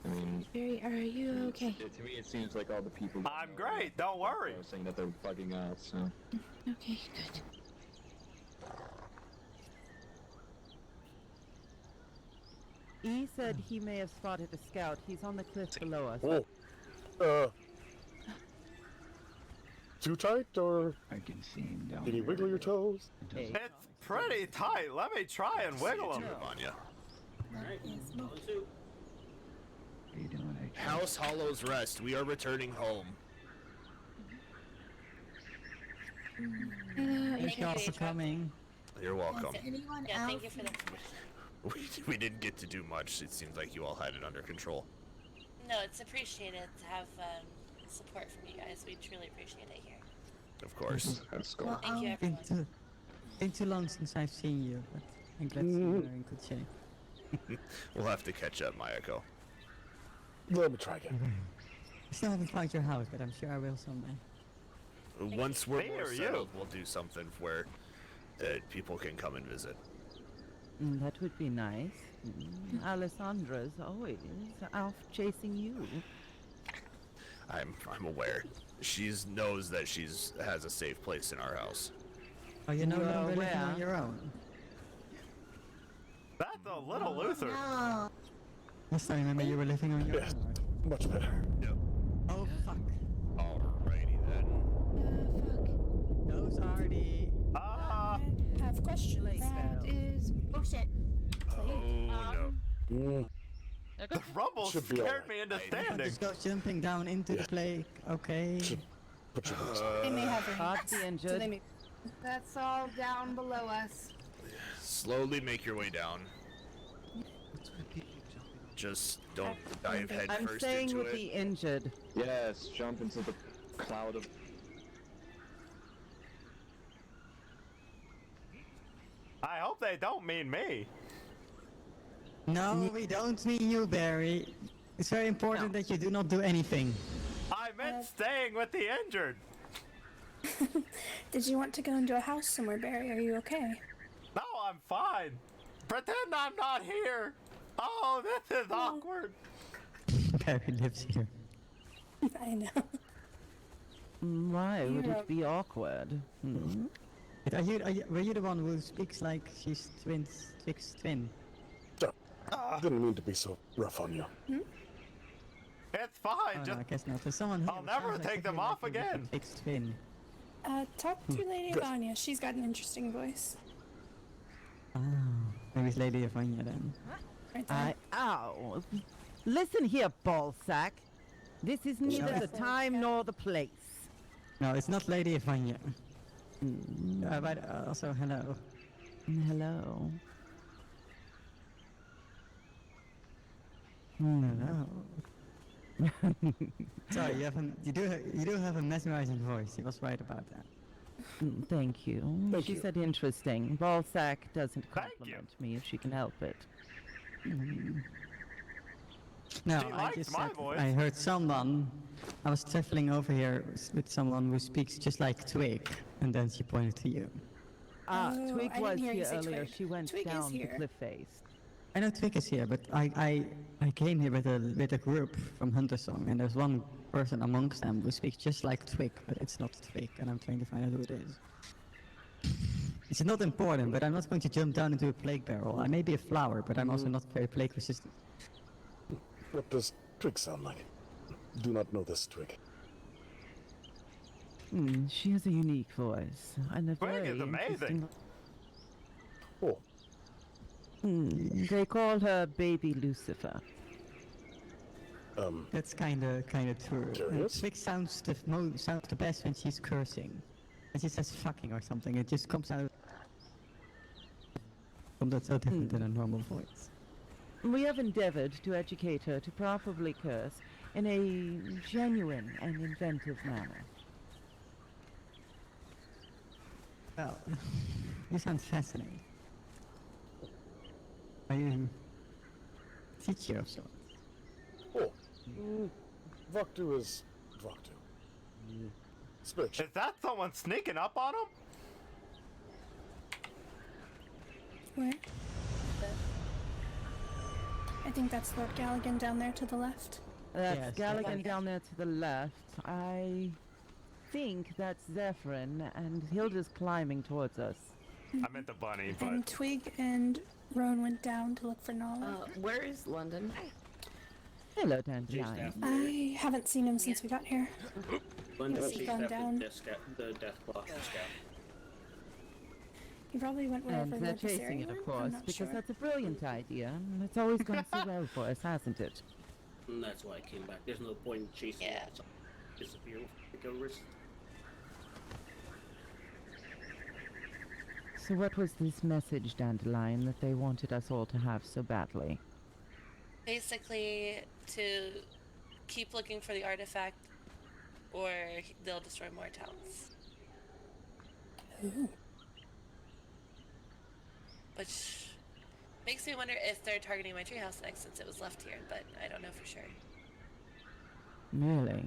I mean, Barry, are you okay? to me, it seems like all the people. I'm great. Don't worry. Are saying that they're bugging out. So. Okay, good. E said he may have spotted a scout. He's on the cliff below us. Oh. Too tight, or I can see him down. can you wiggle your toes? It's pretty tight. Let me try and wiggle them. Alright, House Hollow's Rest. We are returning home. Thank you all for coming. You're welcome. Anyone Yeah, else? thank you for the. We didn't get to do much. It seems like you all had it under control. No, it's appreciated to have support from you guys. We truly appreciate it here. Of course. Let's go. Well, Thank you, Been everyone. too long since I've seen you, but I'm glad to see you are in good shape. We'll have to catch up, Mayako. Let me try again. I still haven't found your house, but I'm sure I will someday. Once we're Me more or you? settled, we'll do something where people can come and visit. That would be nice. Alessandra's always off chasing you. I'm aware. She's knows that has a safe place in our house. Oh, you know You you're are living where? on your own. That's a little Luther. No. Yes, I remember you were living on your Yes. own. Much better. Yep. Oh, fuck. Alrighty then. Those are the... I have questions. That is bullshit. Oh no. The rumble Should be scared alright. me into Just standing. go jumping down into the plague, okay? Put your boots They may have Hard rings. to be injured. They may... That's all down below us. Slowly make your way down. Just don't dive head I'm first staying into with it. the injured. Yes, jump into the cloud of. I hope they don't mean me. No, we don't mean you, Barry. It's very important that you do not do anything. I meant staying with the injured. Did you want to go into a house somewhere, Barry? Are you okay? No, I'm fine. Pretend I'm not here. Oh, this is awkward. Barry lives here. I know. Why would You're it be awkward? Hmm? Were you the one who speaks like she's Twix twin? Didn't mean to be so rough on you. It's fine. Oh, just no, I guess not. There's someone here I'll who never sounds like take them something off like a again. Twix twin. Talk to Lady Vanya. She's got an interesting voice. Oh, maybe it's Lady Evania then. Right there. Ow! Listen here, ballsack. This is neither the Careful, time nor the place. No, it's not Lady Evania. But also, hello. Hello. Hello. Sorry, you do have a mesmerizing voice. He was right about that. Thank you. Thank She you. said interesting. Ballsack doesn't Thank you. compliment me if she can help it. No, She I likes just my said voice. I heard someone. I was traveling over here with someone who speaks just like Twig, and then she pointed to you. Ah, Oh, Twig I didn't was hear you here say earlier. Twig. She went Twig is down the here. cliff face. I know Twig is here, but I came here with a group from Hunter Song, and there's one person amongst them who speaks just like Twig, but it's not Twig, and I'm trying to find out who it is. It's not important, but I'm not going to jump down into a plague barrel. I may be a flower, but I'm also not very plague resistant. What does Twig sound like? Do not know this Twig. She has a unique voice and a Twig very is amazing. Oh, They call her Baby Lucifer. That's kinda true. Curious? Twig sounds the best when she's cursing. When she says fucking or something, it just comes out. That's so different than a normal voice. We have endeavored to educate her to properly curse in a genuine and inventive manner. Well, you sound fascinating. Are you a teacher of sorts? oh. Vaktu is Vaktu. Spiritual. Is that someone sneaking up on him? Where? I think that's Lord Galligan down there to the left. That's Yes, Galligan okay. down there to the left. I think that's Zephyrin, and Hilda's climbing towards us. I meant the bunny, but And Twig and Roan went down to look for Nala. Where is London? Hello, Dandelion. I haven't seen him since we got here. London He's chased gone after down. the death clock scout. He probably went wherever And they're Lord chasing Viserion it, of went, course, I'm not because sure. that's a brilliant idea. And it's always gone so well for us, hasn't it? And that's why I came back. There's no point in chasing Yeah. it. Disappear like a risk. So what was this message, Dandelion, that they wanted us all to have so badly? Basically, to keep looking for the artifact, or they'll destroy more towns. Ooh. Which makes me wonder if they're targeting my treehouse next, since it was left here, but I don't know for sure. Really?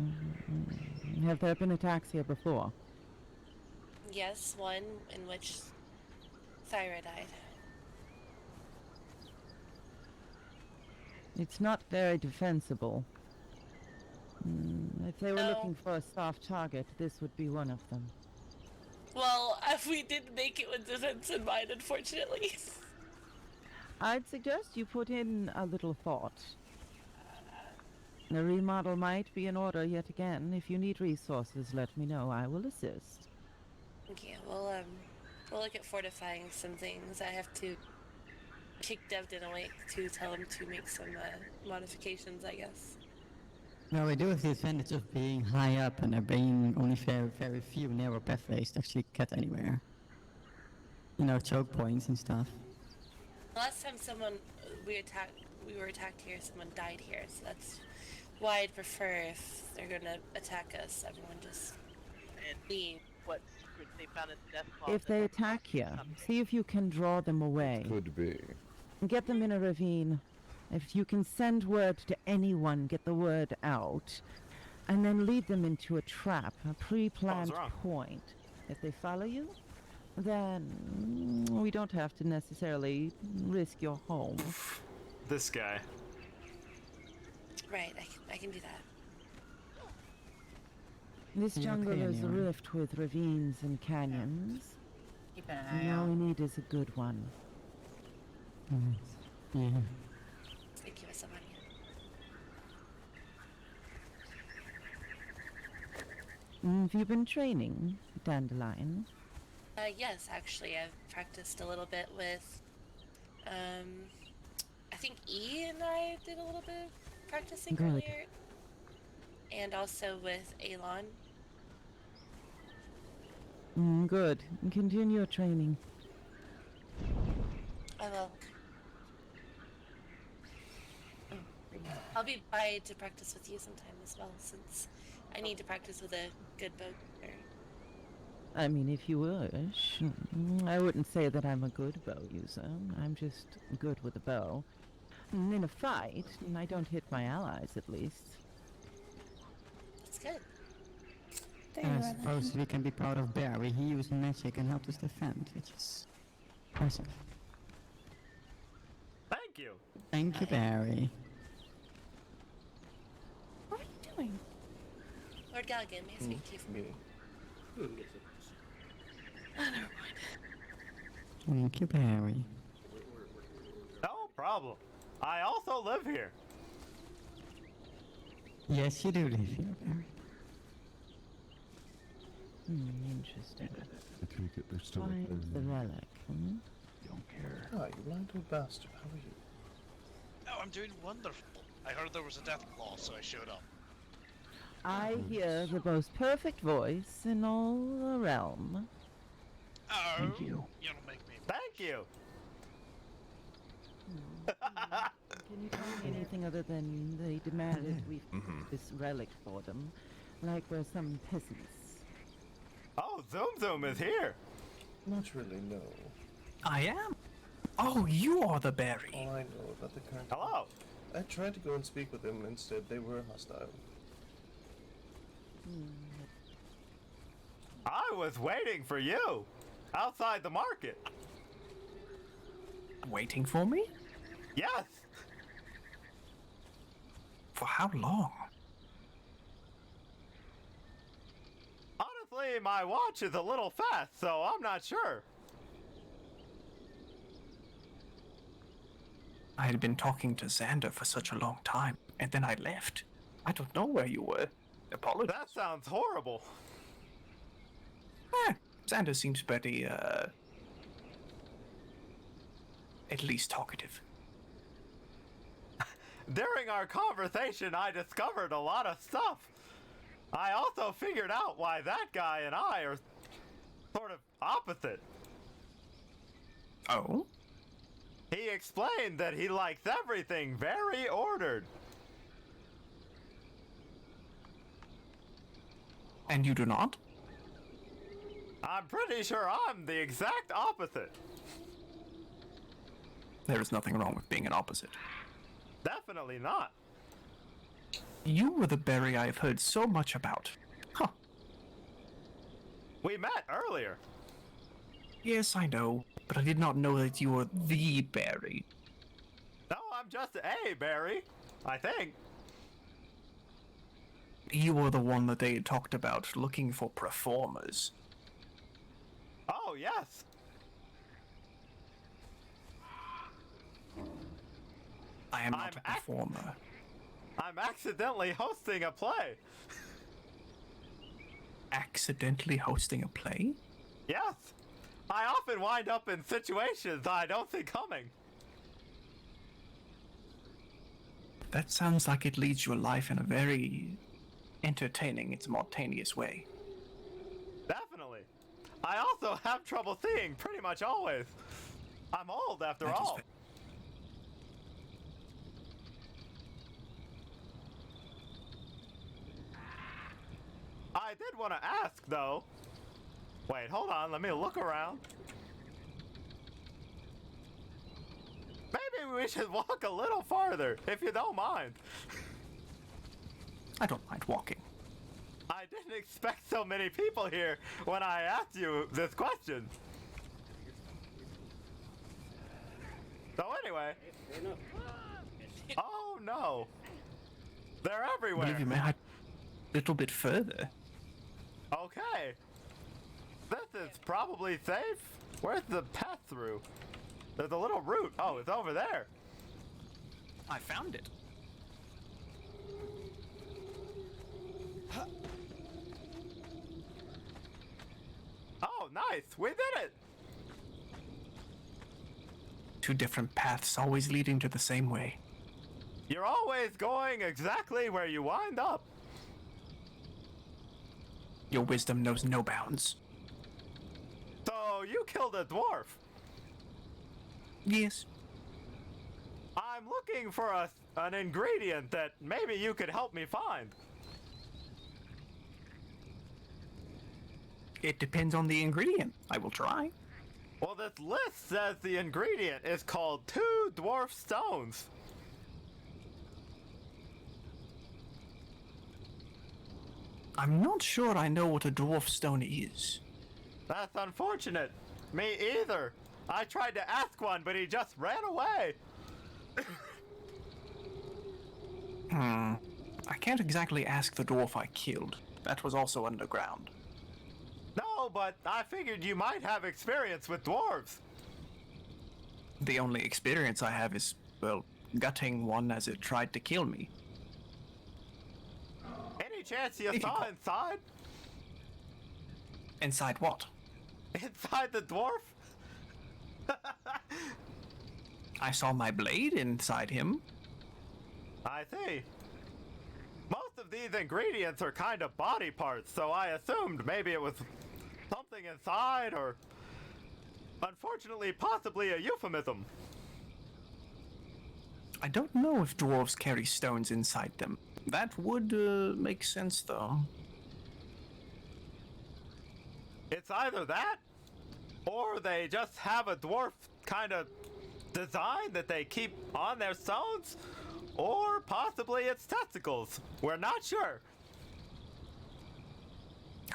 Have there been attacks here before? Yes, one in which Thyra died. It's not very defensible. If they were looking for a soft target, this would be one of them. Well, we didn't make it with defense in mind, unfortunately. I'd suggest you put in a little thought. The remodel might be in order yet again. If you need resources, let me know. I will assist. Okay, we'll look at fortifying some things. I have to kick Devden awake to tell him to make some modifications, I guess. Well, we do have the advantage of being high up and there being only very, very few narrow pathways to actually get anywhere. You know, choke points and stuff. Last time we were attacked here, someone died here, so that's why I'd prefer if they're gonna attack us, everyone just leave. What secret they found in the death closet? If they attack here, see if you can draw them away. Could be. Get them in a ravine. If you can send word to anyone, get the word out. And then lead them into a trap, a pre-planned point. If they follow you, then we don't have to necessarily risk your home. This guy. Right, I can do that. This jungle is rift with ravines and canyons. Keep an eye All out. we need is a good one. Yeah. Thank you, Samanya. Have you been training, Dandelion? Yes, actually, I've practiced a little bit with, I think E and I did a little bit of practicing Good. earlier. And also with Alon. Good. Continue your training. I will. I'll be by to practice with you sometime as well, since I need to practice with a good bow. I mean, if you wish. I wouldn't say that I'm a good bow user. I'm just good with a bow. In a fight, I don't hit my allies, at least. That's good. And I suppose we can be proud of Barry. He used magic and helped us defend, which is impressive. Thank you. Thank you, Barry. What are you doing? Lord Galligan, may I speak to you for Me. never mind. Thank you, Barry. No problem. I also live here. Yes, you do live here, Barry. Interesting. I take it they're still Find the relic, Don't care. Oh, you blind old bastard. How are you? Oh, I'm doing wonderful. I heard there was a death claw, so I showed up. I hear the most perfect voice in all the realm. Oh, Thank you. You'll make me. Thank you. Can you tell me anything other than they demanded we this relic for them, like we're some peasants? Oh, Zoom Zoom is here. Not really, no. I am? Oh, you are the berry. All I know about the current... Hello. I tried to go and speak with them. Instead, they were hostile. I was waiting for you outside the market. Waiting for me? Yes. For how long? Honestly, my watch is a little fast, so I'm not sure. I had been talking to Xander for such a long time, and then I left. I don't know where you were. Apologies. That sounds horrible. Xander seems pretty, at least talkative. During our conversation, I discovered a lot of stuff. I also figured out why that guy and I are sort of opposite. Oh? He explained that he likes everything very ordered. And you do not? I'm pretty sure I'm the exact opposite. There is nothing wrong with being an opposite. Definitely not. You were the berry I have heard so much about. Huh. We met earlier. Yes, I know, but I did not know that you were the berry. No, I'm just a berry, I think. you were the one that they had talked about looking for performers. Oh, yes. I am not a performer. I'm accidentally hosting a play. Accidentally hosting a play? Yes. I often wind up in situations I don't see coming. That sounds like it leads your life in a very entertaining and spontaneous way. Definitely. I also have trouble seeing pretty much always. I'm old after all. I did want to ask, though. Wait, hold on. Let me look around. Maybe we should walk a little farther, if you don't mind. I don't mind walking. I didn't expect so many people here when I asked you this question. So anyway. Oh no. They're everywhere. Believe you may, a little bit further. Okay. This is probably safe. Where's the path through? There's a little route. Oh, it's over there. I found it. Oh, nice. We did it. Two different paths always leading to the same way. You're always going exactly where you wind up. Your wisdom knows no bounds. So you killed a dwarf? Yes. I'm looking for an ingredient that maybe you could help me find. It depends on the ingredient. I will try. Well, this list says the ingredient is called 2 dwarf stones. I'm not sure I know what a dwarf stone is. That's unfortunate. Me either. I tried to ask one, but he just ran away. I can't exactly ask the dwarf I killed. That was also underground. No, but I figured you might have experience with dwarves. The only experience I have is, well, gutting one as it tried to kill me. Any chance you saw inside? Inside what? Inside the dwarf? I saw my blade inside him. I see. Most of these ingredients are kind of body parts, so I assumed maybe it was something inside, or unfortunately possibly a euphemism. I don't know if dwarves carry stones inside them. That would make sense, though. It's either that, or they just have a dwarf kind of design that they keep on their stones, or possibly it's testicles. We're not sure.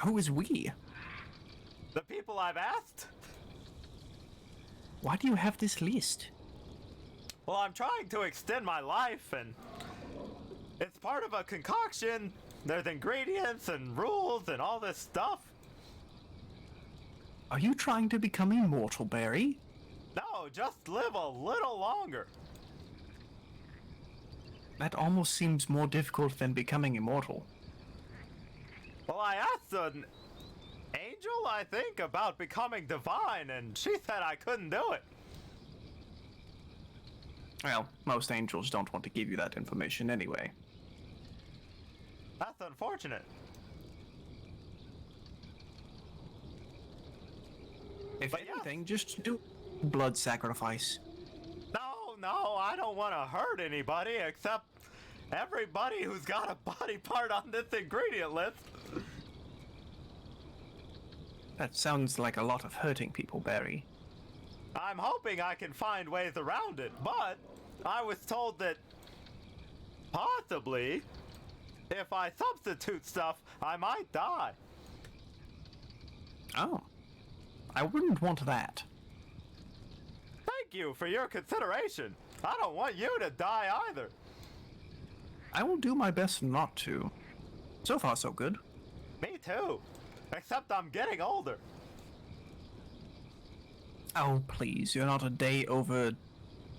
Who is we? The people I've asked. Why do you have this list? Well, I'm trying to extend my life, and it's part of a concoction. There's ingredients and rules and all this stuff. Are you trying to become immortal, Barry? No, just live a little longer. That almost seems more difficult than becoming immortal. Well, I asked an angel, I think, about becoming divine, and she said I couldn't do it. Well, most angels don't want to give you that information anyway. That's unfortunate. If anything, just do blood sacrifice. No, I don't want to hurt anybody except everybody who's got a body part on this ingredient list. That sounds like a lot of hurting people, Barry. I'm hoping I can find ways around it, but I was told that possibly if I substitute stuff, I might die. Oh. I wouldn't want that. Thank you for your consideration. I don't want you to die either. I will do my best not to. So far, so good. Me too. Except I'm getting older. Oh, please, you're not a day over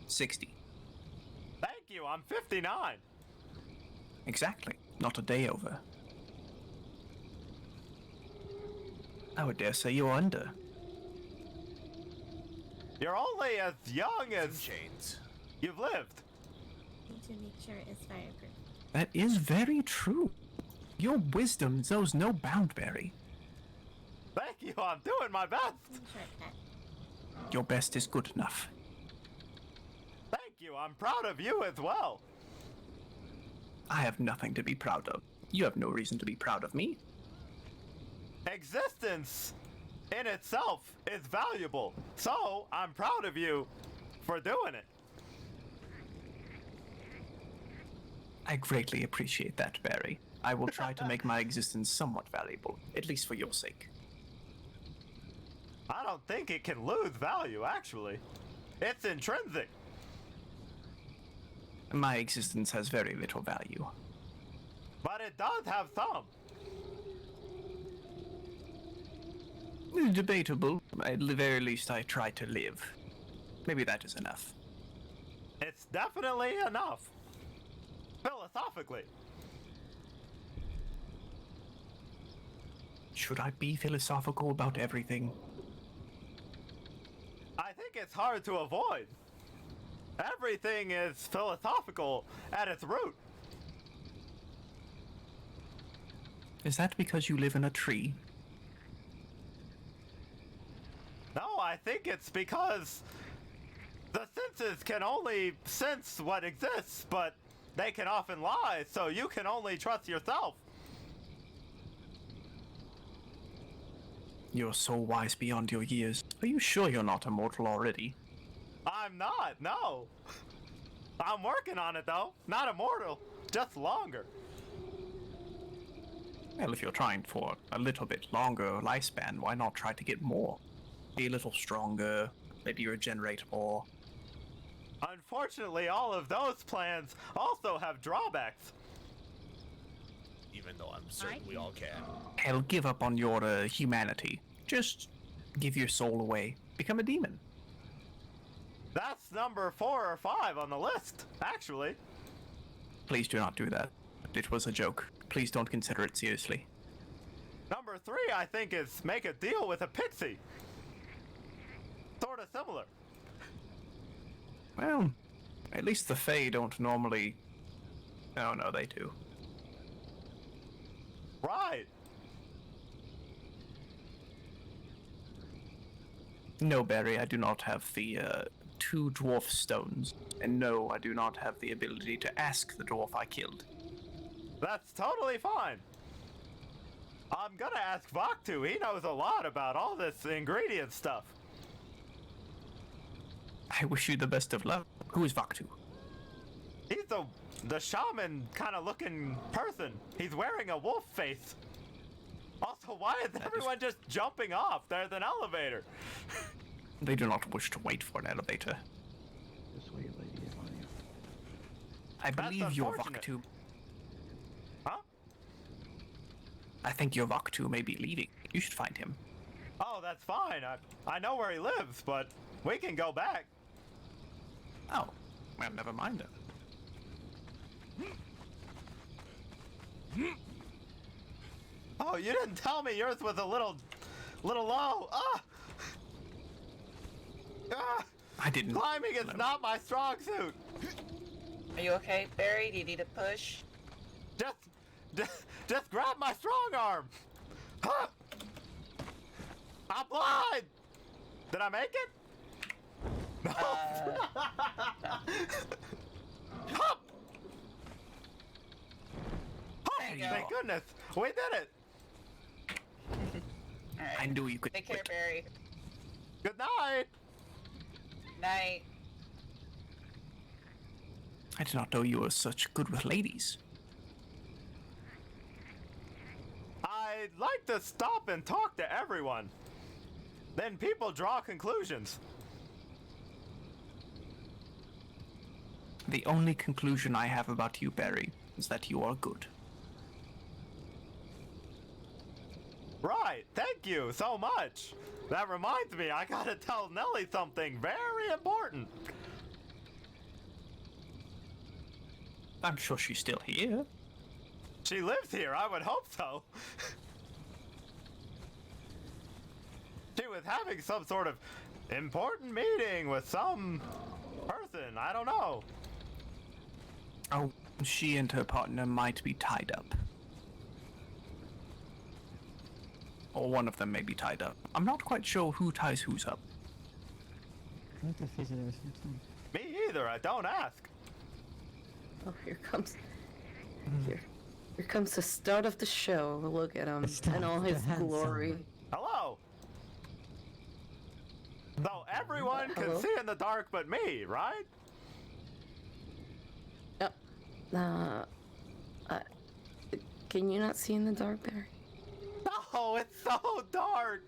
60. Thank you, I'm 59. Exactly, not a day over. I would dare say you're under. You're only as young as chains. You've lived. Need to make sure it's fireproof. That is very true. Your wisdom knows no bound, Barry. Thank you, I'm doing my best. Your best is good enough. Thank you, I'm proud of you as well. I have nothing to be proud of. You have no reason to be proud of me. Existence in itself is valuable, so I'm proud of you for doing it. I greatly appreciate that, Barry. I will try to make my existence somewhat valuable, at least for your sake. I don't think it can lose value, actually. It's intrinsic. My existence has very little value. But it does have some. Debatable. At the very least, I try to live. Maybe that is enough. It's definitely enough. Philosophically. Should I be philosophical about everything? I think it's hard to avoid. Everything is philosophical at its root. Is that because you live in a tree? No, I think it's because the senses can only sense what exists, but they can often lie, so you can only trust yourself. You're so wise beyond your years. Are you sure you're not immortal already? I'm not, no. I'm working on it, though. Not immortal, just longer. Well, if you're trying for a little bit longer lifespan, why not try to get more? Be a little stronger, maybe regenerate more. Unfortunately, all of those plans also have drawbacks. Even though I'm certain we all can. Hell, give up on your humanity. Just give your soul away. Become a demon. That's number 4 or 5 on the list, actually. Please do not do that. It was a joke. Please don't consider it seriously. Number 3, I think, is make a deal with a pixie. Sort of similar. Well, at least the Fae don't normally... Oh, no, they do. Right. No, Barry, I do not have the 2 dwarf stones. And no, I do not have the ability to ask the dwarf I killed. That's totally fine. I'm gonna ask Vaktu. He knows a lot about all this ingredient stuff. I wish you the best of luck. Who is Vaktu? He's the shaman kind of looking person. He's wearing a wolf face. Also, why is everyone just jumping off? There's an elevator. They do not wish to wait for an elevator. This way, lady, am I believe your Vaktu. Huh? I think your Vaktu may be leaving. You should find him. Oh, that's fine. I know where he lives, but we can go back. Oh, well, never mind then. Oh, you didn't tell me yours was a little low. Ah! Ah! I didn't. Climbing is not my strong suit. Are you okay, Barry? Do you need a push? Just grab my strong arm. Huh! I'm blind. Did I make it? No. Hop! Oh, thank goodness. We did it. Alright. I knew you could. Take care, Barry. Good night. Night. I did not know you were such good with ladies. I'd like to stop and talk to everyone. Then people draw conclusions. The only conclusion I have about you, Barry, is that you are good. Right, thank you so much. That reminds me, I gotta tell Nelly something very important. I'm sure she's still here. She lives here, I would hope so. She was having some sort of important meeting with some person, I don't know. Oh, she and her partner might be tied up. Or one of them may be tied up. I'm not quite sure who ties who's up. What the visitors? Me either, I don't ask. Oh, here comes the start of the show. Look at him and all his glory. Hello. So everyone can see in the dark but me, right? Yep. Can you not see in the dark, Barry? No, it's so dark.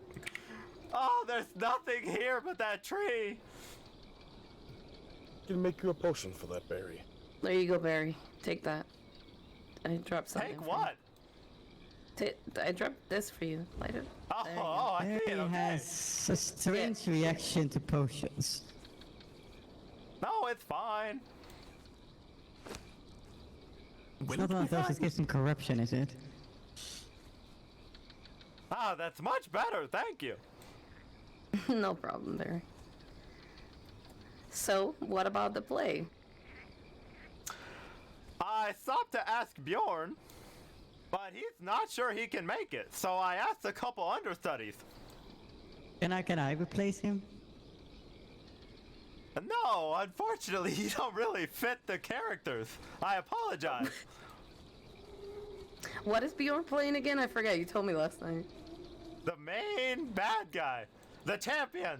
Oh, there's nothing here but that tree. I can make you a potion for that, Barry. There you go, Barry. Take that. I dropped something. Take what? I dropped this for you. Light it. Oh, I see it. Barry has a strange reaction to potions. No, it's fine. It's not one of those that gives him corruption, is it? Ah, that's much better, thank you. No problem, Barry. So, what about the play? I stopped to ask Bjorn, but he's not sure he can make it, so I asked a couple understudies. Can I replace him? No, unfortunately, you don't really fit the characters. I apologize. What is Bjorn playing again? I forget. You told me last night. The main bad guy. The champion.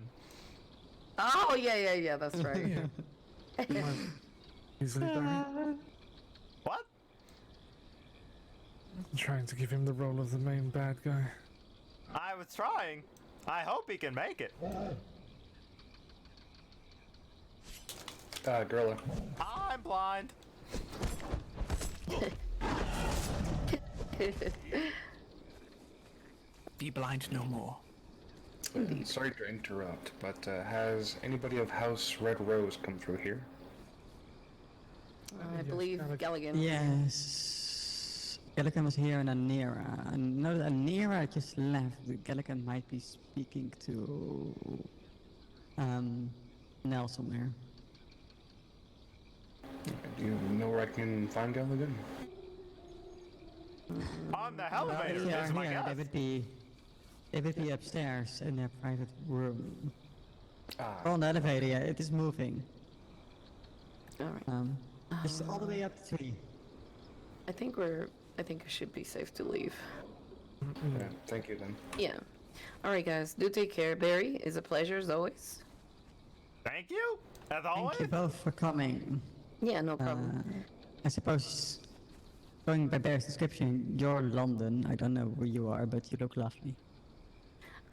Oh, yeah. That's right. Easily, Barry. What? I'm trying to give him the role of the main bad guy. I was trying. I hope he can make it. Gorilla. I'm blind. Be blind no more. Sorry to interrupt, but has anybody of House Red Rose come through here? I believe Galligan. Yes. Galligan was here and Anira. No, Anira just left. Galligan might be speaking to Nelson there. Do you know where I can find Galligan? On the elevator, Yeah, is my guess. they would be upstairs in their private room. Ah. On the elevator, yeah, it is moving. Alright. Just all the way up to 3. I think it should be safe to leave. Yeah, thank you then. Yeah. Alright, guys. Do take care. Barry, it's a pleasure as always. Thank you, as always. Thank you both for coming. Yeah, no problem. I suppose, going by Bear's description, you're London. I don't know where you are, but you look lovely.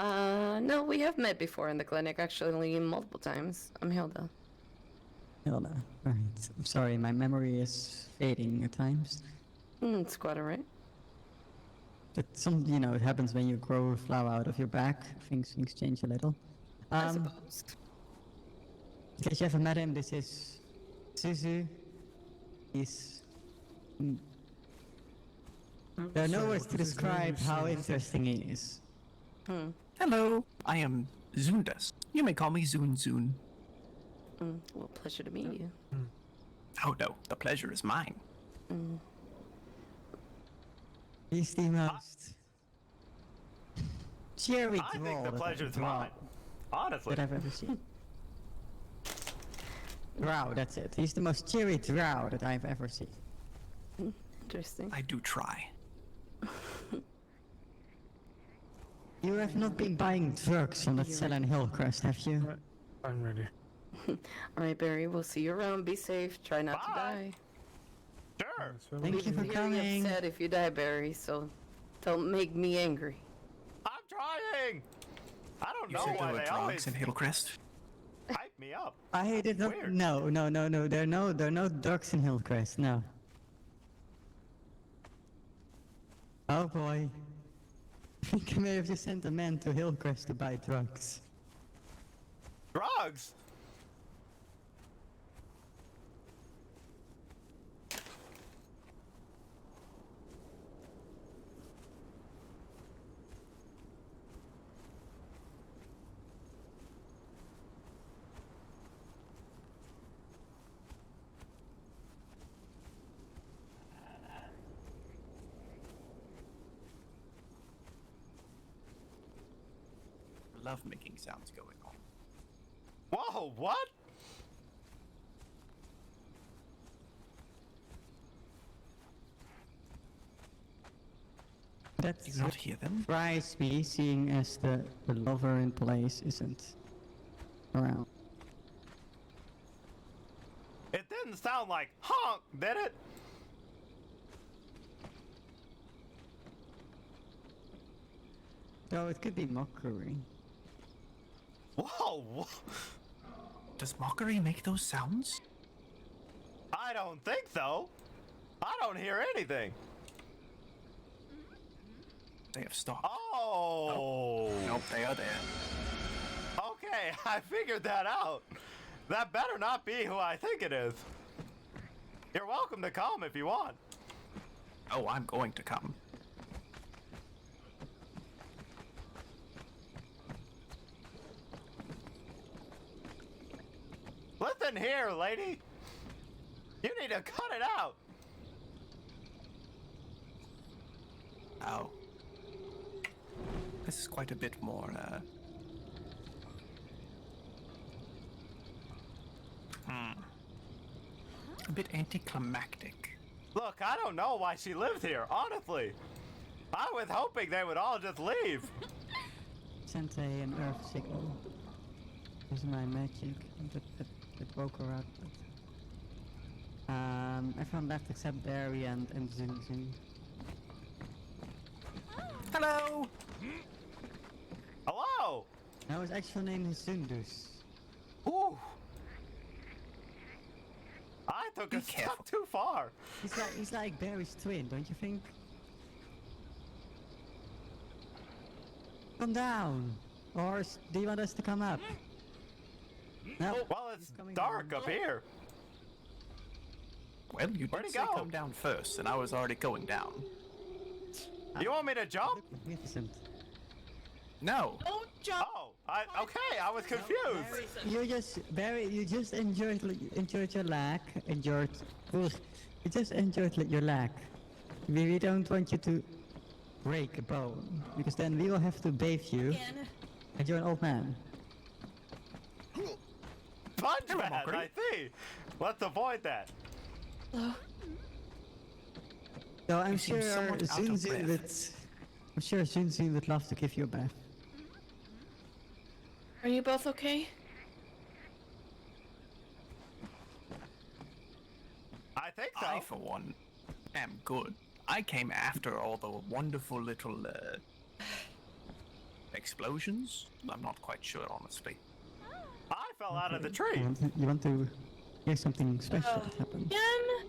No, we have met before in the clinic, actually, multiple times. I'm Hilda. Hilda. Right. I'm sorry, my memory is fading at times. It's quite alright. But it happens when you grow a flower out of your back. Things change a little. I suppose. In case you haven't met him, this is Suzu. He's... There are no words to describe how interesting he is. Hello, I am Zundas. You may call me Zun Zun. Well, pleasure to meet you. Oh no, the pleasure is mine. He's the most cheery I think droll the pleasure's mine. Honestly. that I've ever seen. Drow, that's it. He's the most cheery drow that I've ever seen. Interesting. I do try. You have not been buying drugs from that cell in Hillcrest, have you? I'm ready. Alright, Barry, we'll see you around. Be safe. Try not to die. Sure. Thank you for coming. I'm upset if you die, Barry, so don't make me angry. I'm trying. I don't You know said why there were they drugs always in Hillcrest? hype me up. I did not. Weird. No. There are no drugs in Hillcrest. No. Oh boy. think I may have just sent a man to Hillcrest to buy drugs. Drugs? Love making sounds going on. Whoa, what? That's Did you not hear them? surprise me, seeing as the lover in place isn't around. It didn't sound like honk, did it? No, it could be mockery. Whoa! Does mockery make those sounds? I don't think so. I don't hear anything. They have stopped. Oh! Nope, they are there. Okay, I figured that out. That better not be who I think it is. You're welcome to come if you want. Oh, I'm going to come. Listen here, lady. You need to cut it out. Oh. This is quite a bit more, a bit anticlimactic. Look, I don't know why she lived here, honestly. I was hoping they would all just leave. Sent an earth signal. Using my magic that woke her up. But, everyone left except Barry and Zun Zun. Hello! Hello! No, his actual name is Zundus. Ooh! I took a step too far. He's like Barry's twin, don't you think? Come down! Or do you want us to come up? No. Well, it's dark up here. Well, you did say come down first, and I was already going down. You want me to jump? Magnificent. No. Don't jump. Oh, okay, I was confused. You just enjoyed your lag, you just enjoyed your lag. We don't want you to break a bone, because then we will have to bathe you, and you're an old man. Punch man, I see. Let's avoid that. So I'm sure Zunzun would love to give you a bath. Are you both okay? I think so. I, for one, am good. I came after all the wonderful little, explosions. I'm not quite sure, honestly. I fell out of the tree. You want to hear something special happen? Again?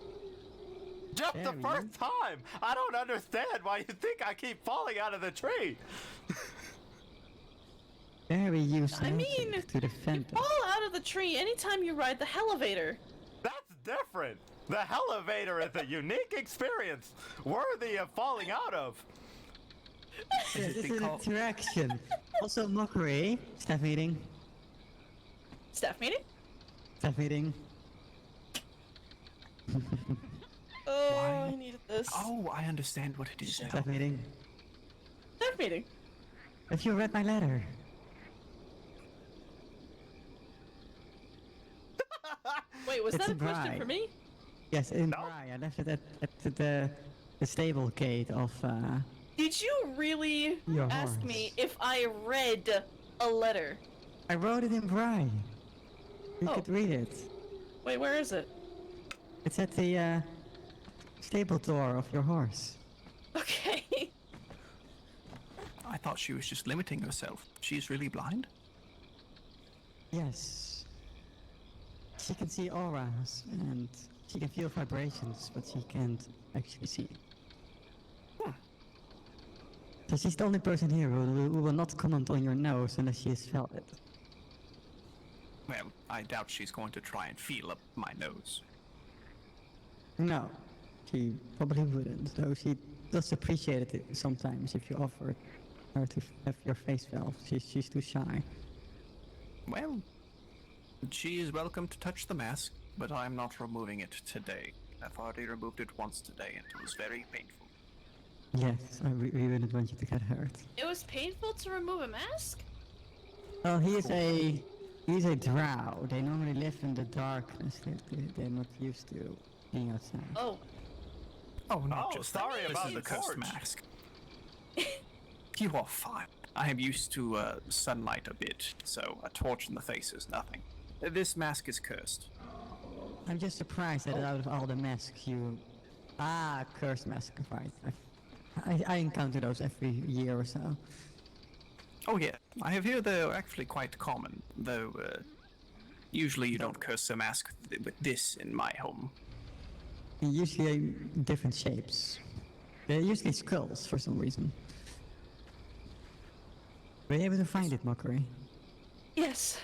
Just the first time! I don't understand why you think I keep falling out of the tree! Barry used I magic mean, to defend us. Fall out of the tree anytime you ride the elevator. That's different! The elevator is a unique experience, worthy of falling out of. This is an interaction. Also, mockery. Staff meeting. Staff meeting? Staff meeting. Oh, I needed this. Oh, I understand what it is now. Staff meeting. Staff meeting. If you read my letter. Wait, was It's that a a question bride. for me? Yes, in Bry. I left it at the stable gate of. Did you really Your ask horse. me if I read a letter? I wrote it in Bry. You Oh. could read it. Wait, where is it? It's at the stable door of your horse. Okay. I thought she was just limiting herself. She's really blind? Yes. She can see auras and she can feel vibrations, but she can't actually see. she's the only person here who will not comment on your nose unless she has felt it. Well, I doubt she's going to try and feel up my nose. No, she probably wouldn't, though she does appreciate it sometimes if you offer her to have your face felt. She's too shy. Well, she is welcome to touch the mask, but I'm not removing it today. I've already removed it once today, and it was very painful. Yes, we wouldn't want you to get hurt. It was painful to remove a mask? Well, he's a drow. They normally live in the darkness. They're not used to being outside. Oh. Oh, not just sorry that. about This is the a cursed torch. mask. You are fine. I am used to sunlight a bit, so a torch in the face is nothing. This mask is cursed. I'm just surprised that out of all the masks you... cursed mask, right. I encounter those every year or so. Oh yeah, I have heard they're actually quite common, though usually you don't curse a mask with this in my home. Usually different shapes. They're usually skulls for some reason. Were you able to find it, Mockery? Yes.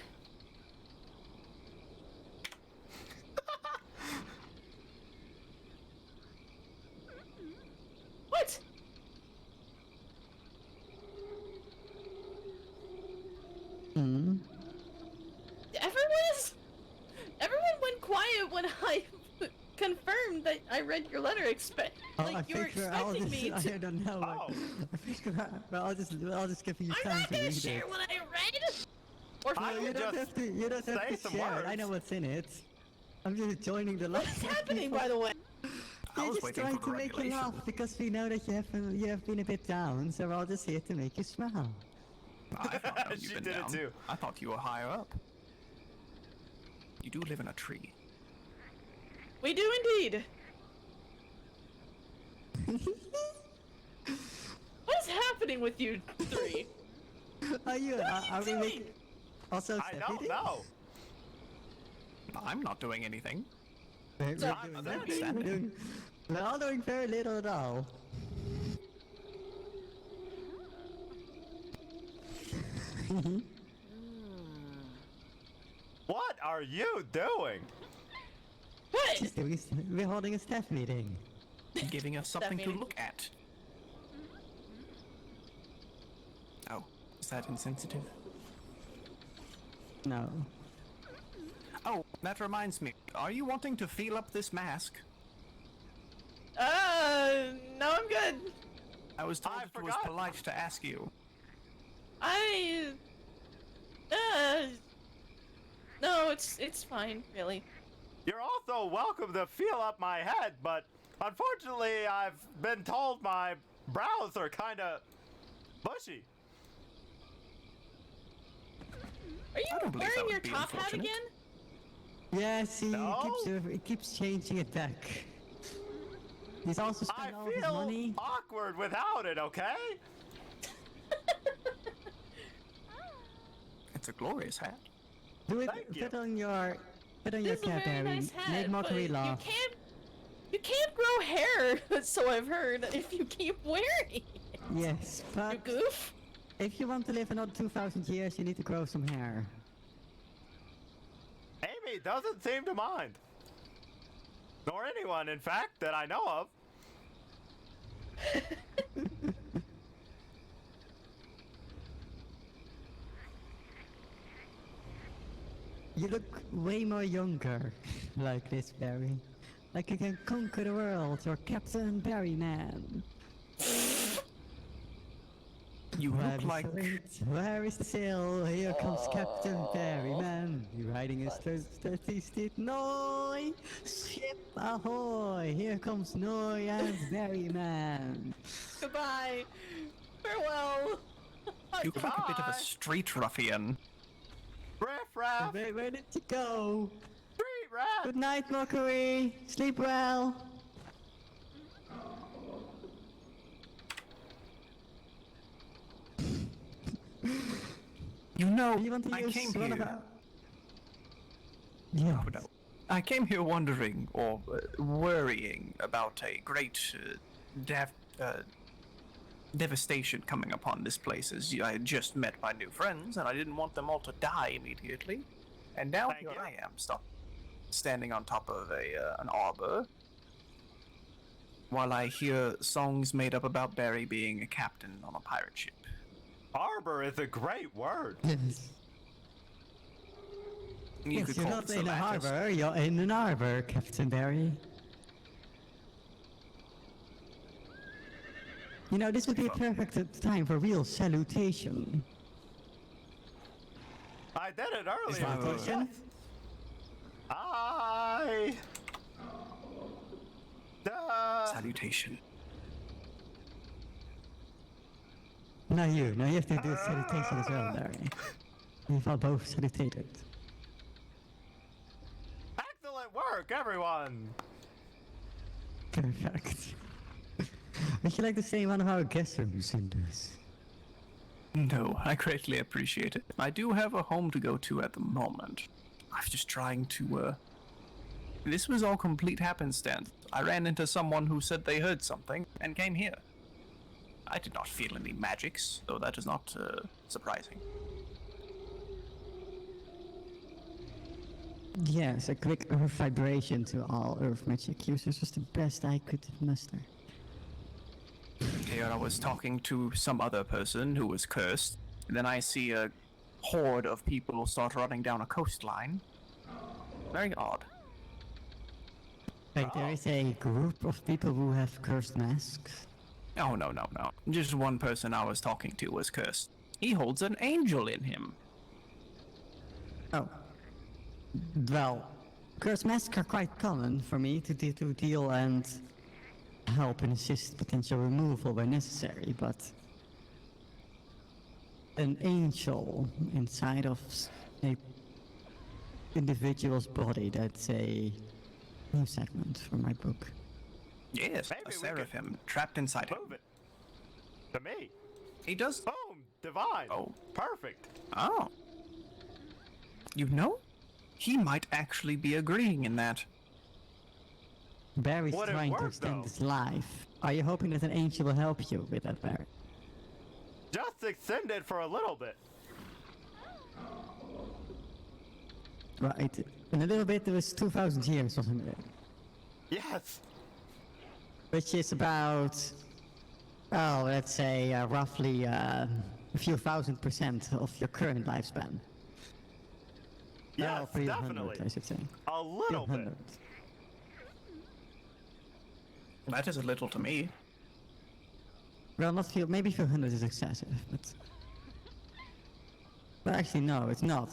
What? Hmm? Everyone went quiet when I confirmed that I read your letter. I You were think we're all expecting just, me to. I don't know. Oh. I think I'll just give you I'm time not to gonna read share it. what I read. Or I You can don't just have to. You don't have say to some share it. words. I know what's in it. I'm just joining the line. What's happening, by the way? I We're was just waiting trying for to the make you regulation. laugh because we know that you have been a bit down, so we're all just here to make you smile. I've not known She you've been did it down. too. I thought you were higher up. You do live in a tree. We do indeed. What's happening with you three? Are you? Are we making? Also, I don't know. I'm not doing anything. We're all doing very little at all. What are you doing? What? We're holding a staff meeting. Giving us something to meeting. look at. Oh, is that insensitive? No. Oh, that reminds me. Are you wanting to feel up this mask? No, I'm good. I was told it was polite to ask you. No, it's fine, really. You're also welcome to feel up my head, but unfortunately I've been told my brows are kinda bushy. Are you wearing your top hat again? Yeah, see, No? it keeps changing it back. He's also spent all of his I money. feel awkward without it, okay? It's a glorious hat. Do it. Thank you. Put on your This is a cap, very Harry. nice hat, Make but Mockery laugh. you can't grow hair, so I've heard, if you keep wearing it. Yes, but You goof. if you want to live another 2,000 years, you need to grow some hair. Amy doesn't seem to mind. Nor anyone, in fact, that I know of. You look way more younger, like this, Barry. Like you can conquer the world, you're Captain Barryman. You look like... Where is the sail? Here comes Captain Barryman. You're riding his 30-steed Noi! Ship ahoy! Here comes Noi and Barryman. Goodbye. Farewell. You look like a bit of a street ruffian. Riff raff! Where did you go? Street rat! Good night, Mockery. Sleep well. You know, You want to I use came one of here... our... Yeah. Oh, no. I came here wondering, or worrying, about a great, devastation coming upon this place, as I had just met my new friends, and I didn't want them all to die immediately. And now here I am, standing on top of an arbor, while I hear songs made up about Barry being a captain on a pirate ship. Arbor is a great word. Yes. You Yes, could you're call not it in a Salatus. harbor, you're in an arbor, Captain Barry. You know, this would be a perfect time for real salutation. I did it earlier. Salutation? Salutation. Now you have to do a salutation as well, Barry. We've all both salutated. Excellent work, everyone. Perfect. Would you like to say one of our guest rooms in this? No, I greatly appreciate it. I do have a home to go to at the moment. I'm just trying to, This was all complete happenstance. I ran into someone who said they heard something and came here. I did not feel any magics, though that is not, surprising. Yes, a quick earth vibration to all earth magic users was the best I could muster. Here I was talking to some other person who was cursed, and then I see a horde of people start running down a coastline. Very odd. Like there is a group of people who have cursed masks. Oh, no. Just one person I was talking to was cursed. He holds an angel in him. Oh. Well, cursed masks are quite common for me to deal and help and assist potential removal where necessary, but an angel inside of a individual's body, that's a new segment for my book. Yes, a seraphim trapped inside him. Move it. To me. He does. Boom. Divine. Oh. Perfect. Oh. You know? He might actually be agreeing in that. Barry's Would it trying to work, extend though? his life. Are you hoping that an angel will help you with that, Barry? Just extend it for a little bit. Right. In a little bit, there was 2,000 years, wasn't it? Yes. Which is about, well, let's say roughly a few thousand% of your current lifespan. Yes, Well, 300, definitely. I should say. A little bit. 300. That is a little to me. Well, not few, maybe 400 is excessive, but... But actually, no, it's not.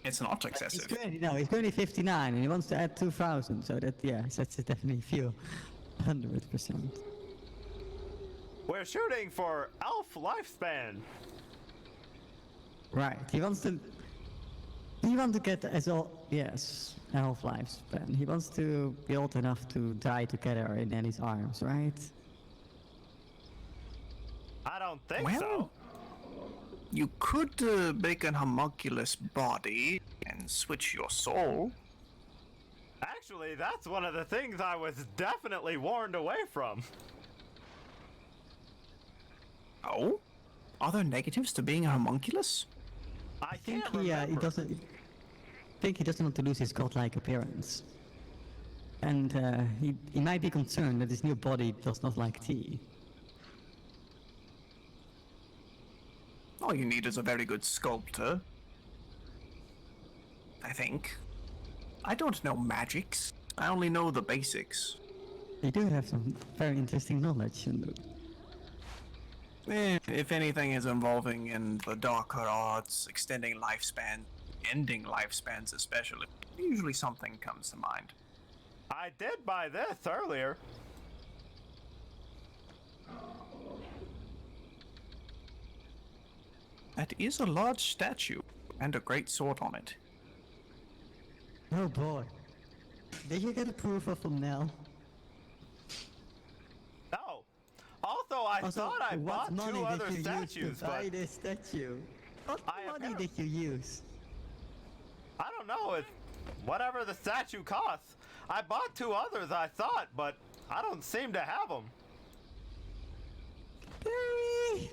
It's not excessive. He's currently 59, and he wants to add 2,000, so that, yeah, that's definitely a few 100%. We're shooting for elf lifespan. Right, he wants to get as old, yes, elf lifespan. He wants to be old enough to die together in Annie's arms, right? I don't think Well, so. You could make an homunculus body and switch your soul. Actually, that's one of the things I was definitely warned away from. Oh? Are there negatives to being a homunculus? I think can't he remember. doesn't. I think he doesn't want to lose his godlike appearance, and he might be concerned that his new body does not like tea. All you need is a very good sculptor. I think. I don't know magics. I only know the basics. You do have some very interesting knowledge, and If anything is involving in the darker arts, extending lifespan, ending lifespans especially, usually something comes to mind. I did buy this earlier. That is a large statue, and a great sword on it. oh boy, did you get approval from Nell? No. Also, I thought I bought what money two other did you statues, use to buy but this statue? What I money did you use? I don't know. It's whatever the statue costs. I bought two others, I thought, but I don't seem to have them. Barry!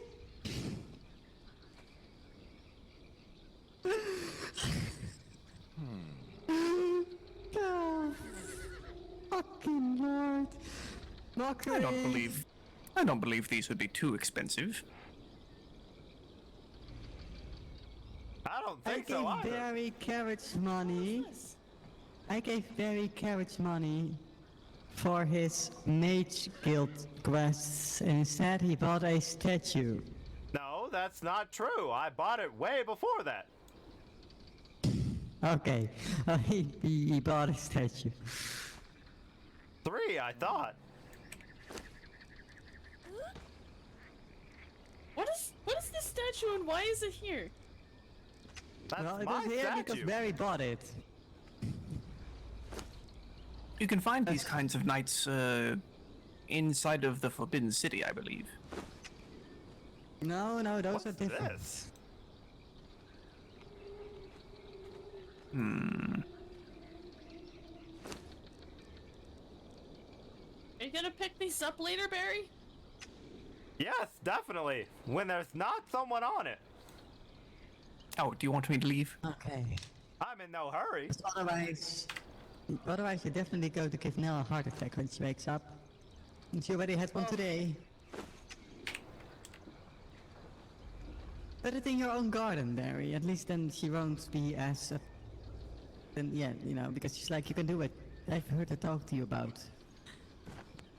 Oh, fucking Lord. Mockery. I don't believe these would be too expensive. I don't think I so gave either. Barry carrots money. I gave Barry carrots money for his Mage Guild quests, and instead he bought a statue. No, that's not true. I bought it way before that. Okay, he bought a statue. 3, I thought. What is this statue and why is it here? That's Well, it my was here statue. because Barry bought it. You can find these kinds of knights inside of the Forbidden City, I believe. No, those What's are different. this? Are you gonna pick these up later, Barry? Yes, definitely. When there's not someone on it. Oh, do you want me to leave? Okay. I'm in no hurry. Otherwise, you're definitely going to give Nell a heart attack when she wakes up. And she already had one today. Put it in your own garden, Barry. At least then she won't be as... then, yeah, you know, because she's like, you can do it. I've heard her talk to you about.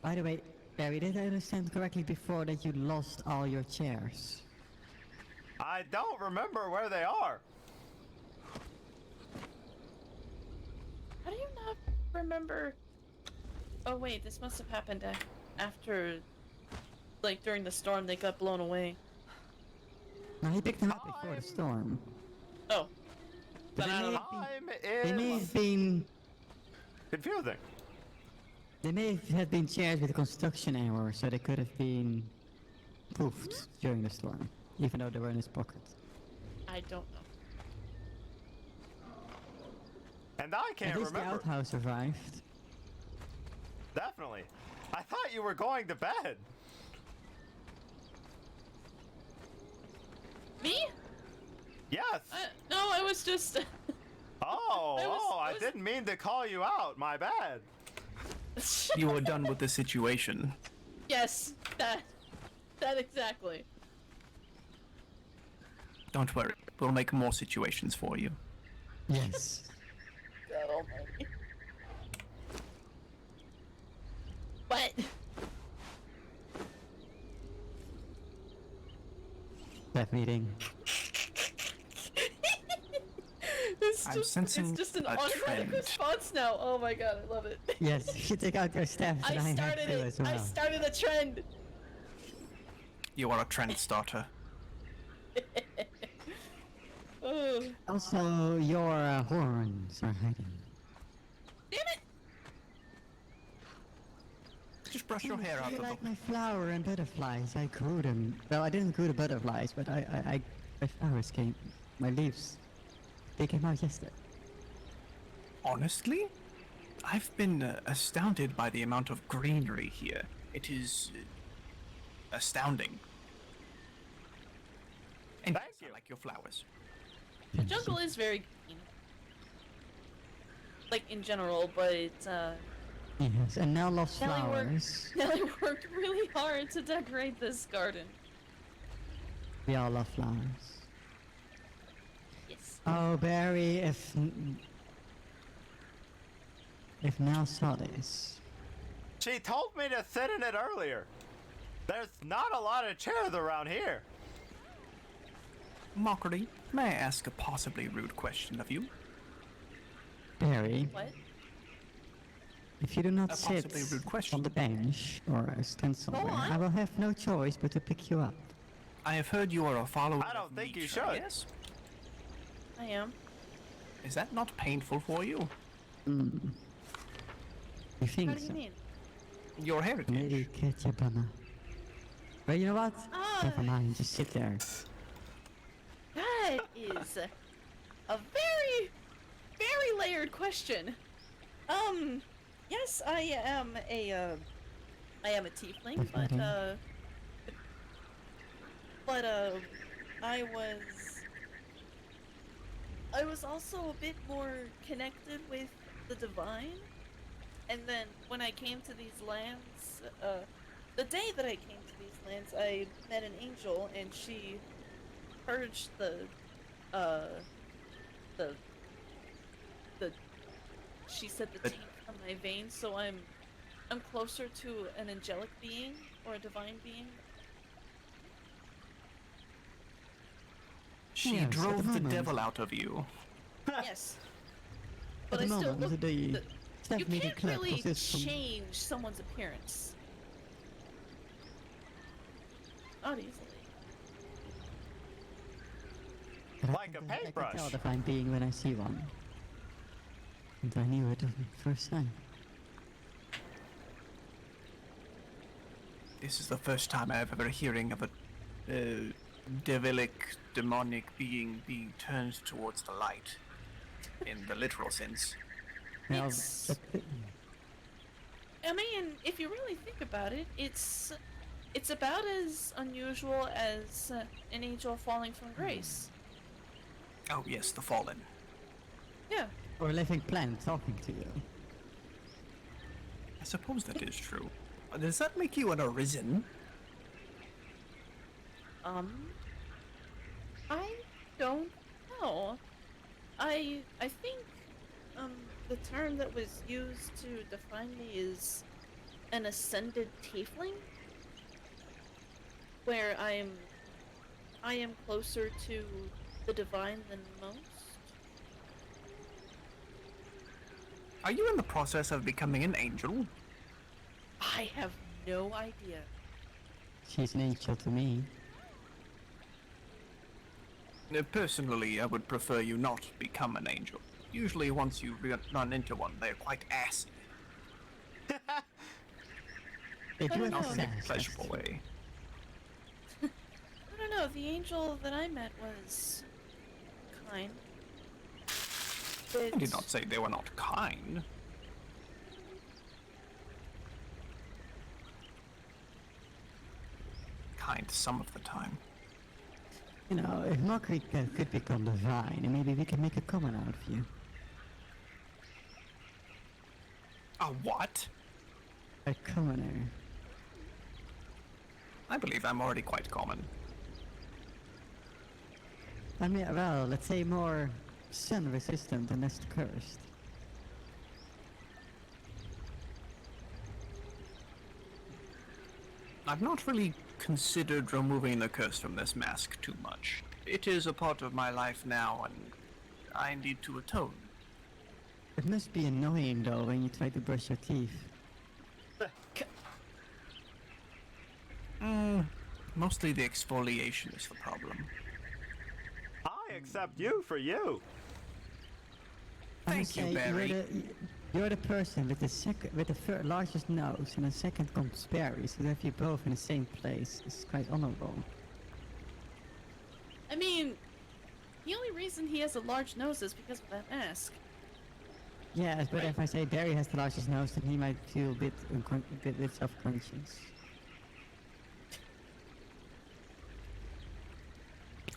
By the way, Barry, did I understand correctly before that you lost all your chairs? I don't remember where they are. How do you not remember? Oh wait, this must have happened after, like during the storm. They got blown away. No, he picked them up before the storm. Oh, But I don't know. they may have been... confusing. They may have been chairs with a construction error, so they could have been poofed during the storm, even though they were in his pocket. I don't know. And I can't At least remember. the outhouse survived. Definitely. I thought you were going to bed. Me? Yes. No, I was just. I didn't mean to call you out. My bad. You were done with the situation. Yes, that exactly. Don't worry, we'll make more situations for you. Yes. God almighty. What? That meeting. I'm sensing it's just an a automatic trend. response now. Oh my god, I love it. Yes, you take out your staff, and I have to as well. I started a trend. You are a trend starter. Oh. Also, your horns are hiding. Damn it! Just brush your hair out You of like them. my flower and butterflies. I grew them. Well, I didn't grow the butterflies, but my flowers came. My leaves. They came out yesterday. Honestly, I've been astounded by the amount of greenery here. It is astounding. And Thank you. I like your flowers. The jungle is very green. Like in general, but it's Yes, and now lost Nelly flowers. Nelly worked really hard to decorate this garden. We all love flowers. Yes. Oh, Barry, if Nell saw this. She told me to sit in it earlier. There's not a lot of chairs around here. Mockery, may I ask a possibly rude question of you? Barry, What? if you do not A sit possibly rude question. on the bench or stand somewhere, on. I will have no choice but to pick you up. I have heard you are a follower. I don't of think you nature, should. Yes. I am. Is that not painful for you? You think How do you so? mean? Your heritage. Maybe catch a banana. But you know what? Ah. Never mind, just sit there. That is a very, very layered question. Yes, I am a tiefling, but But I was also a bit more connected with the divine. And then when I came to these lands, the day that I came to these lands, I met an angel, and she purged she said the taint from my veins, so I'm closer to an angelic being or a divine being. She Yes, at drove the moment. devil out of you. Yes. At But the I still moment, look. the staff You meeting can't club really consists from change someone's appearance. Not easily. Like a I can paintbrush. tell the divine being when I see one. And I knew it the first time. This is the first time I've ever hearing of a devilic, demonic being turned towards the light, in the literal sense. Now, I mean, if you really think about it, it's about as unusual as an angel falling from grace. Oh yes, the fallen. Yeah. or a living plant talking to you. I suppose that is true. Does that make you an arisen? I don't know. I think, the term that was used to define me is an ascended tiefling, where I am closer to the divine than most. Are you in the process of becoming an angel? I have no idea. She's an angel to me. Personally, I would prefer you not become an angel. Usually once you run into one, they're quite assy. They do I don't Not know. in a pleasurable way. I don't know, the angel that I met was kind. I did not say they were not kind. Kind some of the time. You know, if mockery could become divine, and maybe we can make a common out of you. A what? A commoner. I believe I'm already quite common. I mean, well, let's say more sun-resistant and less cursed. I've not really considered removing the curse from this mask too much. It is a part of my life now, and I need to atone. It must be annoying, though, when you try to brush your teeth. Mostly the exfoliation is the problem. I accept you for you. Thank you, Barry. You're the person with the largest nose, and the second comes Barry, so to have you both in the same place is quite honorable. I mean, the only reason he has a large nose is because of that mask. Yes, but if I say Barry has the largest nose, then he might feel a bit self-conscious.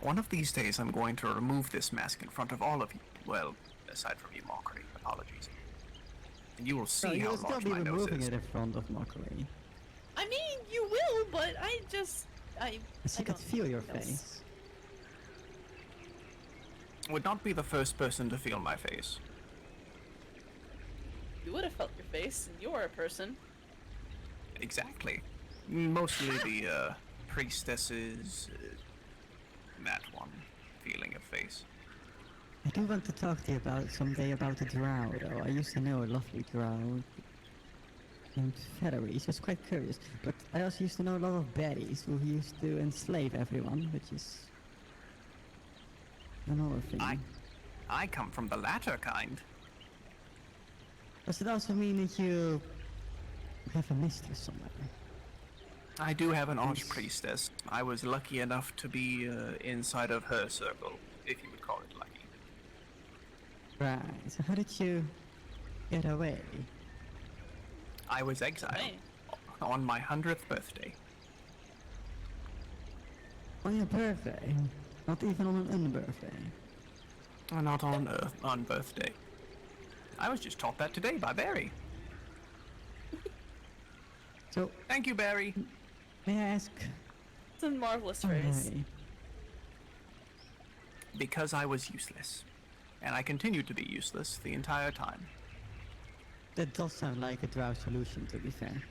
One of these days I'm going to remove this mask in front of all of you. Well, aside from you, Mockery. Apologies. And you will see how you'll still large be my nose removing is. it in front of Mockery. I mean, you will, but I She could don't feel your think face. Would not be the first person to feel my face. You would have felt your face, and you're a person. Exactly. Mostly the priestesses, that one feeling of face. I do want to talk to you someday about the drow, though. I used to know a lovely drow named Feathery. He's just quite curious. But I also used to know a lot of baddies who used to enslave everyone, which is another thing. I come from the latter kind. Does it also mean that you have a mistress somewhere? I do have an archpriestess. I was lucky enough to be inside of her circle, if you would call it lucky. Right, so how did you get away? I was exiled on my 100th birthday. On your birthday? Not even on an unbirthday? Not on birthday. I was just taught that today by Barry. So... Thank you, Barry. May I ask... It's a marvelous phrase. Why? Because I was useless. And I continued to be useless the entire time. That does sound like a drow solution, to be fair.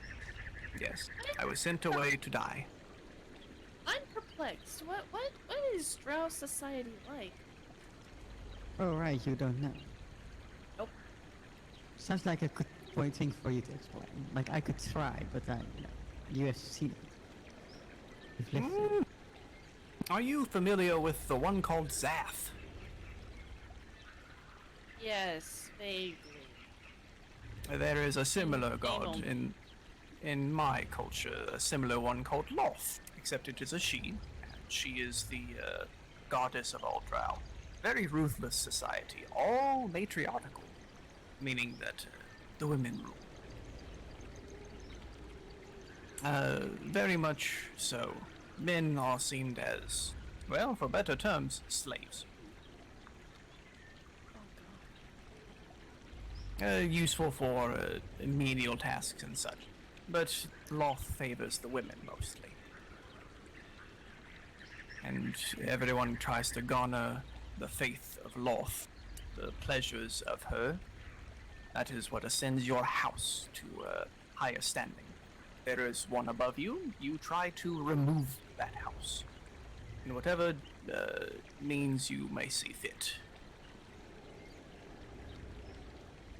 Yes, I was sent away to die. I'm perplexed. What is Drow society like? Oh right, you don't know. Nope. Sounds like a good point thing for you to explain. Like I could try, but you have seen it. You've lived it. Are you familiar with the one called Zath? Yes, vaguely. There is a similar god in my culture, a similar one called Loth, except it is a she, and she is the goddess of all Drow. Very ruthless society, all matriarchal, meaning that the women rule. Very much so. Men are seen as, well, for better terms, slaves. Useful for menial tasks and such. But Loth favors the women mostly. And everyone tries to garner the faith of Loth, the pleasures of her. That is what ascends your house to a higher standing. There is one above you, you try to remove that house. In whatever means you may see fit.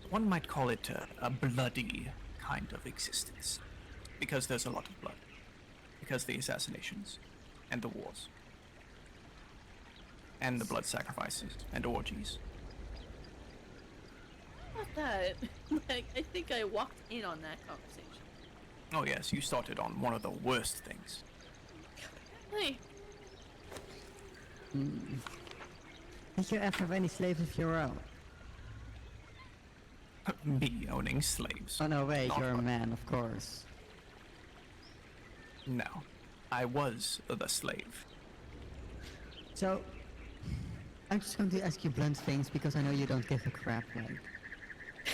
One might call it a bloody kind of existence. Because there's a lot of blood. Because the assassinations. And the wars. And the blood sacrifices. And orgies. Not that. Like, I think I walked in on that conversation. Oh yes, you started on one of the worst things. Hey. Did you ever have any slaves of your own? Me owning slaves. Oh no, wait, Not you're a one. man, of course. No. I was the slave. So, I'm just going to ask you blunt things because I know you don't give a crap, like...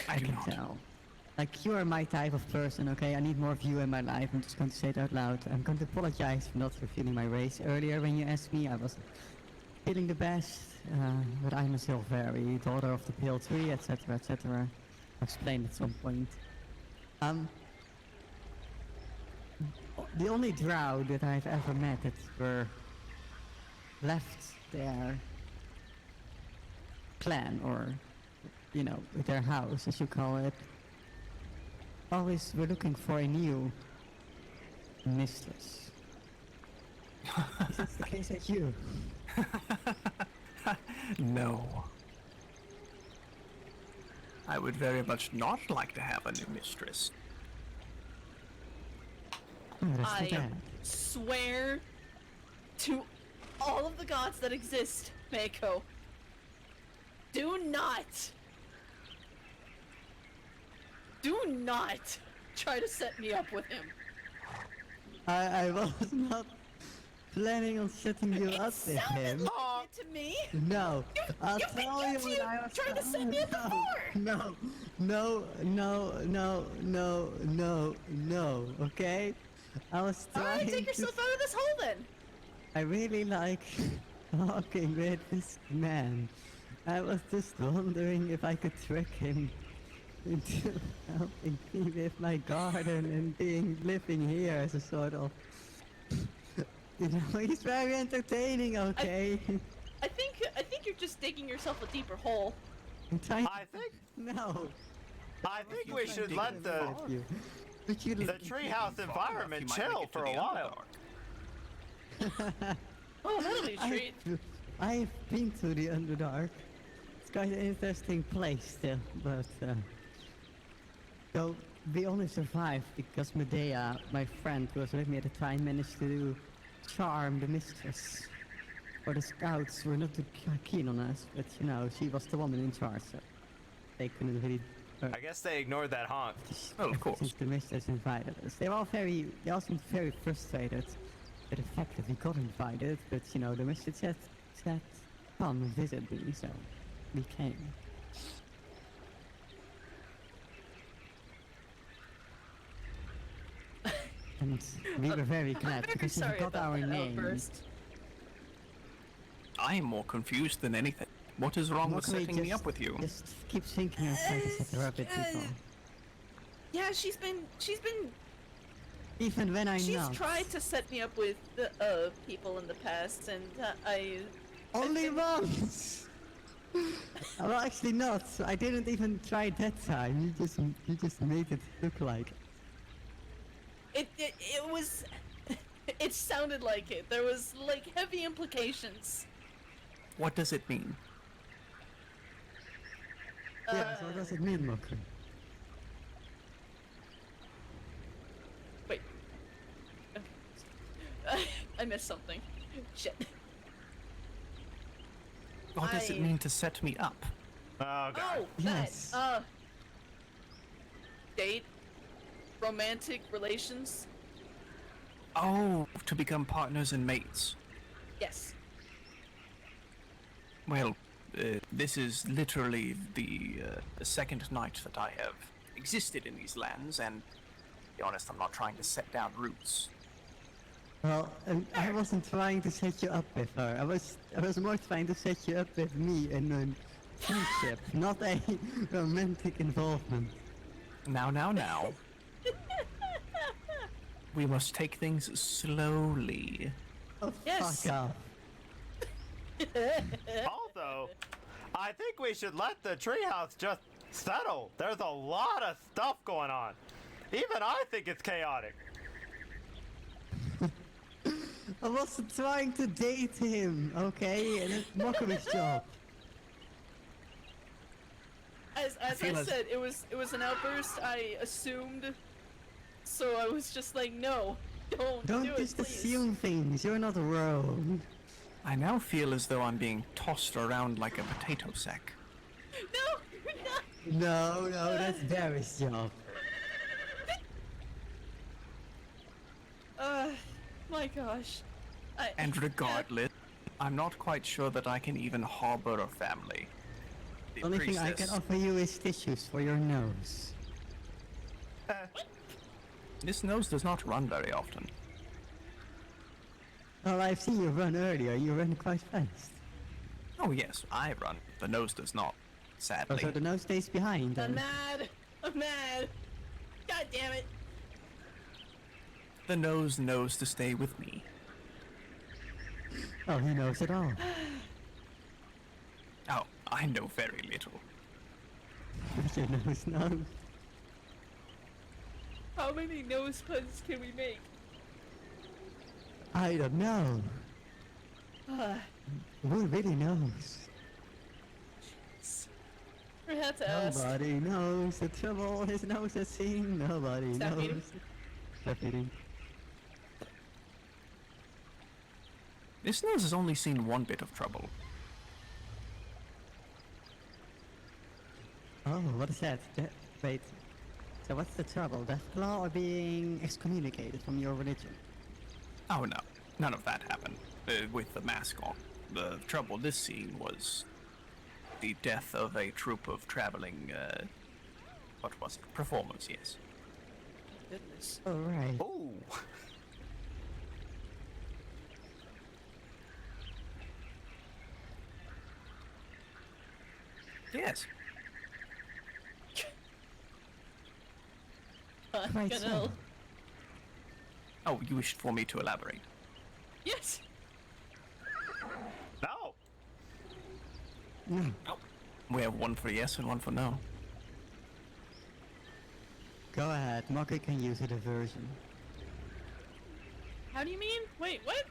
I can tell. Like, you are my type of person, okay? I need more of you in my life. I'm just going to say it out loud. I'm going to apologize for not revealing my race earlier when you asked me. I wasn't feeling the best, but I'm a Silveri, daughter of the Pale Tree, etc., etc. I'll explain at some point. The only drow that I've ever met that were left their clan, or, you know, their house, as you call it, always were looking for a new mistress. Is this the case at you? No. I would very much not like to have a new mistress. Oh, that's too I bad. swear to all of the gods that exist, Mako, do not try to set me up with him. I was not planning on setting you up with him. Like it to me. No, I'll tell you what I was tried to set me up before. No, okay? I was trying Alright, take yourself out of this hole then. I really like talking with this man. I was just wondering if I could trick him into helping me with my garden and living here as a sort of... You know, he's very entertaining, okay? I think you're just digging yourself a deeper hole. I think we should let the treehouse environment chill for a while. Oh, that'll be a treat. I've been to the Underdark. It's quite an interesting place still, but so we only survived because Medea, my friend who was with me at the time, managed to charm the mistress. Or the scouts were not too keen on us, but you know, she was the woman in charge, so they couldn't really... I guess they ignored that honk. Oh, of course. Since the mistress invited us. They all seemed very frustrated bit of fact that we got invited, but you know, the message said come visit me, so we came. And we were very glad because you got our name. I am more confused than anything. What is wrong with setting me up with you? Just keep thinking of trying to set her up with people. Yeah, she's been even when I'm she's not. tried to set me up with people in the past, and Only once. Well, actually not. I didn't even try that time. You just made it look like. It was. It sounded like it. There was like heavy implications. What does it mean? Yes, what does it mean, Moku? Wait. I missed something. Shit. What does it mean to set me up? Oh, God. Oh, yes. that. Date? Romantic relations? Oh, to become partners and mates. Yes. Well, this is literally the second night that I have existed in these lands, and to be honest, I'm not trying to set down roots. Well, I wasn't trying to set you up with her. I was more trying to set you up with me in a friendship, not a romantic involvement. Now. We must take things slowly. Oh, yes. fuck off. Also, I think we should let the treehouse just settle. There's a lot of stuff going on. Even I think it's chaotic. I wasn't trying to date him, okay? And it's Mokumi's job. As I said, it was an outburst. I assumed, so I was just like, no, don't do it, just please. assume things. You're not wrong. I now feel as though I'm being tossed around like a potato sack. No, you're not. No, that's Barry's job. My gosh. And regardless, I'm not quite sure that I can even harbor a family. The Only thing I priestess- can offer you is tissues for your nose. This nose does not run very often. Well, I've seen you run earlier. You run quite fast. Oh yes, I run. The nose does not, sadly. Oh, so the nose stays behind I'm then. mad. I'm mad. God damn it. The nose knows to stay with me. Oh, he knows it all. Oh, I know very little. Your nose knows. How many nose puns can we make? I don't know. Who really knows? We had to ask. Nobody knows the trouble his nose has seen. Nobody Stop knows. eating. Stop eating. This nose has only seen one bit of trouble. Oh, what is that? Wait. So what's the trouble? Deathclaw or being excommunicated from your religion? Oh no, none of that happened with the mask on. The trouble this scene was the death of a troupe of traveling, what was it? Performers, yes. Goodness. Alright. Oh. Yes. Quite so. Oh, you wished for me to elaborate? Yes. No. No. We have one for yes and one for no. Go ahead, Moki can use a diversion. How do you mean? Wait, what?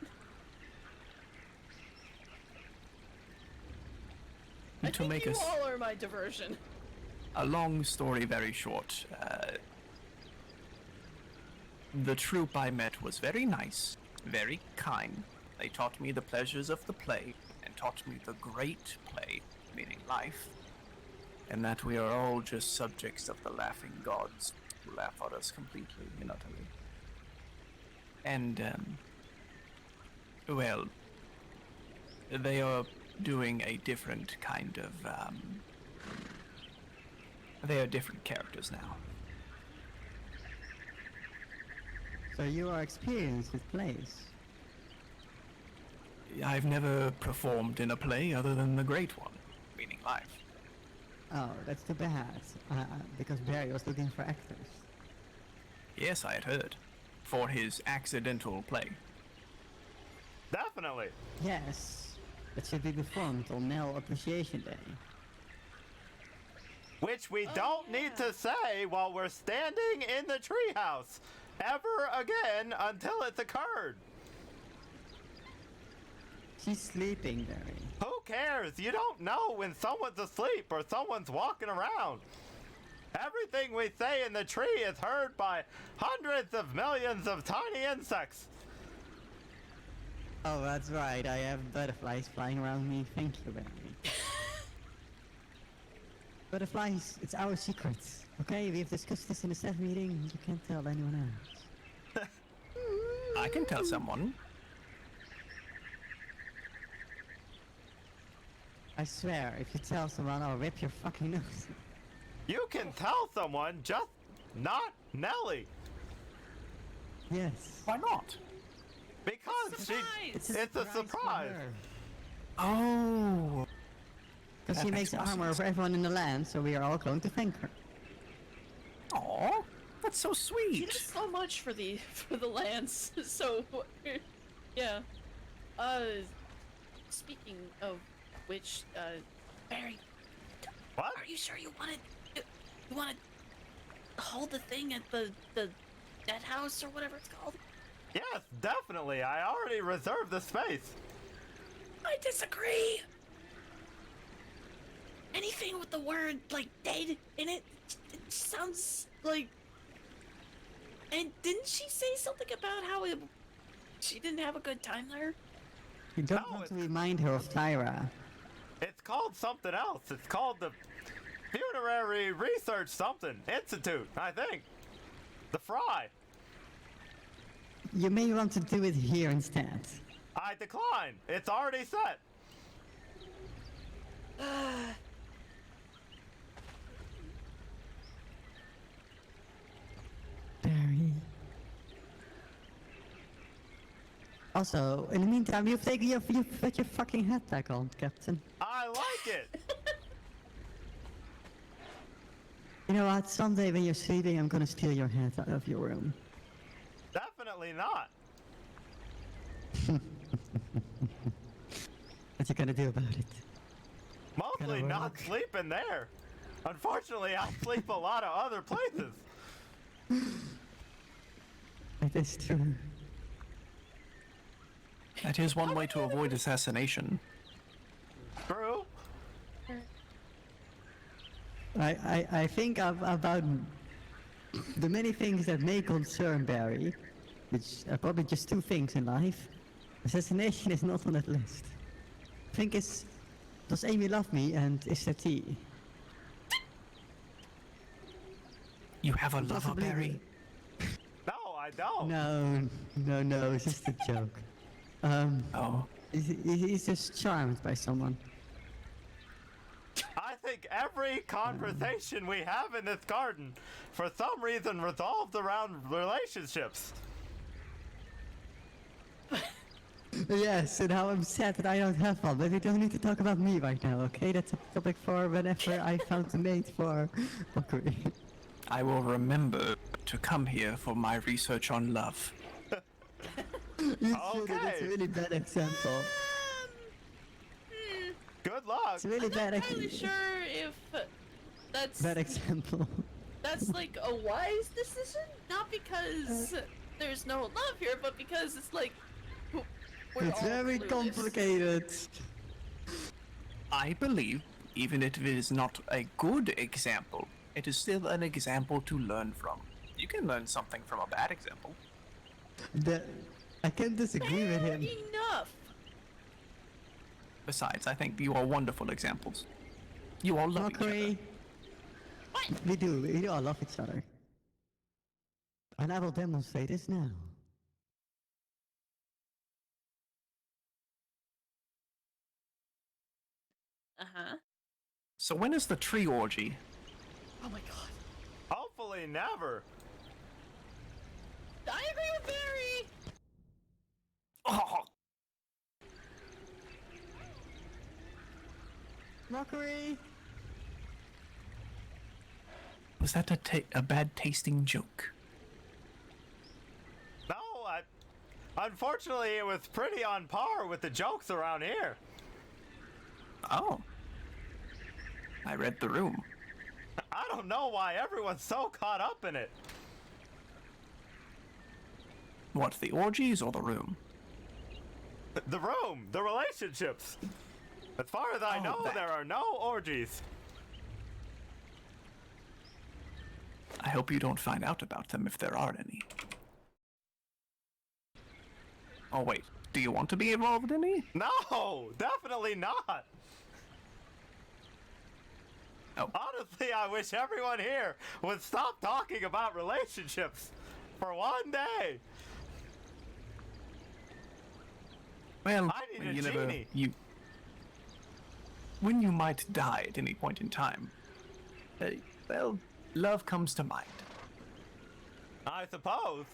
I To think make you us all are my diversion. a long story very short, the troupe I met was very nice, very kind. They taught me the pleasures of the play, and taught me the great play, meaning life, and that we are all just subjects of the laughing gods who laugh at us completely and utterly. And Well, they are doing a different kind of, they are different characters now. So you are experienced with plays? I've never performed in a play other than the great one, meaning live. Oh, that's too bad. Because Barry was looking for actors. Yes, I had heard. For his accidental play. Definitely. Yes. It should be performed on Nell Appreciation Day. Which we don't need to say while we're standing in the treehouse ever again until it's occurred. She's sleeping, Barry. Who cares? You don't know when someone's asleep or someone's walking around. Everything we say in the tree is heard by hundreds of millions of tiny insects. Oh, that's right. I have butterflies flying around me. Thank you, Barry. Butterflies, it's our secret. Okay, we have discussed this in a staff meeting. You can't tell anyone else. I can tell someone. I swear, if you tell someone, I'll rip your fucking nose. You can tell someone, just not Nellie. Yes. Why not? Because it's a surprise. Oh. Because she makes armor for everyone in the land, so we are all going to thank her. Aw, that's so sweet. She does so much for the lands. So, yeah. Speaking of which, Barry. What? Are you sure you want to hold the thing at the dead house or whatever it's called? Yes, definitely. I already reserved the space. I disagree. Anything with the word like dead in it sounds like. And didn't she say something about how she didn't have a good time there? You don't want to remind her of Tyra. It's called something else. It's called the Funerary Research something Institute, I think. The Fry. You may want to do it here instead. I decline. It's already set. Barry. Also, in the meantime, you've put your fucking hat back on, Captain. I like it. You know what? Someday when you're sleeping, I'm gonna steal your hat out of your room. Definitely not. What you gonna do about it? Mostly not sleeping there. Unfortunately, I sleep a lot of other places. It is true. That is one way to avoid assassination. True. I think about the many things that may concern Barry, which are probably just two things in life. Assassination is not on that list. I think it's does Amy love me and is there tea? You have a lover, Barry? No, I don't. No, it's just a joke. He's just charmed by someone. I think every conversation we have in this garden, for some reason, revolves around relationships. Yes, and how I'm sad that I don't have one, but we don't need to talk about me right now, okay? That's a topic for whenever I found a mate for Mockery. I will remember to come here for my research on love. You should, it's a really bad example. Good luck. It's a really bad I'm not really sure if that's bad example. that's like a wise decision, not because there's no love here, but because it's like we're It's all very clueless. complicated. I believe, even if it is not a good example, it is still an example to learn from. You can learn something from a bad example. I can't disagree with him. Enough. Besides, I think you are wonderful examples. You all love each other. Mockery. We do all love each other. And I will demonstrate this now. Uh-huh. So when is the tree orgy? Oh my god. Hopefully never. I agree with Barry! Oh, Mockery! was that a bad tasting joke? No, unfortunately it was pretty on par with the jokes around here. Oh. I read the room. I don't know why everyone's so caught up in it. What, the orgies or the room? The room, the relationships. As far as I know, that. there are no orgies. I hope you don't find out about them if there are any. Oh wait, do you want to be involved in any? No, definitely not. Oh. Honestly, I wish everyone here would stop talking about relationships for one day. Well, I need a you genie. When you might die at any point in time, well, love comes to mind. I suppose.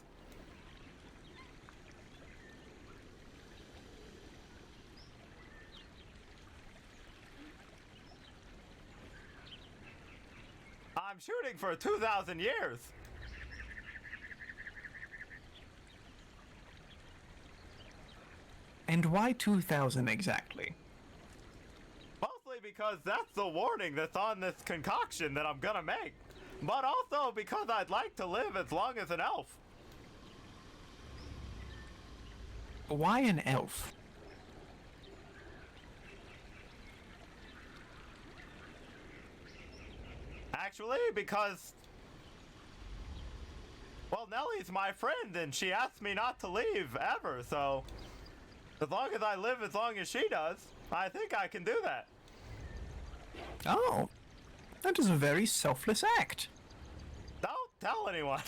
I'm shooting for 2,000 years. And why 2,000 exactly? Mostly because that's the warning that's on this concoction that I'm gonna make. But also because I'd like to live as long as an elf. Why an elf? Actually, because... well, Nellie's my friend and she asked me not to leave ever, so... as long as I live as long as she does, I think I can do that. Oh, that is a very selfless act. Don't tell anyone.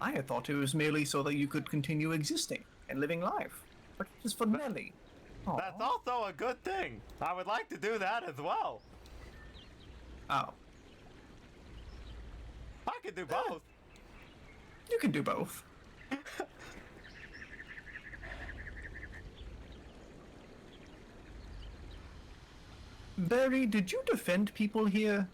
I had thought it was merely so that you could continue existing and living life. But it is for Nellie. That's also a good thing. I would like to do that as well. Oh. I could do both. You can do both. Barry, did you defend people here?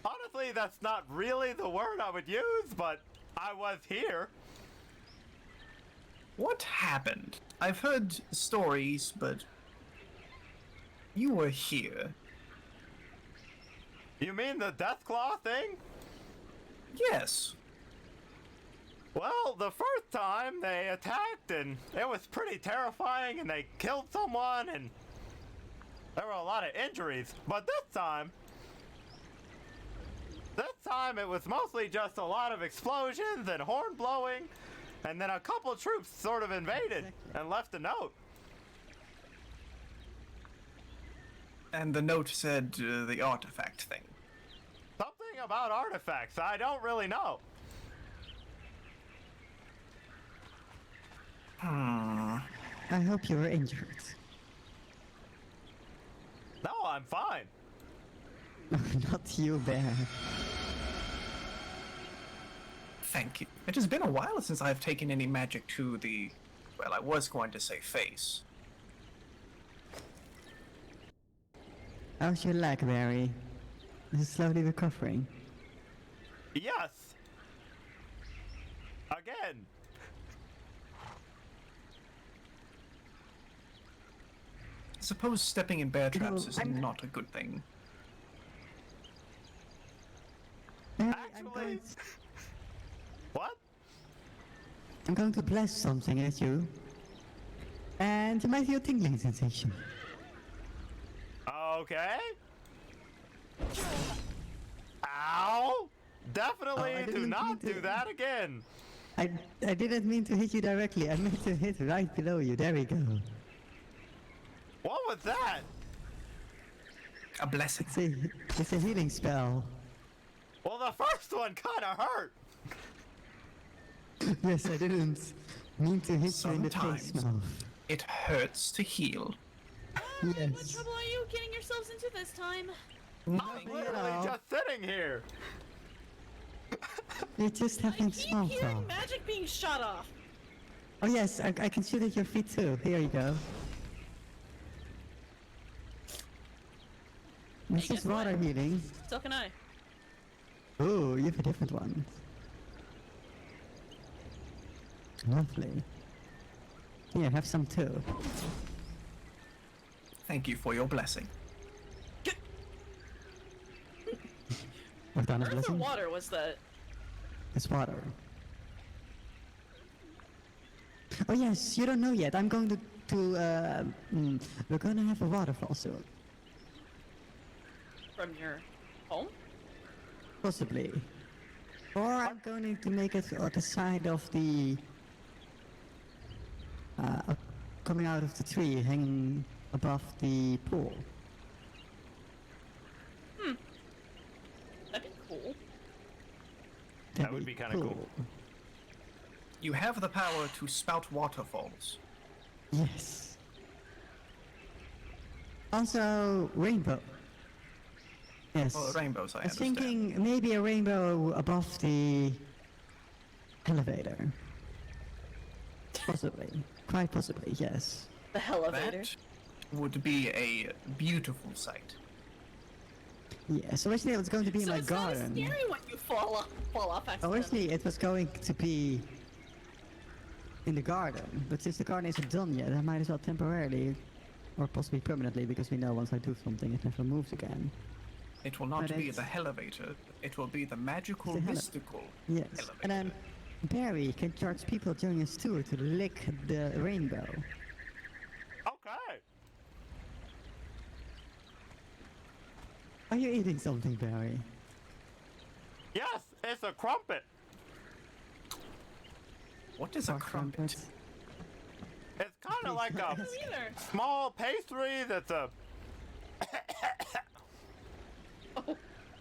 Honestly, that's not really the word I would use, but I was here. What happened? I've heard stories, but you were here. You mean the Deathclaw thing? Yes. Well, the first time they attacked and it was pretty terrifying and they killed someone and there were a lot of injuries. But this time it was mostly just a lot of explosions and horn blowing, and then a couple troops sort of invaded and left a note. And the note said the artifact thing. Something about artifacts, I don't really know. I hope you were injured. No, I'm fine. Not you, Bear. Thank you. It has been a while since I've taken any magic to the... well, I was going to say face. How's your leg, Barry? Is it slowly recovering? Yes. Again. I suppose stepping in bear traps is not a good thing. Actually... What? I'm going to blast something at you. And you might feel a tingling sensation. Okay. Ow! Definitely do not do that again. I didn't mean to hit you directly. I meant to hit right below you. There we go. What was that? A blessing. It's a healing spell. Well, the first one kind of hurt. Yes, I didn't mean to hit you in the face, Sometimes no. it hurts to heal. What Yes. trouble are you getting yourselves into this time? I'm literally just sitting here. We're just having small Keep hearing talk. magic being shot off. Oh yes, I can shoot at your feet too. Here you go. This is water healing. So can I. Oh, you have a different one. Lovely. Here, have some too. Thank you for your blessing. What kind of Earth or blessing? water was that? It's water. Oh yes, you don't know yet. I'm going we're gonna have a waterfall soon. From your home? Possibly. Or I'm going to make it on the side of the coming out of the tree, hanging above the pool. That'd be cool. That would be kind of cool. You have the power to spout waterfalls. Yes. Also, rainbow. Yes. Oh, rainbows, I was understand. thinking maybe a rainbow above the elevator. Possibly. Quite possibly, yes. The elevator. That would be a beautiful sight. Yeah, so originally it was going to be in my garden. It's not scary when you fall off accidentally. Originally it was going to be in the garden, but since the garden isn't done yet, I might as well temporarily, or possibly permanently, because we know once I do something it never moves again. It will not But be it's- the elevator, it will be the magical, The mystical Yes, elevator. and then Barry can charge people during his tour to lick the rainbow. Okay. Are you eating something, Barry? Yes, it's a crumpet. What is a crumpet? It's kind of like a small pastry that's a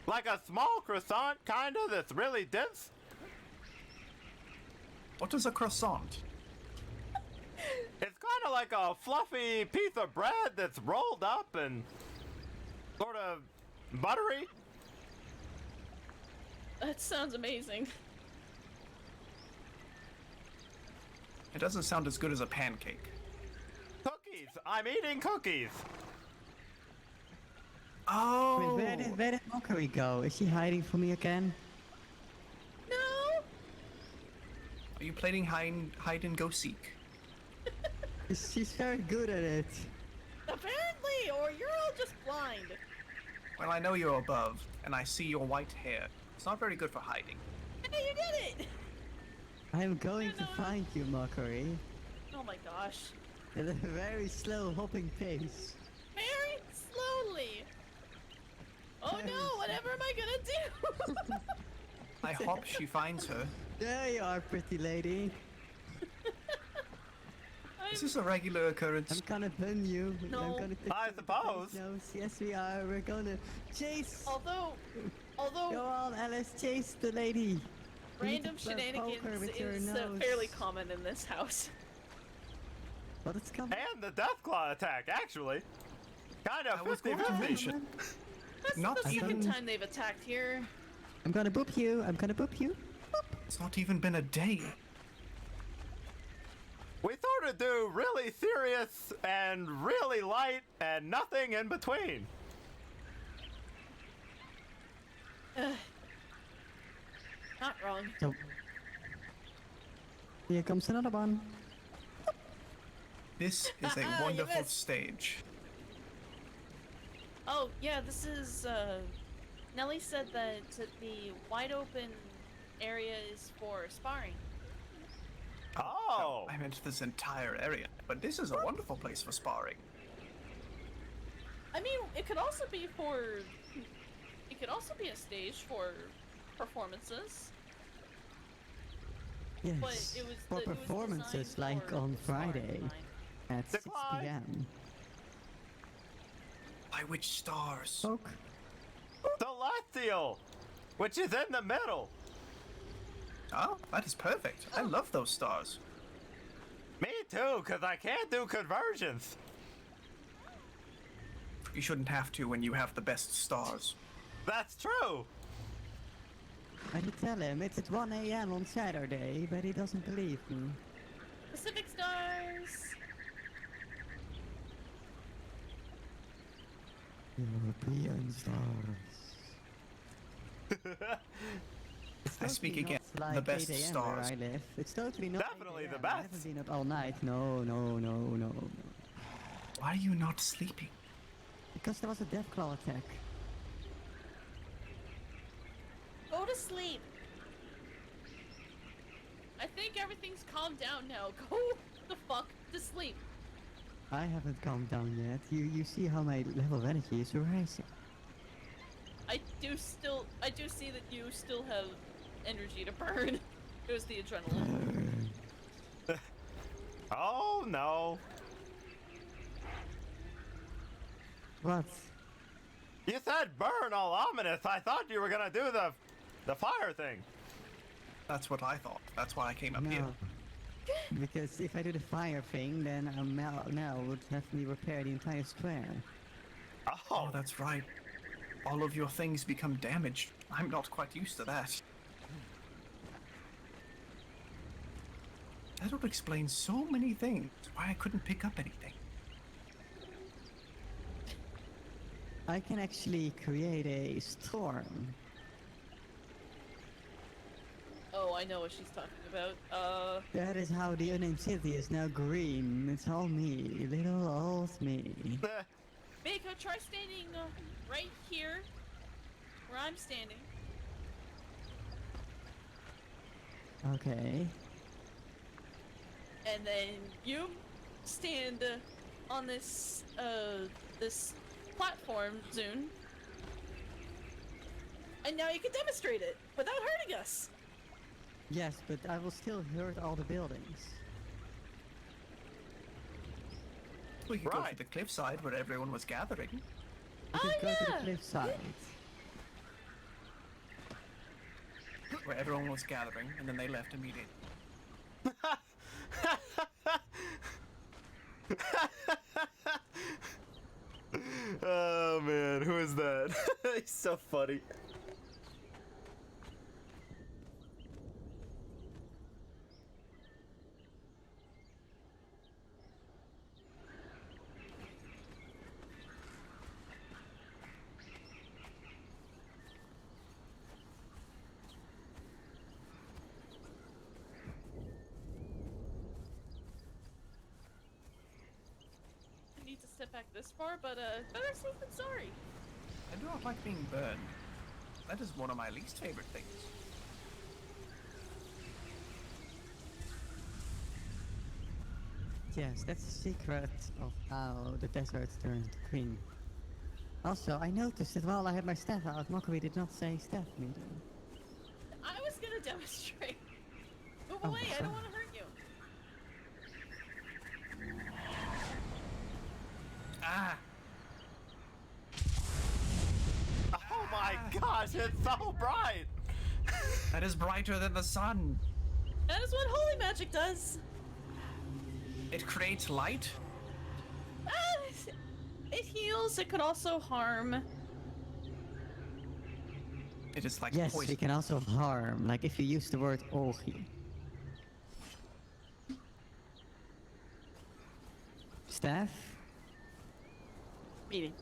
like a small croissant, kind of, that's really dense. What is a croissant? It's kind of like a fluffy piece of bread that's rolled up and sort of buttery. That sounds amazing. It doesn't sound as good as a pancake. Cookies. I'm eating cookies. Oh. Wait, where did Mockery go? Is she hiding from me again? No. Are you playing hide and go seek? She's very good at it. Apparently, or you're all just blind. Well, I know you're above, and I see your white hair. It's not very good for hiding. Hey, you did it! I'm going to find you, Mockery. Oh my gosh. At a very slow hopping pace. Very slowly. Oh no, whatever am I gonna do? I hop, she finds her. There you are, pretty lady. Is this a regular occurrence? I'm gonna pin you. No. I'm gonna pick I you with the suppose. nose. Yes, we are. We're gonna chase. Although Go on, Alice, chase the lady. You random need to poke her shenanigans with your is nose. fairly common in this house. But it's coming. And the Deathclaw attack, actually. Kind of I was 50-50. That's Not the second even- time they've attacked here. I'm gonna boop you. I'm gonna boop you. It's not even been a day. We sort of do really serious and really light and nothing in between. Not wrong. So, here comes another one. This is You a wonderful missed. stage. Oh, yeah, this is, Nelly said that the wide open area is for sparring. Oh! I meant this entire area, but this is a wonderful place for sparring. I mean, it could also be for... It could also be a stage for performances. Yes. But it was for it was performances designed like for on sparring Friday time. at 6 Decline. p.m. By which stars? Poke. Celestial! Which is in the middle. Oh, that is perfect. I love those stars. Me too, because I can't do conversions. You shouldn't have to when you have the best stars. That's true. I did tell him it's at 1 a.m. on Saturday, but he doesn't believe me. Pacific stars. European stars. I speak again. Like The best 8 a.m. stars. Where I live. It's totally not Definitely 8 the a.m. I haven't best. been up all night. No. Why are you not sleeping? Because there was a Deathclaw attack. Go to sleep. I think everything's calmed down now. Go the fuck to sleep. I haven't calmed down yet. You see how my level of energy is rising. I do see that you still have energy to burn. It was the adrenaline. Oh no. What? You said burn all ominous. I thought you were gonna do the fire thing. That's what I thought. That's why I came up No. here. Because if I do the fire thing, then Mel would have me repair the entire square. Oh, that's right. All of your things become damaged. I'm not quite used to that. That would explain so many things. Why I couldn't pick up anything. I can actually create a storm. Oh, I know what she's talking about. That is how the unnamed city is now green. It's all me, little old me. Mako, try standing right here, where I'm standing. Okay. And then you stand on this platform, Zune. And now you can demonstrate it without hurting us. Yes, but I will still hurt all the buildings. We could go to the cliffside where everyone was gathering. We could go to the cliffside. Where everyone was gathering, and then they left immediately. Oh man, who is that? He's so funny. Need to step back this far, but better safe than sorry. I do not like being burned. That is one of my least favorite things. Yes, that's the secret of how the desert turned green. Also, I noticed that while I had my staff out, Mockery did not say staff meeting. I was gonna demonstrate. Move Oh, away, I sorry. don't want to hurt you. Ah! Oh my gosh, it's so bright! That is brighter than the sun. That is what holy magic does. It creates light. It heals. It could also harm. It is like Yes, poison. we can also harm, like if you use the word Ogi. Staff? Meeting.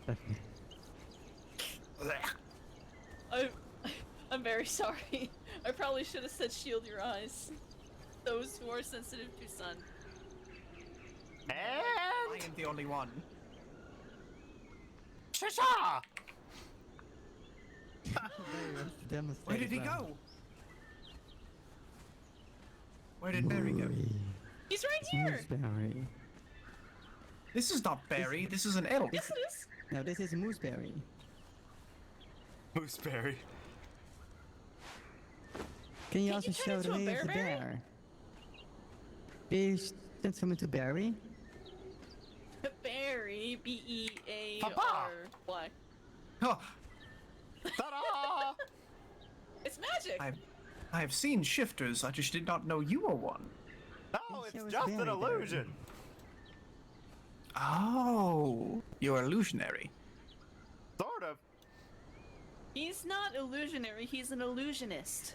Okay. I'm very sorry. I probably should have said shield your eyes. Those who are sensitive to sun. I am the only one. Shasha! Where did he go? Where did Barry go? He's right here. Mooseberry. This is not Barry. This is an elf. Yes, it is. No, this is Mooseberry. Mooseberry. Can you Can also you turn show the into a way of the bear-berry? bear? Please transform into Barry. Barry, B-E-A-R-Y. Oh, Ta-da! It's It's magic. I've seen shifters. I just did not know you were one. No, it's just an illusion. Oh, you're illusionary. Sort of. He's not illusionary. He's an illusionist.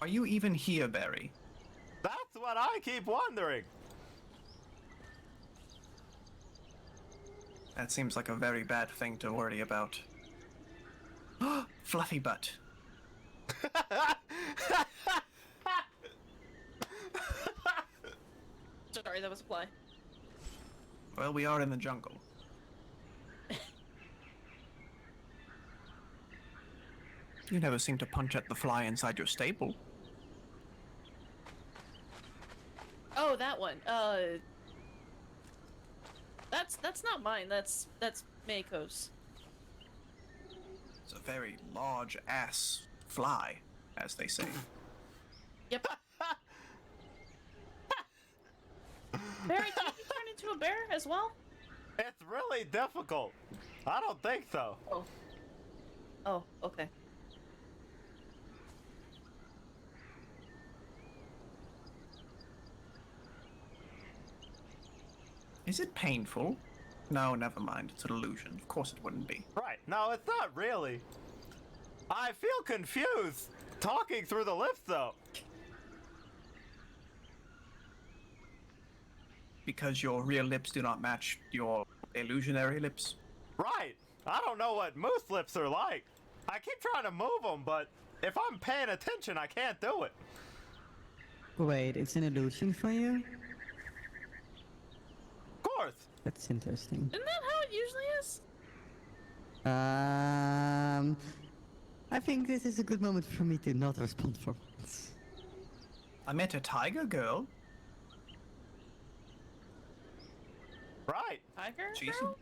Are you even here, Barry? That's what I keep wondering. That seems like a very bad thing to worry about. Fluffy butt. Sorry, that was a fly. Well, we are in the jungle. You never seem to punch at the fly inside your stable. Oh, that one. That's not mine. That's Mako's. It's a very large ass fly, as they say. Yep. Barry, can you turn into a bear as well? It's really difficult. I don't think so. Oh. Oh, okay. Is it painful? No, never mind. It's an illusion. Of course it wouldn't be. Right. No, it's not really. I feel confused talking through the lips, though. Because your real lips do not match your illusionary lips? Right. I don't know what moose lips are like. I keep trying to move them, but if I'm paying attention, I can't do it. Wait, it's an illusion for you? Of course. That's interesting. Isn't that how it usually is? I think this is a good moment for me to not respond for once. I met a tiger girl. Right. Tiger She girl?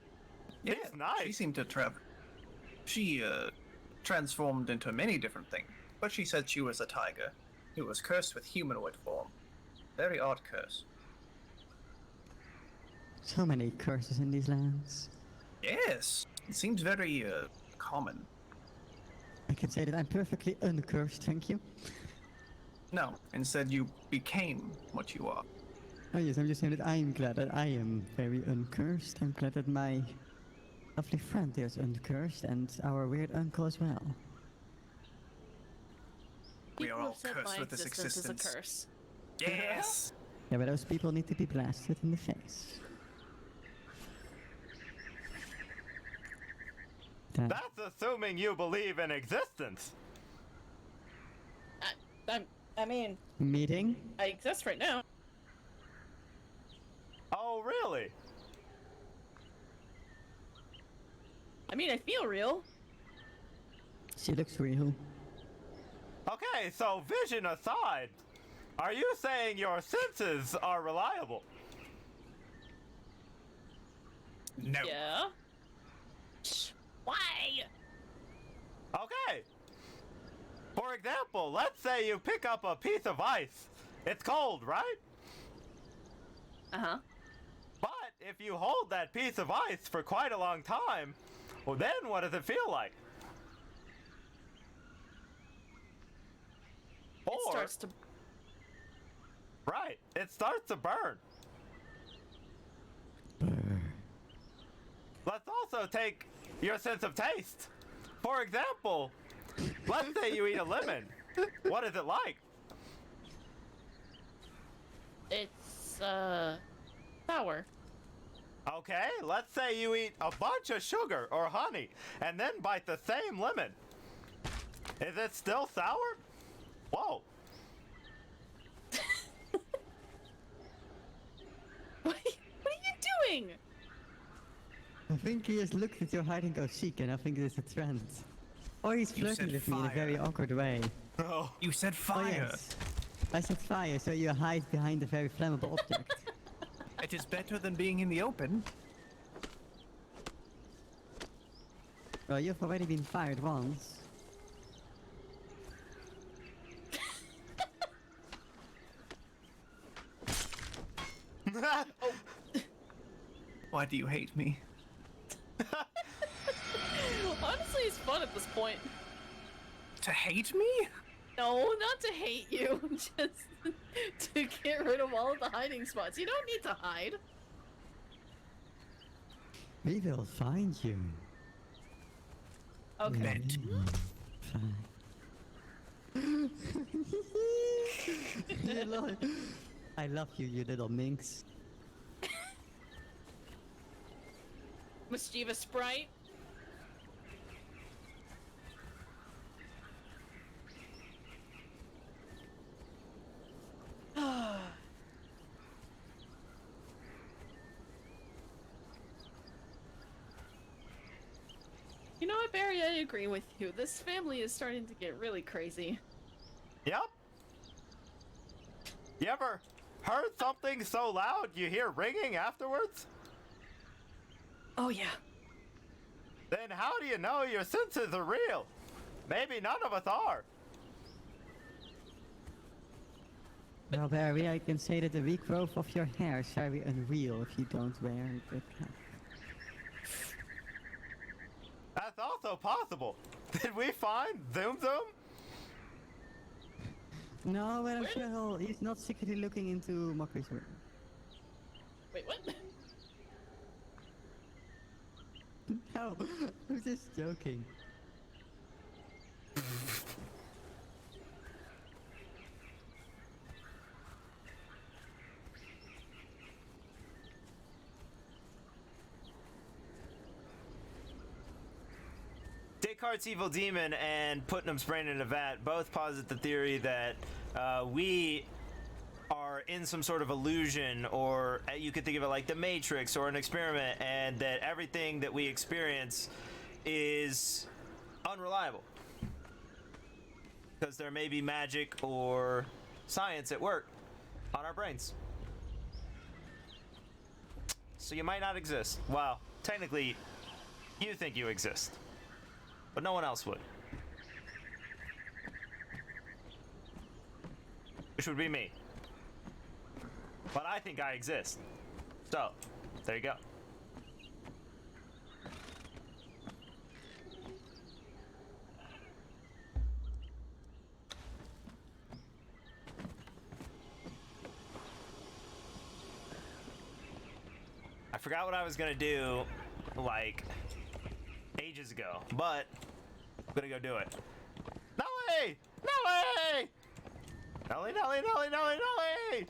Yeah, He's nice. she seemed to She transformed into many different things, but she said she was a tiger who was cursed with humanoid form. Very odd curse. So many curses in these lands. Yes, it seems very common. I can say that I'm perfectly uncursed, thank you. No, instead you became what you are. Oh yes, I'm just saying that I'm glad that I am very uncursed. I'm glad that my lovely friend is uncursed, and our weird uncle as well. We are People all have said cursed my with this existence existence. is a curse. Yes! Yeah, but those people need to be blasted in the face. That's assuming you believe in existence. I mean, Meeting? I exist right now. Oh, really? I mean, I feel real. She looks real. Okay, so vision aside, are you saying your senses are reliable? No. Yeah. Why? Okay. For example, let's say you pick up a piece of ice. It's cold, right? Uh-huh. But if you hold that piece of ice for quite a long time, well then what does it feel like? It starts to... Right, it starts to burn. Let's also take your sense of taste. For example, let's say you eat a lemon. What is it like? It's, sour. Okay, let's say you eat a bunch of sugar or honey and then bite the same lemon. Is it still sour? Whoa. What are you doing? I think he has looked at your hide and go seek, and I think it is a trend. Or he's You flirting said with me in a very fire. awkward way. Oh. You said fire. Oh, yes. I said fire, so you hide behind a very flammable object. It is better than being in the open. Well, you've already been fired once. Why do you hate me? Honestly, it's fun at this point. To hate me? No, not to hate you, just to get rid of all of the hiding spots. You don't need to hide. We will find you. Okay. Fine. I love you, you little minx. Mischievous sprite. You know what, Barry? I agree with you. This family is starting to get really crazy. Yep. You ever heard something so loud you hear ringing afterwards? Oh, yeah. Then how do you know your senses are real? Maybe none of us are. Well, Barry, I can say that the regrowth of your hair is very unreal if you don't wear the cap. That's also possible. Did we find Zoom Zoom? No, but I'm sure he's not secretly looking into Mockery's room. Wait, what? No, I'm just joking. Descartes' evil demon and Putnam's brain in a vat both posit the theory that we are in some sort of illusion, or you could think of it like the Matrix or an experiment, and that everything that we experience is unreliable. Because there may be magic or science at work on our brains. So you might not exist. Well, technically, you think you exist. But no one else would. Which would be me. But I think I exist. So, there you go. I forgot what I was gonna do, like, ages ago, but I'm gonna go do it. Nelly! Nelly! Nelly, Nelly, Nelly, Nelly, Nelly!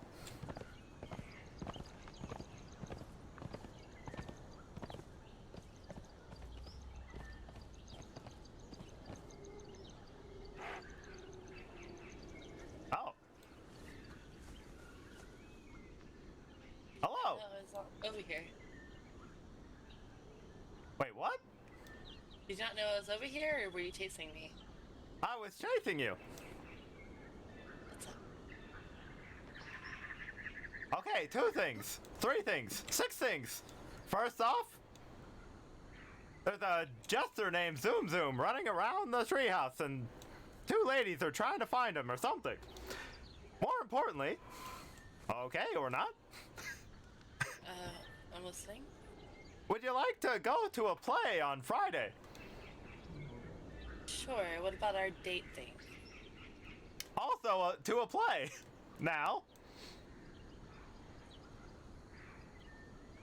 Oh. Hello. No, it's over here. Wait, what? Did you not know I was over here, or were you chasing me? I was chasing you. What's up? Okay, 2 things, 3 things, 6 things. First off, there's a jester named Zoom Zoom running around the treehouse, and 2 ladies are trying to find him or something. More importantly, okay or not, I'm listening. would you like to go to a play on Friday? Sure, what about our date thing? Also, to a play. Now.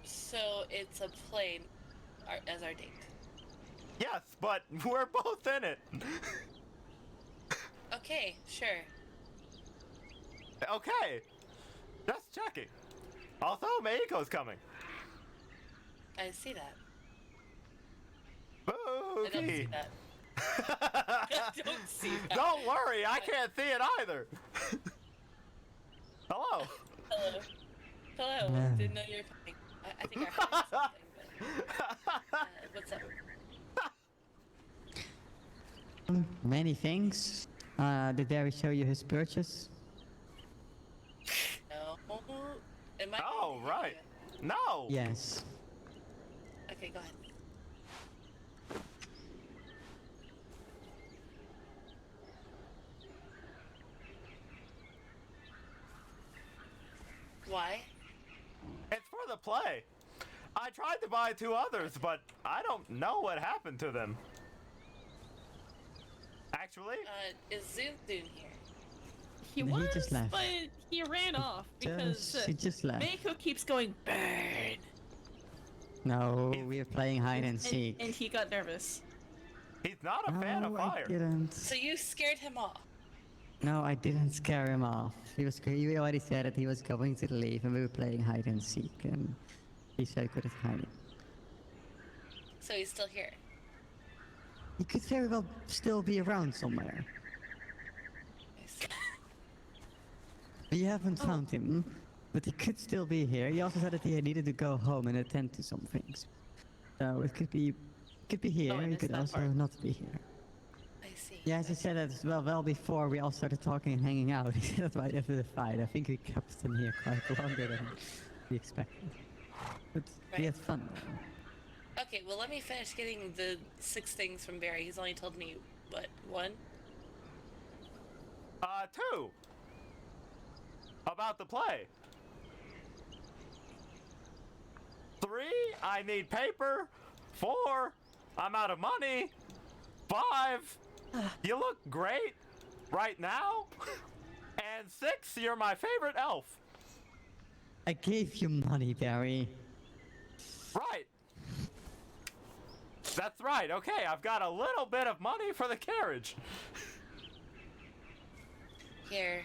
So it's a play as our date. Yes, but we're both in it. Okay, sure. Okay. Just checking. Also, Meiko's coming. I see that. Spooky. I don't see that. I don't see that. Don't worry, I can't see it either. Hello. Hello. Hello. Yeah. Didn't know you were coming. I think I heard something, but what's up? Many things. Did Barry show you his purchase? No. Am I? Oh, right. No. Yes. Okay, go ahead. Why? It's for the play. I tried to buy 2 others, but I don't know what happened to them. Actually? Is Zoom Zoom here? He He was, just left. but he ran off because He just left. Mako keeps going burn, No, we are playing hide and seek. and he got nervous. He's not a fan of No, I fire. didn't. So you scared him off. No, I didn't scare him off. He already said that he was going to leave, and we were playing hide and seek, and he said good at hiding. So he's still here. He could very well still be around somewhere. We haven't found him, but he could still be here. He also said that he needed to go home and attend to some things. So it could be here. I He missed could that also part. not be here. I see. Yeah, as he said that well before we all started talking and hanging out. He said that right after the fight. I think we kept him here quite longer than we expected. But we had fun. Okay, well let me finish getting the 6 things from Barry. He's only told me, what, 1? 2. About the play. 3, I need paper. 4, I'm out of money. 5, you look great right now. And 6, you're my favorite elf. I gave you money, Barry. Right. That's right. Okay, I've got a little bit of money for the carriage. Here.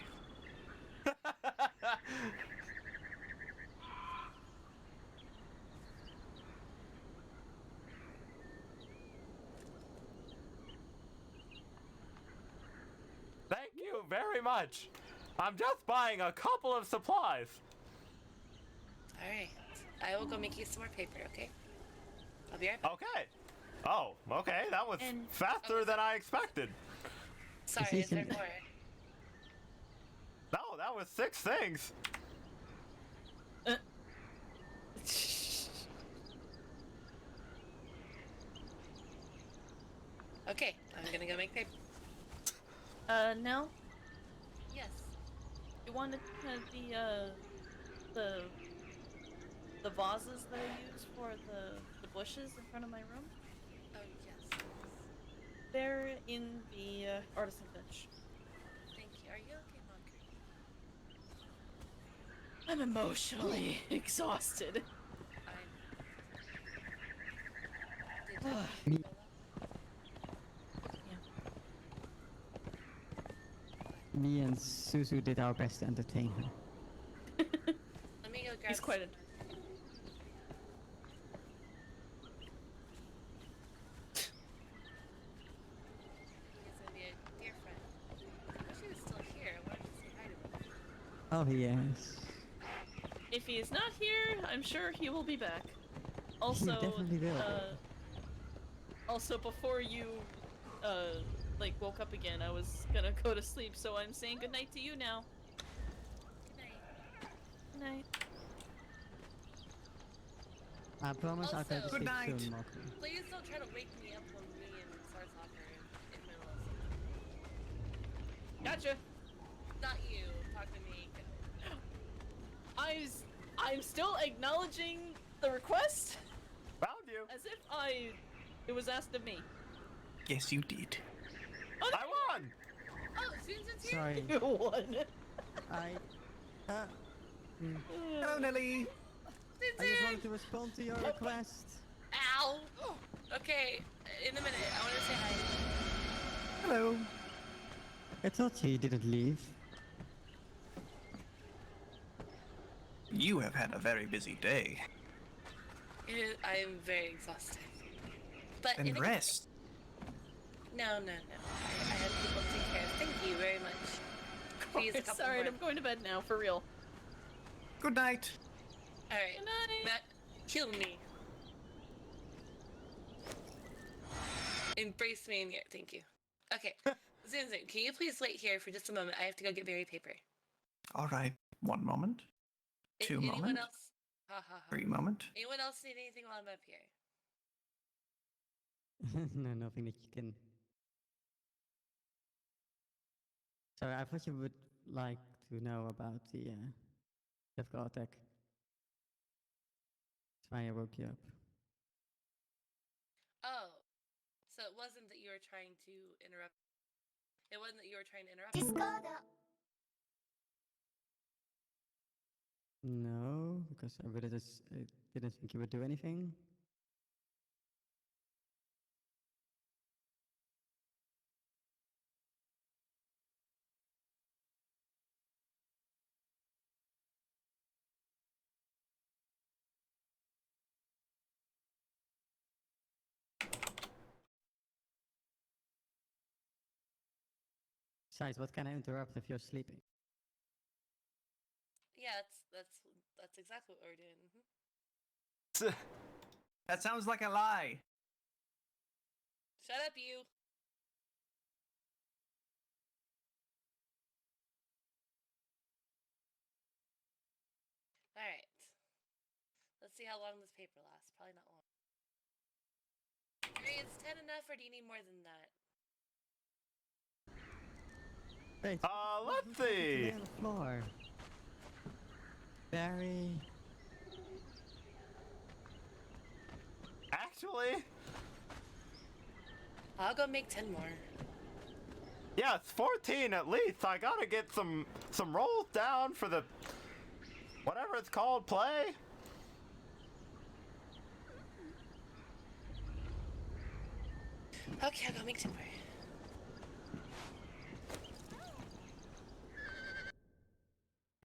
Thank you very much. I'm just buying a couple of supplies. Alright. I will go make you some more paper, okay? I'll be right back. Okay. Oh, okay. That was faster than I expected. Sorry, is there more? No, that was 6 things. Okay, I'm gonna go make paper. Nell, Yes. you wanted the vases that I use for the bushes in front of my room? Oh, yes. They're in the artisan bench. Thank you. Are you okay, Monk? I'm emotionally exhausted. Me. Me and Suzu did our best to entertain her. Let me go grab. He's quite a. He's gonna be a dear friend. I wish he was still here. I wanted to say hi to him. Oh, yes. If he is not here, I'm sure he will be back. Also, definitely will. Also before you, like woke up again, I was gonna go to sleep, so I'm saying goodnight to you now. Good night. Good night. I promise I'll try to Also- sleep Good night. soon, Moku. Please don't try to wake me up when me and Sarsok are in middle of Gotcha. Not you. Talk to me. I'm still acknowledging the request Found you. as if it was asked of me. Yes, you did. Oh, I won. Oh, Susan's here. Sorry. you won. Hello, Nelly. I just wanted to respond to your request. Ow. Okay, in a minute. I want to say hi. Hello. I thought you didn't leave. You have had a very busy day. I am very exhausted. But Then in a- rest. No. I have people to take care of. Thank you very much. Please, a couple Sorry, more. I'm going to bed now, for real. Good night. All right. Good night. Matt, kill me. Embrace me in here. Thank you. Okay. Zinzin, can you please wait here for just a moment? I have to go get berry paper. All right. 1 moment. 2 Anyone moment. else? Ha ha ha. 3 moment. Anyone else need anything while I'm up here? No, nothing that you can. Sorry, I thought you would like to know about the Defco attack. That's why I woke you up. Oh, so it wasn't that you were trying to interrupt. It wasn't that you were trying to interrupt. No, because I really just didn't think you would do anything. Besides, what can I interrupt if you're sleeping? Yeah, that's exactly what we're doing. That sounds like a lie. Shut up, you. All right. Let's see how long this paper lasts. Probably not long. Is 10 enough, or do you need more than that? Wait. Let's see. On the floor. Barry. Actually, I'll go make 10 more. yeah, it's 14 at least. I gotta get some rolls down for the whatever it's called play. Okay, I'll go make 10 more.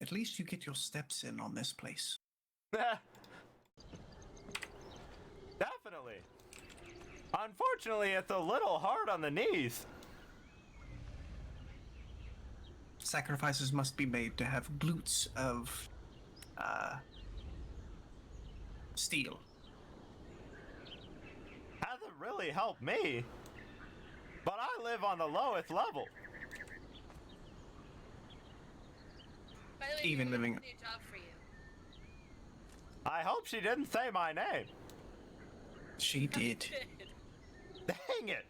At least you get your steps in on this place. Definitely. Unfortunately, it's a little hard on the knees. Sacrifices must be made to have glutes of steel. Hasn't really helped me. But I live on the lowest level. By the way, Even Mary, living- what's a new job for you? I hope she didn't say my name. She did. Dang it.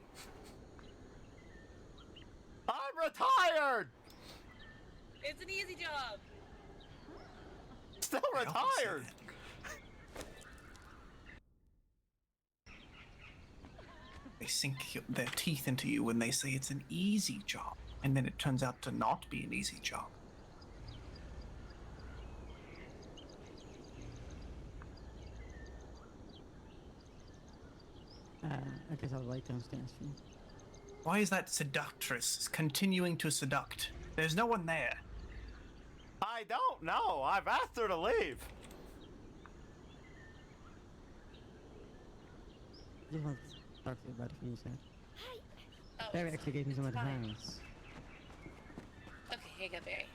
I'm retired. It's an easy job. Still retired. They sink their teeth into you when they say it's an easy job, and then it turns out to not be an easy job. I guess I'll wait downstairs for you. Why is that seductress continuing to seduct? There's no one there. I don't know. I've asked her to leave. I just want to talk to you about a few things. Oh, Barry actually gave me some it's fine. advice. Okay, here you go, Barry.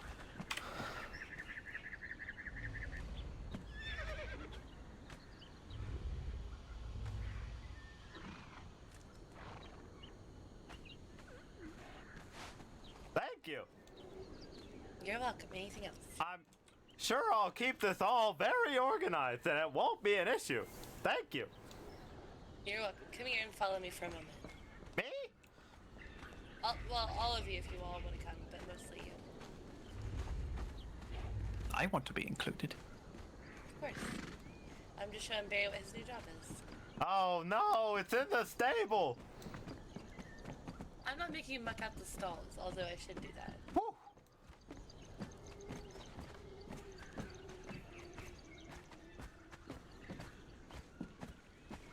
Thank you. You're welcome. Anything else? I'm sure I'll keep this all very organized and it won't be an issue. Thank you. You're welcome. Come here and follow me for a moment. Me? Well, all of you if you all want to come, but mostly you. I want to be included. Of course. I'm just showing Barry what his new job is. Oh no, it's in the stable. I'm not making you muck out the stalls, although I should do that. Whew.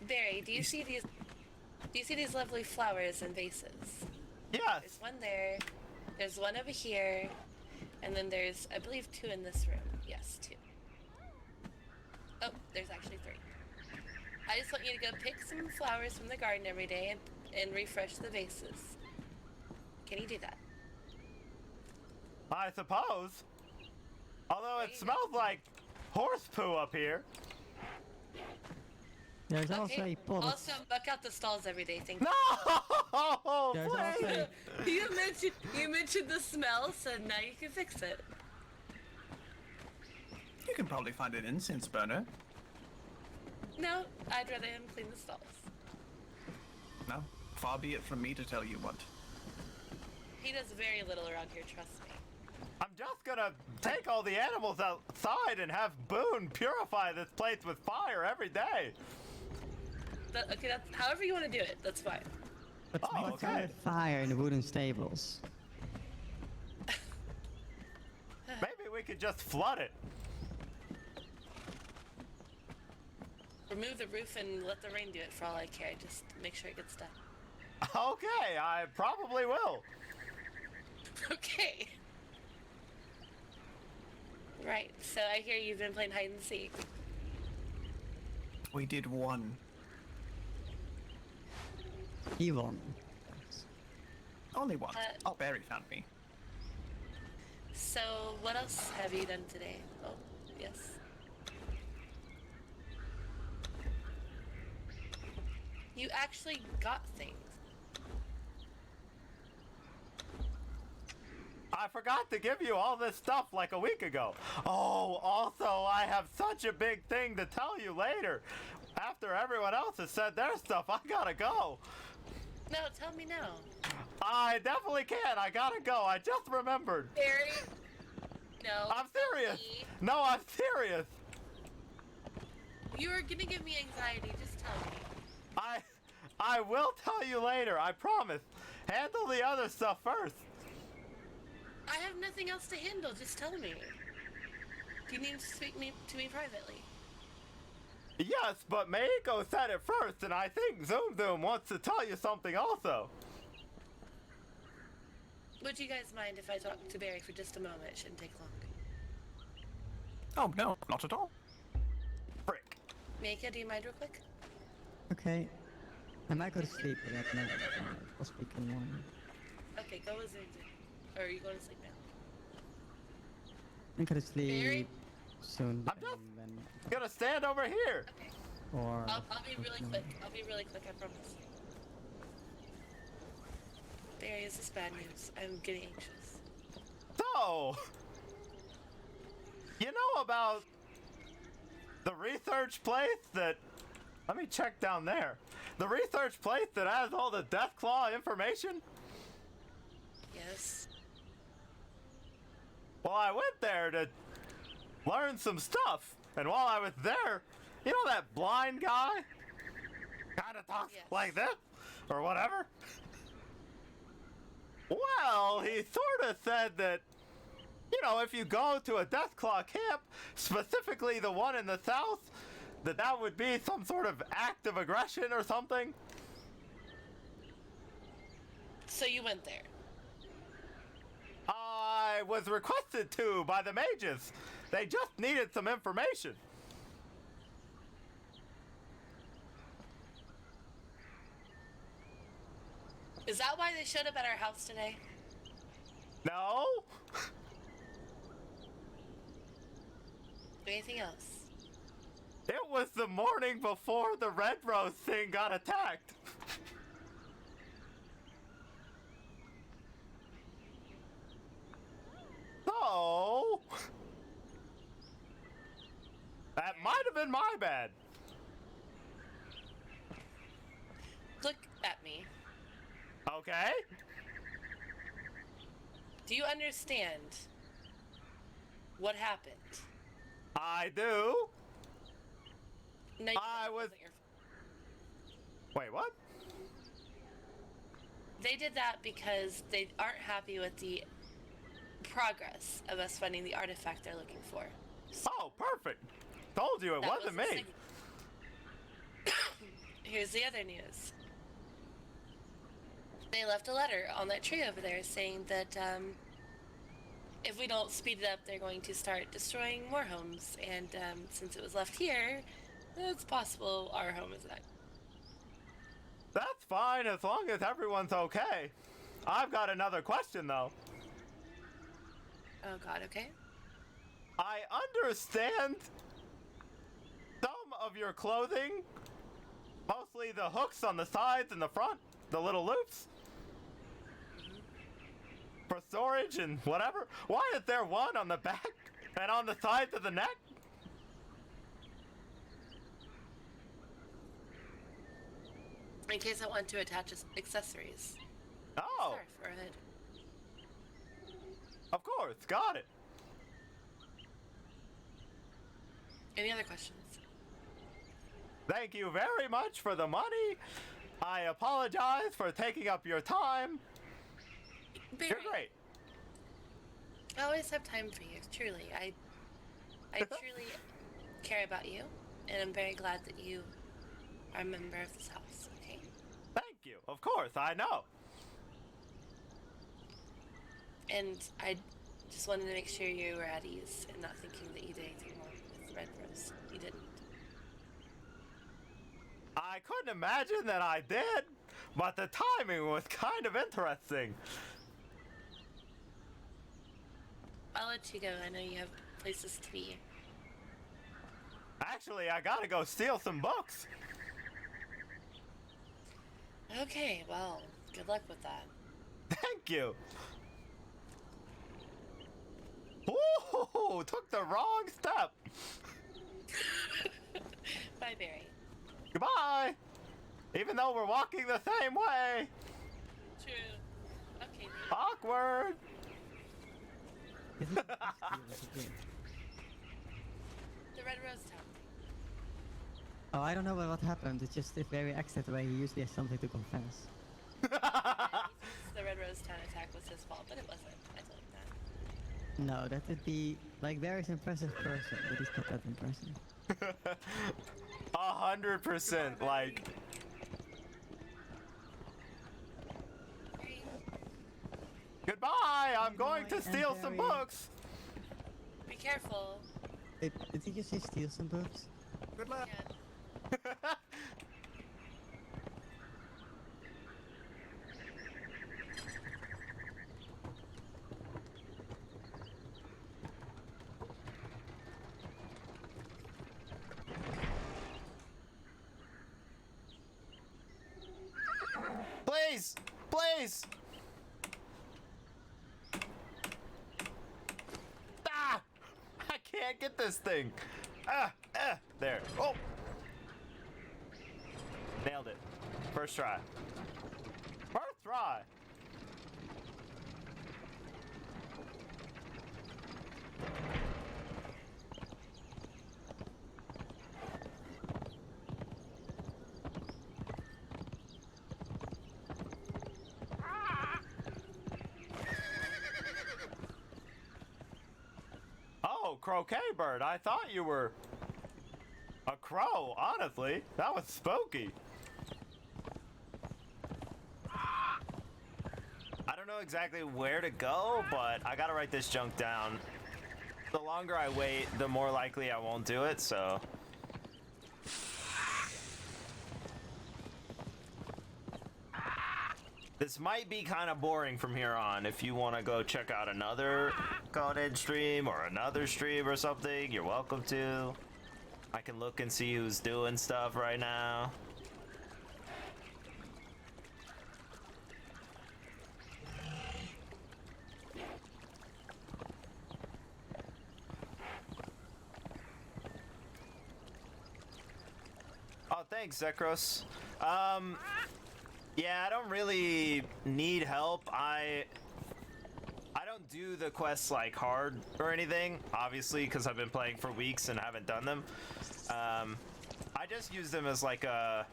Barry, do you see these? Do you see these lovely flowers and vases? Yes. There's one there. There's one over here, and then there's, I believe, 2 in this room. Yes, 2. Oh, there's actually 3. I just want you to go pick some flowers from the garden every day and refresh the vases. Can you do that? I suppose. Although it smells like horse poo up here. There's also a pot. Also, buck out the stalls every day. Thank you. No! There's also You mentioned the smell, so now you can fix it. You can probably find an incense burner. No, I'd rather him clean the stalls. No, far be it from me to tell you what. He does very little around here, trust me. I'm just gonna take all the animals outside and have Boone purify this place with fire every day. Okay, that's however you want to do it. That's fine. What's okay. Fire in the wooden stables? Maybe we could just flood it. remove the roof and let the rain do it for all I care. Just make sure it gets done. Okay, I probably will. Okay. Right, so I hear you've been playing hide and seek. We did one. He won. Only one. Oh, Barry found me. So, what else have you done today? Oh, yes. You actually got things. I forgot to give you all this stuff like a week ago. Oh, also, I have such a big thing to tell you later. After everyone else has said their stuff, I gotta go. No, tell me now. I definitely can. I gotta go. I just remembered. Barry? No. I'm serious. No, I'm serious. You are gonna give me anxiety. Just tell me. I will tell you later. I promise. Handle the other stuff first. I have nothing else to handle. Just tell me. Do you need to speak to me privately? Yes, but Meiko said it first, and I think Zoom Zoom wants to tell you something also. Would you guys mind if I talk to Barry for just a moment? It shouldn't take long. Oh, no, not at all. Frick. Meiko, do you mind real quick? Okay. I might go to sleep, but that's not I'll speak in the morning. Okay, go with Zoom Zoom. Or are you going to sleep now? I'm gonna sleep Barry? soon. I'm just gonna stand over here. Okay. Or I'll be really quick. I'll be really quick, I promise. Barry, is this bad news? I'm getting anxious. So, you know about the research place that... Let me check down there. The research place that has all the Deathclaw information? Yes. Well, I went there to learn some stuff. And while I was there, you know that blind guy? Kinda talks like this? Or whatever? Well, he sort of said that, you know, if you go to a Deathclaw camp, specifically the one in the south, that would be some sort of act of aggression or something. So you went there? I was requested to by the mages. They just needed some information. Is that why they showed up at our house today? No. Anything else? It was the morning before the Red Rose thing got attacked. So... that might have been my bad. Look at me. Okay. Do you understand what happened? I do. No, I was... Wait, what? They did that because they aren't happy with the progress of us finding the artifact they're looking for. So oh, perfect. Told you it wasn't me. Here's the other news. They left a letter on that tree over there saying that if we don't speed it up, they're going to start destroying more homes. And since it was left here, it's possible our home is next. That's fine as long as everyone's okay. I've got another question though. Oh god, okay. I understand some of your clothing, mostly the hooks on the sides and the front, the little loops, for storage and whatever. Why is there one on the back and on the sides of the neck? In case I want to attach accessories. Oh. Scarf or a hood. Of course, got it. Any other questions? Thank you very much for the money. I apologize for taking up your time. Barry, you're great. I always have time for you, truly. I truly care about you. And I'm very glad that you are a member of this house, okay? Thank you. Of course, I know. And I just wanted to make sure you were at ease and not thinking that you did anything wrong with Red Rose. You didn't. I couldn't imagine that I did, but the timing was kind of interesting. I'll let you go. I know you have places to be. Actually, I gotta go steal some books. Okay, well, good luck with that. Thank you. Ooh, took the wrong step. Bye, Barry. Goodbye. Even though we're walking the same way. True. Okay. Awkward. The Red Rose Town. Oh, I don't know what happened. It's just if Barry exit away, he usually has something to confess. The Red Rose Town attack was his fault, but it wasn't. I told him that. No, that would be like Barry's impressive person, but he's not that impressive. 100%, like. Goodbye. I'm going to steal some books. Be careful. Did he just say steal some books? Good luck. Please! Please! Ah! I can't get this thing. There. Oh! Nailed it. First try. First try! Oh, croquet bird. I thought you were a crow, honestly. That was spooky. I don't know exactly where to go, but I gotta write this junk down. The longer I wait, the more likely I won't do it, so. This might be kind of boring from here on. If you want to go check out another cottage stream or another stream or something, you're welcome to. I can look and see who's doing stuff right now. Oh, thanks, Zekros. Yeah, I don't really need help. I don't do the quests like hard or anything, obviously, because I've been playing for weeks and haven't done them. I just use them as like a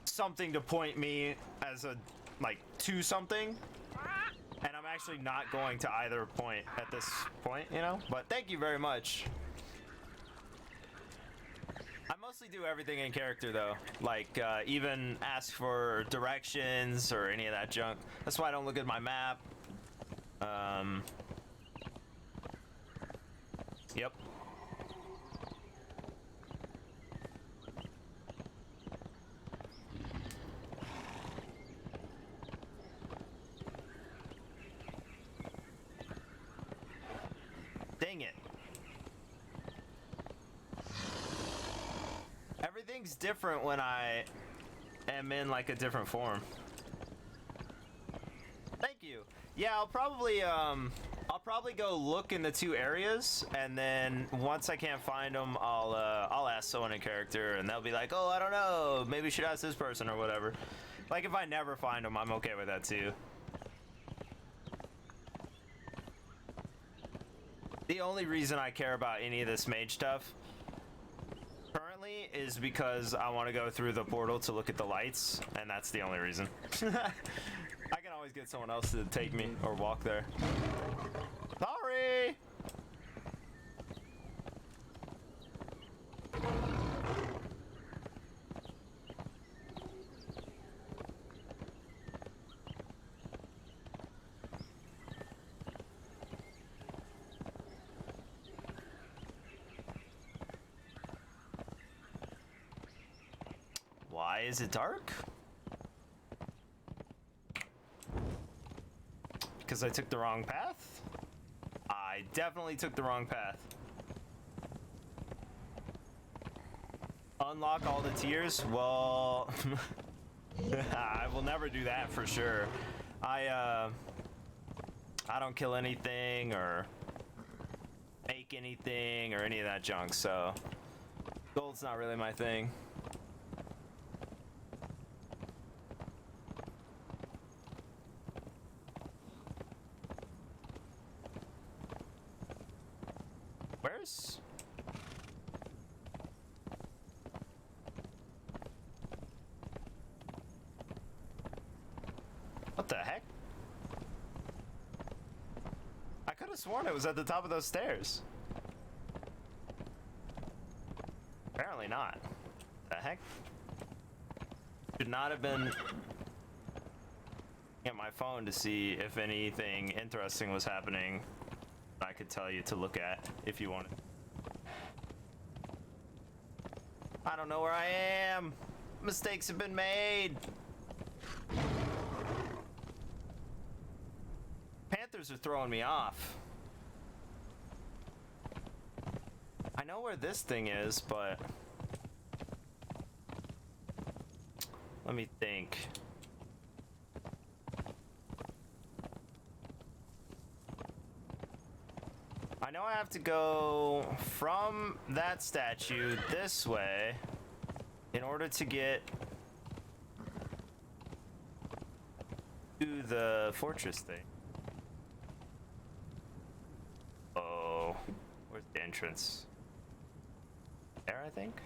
something to point me as a like to something, and I'm actually not going to either point at this point, you know. But thank you very much. I mostly do everything in character though, like even ask for directions or any of that junk. That's why I don't look at my map. Yep. Dang it. Everything's different when I am in like a different form. Thank you. Yeah, I'll probably go look in the two areas, and then once I can't find them, I'll ask someone in character, and they'll be like, "Oh, I don't know, maybe you should ask this person or whatever." Like if I never find them, I'm okay with that too. The only reason I care about any of this mage stuff currently is because I want to go through the portal to look at the lights, and that's the only reason. I can always get someone else to take me or walk there. Sorry! is it dark? Because I took the wrong path? I definitely took the wrong path. Unlock all the tiers? Well, I will never do that for sure. I don't kill anything or make anything or any of that junk, so gold's not really my thing. Where's... What the heck? I could have sworn it was at the top of those stairs. Apparently not. The heck? Should not have been at my phone to see if anything interesting was happening. I could tell you to look at if you wanted. I don't know where I am. Mistakes have been made. Panthers are throwing me off. I know where this thing is, but let me think. I know I have to go from that statue this way in order to get to the fortress thing. Oh, where's the entrance? There, I think.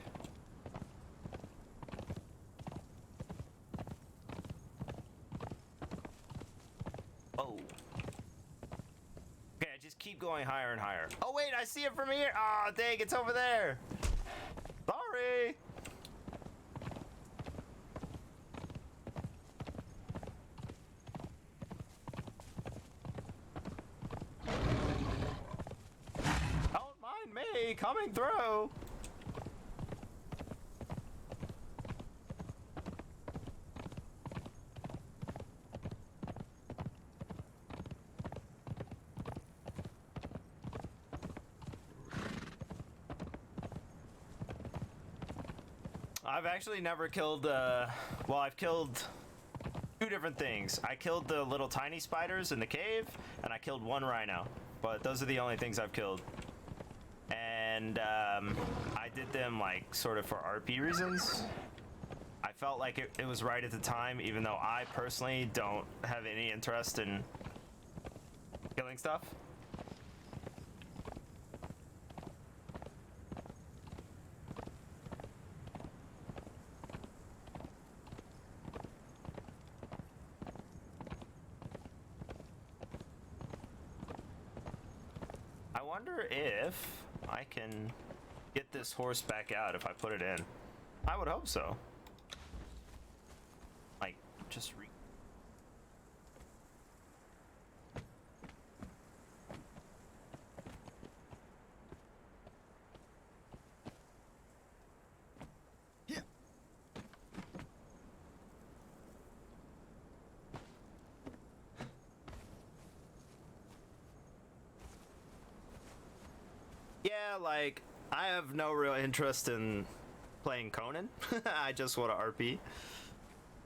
Oh. Okay, just keep going higher and higher. Oh wait, I see it from here. Oh dang, it's over there. Sorry. Don't mind me coming through. I've actually never killed, well, I've killed two different things. I killed the little tiny spiders in the cave, and I killed one rhino. But those are the only things I've killed. And, I did them, like, sort of for RP reasons. I felt like it was right at the time, even though I personally don't have any interest in killing stuff. I wonder if I can get this horse back out if I put it in. I would hope so. Like, just Yeah, like, I have no real interest in playing Conan. I just want to RP.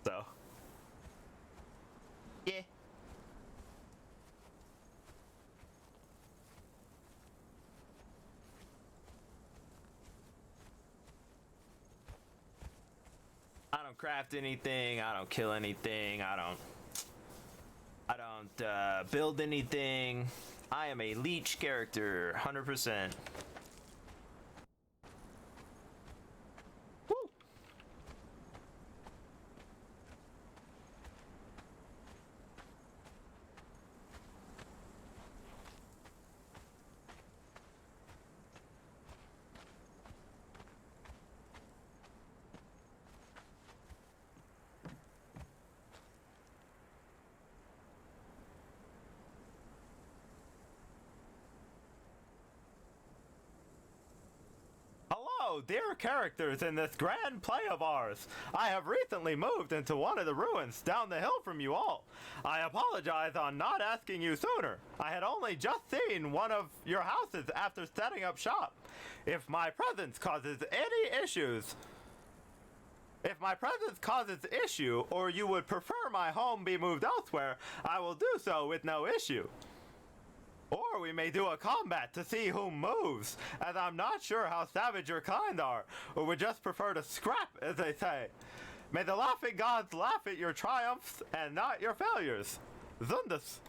So. Yeah. I don't craft anything, I don't kill anything, I don't build anything. I am a leech character, 100%. Woo! Hello, dear characters in this grand play of ours. I have recently moved into one of the ruins down the hill from you all. I apologize on not asking you sooner. I had only just seen one of your houses after setting up shop. If my presence causes any issues, or you would prefer my home be moved elsewhere, I will do so with no issue. Or we may do a combat to see who moves, as I'm not sure how savage your kind are, or would just prefer to scrap, as they say. May the laughing gods laugh at your triumphs and not your failures. Zundus.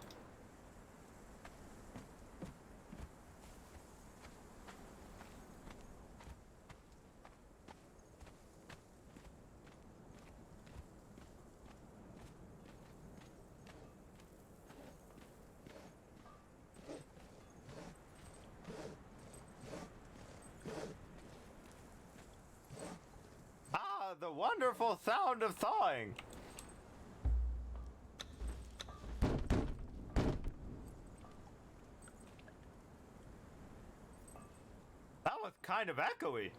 The wonderful sound of thawing. That was kind of echoey.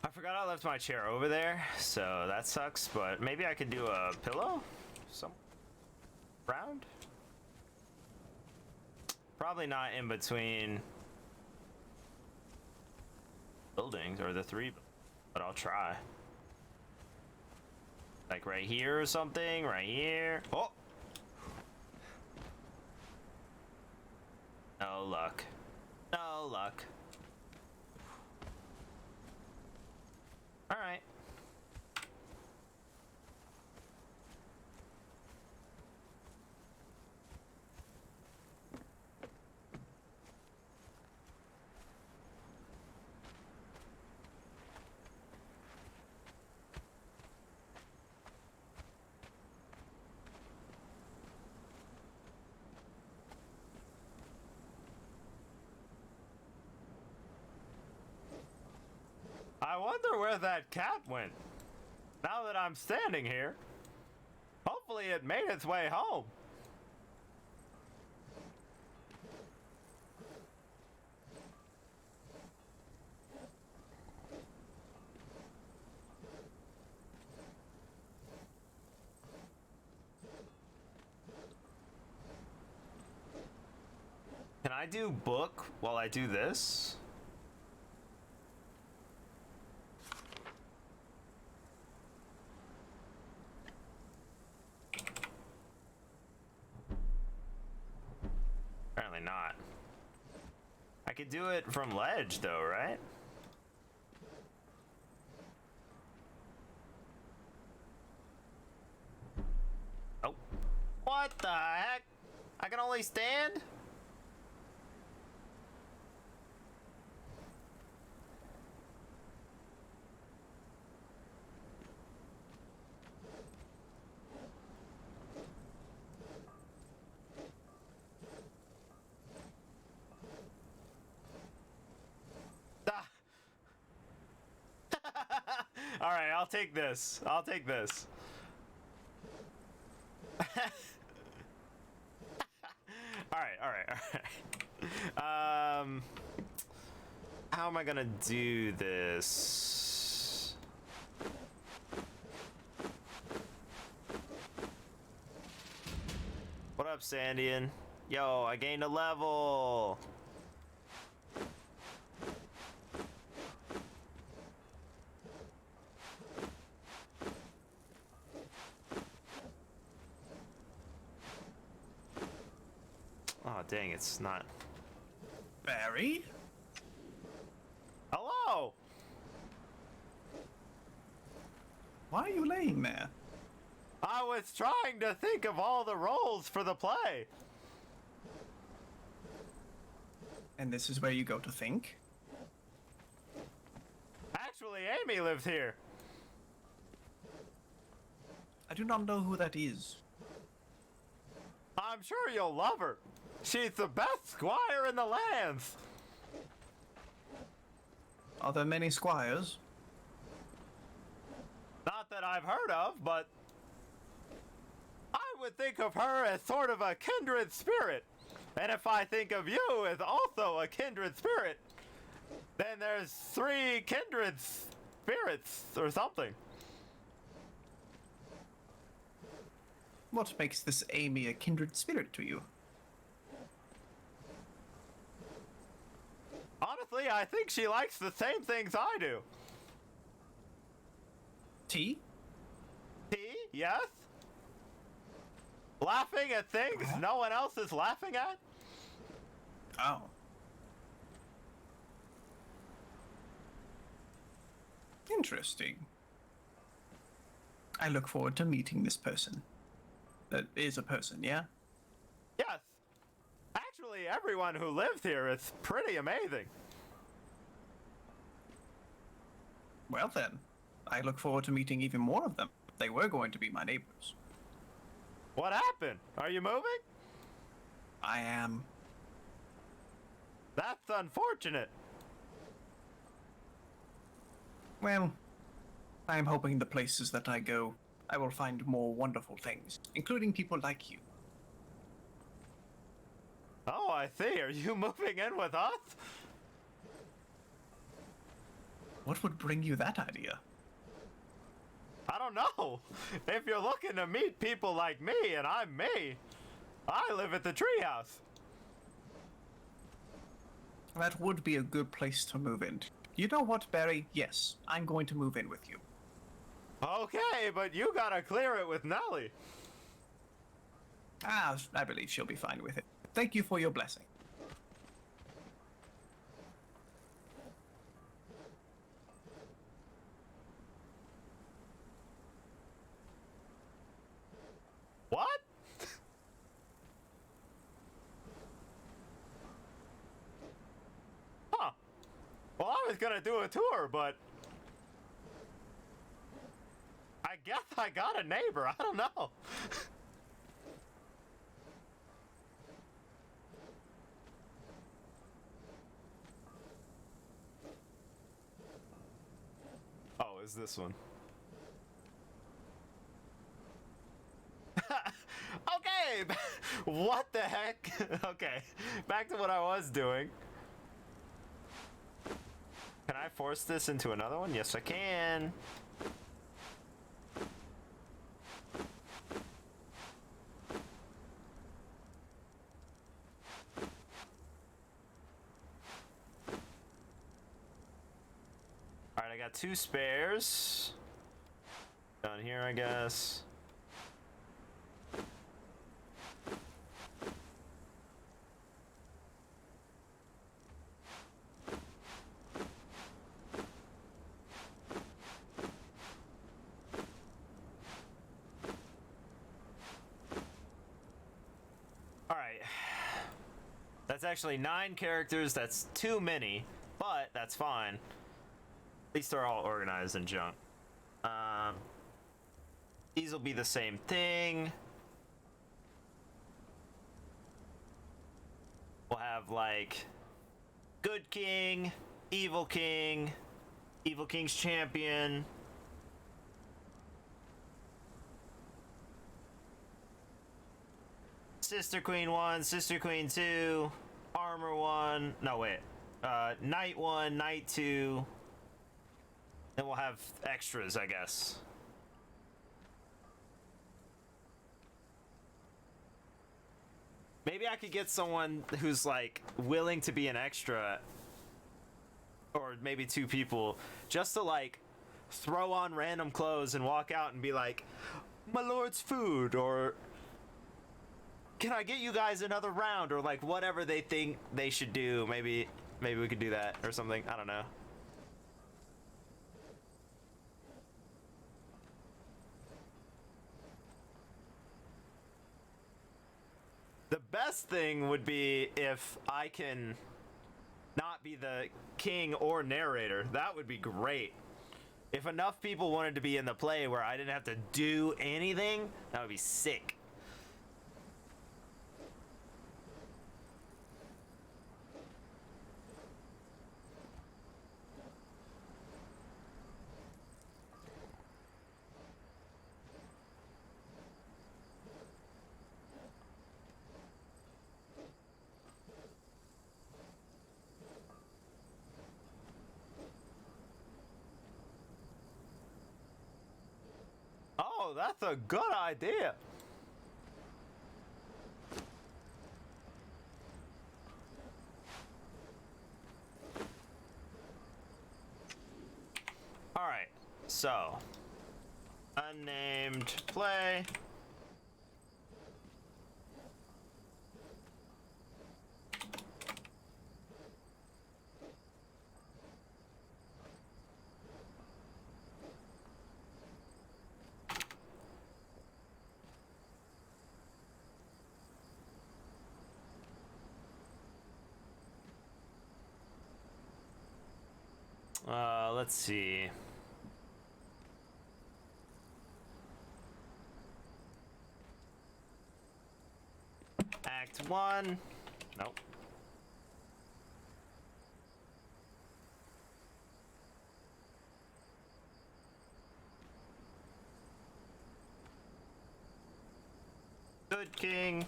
I forgot I left my chair over there, so that sucks, but maybe I could do a pillow? Some round? Probably not in between buildings, or the three, but I'll try. Like right here or something, right here. Oh! No luck. No luck. All right. I wonder where that cat went. Now that I'm standing here, hopefully it made its way home. Can I do book while I do this? Apparently not. I could do it from ledge though, right? Oh. What the heck? I can only stand? All right, I'll take this. I'll take this. All right. How am I gonna do this? What up, Sandian? Yo, I gained a level. Oh, dang, it's not. Barry? Hello! Why are you laying there? I was trying to think of all the roles for the play. And this is where you go to think? Actually, Amy lives here. I do not know who that is. I'm sure you'll love her. She's the best squire in the lands. Are there many squires? Not that I've heard of, but I would think of her as sort of a kindred spirit. And if I think of you as also a kindred spirit, then there's 3 kindred spirits or something. What makes this Amy a kindred spirit to you? Honestly, I think she likes the same things I do. Tea? Tea? Yes? Laughing at things no one else is laughing at? Oh. Interesting. I look forward to meeting this person. That is a person, yeah? Yes. Actually, everyone who lives here is pretty amazing. Well then, I look forward to meeting even more of them. They were going to be my neighbors. What happened? Are you moving? I am. That's unfortunate. Well, I am hoping the places that I go, I will find more wonderful things, including people like you. Oh, I see. Are you moving in with us? What would bring you that idea? I don't know. If you're looking to meet people like me, and I'm me, I live at the treehouse. That would be a good place to move in. You know what, Barry? Yes, I'm going to move in with you. Okay, but you gotta clear it with Nellie. Ah, I believe she'll be fine with it. Thank you for your blessing. What? Huh. Well, I was gonna do a tour, but I guess I got a neighbor. I don't know. Oh, is this one? Okay, what the heck? Okay, back to what I was doing. Can I force this into another one? Yes, I can. Alright, I got 2 spares. Down here, I guess. Alright. That's actually 9 characters. That's too many, but that's fine. At least they're all organized and junk. These will be the same thing. We'll have like Good King, Evil King's Champion. Sister Queen 1, Sister Queen 2, Armor 1. No, wait. Knight 1, Knight 2. Then we'll have extras, I guess. Maybe I could get someone who's like willing to be an extra, or maybe 2 people, just to like throw on random clothes and walk out and be like, "My lord's food," or "Can I get you guys another round?" or like whatever they think they should do. Maybe we could do that or something. I don't know. The best thing would be if I can not be the king or narrator. That would be great. If enough people wanted to be in the play where I didn't have to do anything, that would be sick. Oh, that's a good idea. All right, so unnamed play. Let's see. Act 1. Nope. Good King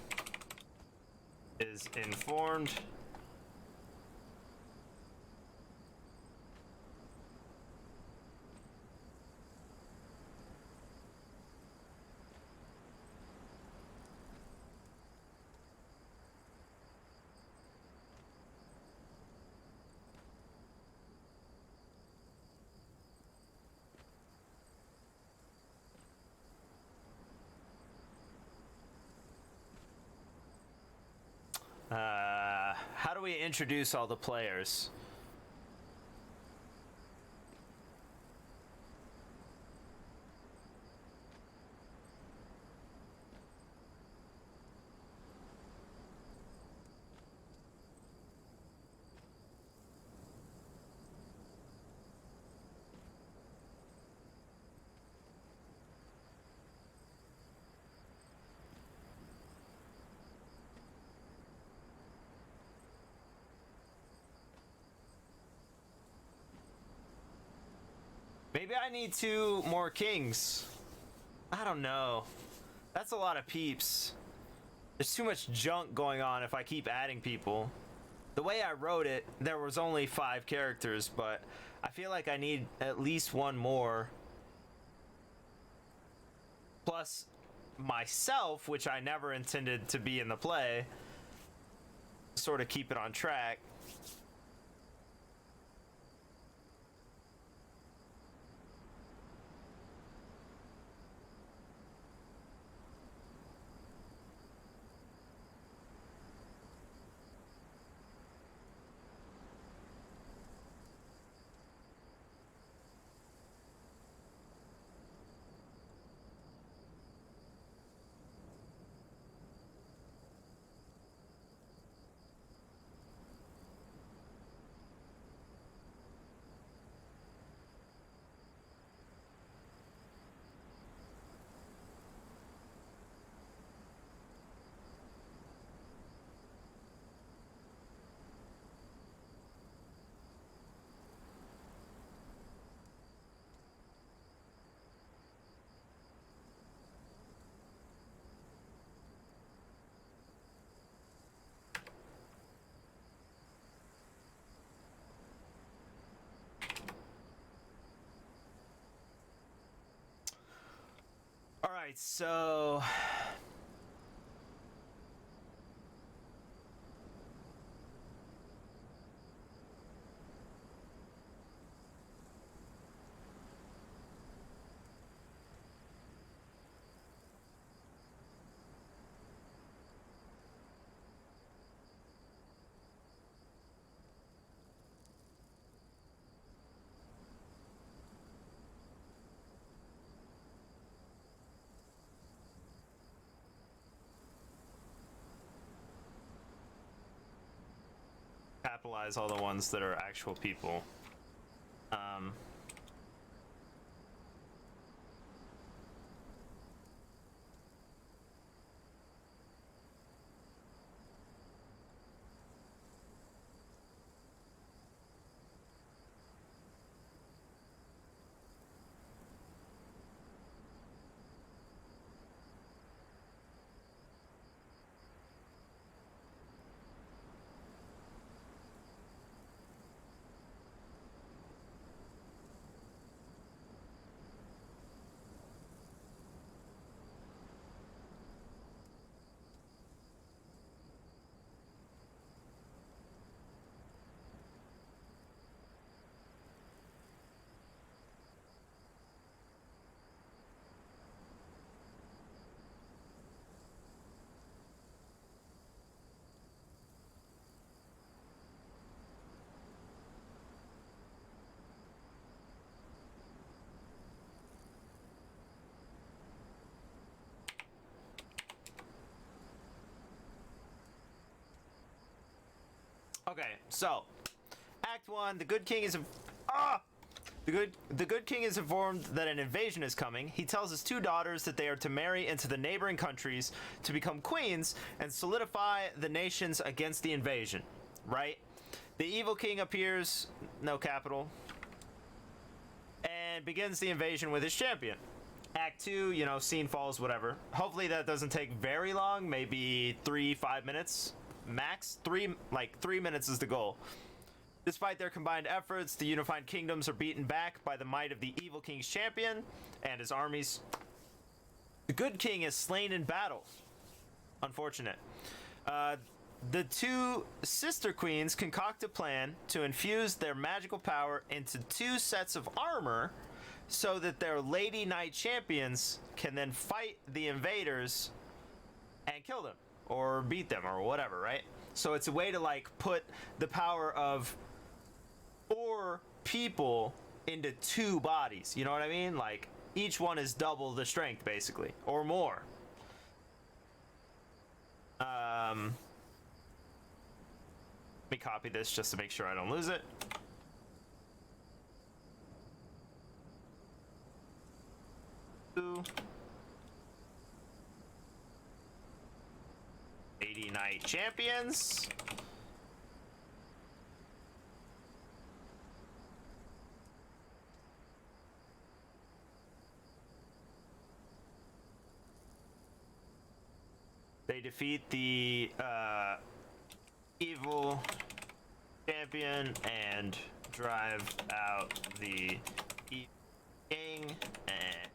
is informed. How do we introduce all the players? Maybe I need 2 more kings. I don't know. That's a lot of peeps. There's too much junk going on if I keep adding people. The way I wrote it, there was only 5 characters, but I feel like I need at least 1 more. Plus myself, which I never intended to be in the play. Sort of keep it on track. All right, so analyze all the ones that are actual people. Okay, so Act 1, the good king is the good king is informed that an invasion is coming. He tells his two daughters that they are to marry into the neighboring countries to become queens and solidify the nations against the invasion, right? The evil king appears, no capital, and begins the invasion with his champion. Act 2, you know, scene falls, whatever. Hopefully that doesn't take very long, maybe 3-5 minutes. Max 3 minutes is the goal. Despite their combined efforts, the unified kingdoms are beaten back by the might of the evil king's champion and his armies. The good king is slain in battle. Unfortunate. The two sister queens concoct a plan to infuse their magical power into 2 sets of armor so that their lady knight champions can then fight the invaders and kill them. Or beat them, or whatever, right? So it's a way to, like, put the power of 4 people into 2 bodies. You know what I mean? Like, each one is double the strength, basically. Or more. Let me copy this just to make sure I don't lose it. Lady Knight champions. They defeat the evil champion and drive out the evil king and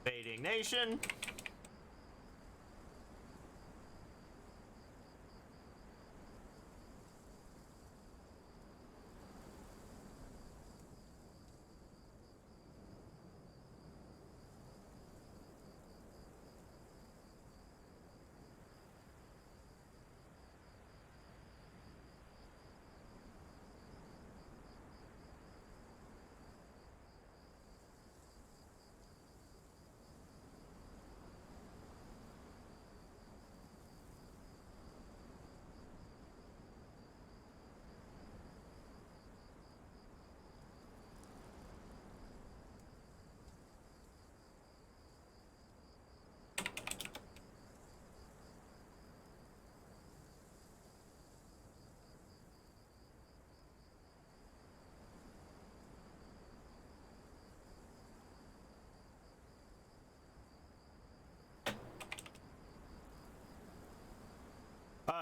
invading nation.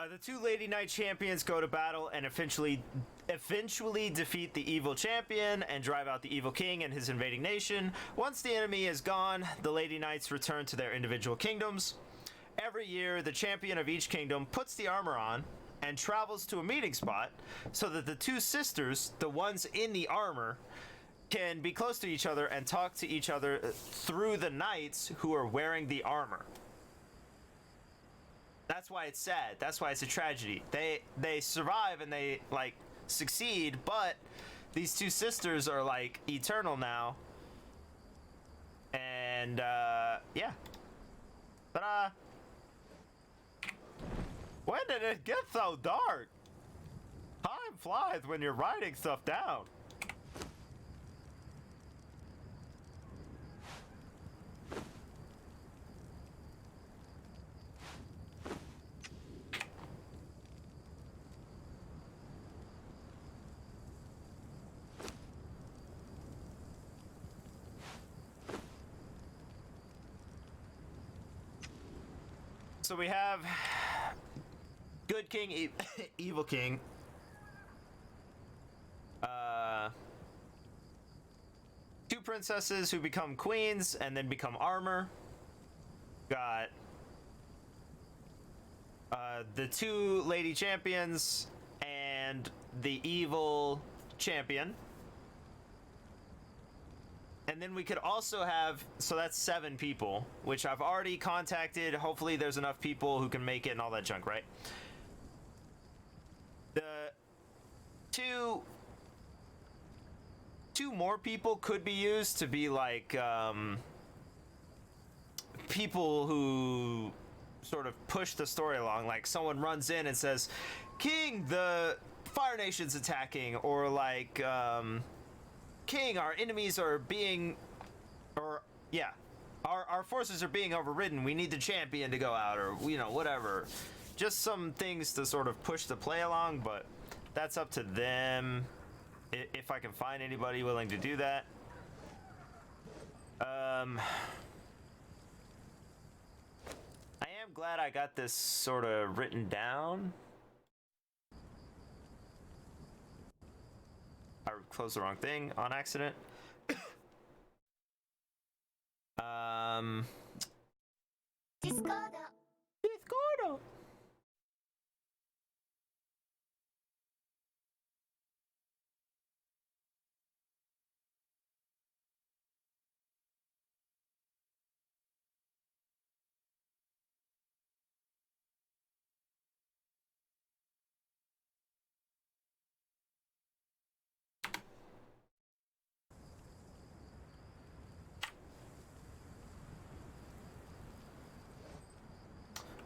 The 2 Lady Knight champions go to battle and eventually defeat the evil champion and drive out the evil king and his invading nation. Once the enemy is gone, the Lady Knights return to their individual kingdoms. Every year, the champion of each kingdom puts the armor on and travels to a meeting spot so that the 2 sisters, the ones in the armor, can be close to each other and talk to each other through the knights who are wearing the armor. That's why it's sad. That's why it's a tragedy. They survive and they, like, succeed, but these 2 sisters are, like, eternal now. And, yeah. But, When did it get so dark? Time flies when you're writing stuff down. So we have good king, evil king. Two princesses who become queens and then become armor. Got the two lady champions and the evil champion. And then we could also have, so that's 7 people, which I've already contacted. Hopefully there's enough people who can make it and all that junk, right? The two more people could be used to be like people who sort of push the story along. Like someone runs in and says, "King, the Fire Nation's attacking," or like, "King, our enemies are being," or yeah, our forces are being overridden. We need the champion to go out, or you know, whatever. Just some things to sort of push the play along, but that's up to them. If I can find anybody willing to do that. I am glad I got this sort of written down. I closed the wrong thing on accident. Discordo.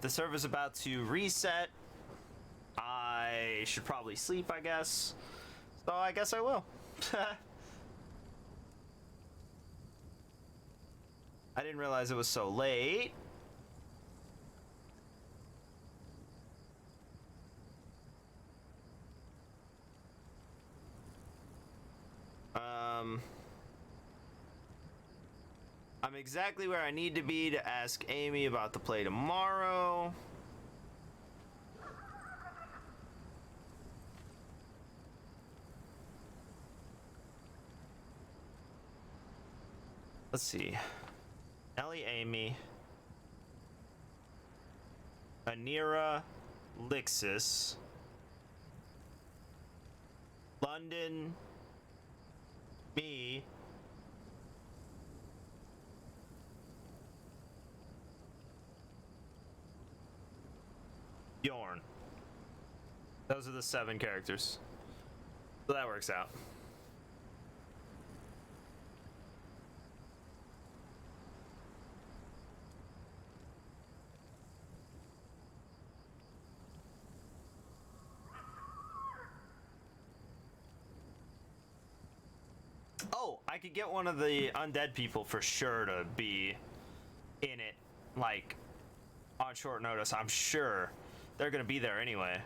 The server's about to reset. I should probably sleep, I guess. So I guess I will. I didn't realize it was so late. I'm exactly where I need to be to ask Amy about the play tomorrow. Let's see. Ellie, Amy, Anira, Lixis, London, me, Bjorn. Those are the 7 characters. So that works out. Oh, I could get one of the undead people for sure to be in it, like, on short notice. I'm sure they're gonna be there anyway.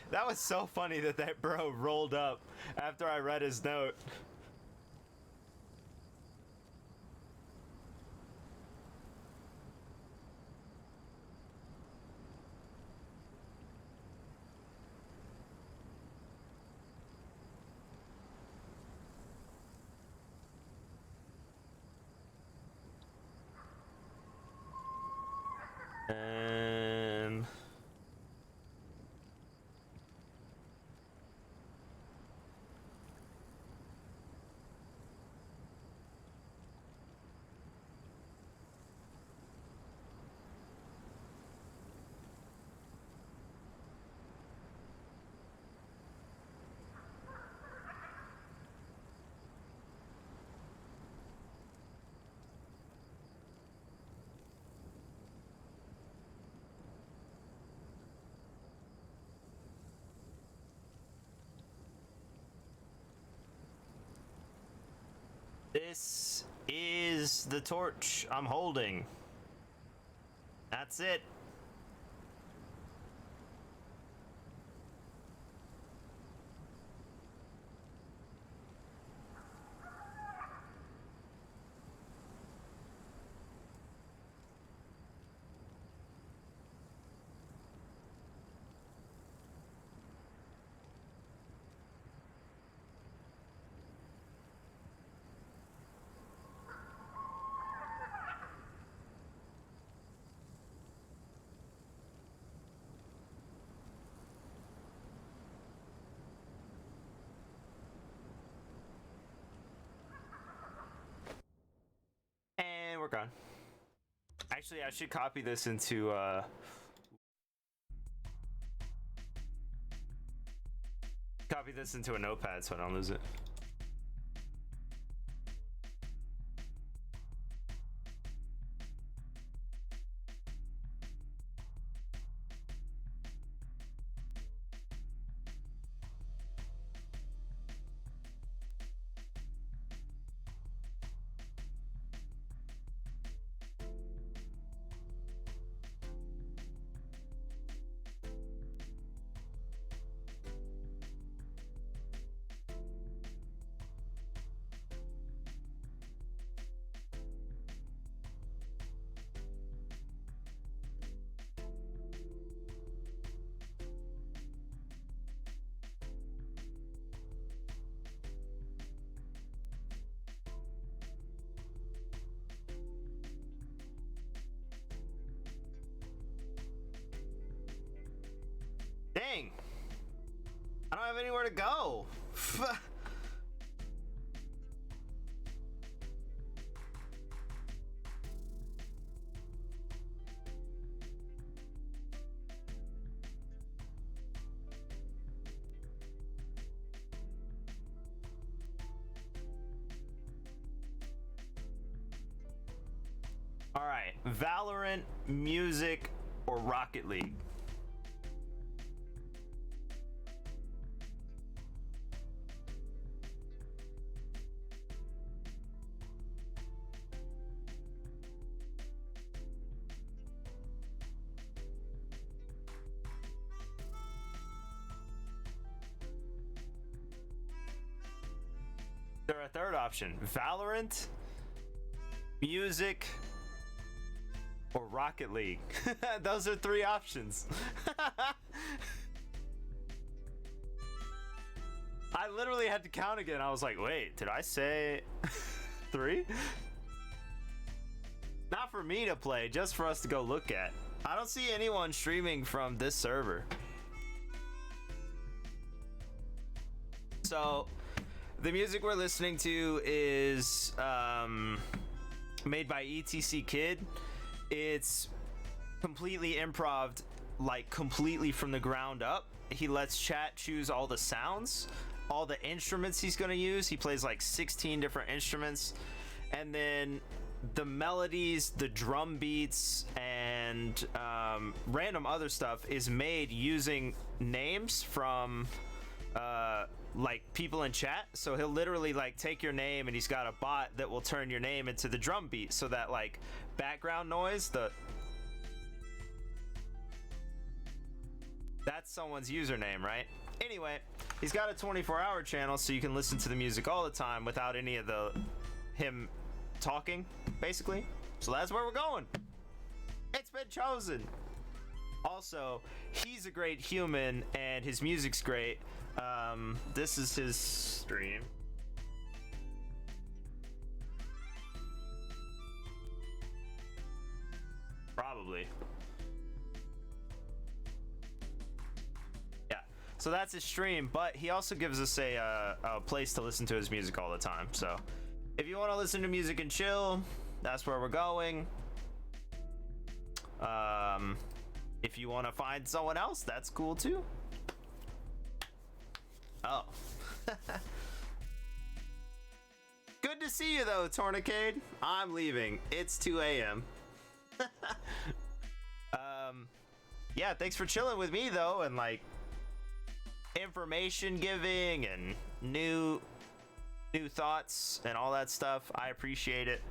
That was so funny that that bro rolled up after I read his note. This is the torch I'm holding. That's it. And we're gone. Actually, I should copy this into a notepad so I don't lose it. Dang! I don't have anywhere to go. All right, Valorant, music, or Rocket League? There a third option: Valorant, music, or Rocket League. Those are three options. I literally had to count again. I was like, wait, did I say 3? Not for me to play, just for us to go look at. I don't see anyone streaming from this server. So the music we're listening to is made by ETC Kid. It's completely improv, like completely from the ground up. He lets chat choose all the sounds, all the instruments he's gonna use. He plays like 16 different instruments, and then the melodies, the drum beats, and random other stuff is made using names from like people in chat. So he'll literally like take your name, and he's got a bot that will turn your name into the drum beat, so that like background noise, that's someone's username, right? Anyway, he's got a 24-hour channel, so you can listen to the music all the time without any of him talking, basically. So that's where we're going. It's been chosen. Also, he's a great human, and his music's great. This is his stream. Probably. Yeah. So that's his stream, but he also gives us a place to listen to his music all the time. So if you want to listen to music and chill, that's where we're going. If you want to find someone else, that's cool too. Oh. Good to see you though, Tournicade. I'm leaving. It's 2 a.m. Yeah, thanks for chilling with me though, and like information giving and new new thoughts and all that stuff. I appreciate it.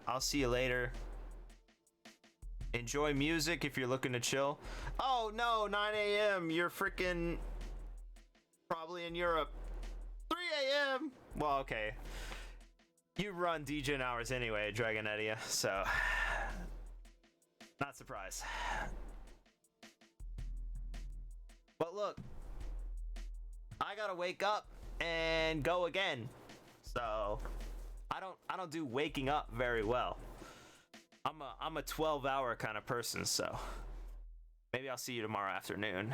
I'll see you later. Enjoy music if you're looking to chill. Oh no, 9 a.m. You're freaking probably in Europe. 3 a.m. Well, okay. You run DJ hours anyway, Dragonetia, so not surprised. But look, I gotta wake up and go again. So I don't do waking up very well. I'm a 12-hour kind of person, so maybe I'll see you tomorrow afternoon.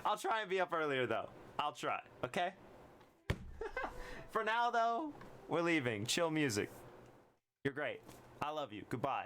I'll try and be up earlier though. I'll try, okay? For now though, we're leaving. Chill music. You're great. I love you. Goodbye.